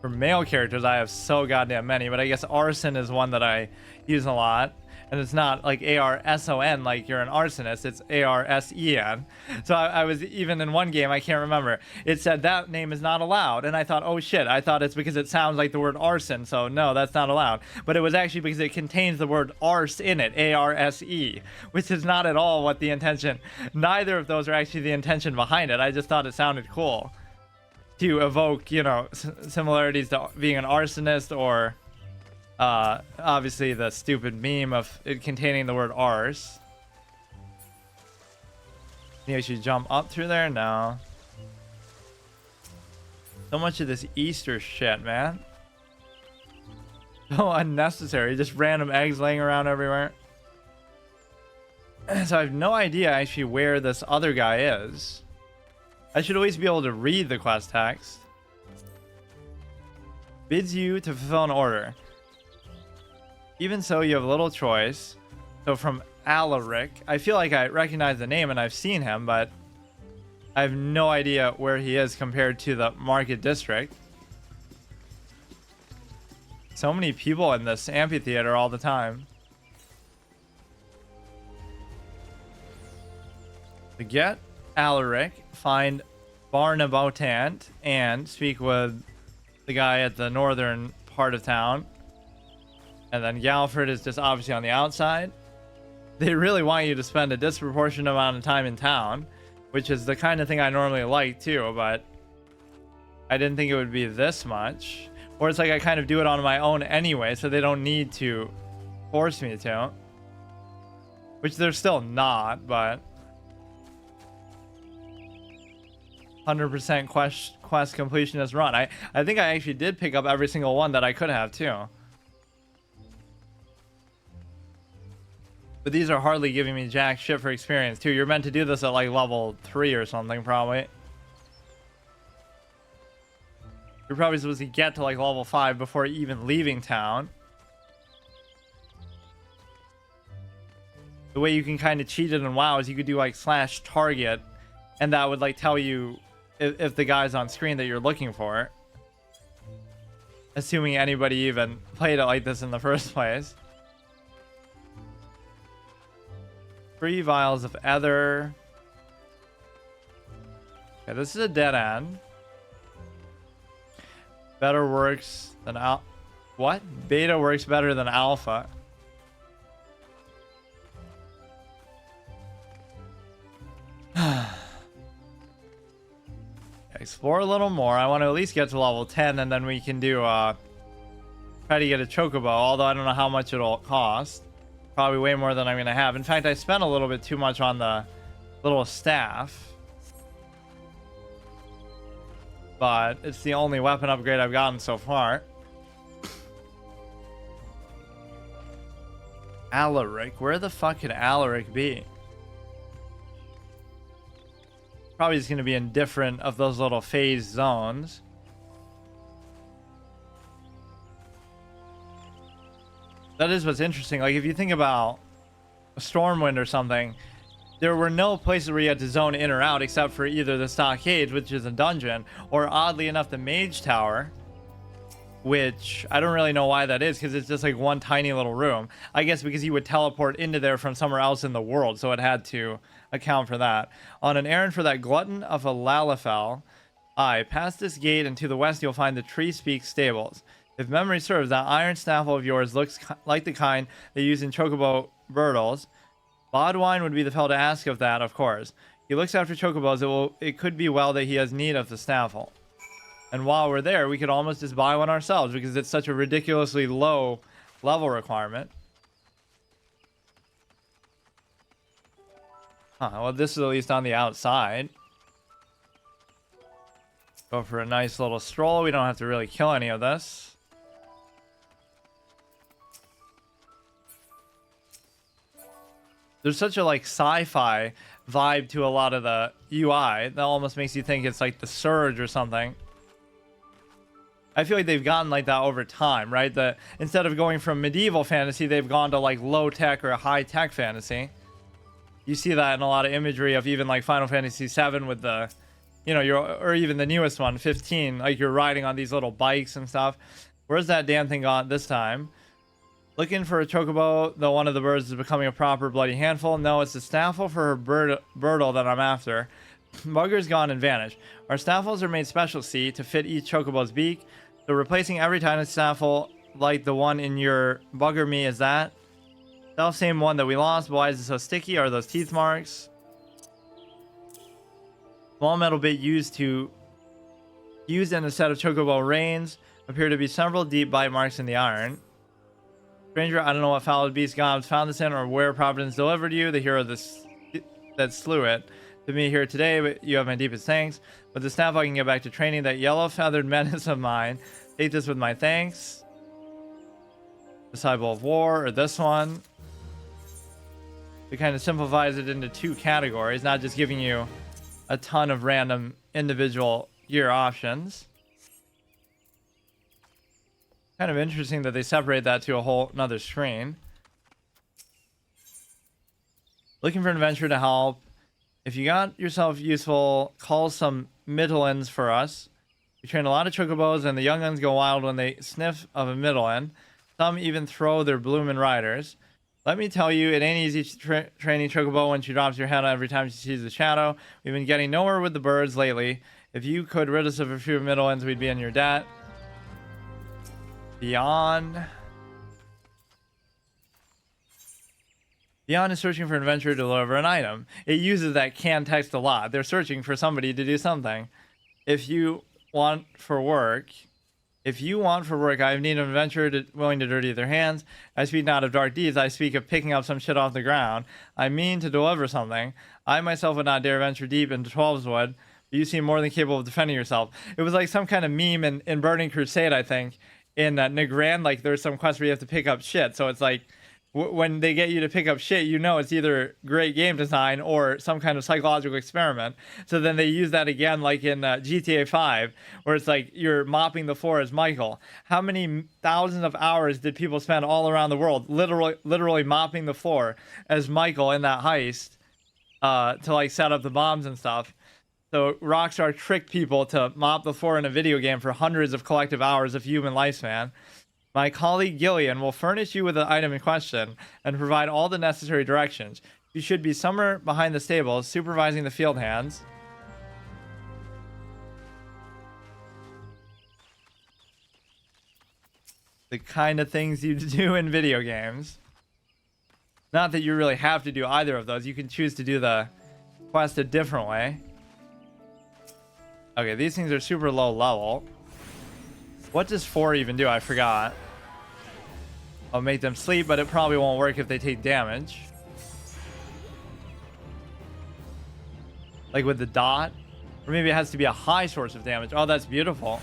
For male characters, I have so goddamn many, but I guess arson is one that I use a lot. And it's not like ARSON like you're an arsonist, it's ARSEN. So I was, even in one game, I can't remember, it said that name is not allowed. And I thought, oh shit, I thought it's because it sounds like the word arson. So no, that's not allowed. But it was actually because it contains the word arse in it, ARSE, which is not at all what the intention, neither of those are actually the intention behind it. I just thought it sounded cool to evoke, you know, similarities to being an arsonist or obviously the stupid meme of it containing the word arse. Maybe I should jump up through there? No. So much of this Easter shit, man. So unnecessary. Just random eggs laying around everywhere. So I have no idea actually where this other guy is. I should always be able to read the quest text. Bids you to fulfill an order. Even so, you have little choice. So from Alaric, I feel like I recognize the name and I've seen him, but I have no idea where he is compared to the market district. So many people in this amphitheater all the time. To get Alaric, find Barnabotant, and speak with the guy at the northern part of town. And then Galford is just obviously on the outside. They really want you to spend a disproportionate amount of time in town, which is the kind of thing I normally like too, but I didn't think it would be this much. Or it's like I kind of do it on my own anyway, so they don't need to force me to. Which they're still not, but 100% quest completionist run. I think I actually did pick up every single one that I could have too. But these are hardly giving me jack shit for experience too. You're meant to do this at like level 3 or something probably. You're probably supposed to get to like level 5 before even leaving town. The way you can kind of cheat it in WoW is you could do like /target and that would like tell you if the guy's on screen that you're looking for. Assuming anybody even played it like this in the first place. 3 vials of ether. Okay, this is a dead end. Better works than what? Beta works better than alpha. Explore a little more. I want to at least get to level 10 and then we can do try to get a chocobo, although I don't know how much it'll cost. Probably way more than I'm gonna have. In fact, I spent a little bit too much on the little staff, but it's the only weapon upgrade I've gotten so far. Alaric, where the fuck could Alaric be? Probably just gonna be in different of those little phase zones. That is what's interesting. Like, if you think about a Stormwind or something, there were no places where you had to zone in or out except for either the Stockade, which is a dungeon, or oddly enough, the Mage Tower, which I don't really know why that is, because it's just like one tiny little room. I guess because you would teleport into there from somewhere else in the world, so it had to account for that. On an errand for that glutton of a Lalafell, past this gate and to the west you'll find the Tree Speak stables. If memory serves, that iron snaffle of yours looks like the kind they use in Chocobo Birtles. Bodwine would be the fellow to ask of that, of course. He looks after Chocobos. It could be well that he has need of the snaffle. And while we're there, we could almost just buy one ourselves because it's such a ridiculously low level requirement. Huh, well, this is at least on the outside. Go for a nice little stroll. We don't have to really kill any of this. There's such a like sci-fi vibe to a lot of the UI that almost makes you think it's like the Surge or something. I feel like they've gotten like that over time, right? Instead of going from medieval fantasy, they've gone to like low tech or high tech fantasy. You see that in a lot of imagery of even like Final Fantasy VII with the, you know, or even the newest one, 15, like you're riding on these little bikes and stuff. Where's that damn thing gone this time? Looking for a chocobo, though one of the birds is becoming a proper bloody handful. No, it's the snaffle for her birdle that I'm after. Bugger's gone and vanished. Our snaffles are made special, see, to fit each chocobo's beak. So replacing every tiny snaffle like the one in your bugger me is that. Self-same one that we lost, but why is it so sticky? Are those teeth marks? Small metal bit used in a set of chocobo reins appear to be several deep bite marks in the iron. Stranger, I don't know what foul beast gods found this in or where Providence delivered you, the hero that slew it. To me here today, but you have my deepest thanks. With the staff, I can get back to training that yellow-feathered menace of mine. Take this with my thanks. Disciple of War, or this one. It kind of simplifies it into two categories, not just giving you a ton of random individual gear options. Kind of interesting that they separate that to a whole another screen. Looking for an adventure to help. If you got yourself useful, call some middle-ends for us. We train a lot of chocobos, and the young ones go wild when they sniff of a middle-end. Some even throw their bloomin' riders. Let me tell you, it ain't easy training chocobo when she drops your head every time she sees the shadow. We've been getting nowhere with the birds lately. If you could rid us of a few middle-ends, we'd be in your debt. Beyond is searching for an adventure to deliver an item. It uses that can text a lot. They're searching for somebody to do something. If you want for work, I need an adventurer willing to dirty their hands. I speak not of dark deeds. I speak of picking up some shit off the ground. I mean to deliver something. I myself would not dare venture deep into 12's wood. But you seem more than capable of defending yourself. It was like some kind of meme in Burning Crusade, I think. In Negran, like there's some quest where you have to pick up shit. So it's like when they get you to pick up shit, you know it's either great game design or some kind of psychological experiment. So then they use that again, like in GTA 5, where it's like you're mopping the floor as Michael. How many thousands of hours did people spend all around the world literally mopping the floor as Michael in that heist to like set up the bombs and stuff? So Rockstar tricked people to mop the floor in a video game for hundreds of collective hours of human lifespan. My colleague Gillian will furnish you with the item in question and provide all the necessary directions. You should be somewhere behind the stables, supervising the field hands. The kind of things you do in video games. Not that you really have to do either of those. You can choose to do the quest a different way. Okay, these things are super low level. What does 4 even do? I forgot. I'll make them sleep, but it probably won't work if they take damage. Like with the dot? Or maybe it has to be a high source of damage. Oh, that's beautiful.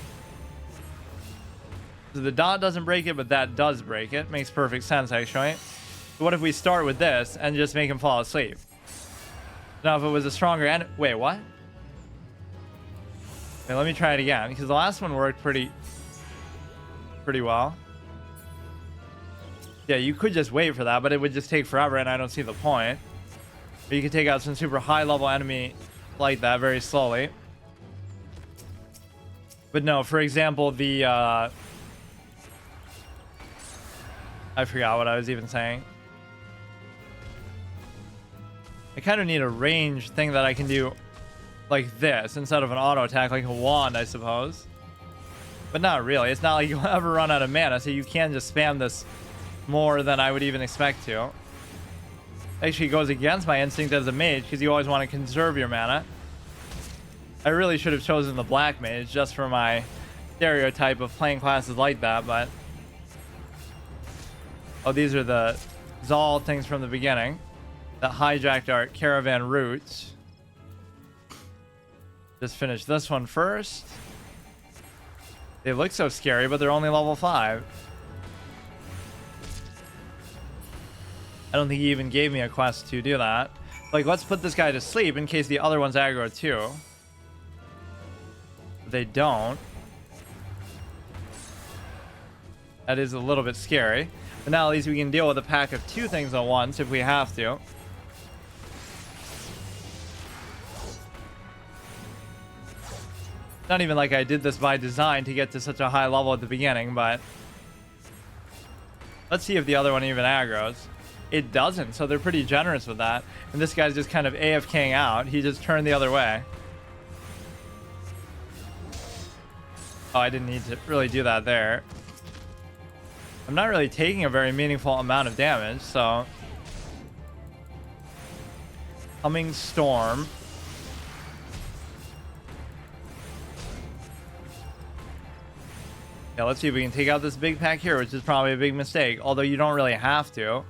So the dot doesn't break it, but that does break it. Makes perfect sense, actually. So what if we start with this and just make him fall asleep? Now, if it was a stronger end... Wait, what? Okay, let me try it again, because the last one worked pretty well. Yeah, you could just wait for that, but it would just take forever, and I don't see the point. But you could take out some super high-level enemy like that very slowly. But no, for example, the... I forgot what I was even saying. I kind of need a range thing that I can do like this instead of an auto attack, like a wand, I suppose. But not really. It's not like you'll ever run out of mana, so you can just spam this more than I would even expect to. Actually, it goes against my instinct as a mage, because you always want to conserve your mana. I really should have chosen the black mage just for my stereotype of playing classes like that, but... Oh, these are the Zal things from the beginning. that hijacked our caravan route. Just finish this one first. They look so scary, but they're only level 5. I don't think he even gave me a quest to do that. Like, let's put this guy to sleep in case the other one's aggro too. They don't. That is a little bit scary. But now at least we can deal with a pack of 2 things at once if we have to. Not even like I did this by design to get to such a high level at the beginning, but let's see if the other one even aggros. It doesn't, so they're pretty generous with that. And this guy's just kind of AFKing out. He just turned the other way. Oh, I didn't need to really do that there. I'm not really taking a very meaningful amount of damage, so... Coming storm. Yeah, let's see if we can take out this big pack here, which is probably a big mistake. Although you don't really have to.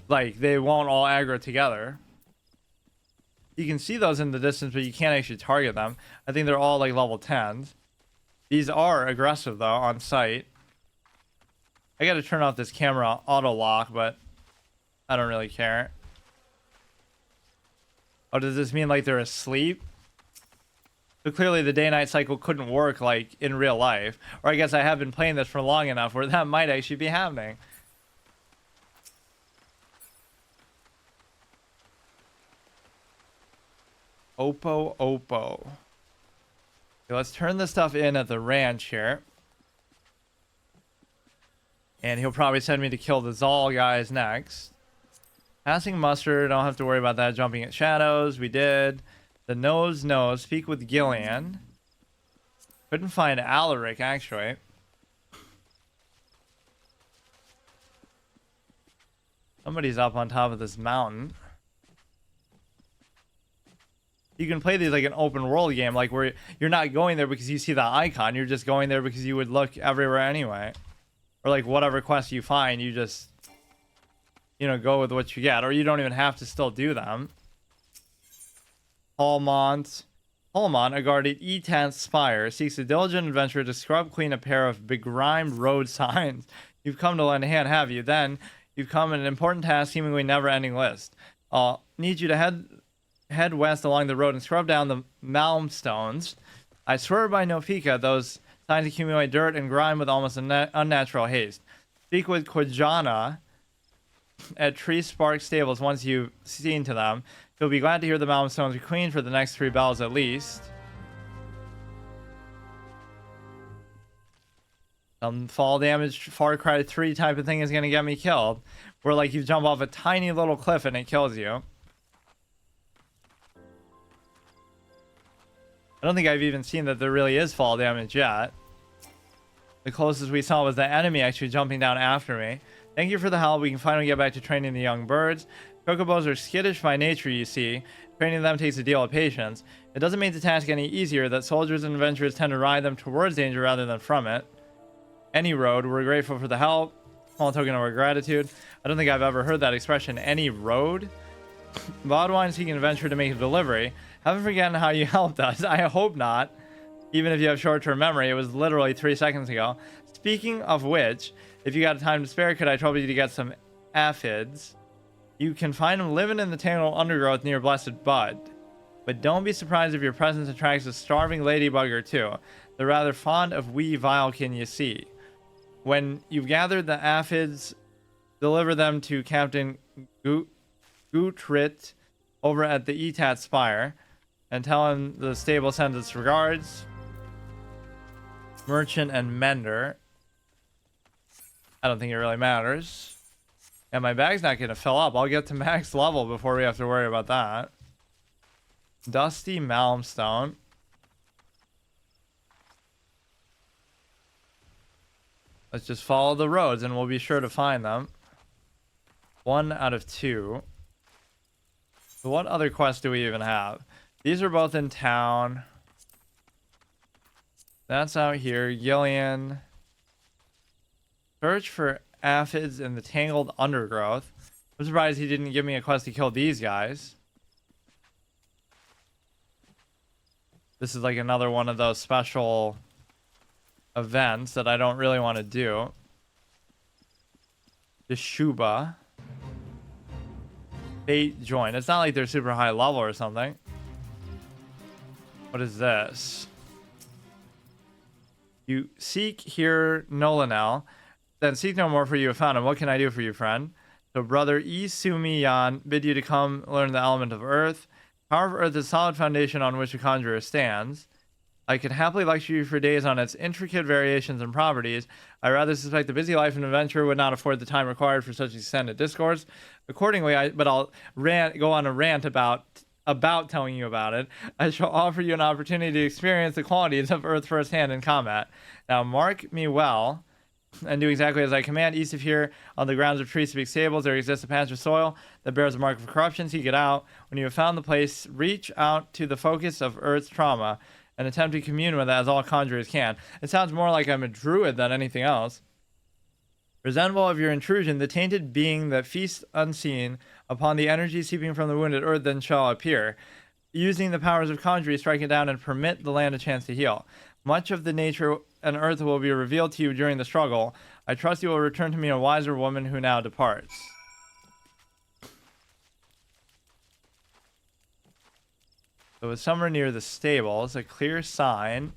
Like, they won't all aggro together. You can see those in the distance, but you can't actually target them. I think they're all like level 10s. These are aggressive though, on sight. I gotta turn off this camera auto lock, but I don't really care. Oh, does this mean like they're asleep? So clearly the day-night cycle couldn't work like in real life. Or I guess I have been playing this for long enough where that might actually be happening. Oppo. Okay, let's turn this stuff in at the ranch here. And he'll probably send me to kill the Zal guys next. Passing muster, don't have to worry about that. Jumping at shadows, we did. The nose, speak with Gillian. Couldn't find Alaric, actually. Somebody's up on top of this mountain. You can play these like an open world game, like where you're not going there because you see the icon. You're just going there because you would look everywhere anyway. Or like whatever quest you find, you just, you know, go with what you get. Or you don't even have to still do them. Hallmont, a guard at E10th Spire, seeks a diligent adventurer to scrub clean a pair of begrimed road signs. You've come to lend a hand, have you? Then, you've come in an important task, seemingly never-ending list. Need you to head west along the road and scrub down the malmstones. I swear by Nofika, those signs accumulate dirt and grime with almost unnatural haste. Speak with Quijana at Tree Spark Stables once you've seen to them. You'll be glad to hear the malmstones are clean for the next 3 bells at least. Fall damage, Far Cry 3 type of thing is going to get me killed. Where like you jump off a tiny little cliff and it kills you. I don't think I've even seen that there really is fall damage yet. The closest we saw was the enemy actually jumping down after me. Thank you for the help. We can finally get back to training the young birds. Chocobos are skittish by nature, you see. Training them takes a deal of patience. It doesn't make the task any easier that soldiers and adventurers tend to ride them towards danger rather than from it. Any road, we're grateful for the help. Small token of our gratitude. I don't think I've ever heard that expression, any road. Bodwine seeking an adventurer to make a delivery. Haven't forgotten how you helped us. I hope not. Even if you have short-term memory, it was literally 3 seconds ago. Speaking of which, if you got time to spare, could I trouble you to get some aphids? You can find them living in the tangled undergrowth near Blessed Bud. But don't be surprised if your presence attracts a starving ladybug or two. They're rather fond of wee vilekin, you see. When you've gathered the aphids, deliver them to Captain Guttrit over at the Etat Spire and tell him the stable sends its regards. Merchant and Mender. I don't think it really matters. And my bag's not going to fill up. I'll get to max level before we have to worry about that. Dusty Malmstone. Let's just follow the roads and we'll be sure to find them. 1 out of 2. So what other quests do we even have? These are both in town. That's out here. Gillian. Search for aphids in the tangled undergrowth. I'm surprised he didn't give me a quest to kill these guys. This is like another one of those special events that I don't really want to do. Deshuba. Fate join. It's not like they're super high level or something. What is this? You seek here Nolanel, then seek no more, for you have found him. What can I do for you, friend? So brother Isumiyan bid you to come learn the element of earth. Power of earth is a solid foundation on which a conjurer stands. I could happily lecture you for days on its intricate variations and properties. I rather suspect the busy life and adventure would not afford the time required for such extended discourse. Accordingly, I'll go on a rant about telling you about it. I shall offer you an opportunity to experience the qualities of earth firsthand in combat. Now mark me well, and do exactly as I command. East of here, on the grounds of tree-speak stables, there exists a patch of soil that bears a mark of corruption. Seek it out. When you have found the place, reach out to the focus of earth's trauma and attempt to commune with it as all conjurers can. It sounds more like I'm a druid than anything else. Resentful of your intrusion, the tainted being that feasts unseen upon the energy seeping from the wounded earth then shall appear. Using the powers of conjuring, strike it down and permit the land a chance to heal. Much of the nature and earth will be revealed to you during the struggle. I trust you will return to me a wiser woman who now departs. So it's somewhere near the stables, a clear sign.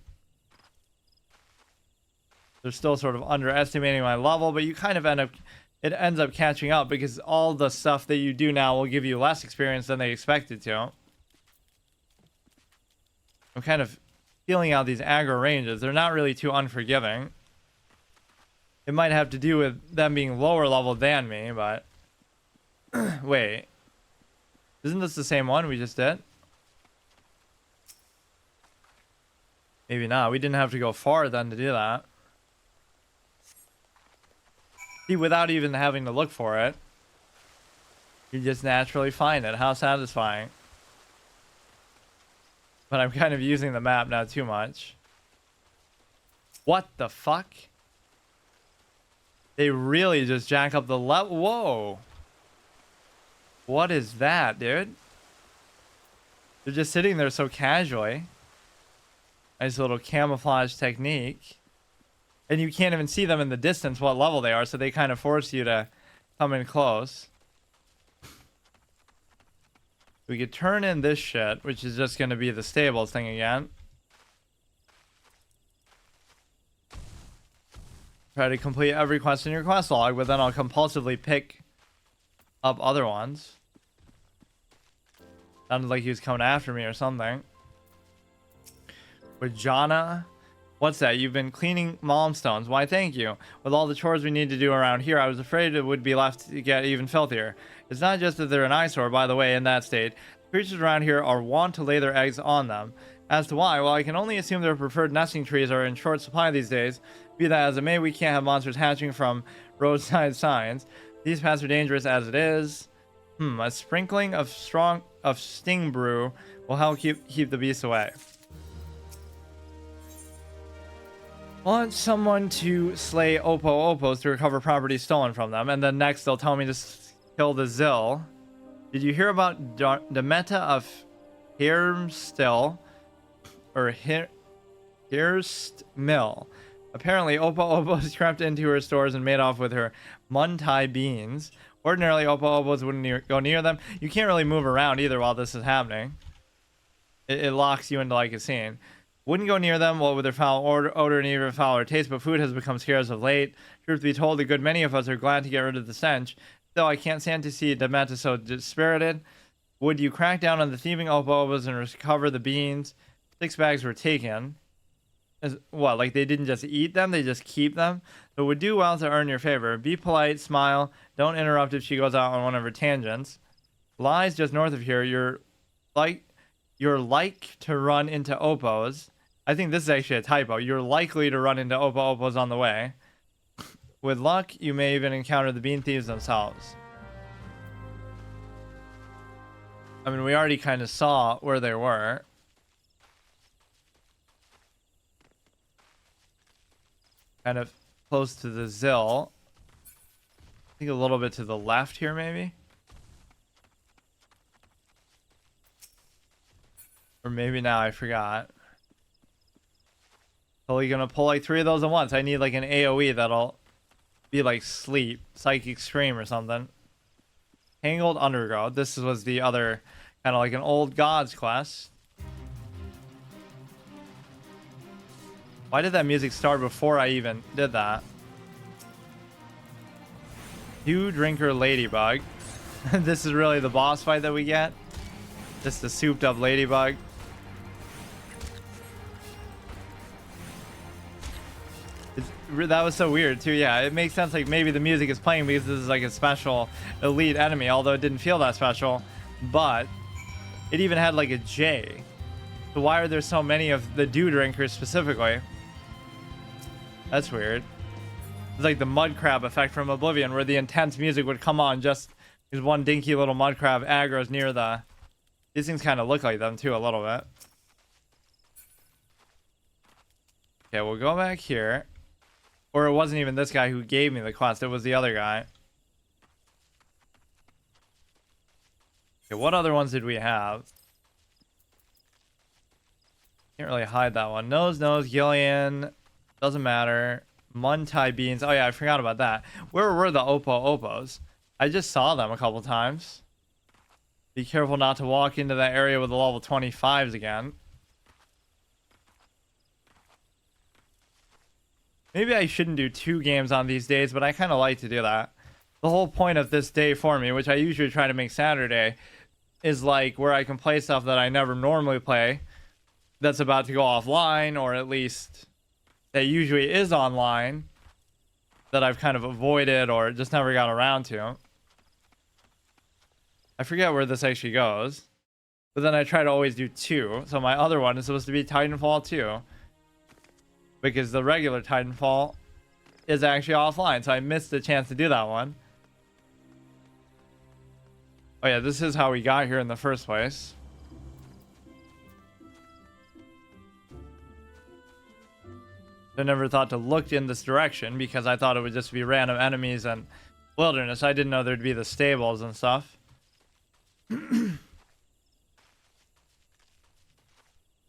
They're still sort of underestimating my level, but you kind of it ends up catching up because all the stuff that you do now will give you less experience than they expected to. I'm kind of feeling out these aggro ranges. They're not really too unforgiving. It might have to do with them being lower level than me, but... Wait. Isn't this the same one we just did? Maybe not. We didn't have to go far then to do that. See, without even having to look for it, you just naturally find it. How satisfying. But I'm kind of using the map now too much. What the fuck? They really just jack up the level. Whoa. What is that, dude? They're just sitting there so casually. Nice little camouflage technique. And you can't even see them in the distance what level they are, so they kind of force you to come in close. We could turn in this shit, which is just going to be the stables thing again. Try to complete every quest in your quest log, but then I'll compulsively pick up other ones. Sounded like he was coming after me or something. With Jana. What's that? You've been cleaning malmstones. Why, thank you. With all the chores we need to do around here, I was afraid it would be left to get even filthier. It's not just that they're an eyesore, by the way, in that state. The creatures around here are wont to lay their eggs on them. As to why, well, I can only assume their preferred nesting trees are in short supply these days. Be that as it may, we can't have monsters hatching from roadside signs. These paths are dangerous as it is. A sprinkling of sting brew will help keep the beasts away. Want someone to slay Opos to recover property stolen from them, and then next they'll tell me to kill the Zill. Did you hear about Demeta of Hirmstill or Hirst Mill? Apparently, Opos crept into her stores and made off with her Muntai beans. Ordinarily, Opos wouldn't go near them. You can't really move around either while this is happening. It locks you into like a scene. Wouldn't go near them, what with their foul odor and even fouler taste, but food has become scarce of late. Truth be told, a good many of us are glad to get rid of the stench. Though I can't stand to see Demeta so dispirited. Would you crack down on the thieving Opos and recover the beans? 6 bags were taken. What, like they didn't just eat them, they just keep them? So it would do well to earn your favor. Be polite, smile, don't interrupt if she goes out on one of her tangents. Lies just north of here, you're like to run into Opos. I think this is actually a typo. You're likely to run into Opos on the way. With luck, you may even encounter the bean thieves themselves. I mean, we already kind of saw where they were. Kind of close to the Zill. I think a little bit to the left here, maybe. Or maybe now, I forgot. Totally gonna pull like 3 of those at once. I need like an AoE that'll be like sleep, psychic stream or something. Tangled Undergrowth. This was the other kind of like an old gods quest. Why did that music start before I even did that? Dew Drinker Ladybug. This is really the boss fight that we get. Just a souped up ladybug. That was so weird too. Yeah, it makes sense. Like maybe the music is playing because this is like a special elite enemy, although it didn't feel that special. But it even had like a J. So why are there so many of the Dew Drinkers specifically? That's weird. It's like the mud crab effect from Oblivion, where the intense music would come on just because one dinky little mud crab aggro's near the... These things kind of look like them too a little bit. Okay, we'll go back here. Or it wasn't even this guy who gave me the quest, it was the other guy. Okay, what other ones did we have? Can't really hide that one. Nose, Gillian. Doesn't matter. Muntai beans. Oh yeah, I forgot about that. Where were the Opos? I just saw them a couple times. Be careful not to walk into that area with the level 25s again. Maybe I shouldn't do 2 games on these days, but I kind of like to do that. The whole point of this day for me, which I usually try to make Saturday, is like where I can play stuff that I never normally play that's about to go offline, or at least that usually is online, that I've kind of avoided or just never got around to. I forget where this actually goes, but then I try to always do 2. So my other one is supposed to be Titanfall 2, because the regular Titanfall is actually offline, so I missed the chance to do that one. Oh yeah, this is how we got here in the first place. I never thought to look in this direction because I thought it would just be random enemies and wilderness. I didn't know there'd be the stables and stuff.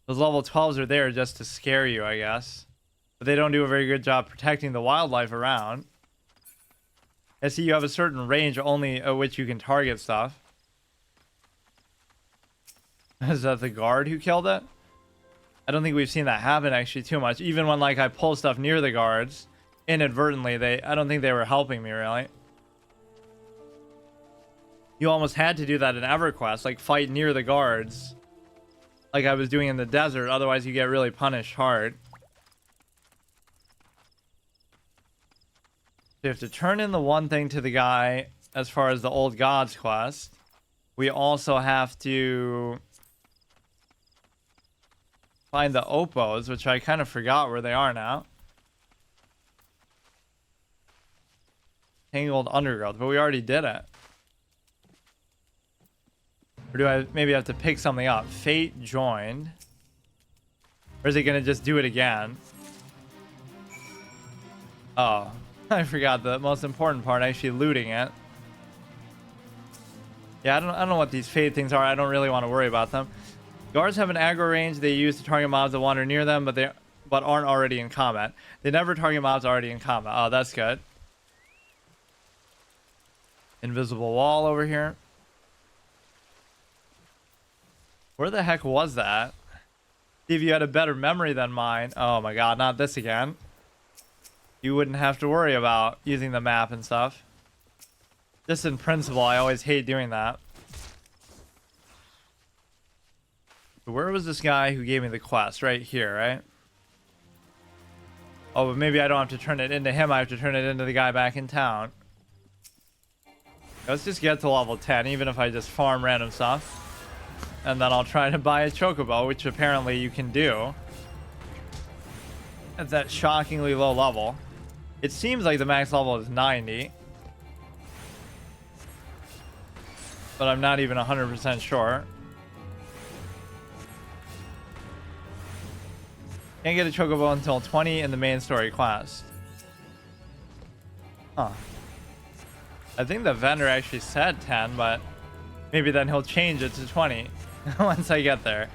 Those level 12s are there just to scare you, I guess. But they don't do a very good job protecting the wildlife around. I see you have a certain range only at which you can target stuff. Is that the guard who killed it? I don't think we've seen that happen actually too much. Even when like I pull stuff near the guards, inadvertently, I don't think they were helping me really. You almost had to do that in EverQuest, like fight near the guards, like I was doing in the desert. Otherwise, you get really punished hard. So you have to turn in the one thing to the guy as far as the old gods quest. We also have to find the Opos, which I kind of forgot where they are now. Tangled Undergrowth, but we already did it. Or do I maybe have to pick something up? Fate joined. Or is it going to just do it again? Oh, I forgot the most important part, actually looting it. Yeah, I don't know what these fate things are. I don't really want to worry about them. Guards have an aggro range they use to target mobs that wander near them, but aren't already in combat. They never target mobs already in combat. Oh, that's good. Invisible wall over here. Where the heck was that? See if you had a better memory than mine. Oh my god, not this again. You wouldn't have to worry about using the map and stuff. Just in principle, I always hate doing that. Where was this guy who gave me the quest? Right here, right? Oh, but maybe I don't have to turn it into him. I have to turn it into the guy back in town. Let's just get to level 10, even if I just farm random stuff. And then I'll try to buy a chocobo, which apparently you can do at that shockingly low level. It seems like the max level is 90. But I'm not even 100% sure. Can't get a chocobo until 20 in the main story quest. Huh. I think the vendor actually said 10, but maybe then he'll change it to 20 once I get there.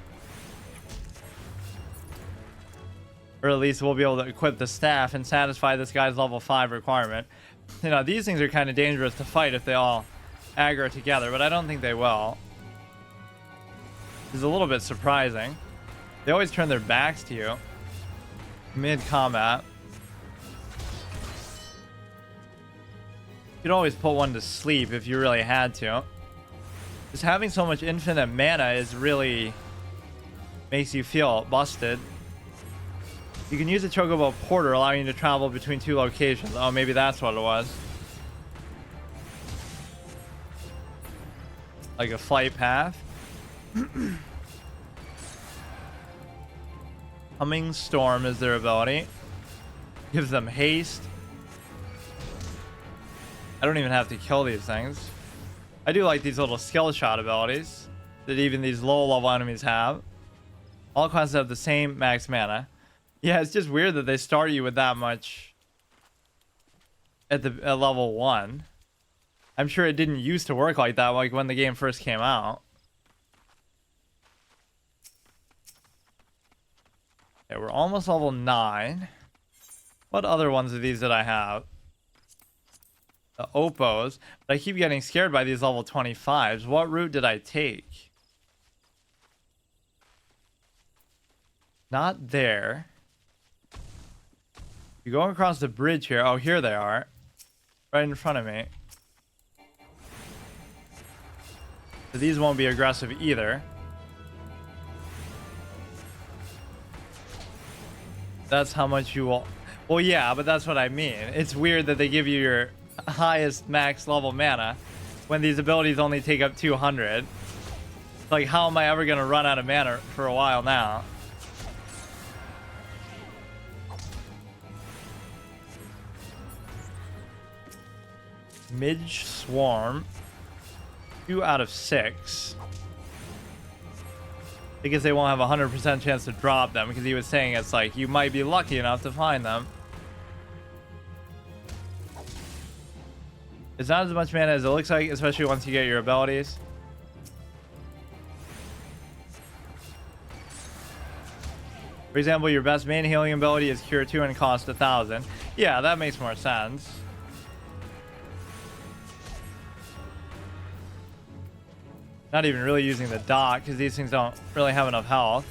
Or at least we'll be able to equip the staff and satisfy this guy's level 5 requirement. You know, these things are kind of dangerous to fight if they all aggro together, but I don't think they will. It's a little bit surprising. They always turn their backs to you mid-combat. You could always put one to sleep if you really had to. Just having so much infinite mana is really makes you feel busted. You can use a Chocobo Porter, allowing you to travel between 2 locations. Oh, maybe that's what it was. Like a flight path. Humming Storm is their ability. Gives them haste. I don't even have to kill these things. I do like these little skill shot abilities that even these low level enemies have. All classes have the same max mana. Yeah, it's just weird that they start you with that much at level 1. I'm sure it didn't used to work like that, like when the game first came out. Okay, we're almost level 9. What other ones of these did I have? The Oppos. But I keep getting scared by these level 25s. What route did I take? Not there. You go across the bridge here. Oh, here they are. Right in front of me. So these won't be aggressive either. That's how much you will... Well, yeah, but that's what I mean. It's weird that they give you your highest max level mana when these abilities only take up 200. Like, how am I ever going to run out of mana for a while now? Midge Swarm. 2 out of 6. I guess they won't have a 100% chance to drop them because he was saying it's like you might be lucky enough to find them. It's not as much mana as it looks like, especially once you get your abilities. For example, your best main healing ability is Cure 2 and cost 1,000. Yeah, that makes more sense. Not even really using the dot because these things don't really have enough health.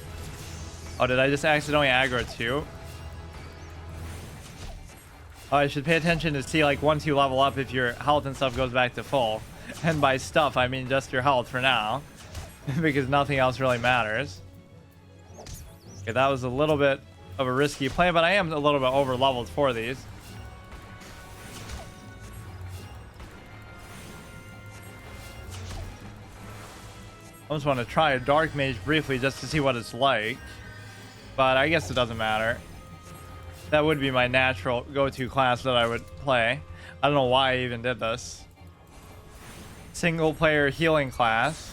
Oh, did I just accidentally aggro 2? Oh, I should pay attention to see, like, once you level up if your health and stuff goes back to full. And by stuff, I mean just your health for now. Because nothing else really matters. Okay, that was a little bit of a risky play, but I am a little bit over leveled for these. I just want to try a Dark Mage briefly just to see what it's like. But I guess it doesn't matter. That would be my natural go-to class that I would play. I don't know why I even did this. Single player healing class.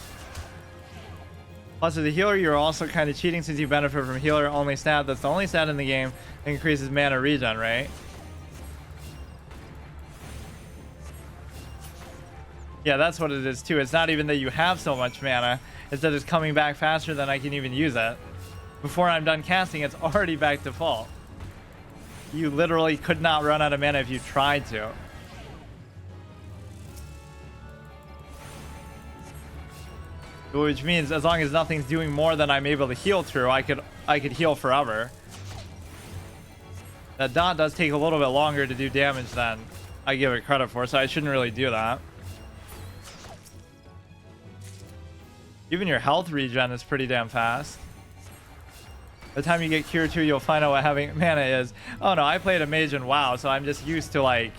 Plus, as a healer, you're also kind of cheating since you benefit from healer only stat. That's the only stat in the game that increases mana regen, right? Yeah, that's what it is too. It's not even that you have so much mana. It's that it's coming back faster than I can even use it. Before I'm done casting, it's already back to full. You literally could not run out of mana if you tried to. Which means as long as nothing's doing more than I'm able to heal through, I could heal forever. That dot does take a little bit longer to do damage than I give it credit for, so I shouldn't really do that. Even your health regen is pretty damn fast. By the time you get Cure 2, you'll find out what having mana is. Oh no, I played a mage in WoW, so I'm just used to, like,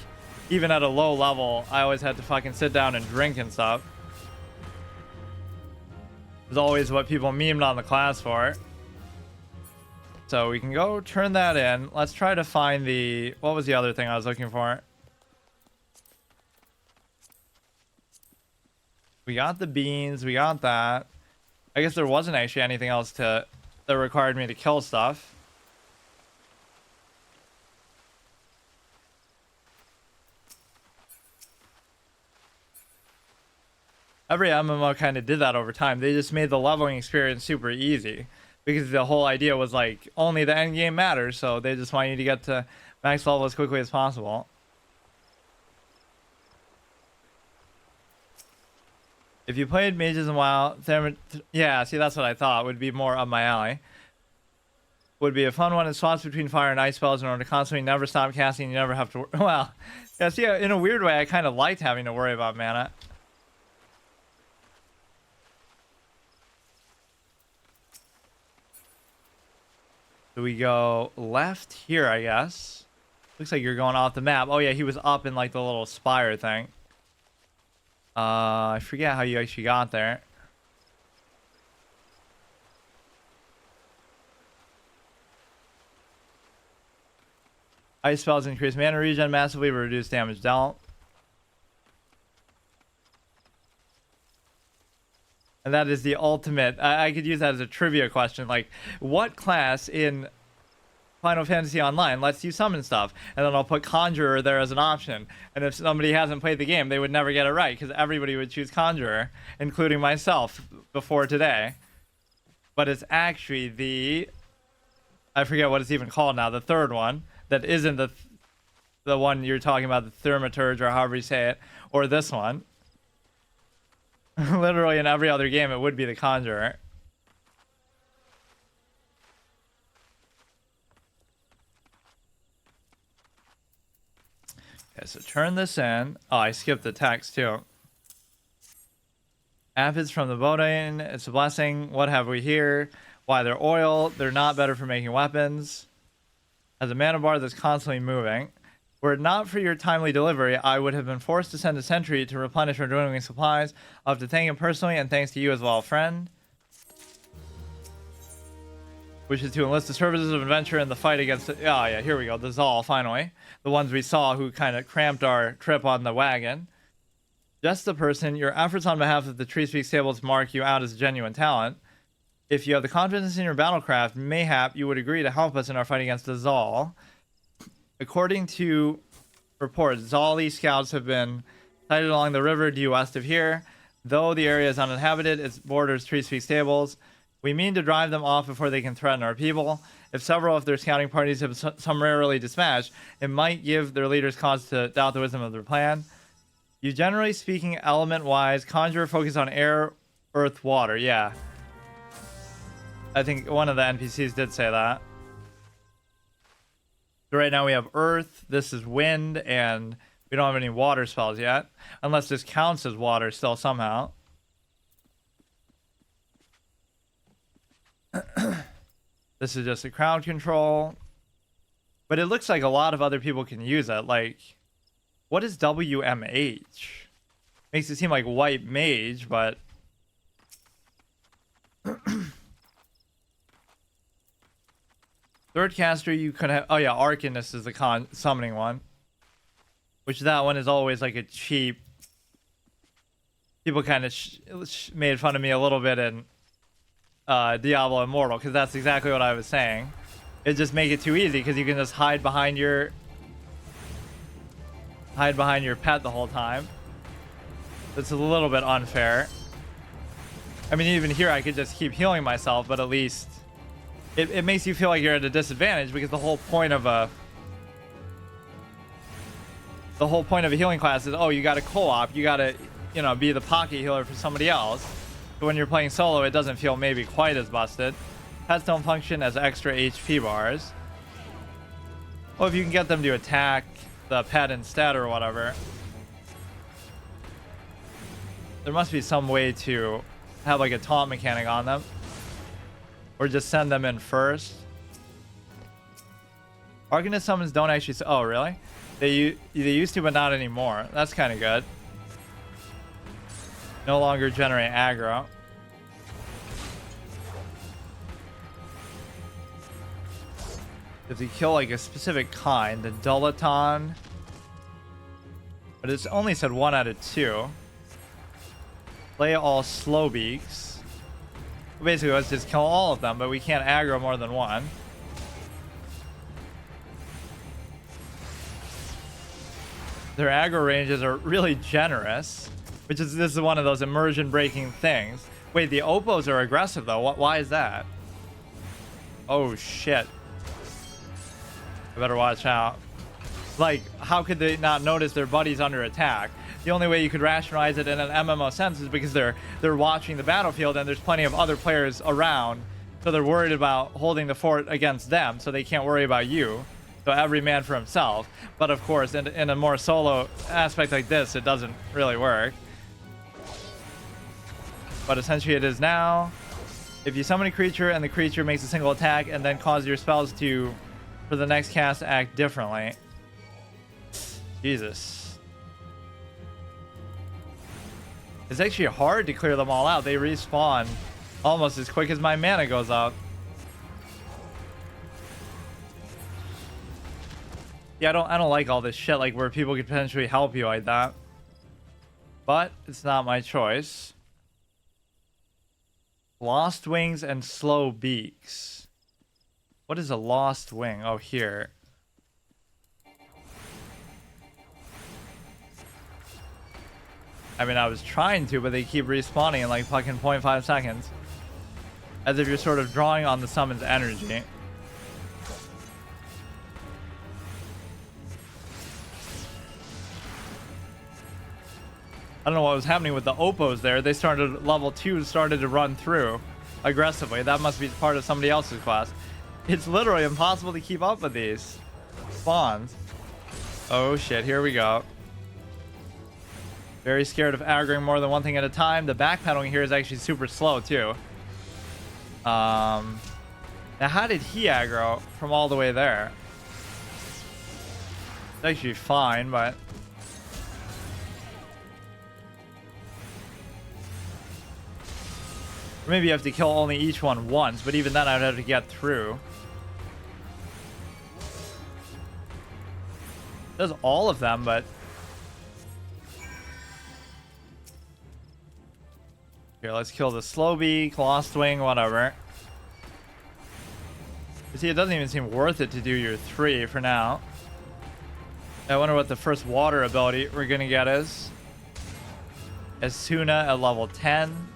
even at a low level, I always had to fucking sit down and drink and stuff. It's always what people memed on the class for. So we can go turn that in. Let's try to find the... What was the other thing I was looking for? We got the beans. We got that. I guess there wasn't actually anything else that required me to kill stuff. Every MMO kind of did that over time. They just made the leveling experience super easy. because the whole idea was like only the end game matters, so they just want you to get to max level as quickly as possible. If you played mages in WoW, yeah, see, that's what I thought would be more up my alley. Would be a fun one. It swaps between fire and ice spells in order to constantly never stop casting. You never have to. Well, yeah, see, in a weird way, I kind of liked having to worry about mana. So we go left here, I guess. Looks like you're going off the map. Oh yeah, he was up in like the little spire thing. I forget how you actually got there. Ice spells increase mana regen massively, but reduce damage dealt. And that is the ultimate. I could use that as a trivia question. Like, what class in Final Fantasy Online lets you summon stuff? And then I'll put Conjurer there as an option. And if somebody hasn't played the game, they would never get it right, because everybody would choose Conjurer, including myself before today. But it's actually the... I forget what it's even called now. The third one. That isn't the one you're talking about, the Thaumaturge, or however you say it. Or this one. Literally in every other game, it would be the Conjurer. Okay, so turn this in. Oh, I skipped the text too. Aphids from the Bodine. It's a blessing. What have we here? Why, they're oil. They're not better for making weapons. As a mana bar that's constantly moving. Were it not for your timely delivery, I would have been forced to send a sentry to replenish our dwindling supplies. I'll have to thank him personally, and thanks to you as well, friend. Which is to enlist the services of adventure in the fight against... Oh yeah, here we go. The Zal, finally. The ones we saw who kind of cramped our trip on the wagon. Just the person. Your efforts on behalf of the Tree Speak Stables mark you out as a genuine talent. If you have the confidence in your battlecraft, mayhap you would agree to help us in our fight against the Zal. According to reports, Zali scouts have been sighted along the river due west of here. Though the area is uninhabited, its borders Tree Speak Stables. We mean to drive them off before they can threaten our people. If several of their scouting parties have summarily dispatched, it might give their leaders cause to doubt the wisdom of their plan. You generally speaking, element-wise, conjure focus on air, earth, water. Yeah. I think one of the NPCs did say that. So right now we have earth, this is wind, and we don't have any water spells yet. Unless this counts as water still somehow. This is just a crowd control. But it looks like a lot of other people can use it. Like, what is WMH? Makes it seem like white mage, but... Third caster, you could have... Oh yeah, Arcanist is the summoning one. Which that one is always like a cheap... People kind of made fun of me a little bit in Diablo Immortal, because that's exactly what I was saying. It just make it too easy, because you can just hide behind your pet the whole time. It's a little bit unfair. I mean, even here I could just keep healing myself, but at least... It makes you feel like you're at a disadvantage, because the whole point of a healing class is, oh, you got to co-op, you got to, you know, be the pocket healer for somebody else. But when you're playing solo, it doesn't feel maybe quite as busted. Pets don't function as extra HP bars. Well, if you can get them to attack the pet instead or whatever. There must be some way to have like a taunt mechanic on them. Or just send them in first. Arcanist summons don't actually... Oh, really? They used to, but not anymore. That's kind of good. No longer generate aggro. If you kill like a specific kind, the Dullaton. But it's only said 1 out of 2. Play all Slowbeaks. Basically, let's just kill all of them, but we can't aggro more than one. Their aggro ranges are really generous, which is, this is one of those immersion breaking things. Wait, the Oppos are aggressive though. Why is that? Oh shit. I better watch out. Like, how could they not notice their buddies under attack? The only way you could rationalize it in an MMO sense is because they're watching the battlefield and there's plenty of other players around, so they're worried about holding the fort against them, so they can't worry about you. So every man for himself. But of course, in a more solo aspect like this, it doesn't really work. But essentially it is now. If you summon a creature and the creature makes a single attack and then cause your spells to, for the next cast, to act differently. Jesus. It's actually hard to clear them all out. They respawn almost as quick as my mana goes up. Yeah, I don't like all this shit, like where people could potentially help you like that. But it's not my choice. Lost wings and slow beaks. What is a lost wing? Oh, here. I mean, I was trying to, but they keep respawning in like fucking 0.5 seconds. As if you're sort of drawing on the summon's energy. I don't know what was happening with the Oppos there. They started, level 2 started to run through aggressively. That must be part of somebody else's class. It's literally impossible to keep up with these spawns. Oh shit, here we go. Very scared of aggroing more than one thing at a time. The backpedaling here is actually super slow too. Now how did he aggro from all the way there? It's actually fine, but... Or maybe you have to kill only each one once, but even then I'd have to get through. Does all of them, but... Here, let's kill the slow beak, lost wing, whatever. You see, it doesn't even seem worth it to do your 3 for now. I wonder what the first water ability we're gonna get is. Asuna at level 10.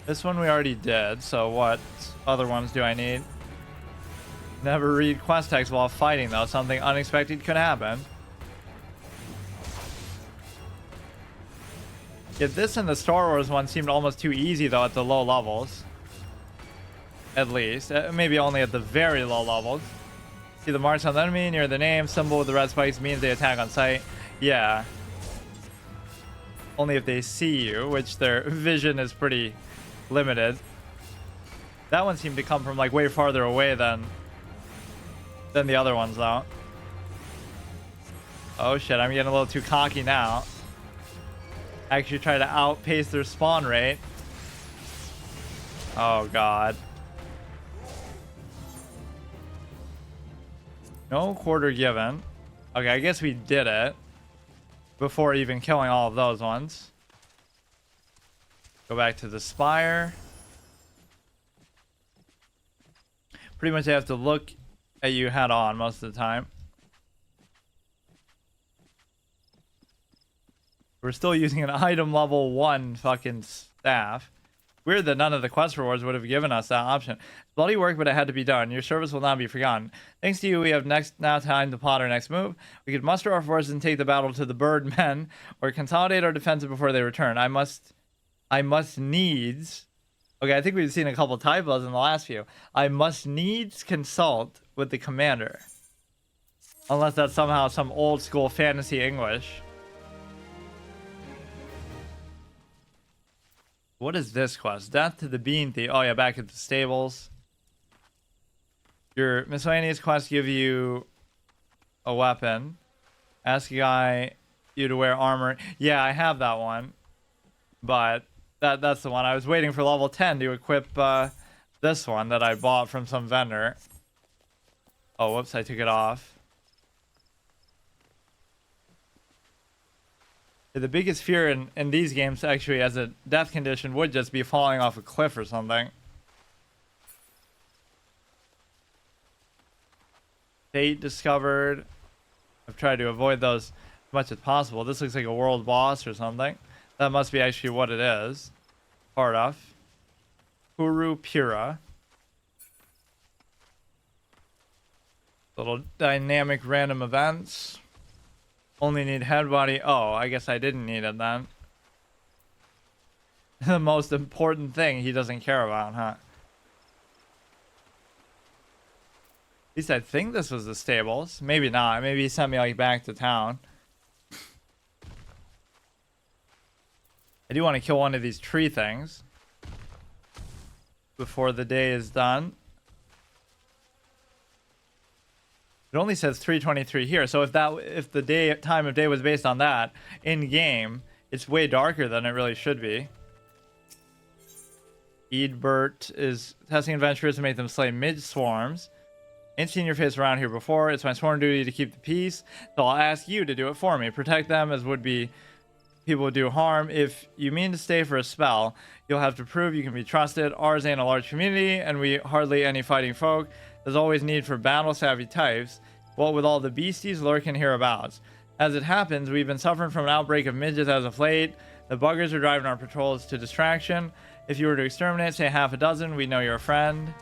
This one we already did, so what other ones do I need? Never read quest text while fighting, though. Something unexpected could happen. Yeah, this and the Star Wars one seemed almost too easy, though, at the low levels. At least. Maybe only at the very low levels. See the marks on the enemy near the name. Symbol with the red spikes means they attack on sight. Yeah. Only if they see you, which their vision is pretty limited. That one seemed to come from, like, way farther away than the other ones, though. Oh shit, I'm getting a little too cocky now. Actually try to outpace their spawn rate. Oh god. No quarter given. Okay, I guess we did it before even killing all of those ones. Go back to the spire. Pretty much I have to look at you head on most of the time. We're still using an item level 1 fucking staff. Weird that none of the quest rewards would have given us that option. Bloody work, but it had to be done. Your service will not be forgotten. Thanks to you, we have now time to plot our next move. We could muster our forces and take the battle to the bird men, or consolidate our defenses before they return. I must needs... Okay, I think we've seen a couple typos in the last few. I must needs consult with the commander. Unless that's somehow some old school fantasy English. What is this quest? Death to the Bean Thief. Oh yeah, back at the stables. Your miscellaneous quests give you a weapon. Ask a guy you to wear armor. Yeah, I have that one. But that's the one. I was waiting for level 10 to equip this one that I bought from some vendor. Oh, whoops, I took it off. The biggest fear in these games, actually, as a death condition, would just be falling off a cliff or something. Fate discovered. I've tried to avoid those as much as possible. This looks like a world boss or something. That must be actually what it is. Part of. Puru Pura. Little dynamic random events. Only need head body. Oh, I guess I didn't need it then. The most important thing he doesn't care about, huh? At least I think this was the stables. Maybe not. Maybe he sent me like back to town. I do want to kill one of these tree things before the day is done. It only says 3:23 here, so if the time of day was based on that in game, it's way darker than it really should be. Eadbert is testing adventurers to make them slay mid-swarms. Ain't seen your face around here before. It's my sworn duty to keep the peace, so I'll ask you to do it for me. Protect them as would be people would do harm. If you mean to stay for a spell, you'll have to prove you can be trusted. Ours ain't a large community, and we hardly any fighting folk. There's always need for battle-savvy types, what with all the beasties lurking hereabouts. As it happens, we've been suffering from an outbreak of midgets as of late. The buggers are driving our patrols to distraction. If you were to exterminate, say half a dozen, we'd know you're a friend.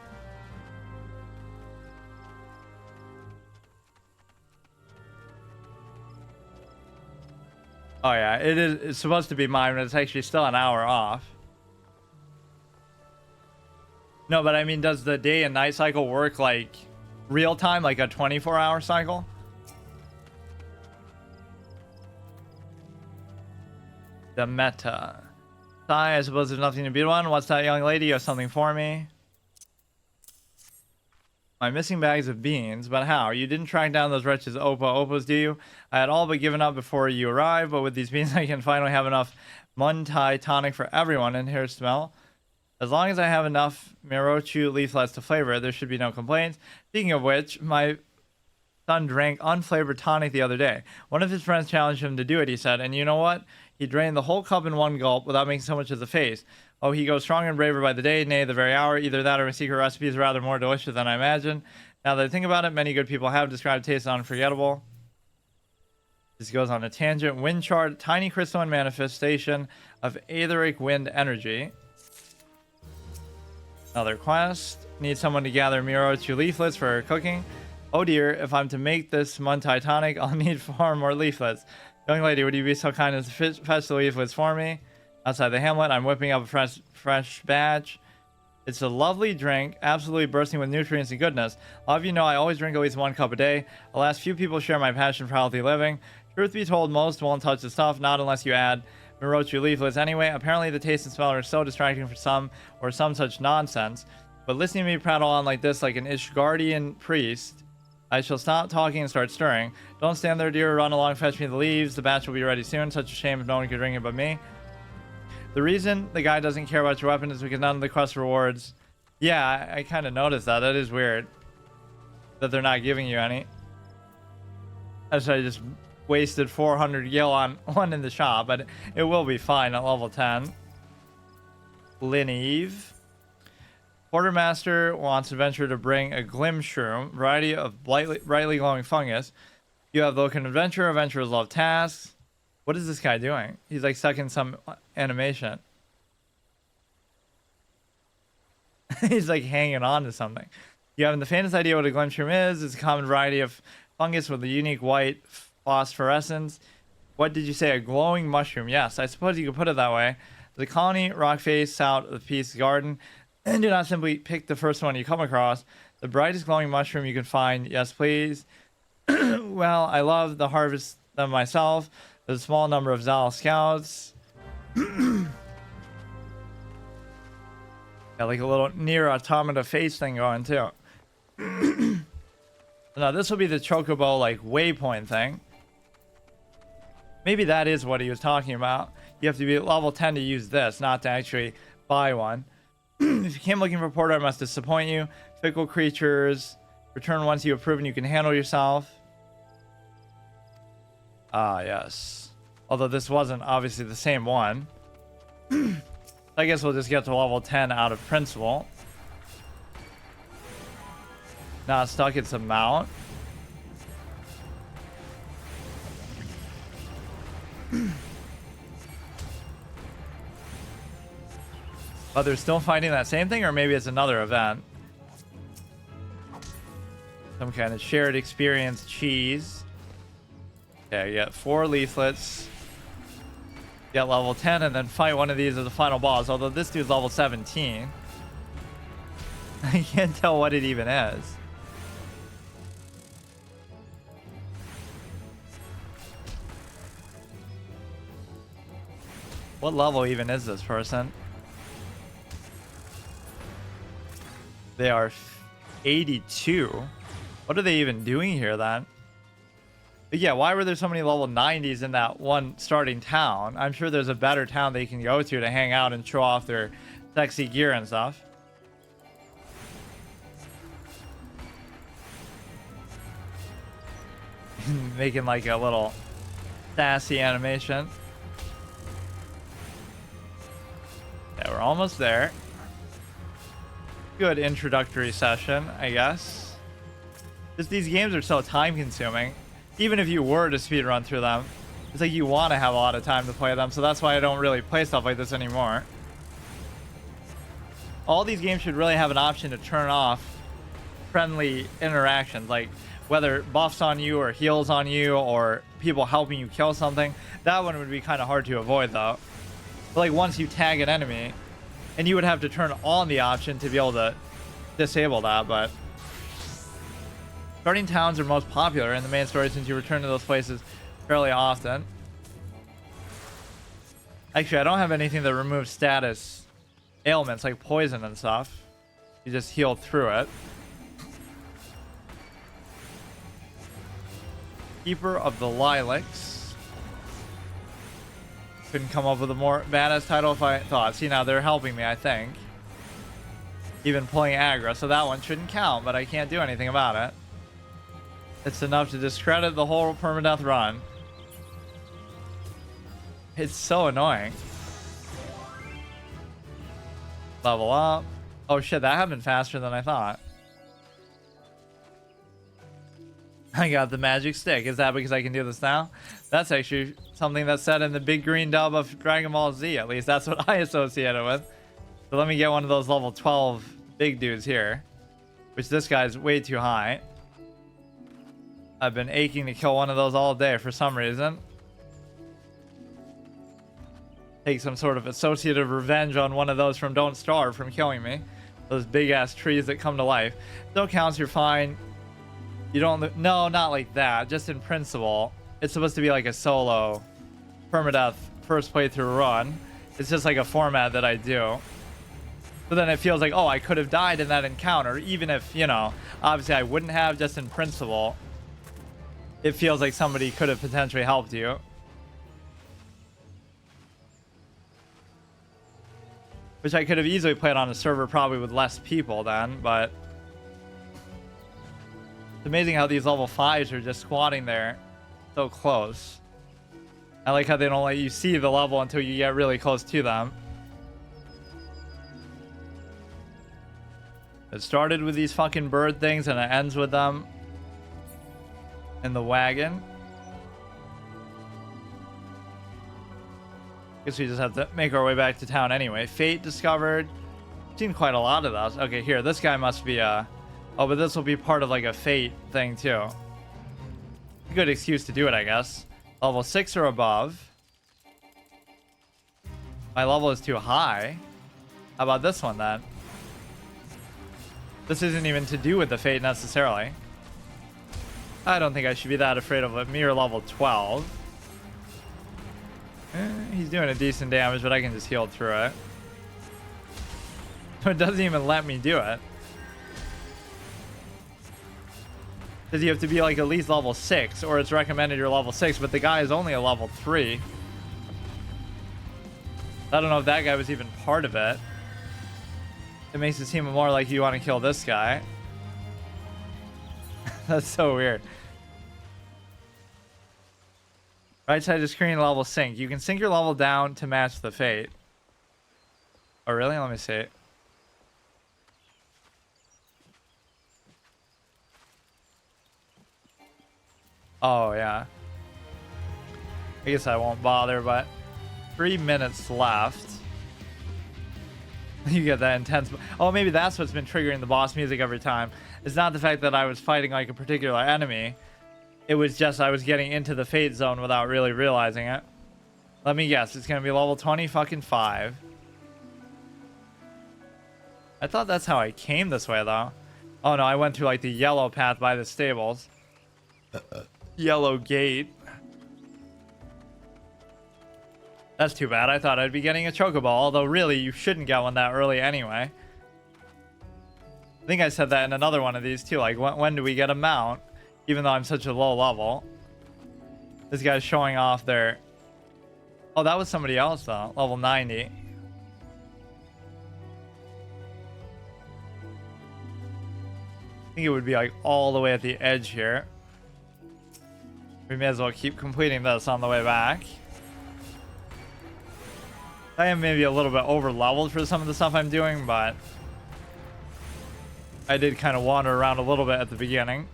Oh yeah, it's supposed to be mine, but it's actually still an hour off. No, but I mean, does the day and night cycle work like real time, like a 24-hour cycle? The meta. Sigh, I suppose there's nothing to beat one. What's that, young lady? You have something for me? My missing bags of beans, but how? You didn't track down those wretches Opos, do you? I had all but given up before you arrived, but with these beans I can finally have enough miqo'te tonic for everyone in here to smell. As long as I have enough miqo'te leaflets to flavor it, there should be no complaints. Speaking of which, my son drank unflavored tonic the other day. One of his friends challenged him to do it, he said, and you know what? He drained the whole cup in one gulp without making so much as a face. Oh, he goes stronger and braver by the day, nay, the very hour. Either that or a secret recipe is rather more delicious than I imagined. Now that I think about it, many good people have described taste as unforgettable. This goes on a tangent. Wind chart, tiny crystalline manifestation of etheric wind energy. Another quest. Need someone to gather miqo'te leaflets for cooking. Oh dear, if I'm to make this miqo'te tonic, I'll need far more leaflets. Young lady, would you be so kind as to fetch the leaflets for me? Outside the hamlet, I'm whipping up a fresh batch. It's a lovely drink, absolutely bursting with nutrients and goodness. A lot of you know I always drink at least 1 cup a day. Alas, few people share my passion for healthy living. Truth be told, most won't touch the stuff, not unless you add miqo'te leaflets anyway. Apparently the taste and smell are so distracting for some, or some such nonsense. But listening to me prattle on like this, like an Ishgardian priest, I shall stop talking and start stirring. Don't stand there, dear. Run along, fetch me the leaves. The batch will be ready soon. Such a shame if no one could drink it but me. The reason the guy doesn't care about your weapon is because none of the quest rewards. Yeah, I kind of noticed that. That is weird. That they're not giving you any. As I just wasted 400 gil on one in the shop, but it will be fine at level 10. Lineve. Quartermaster wants adventurer to bring a glimshroom, variety of brightly glowing fungus. You have the look of an adventurer. Adventurers love tasks. What is this guy doing? He's like stuck in some animation. He's like hanging on to something. You haven't the faintest idea what a glimshroom is. It's a common variety of fungus with a unique white phosphorescence. What did you say? A glowing mushroom. Yes, I suppose you could put it that way. The colony rock face south of the Peace Garden. And do not simply pick the first one you come across. The brightest glowing mushroom you can find. Yes, please. Well, I love to harvest them myself. There's a small number of Zal scouts. Got like a little near automata face thing going too. Now this will be the chocobo like waypoint thing. Maybe that is what he was talking about. You have to be at level 10 to use this, not to actually buy one. If you came looking for Porter, I must disappoint you. Fickle creatures. Return once you have proven you can handle yourself. Ah, yes. Although this wasn't obviously the same one. I guess we'll just get to level 10 out of principle. Not stuck, it's a mount. But they're still fighting that same thing, or maybe it's another event. Some kind of shared experience cheese. Okay, you get 4 leaflets. Get level 10 and then fight one of these as the final boss. Although this dude's level 17. I can't tell what it even is. What level even is this person? They are 82. What are they even doing here then? But yeah, why were there so many level 90s in that one starting town? I'm sure there's a better town they can go to hang out and show off their sexy gear and stuff. Making like a little sassy animation. Yeah, we're almost there. Good introductory session, I guess. Just these games are so time consuming. Even if you were to speedrun through them, it's like you want to have a lot of time to play them, so that's why I don't really play stuff like this anymore. All these games should really have an option to turn off friendly interactions, like whether buffs on you or heals on you or people helping you kill something. That one would be kind of hard to avoid though. But like once you tag an enemy, and you would have to turn on the option to be able to disable that, but starting towns are most popular in the main story since you return to those places fairly often. Actually, I don't have anything that removes status ailments like poison and stuff. You just heal through it. Keeper of the Lilacs. Couldn't come up with a more badass title if I thought. See, now they're helping me, I think. Even pulling aggro, so that one shouldn't count, but I can't do anything about it. It's enough to discredit the whole permadeath run. It's so annoying. Level up. Oh shit, that happened faster than I thought. I got the magic stick. Is that because I can do this now? That's actually something that's said in the big green dub of Dragon Ball Z, at least. That's what I associate it with. So let me get one of those level 12 big dudes here. Which this guy's way too high. I've been aching to kill one of those all day for some reason. Take some sort of associative revenge on one of those from Don't Starve from killing me. Those big ass trees that come to life. Still counts, you're fine. You don't... No, not like that. Just in principle. It's supposed to be like a solo permadeath first playthrough run. It's just like a format that I do. But then it feels like, oh, I could have died in that encounter. Even if, you know, obviously I wouldn't have, just in principle. It feels like somebody could have potentially helped you. Which I could have easily played on a server probably with less people then, but... It's amazing how these level 5s are just squatting there so close. I like how they don't let you see the level until you get really close to them. It started with these fucking bird things and it ends with them in the wagon. Guess we just have to make our way back to town anyway. Fate discovered. Seen quite a lot of those. Okay, here, this guy must be a... Oh, but this will be part of like a fate thing too. A good excuse to do it, I guess. Level 6 or above. My level is too high. How about this one then? This isn't even to do with the fate necessarily. I don't think I should be that afraid of a mere level 12. He's doing a decent damage, but I can just heal through it. It doesn't even let me do it. Because you have to be like at least level 6, or it's recommended you're level 6, but the guy is only a level 3. I don't know if that guy was even part of it. It makes it seem more like you want to kill this guy. That's so weird. Right side of the screen, level sync. You can sync your level down to match the fate. Oh, really? Let me see. Oh, yeah. I guess I won't bother, but 3 minutes left. You get that intense. Oh, maybe that's what's been triggering the boss music every time. It's not the fact that I was fighting like a particular enemy. It was just I was getting into the fate zone without really realizing it. Let me guess. It's going to be level 20 fucking 5. I thought that's how I came this way, though. Oh, no. I went through like the yellow path by the stables. Yellow gate. That's too bad. I thought I'd be getting a chocobo, although really you shouldn't get one that early anyway. I think I said that in another one of these too. Like, when do we get a mount? Even though I'm such a low level. This guy's showing off their... Oh, that was somebody else though. Level 90. I think it would be like all the way at the edge here. We may as well keep completing this on the way back. I am maybe a little bit over leveled for some of the stuff I'm doing, but I did kind of wander around a little bit at the beginning.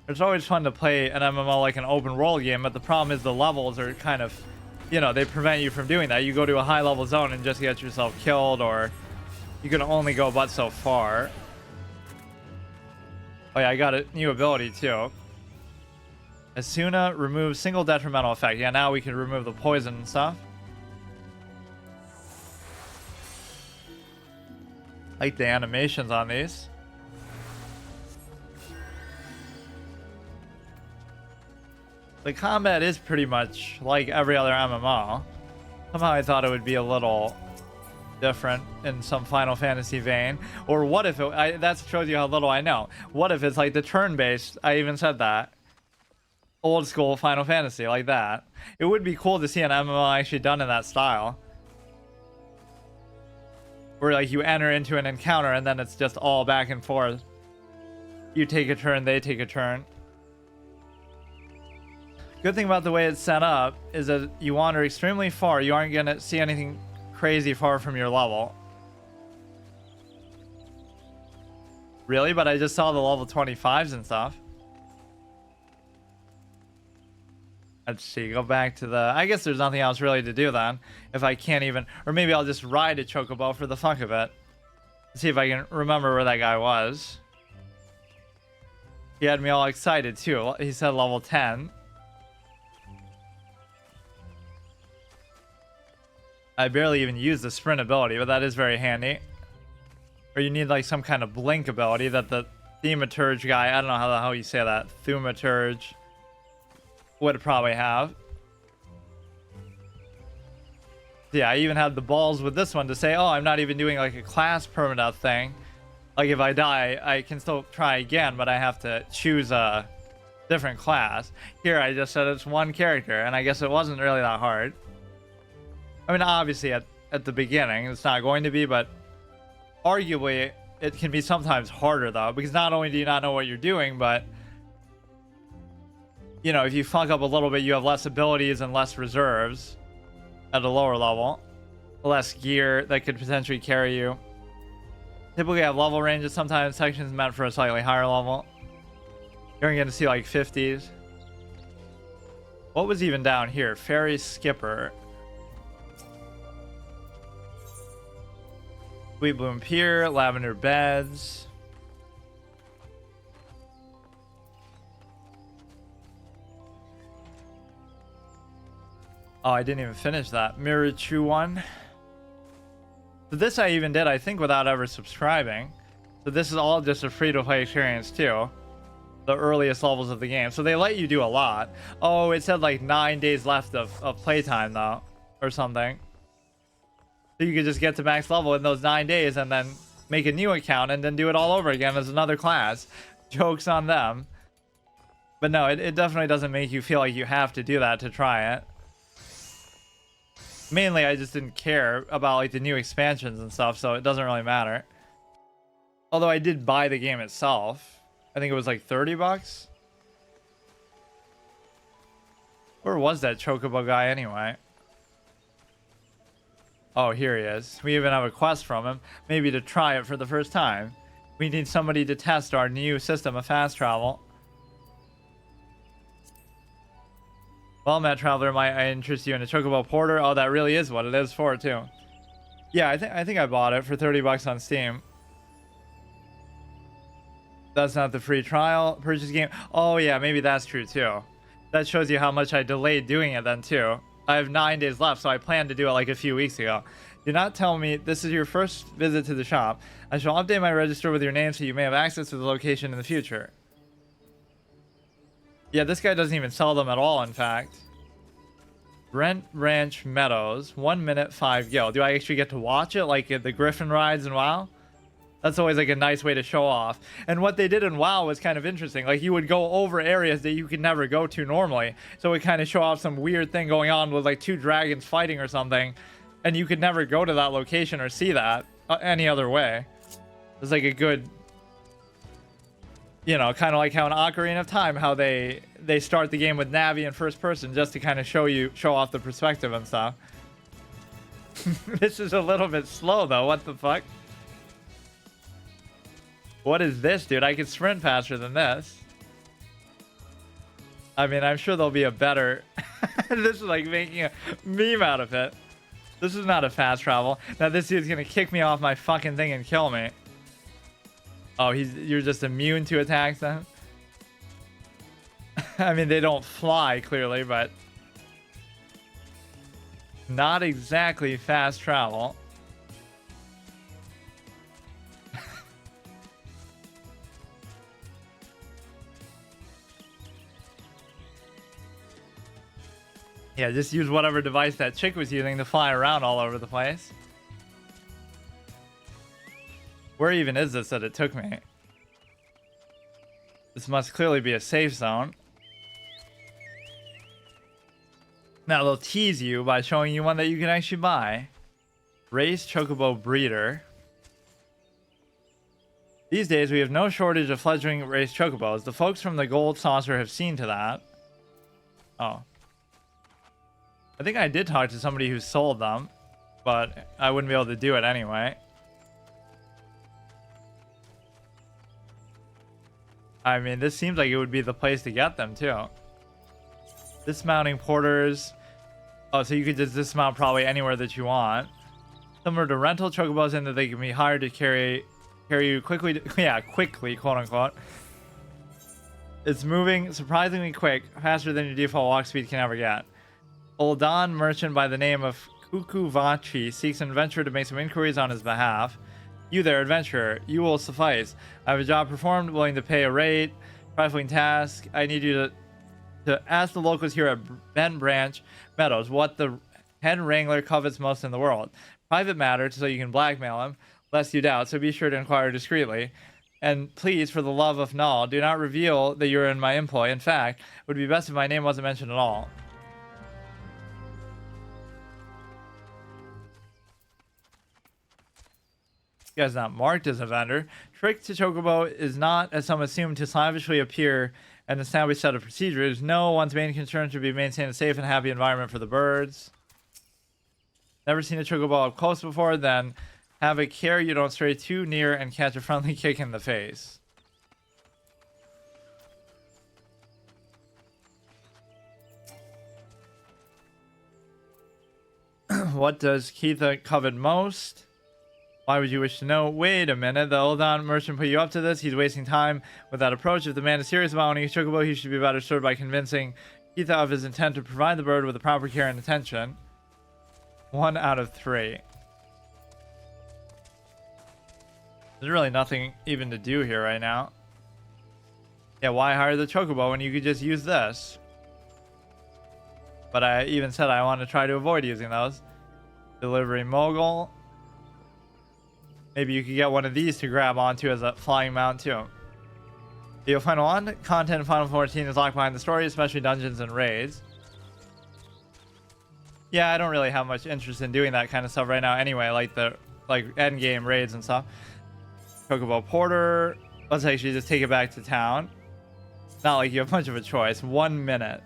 It's always fun to play an MMO like an open world game, but the problem is the levels are kind of, you know, they prevent you from doing that. You go to a high level zone and just get yourself killed, or you can only go but so far. Oh yeah, I got a new ability too. Asuna removes single detrimental effect. Yeah, now we can remove the poison and stuff. Like the animations on these. The combat is pretty much like every other MMO. Somehow I thought it would be a little different in some Final Fantasy vein. Or what if it... that shows you how little I know. What if it's like the turn-based? I even said that. Old school Final Fantasy, like that. It would be cool to see an MMO actually done in that style. Where like you enter into an encounter and then it's just all back and forth. You take a turn, they take a turn. Good thing about the way it's set up is that you wander extremely far. You aren't going to see anything crazy far from your level. Really? But I just saw the level 25s and stuff. Let's see, go back to the... I guess there's nothing else really to do then. If I can't even... Or maybe I'll just ride a chocobo for the fuck of it. See if I can remember where that guy was. He had me all excited too. He said level 10. I barely even use the sprint ability, but that is very handy. Or you need like some kind of blink ability that the thaumaturge guy... I don't know how the hell you say that. Thaumaturge... would probably have. Yeah, I even had the balls with this one to say, oh, I'm not even doing like a class permadeath thing. Like if I die, I can still try again, but I have to choose a different class. Here, I just said it's one character, and I guess it wasn't really that hard. I mean, obviously at the beginning, it's not going to be, but arguably it can be sometimes harder though, because not only do you not know what you're doing, but you know, if you fuck up a little bit, you have less abilities and less reserves at a lower level. Less gear that could potentially carry you. Typically have level ranges, sometimes sections meant for a slightly higher level. You're going to see like 50s. What was even down here? Ferry Skipper. Sweet Bloom Pier, Lavender Beds. Oh, I didn't even finish that. Mirror True one. So this I even did, I think, without ever subscribing. So this is all just a free-to-play experience, too. The earliest levels of the game. So they let you do a lot. Oh, it said like 9 days left of playtime, though. Or something. So you could just get to max level in those 9 days and then make a new account and then do it all over again as another class. Jokes on them. But no, it definitely doesn't make you feel like you have to do that to try it. Mainly, I just didn't care about like the new expansions and stuff, so it doesn't really matter. Although I did buy the game itself. I think it was like 30 bucks. Where was that chocobo guy anyway? Oh, here he is. We even have a quest from him. Maybe to try it for the first time. We need somebody to test our new system of fast travel. Well, Matt Traveler, might I interest you in a Chocobo Porter? Oh, that really is what it is for, too. Yeah, I think I bought it for 30 bucks on Steam. That's not the free trial purchase game. Oh, yeah, maybe that's true, too. That shows you how much I delayed doing it then, too. I have 9 days left, so I planned to do it like a few weeks ago. Do not tell me this is your first visit to the shop. I shall update my register with your name so you may have access to the location in the future. Yeah, this guy doesn't even sell them at all, in fact. Brent Ranch Meadows, 1 minute 5 gil. Do I actually get to watch it like the Griffin rides in WoW? That's always like a nice way to show off. And what they did in WoW was kind of interesting. Like you would go over areas that you could never go to normally. So it would kind of show off some weird thing going on with like 2 dragons fighting or something. And you could never go to that location or see that any other way. It's like a good, you know, kind of like how in Ocarina of Time, how they start the game with Navi in first person just to kind of show off the perspective and stuff. This is a little bit slow though. What the fuck? What is this, dude? I can sprint faster than this. I mean, I'm sure there'll be a better... This is like making a meme out of it. This is not a fast travel. Now this dude's gonna kick me off my fucking thing and kill me. Oh, you're just immune to attacks then? I mean, they don't fly, clearly, but... Not exactly fast travel. Yeah, just use whatever device that chick was using to fly around all over the place. Where even is this that it took me? This must clearly be a safe zone. Now they'll tease you by showing you one that you can actually buy. Race Chocobo Breeder. These days we have no shortage of fledgling race chocobos. The folks from the Gold Saucer have seen to that. Oh. I think I did talk to somebody who sold them, but I wouldn't be able to do it anyway. I mean, this seems like it would be the place to get them, too. Dismounting porters. Oh, so you could just dismount probably anywhere that you want. Similar to rental chocobos in that they can be hired to carry you quickly, quickly, quote unquote. It's moving surprisingly quick, faster than your default walk speed can ever get. Oldan merchant by the name of Kukuvachi seeks an adventurer to make some inquiries on his behalf. You there, adventurer, you will suffice. I have a job performed, willing to pay a rate, trifling task. I need you to ask the locals here at Ben Branch Meadows what the head wrangler covets most in the world. Private matter, so you can blackmail him, lest you doubt, so be sure to inquire discreetly. And please, for the love of Null, do not reveal that you're in my employ. In fact, it would be best if my name wasn't mentioned at all. This guy's not marked as a vendor. Trick to Chocobo is not, as some assume, to slavishly appear an established set of procedures. No, one's main concern should be to maintain a safe and happy environment for the birds. Never seen a Chocobo up close before? Then have a care you don't stray too near and catch a friendly kick in the face. What does Keitha covet most? Why would you wish to know? Wait a minute, the Oldan merchant put you up to this? He's wasting time with that approach. If the man is serious about owning a chocobo, he should be better served by convincing Keitha of his intent to provide the bird with the proper care and attention. 1 out of 3. There's really nothing even to do here right now. Yeah, why hire the chocobo when you could just use this? But I even said I want to try to avoid using those. Delivery mogul. Maybe you could get one of these to grab onto as a flying mount too. The final one, content in Final 14 is locked behind the story, especially dungeons and raids. Yeah, I don't really have much interest in doing that kind of stuff right now anyway, like the end game raids and stuff. Chocobo Porter. Let's actually just take it back to town. Not like you have much of a choice. 1 minute.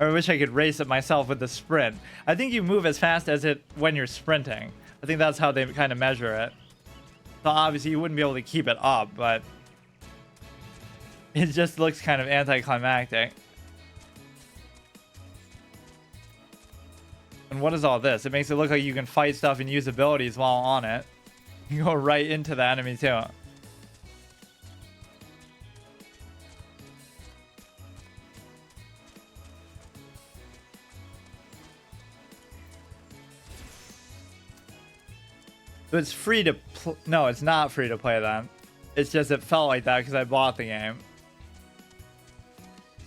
I wish I could race it myself with the sprint. I think you move as fast as it when you're sprinting. I think that's how they kind of measure it. So obviously you wouldn't be able to keep it up, but It just looks kind of anticlimactic. And what is all this? It makes it look like you can fight stuff and use abilities while on it. You go right into the enemy too. So it's free to no, it's not free to play then. It's just it felt like that because I bought the game.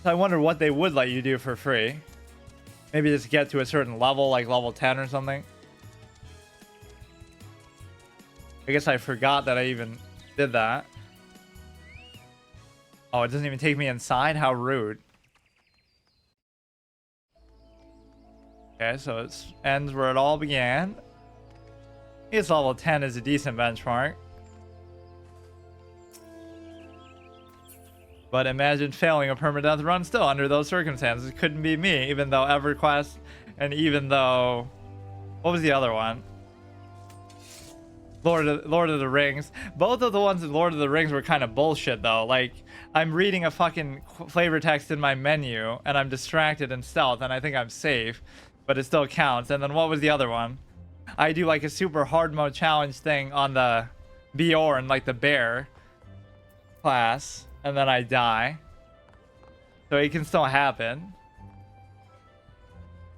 So I wonder what they would let you do for free. Maybe just get to a certain level, like level 10 or something. I guess I forgot that I even did that. Oh, it doesn't even take me inside? How rude. Okay, so it ends where it all began. I guess level 10 is a decent benchmark. But imagine failing a permadeath run still under those circumstances. It couldn't be me, even though EverQuest and even though... What was the other one? Lord of the Rings. Both of the ones in Lord of the Rings were kind of bullshit, though. Like, I'm reading a fucking flavor text in my menu, and I'm distracted in stealth, and I think I'm safe, but it still counts. And then what was the other one? I do, like, a super hard mode challenge thing on the Bjorn, like the bear class, and then I die. So it can still happen.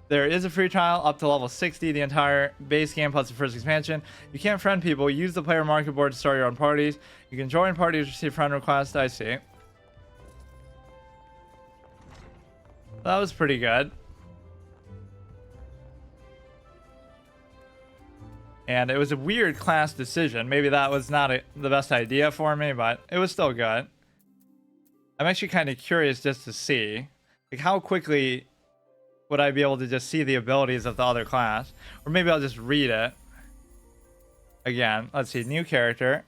There is a free trial up to level 60, the entire base game plus the first expansion. You can't friend people. Use the player market board to start your own parties. You can join parties, receive friend requests. I see. That was pretty good. And it was a weird class decision. Maybe that was not the best idea for me, but it was still good. I'm actually kind of curious just to see, like, how quickly would I be able to just see the abilities of the other class? Or maybe I'll just read it. Again, let's see, new character.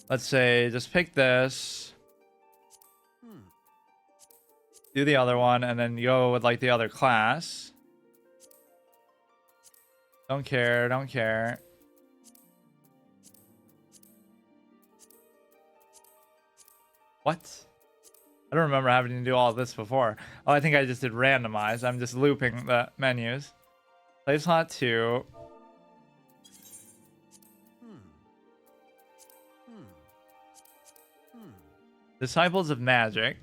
Let's say, just pick this. Do the other one, and then go with, like, the other class. Don't care, don't care. What? I don't remember having to do all this before. Oh, I think I just did randomize. I'm just looping the menus. Play slot 2. Disciples of Magic.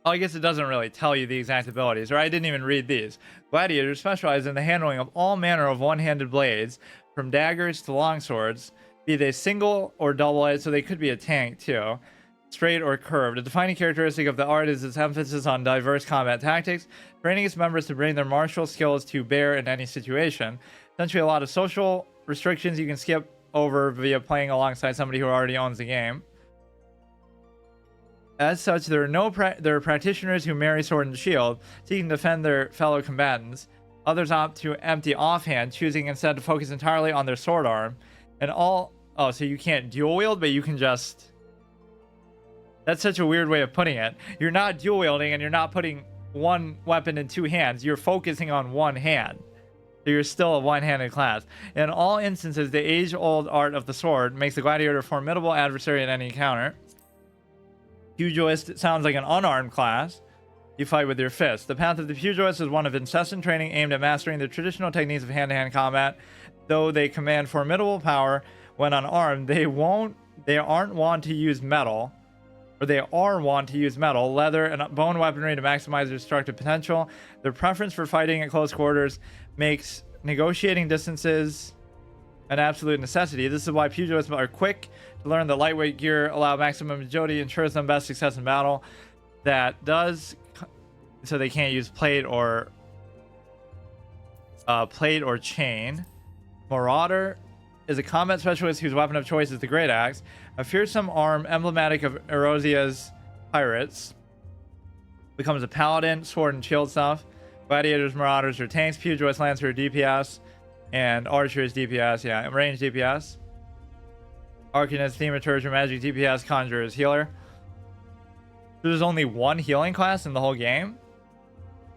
Oh, I guess it doesn't really tell you the exact abilities, or I didn't even read these. Gladiators specialize in the handling of all manner of one-handed blades, from daggers to longswords, be they single or double-edged, so they could be a tank too. Straight or curved. A defining characteristic of the art is its emphasis on diverse combat tactics, training its members to bring their martial skills to bear in any situation. Essentially, a lot of social restrictions you can skip over via playing alongside somebody who already owns the game. As such, there are practitioners who marry sword and shield, seeking to defend their fellow combatants. Others opt to empty offhand, choosing instead to focus entirely on their sword arm. And all... Oh, so you can't dual wield, but you can just... That's such a weird way of putting it. You're not dual wielding and you're not putting one weapon in two hands. You're focusing on one hand. So you're still a one-handed class. In all instances, the age-old art of the sword makes the gladiator a formidable adversary in any encounter. Pugilist sounds like an unarmed class. You fight with your fists. The path of the pugilist is one of incessant training aimed at mastering the traditional techniques of hand-to-hand combat. Though they command formidable power when unarmed, they aren't wont to use metal. Or they are wont to use metal, leather, and bone weaponry to maximize their destructive potential. Their preference for fighting at close quarters makes negotiating distances an absolute necessity. This is why pugilists are quick to learn that lightweight gear allow maximum agility, ensures them best success in battle. That does, so they can't use plate or chain. Marauder is a combat specialist whose weapon of choice is the great axe, a fearsome arm emblematic of Erosia's pirates. Becomes a paladin, sword and shield stuff. Gladiators, marauders are tanks. Pugilist, lancer, DPS, and archers, DPS. Yeah, range DPS. Arcanist, thaumaturge, magic DPS, conjurers, healer. So there's only one healing class in the whole game?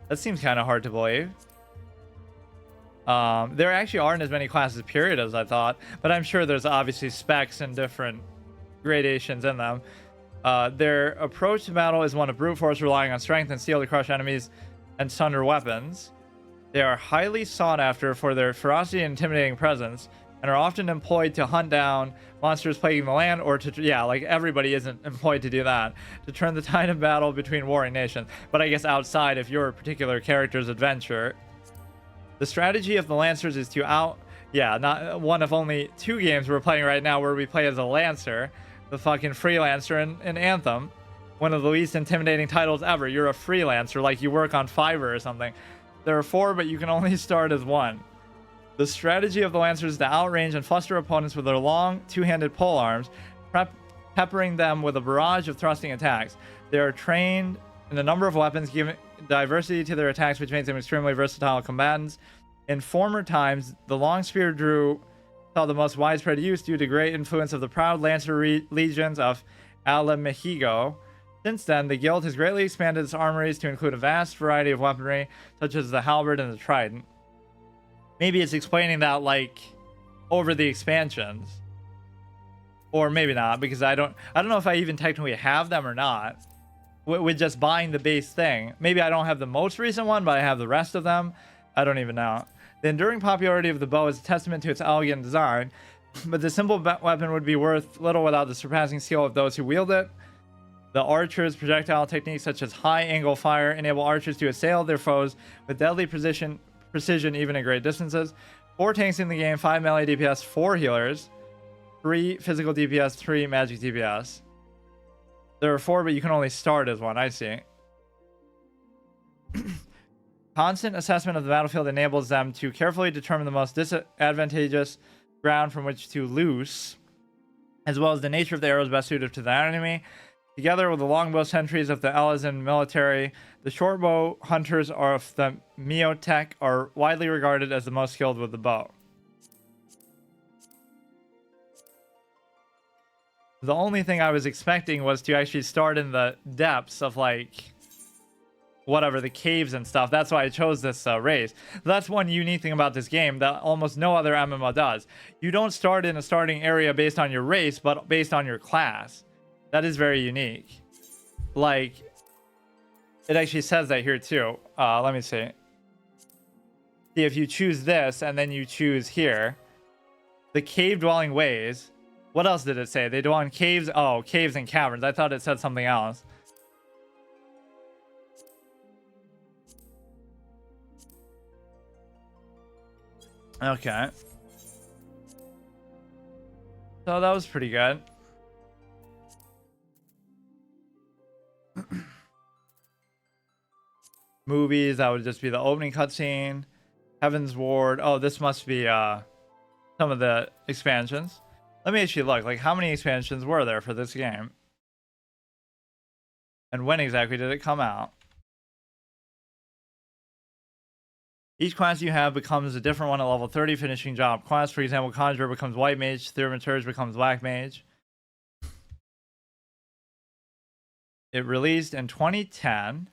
That seems kind of hard to believe. There actually aren't as many classes period as I thought, but I'm sure there's obviously specs and different gradations in them. Their approach to battle is one of brute force, relying on strength and steel to crush enemies and sunder weapons. They are highly sought after for their ferocity and intimidating presence, and are often employed to hunt down monsters plaguing the land, or to, yeah, like everybody isn't employed to do that, to turn the tide of battle between warring nations. But I guess outside of your particular character's adventure. The strategy of the Lancers is to not one of only 2 games we're playing right now where we play as a Lancer, the fucking freelancer in Anthem. One of the least intimidating titles ever. You're a freelancer, like you work on Fiverr or something. There are 4, but you can only start as 1. The strategy of the Lancers is to outrange and fluster opponents with their long, 2-handed pole arms, peppering them with a barrage of thrusting attacks. They are trained in a number of weapons, giving diversity to their attacks, which makes them extremely versatile combatants. In former times, the long spear saw the most widespread use due to great influence of the proud Lancer legions of Alamejigo. Since then, the guild has greatly expanded its armories to include a vast variety of weaponry, such as the halberd and the trident. Maybe it's explaining that, like, over the expansions, or maybe not, because I don't know if I even technically have them or not. With just buying the base thing, maybe I don't have the most recent one, but I have the rest of them. I don't even know. The enduring popularity of the bow is a testament to its elegant design, but the simple weapon would be worth little without the surpassing skill of those who wield it. The archers' projectile techniques, such as high-angle fire, enable archers to assail their foes with deadly precision even at great distances. 4 tanks in the game, 5 melee DPS, 4 healers, 3 physical DPS, 3 magic DPS. There are 4, but you can only start as 1. I see. Constant assessment of the battlefield enables them to carefully determine the most disadvantageous ground from which to loose, as well as the nature of the arrows best suited to the enemy. Together with the longbow sentries of the Elizan military, the shortbow hunters of the miqo'te are widely regarded as the most skilled with the bow. The only thing I was expecting was to actually start in the depths of, like, whatever, the caves and stuff. That's why I chose this race. That's one unique thing about this game that almost no other MMO does. You don't start in a starting area based on your race, but based on your class. That is very unique. Like, it actually says that here too. Let me see. See, if you choose this and then you choose here, the cave dwelling ways. What else did it say? They dwell in caves. Oh, caves and caverns. I thought it said something else. Okay. So that was pretty good. Movies, that would just be the opening cutscene. Heaven's Ward. Oh, this must be some of the expansions. Let me actually look. Like, how many expansions were there for this game? And when exactly did it come out? Each class you have becomes a different one at level 30, finishing job class. For example, Conjurer becomes White Mage, Thaumaturge becomes Black Mage. It released in 2010.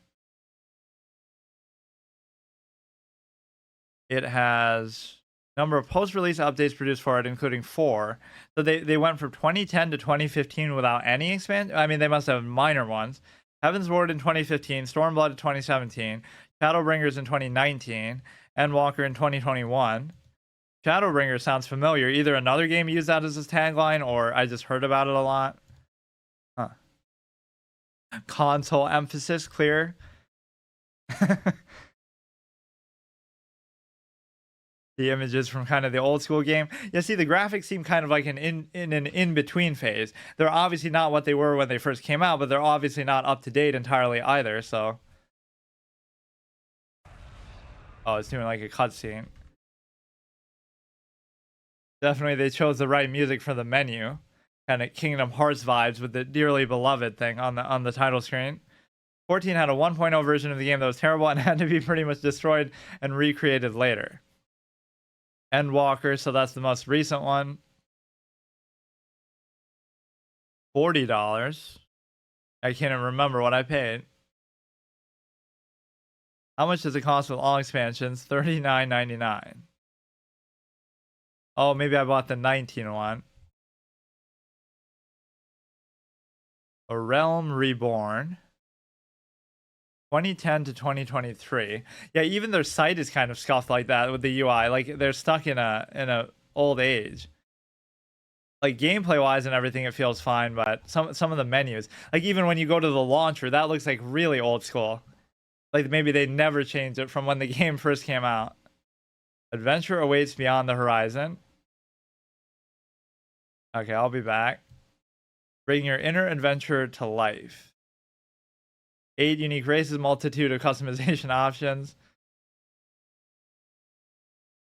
It has number of post-release updates produced for it, including 4. So they went from 2010 to 2015 without any expansion. I mean, they must have minor ones. Heaven's Ward in 2015, Stormblood in 2017, Shadowbringers in 2019, Endwalker in 2021. Shadowbringers sounds familiar. Either another game used that as its tagline, or I just heard about it a lot. Huh. Console emphasis clear. The images from kind of the old school game. Yeah, see, the graphics seem kind of like an in-between phase. They're obviously not what they were when they first came out, but they're obviously not up to date entirely either, so. Oh, it's doing like a cutscene. Definitely they chose the right music for the menu. Kind of Kingdom Hearts vibes with the dearly beloved thing on the title screen. 14 had a 1.0 version of the game that was terrible and had to be pretty much destroyed and recreated later. Endwalker, so that's the most recent one. $40. I can't even remember what I paid. How much does it cost with all expansions? $39.99. Oh, maybe I bought the 19 one. A Realm Reborn. 2010 to 2023. Yeah, even their site is kind of scuffed like that with the UI. Like they're stuck in a old age. Like gameplay wise and everything, it feels fine, but some of the menus, like even when you go to the launcher, that looks like really old school. Like maybe they never changed it from when the game first came out. Adventure awaits beyond the horizon. Okay, I'll be back. Bring your inner adventure to life. 8 unique races, multitude of customization options.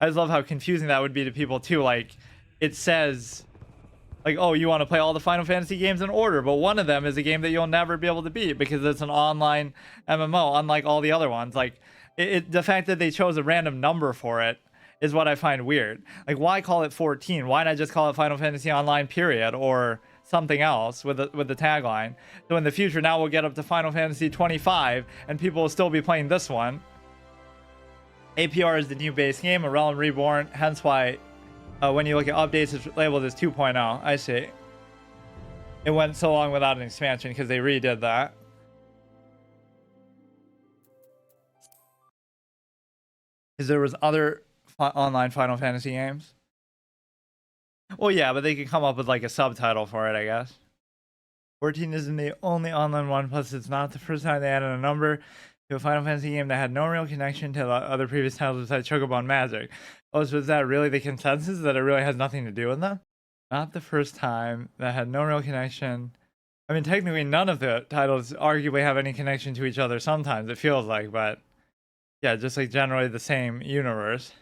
I just love how confusing that would be to people too. Like, it says, like, oh, you want to play all the Final Fantasy games in order, but one of them is a game that you'll never be able to beat because it's an online MMO, unlike all the other ones. Like, the fact that they chose a random number for it is what I find weird. Like, why call it 14? Why not just call it Final Fantasy Online period or something else with the tagline? So in the future, now we'll get up to Final Fantasy 25 and people will still be playing this one. APR is the new base game, A Realm Reborn, hence why when you look at updates, it's labeled as 2.0. I see. It went so long without an expansion because they redid that. Because there was other online Final Fantasy games. Well, yeah, but they could come up with like a subtitle for it, I guess. 14 isn't the only online one, plus it's not the first time they added a number to a Final Fantasy game that had no real connection to the other previous titles besides Chocobo Magic. Oh, so is that really the consensus, that it really has nothing to do with them? Not the first time, that had no real connection. I mean, technically none of the titles arguably have any connection to each other sometimes, it feels like, but yeah, just like generally the same universe.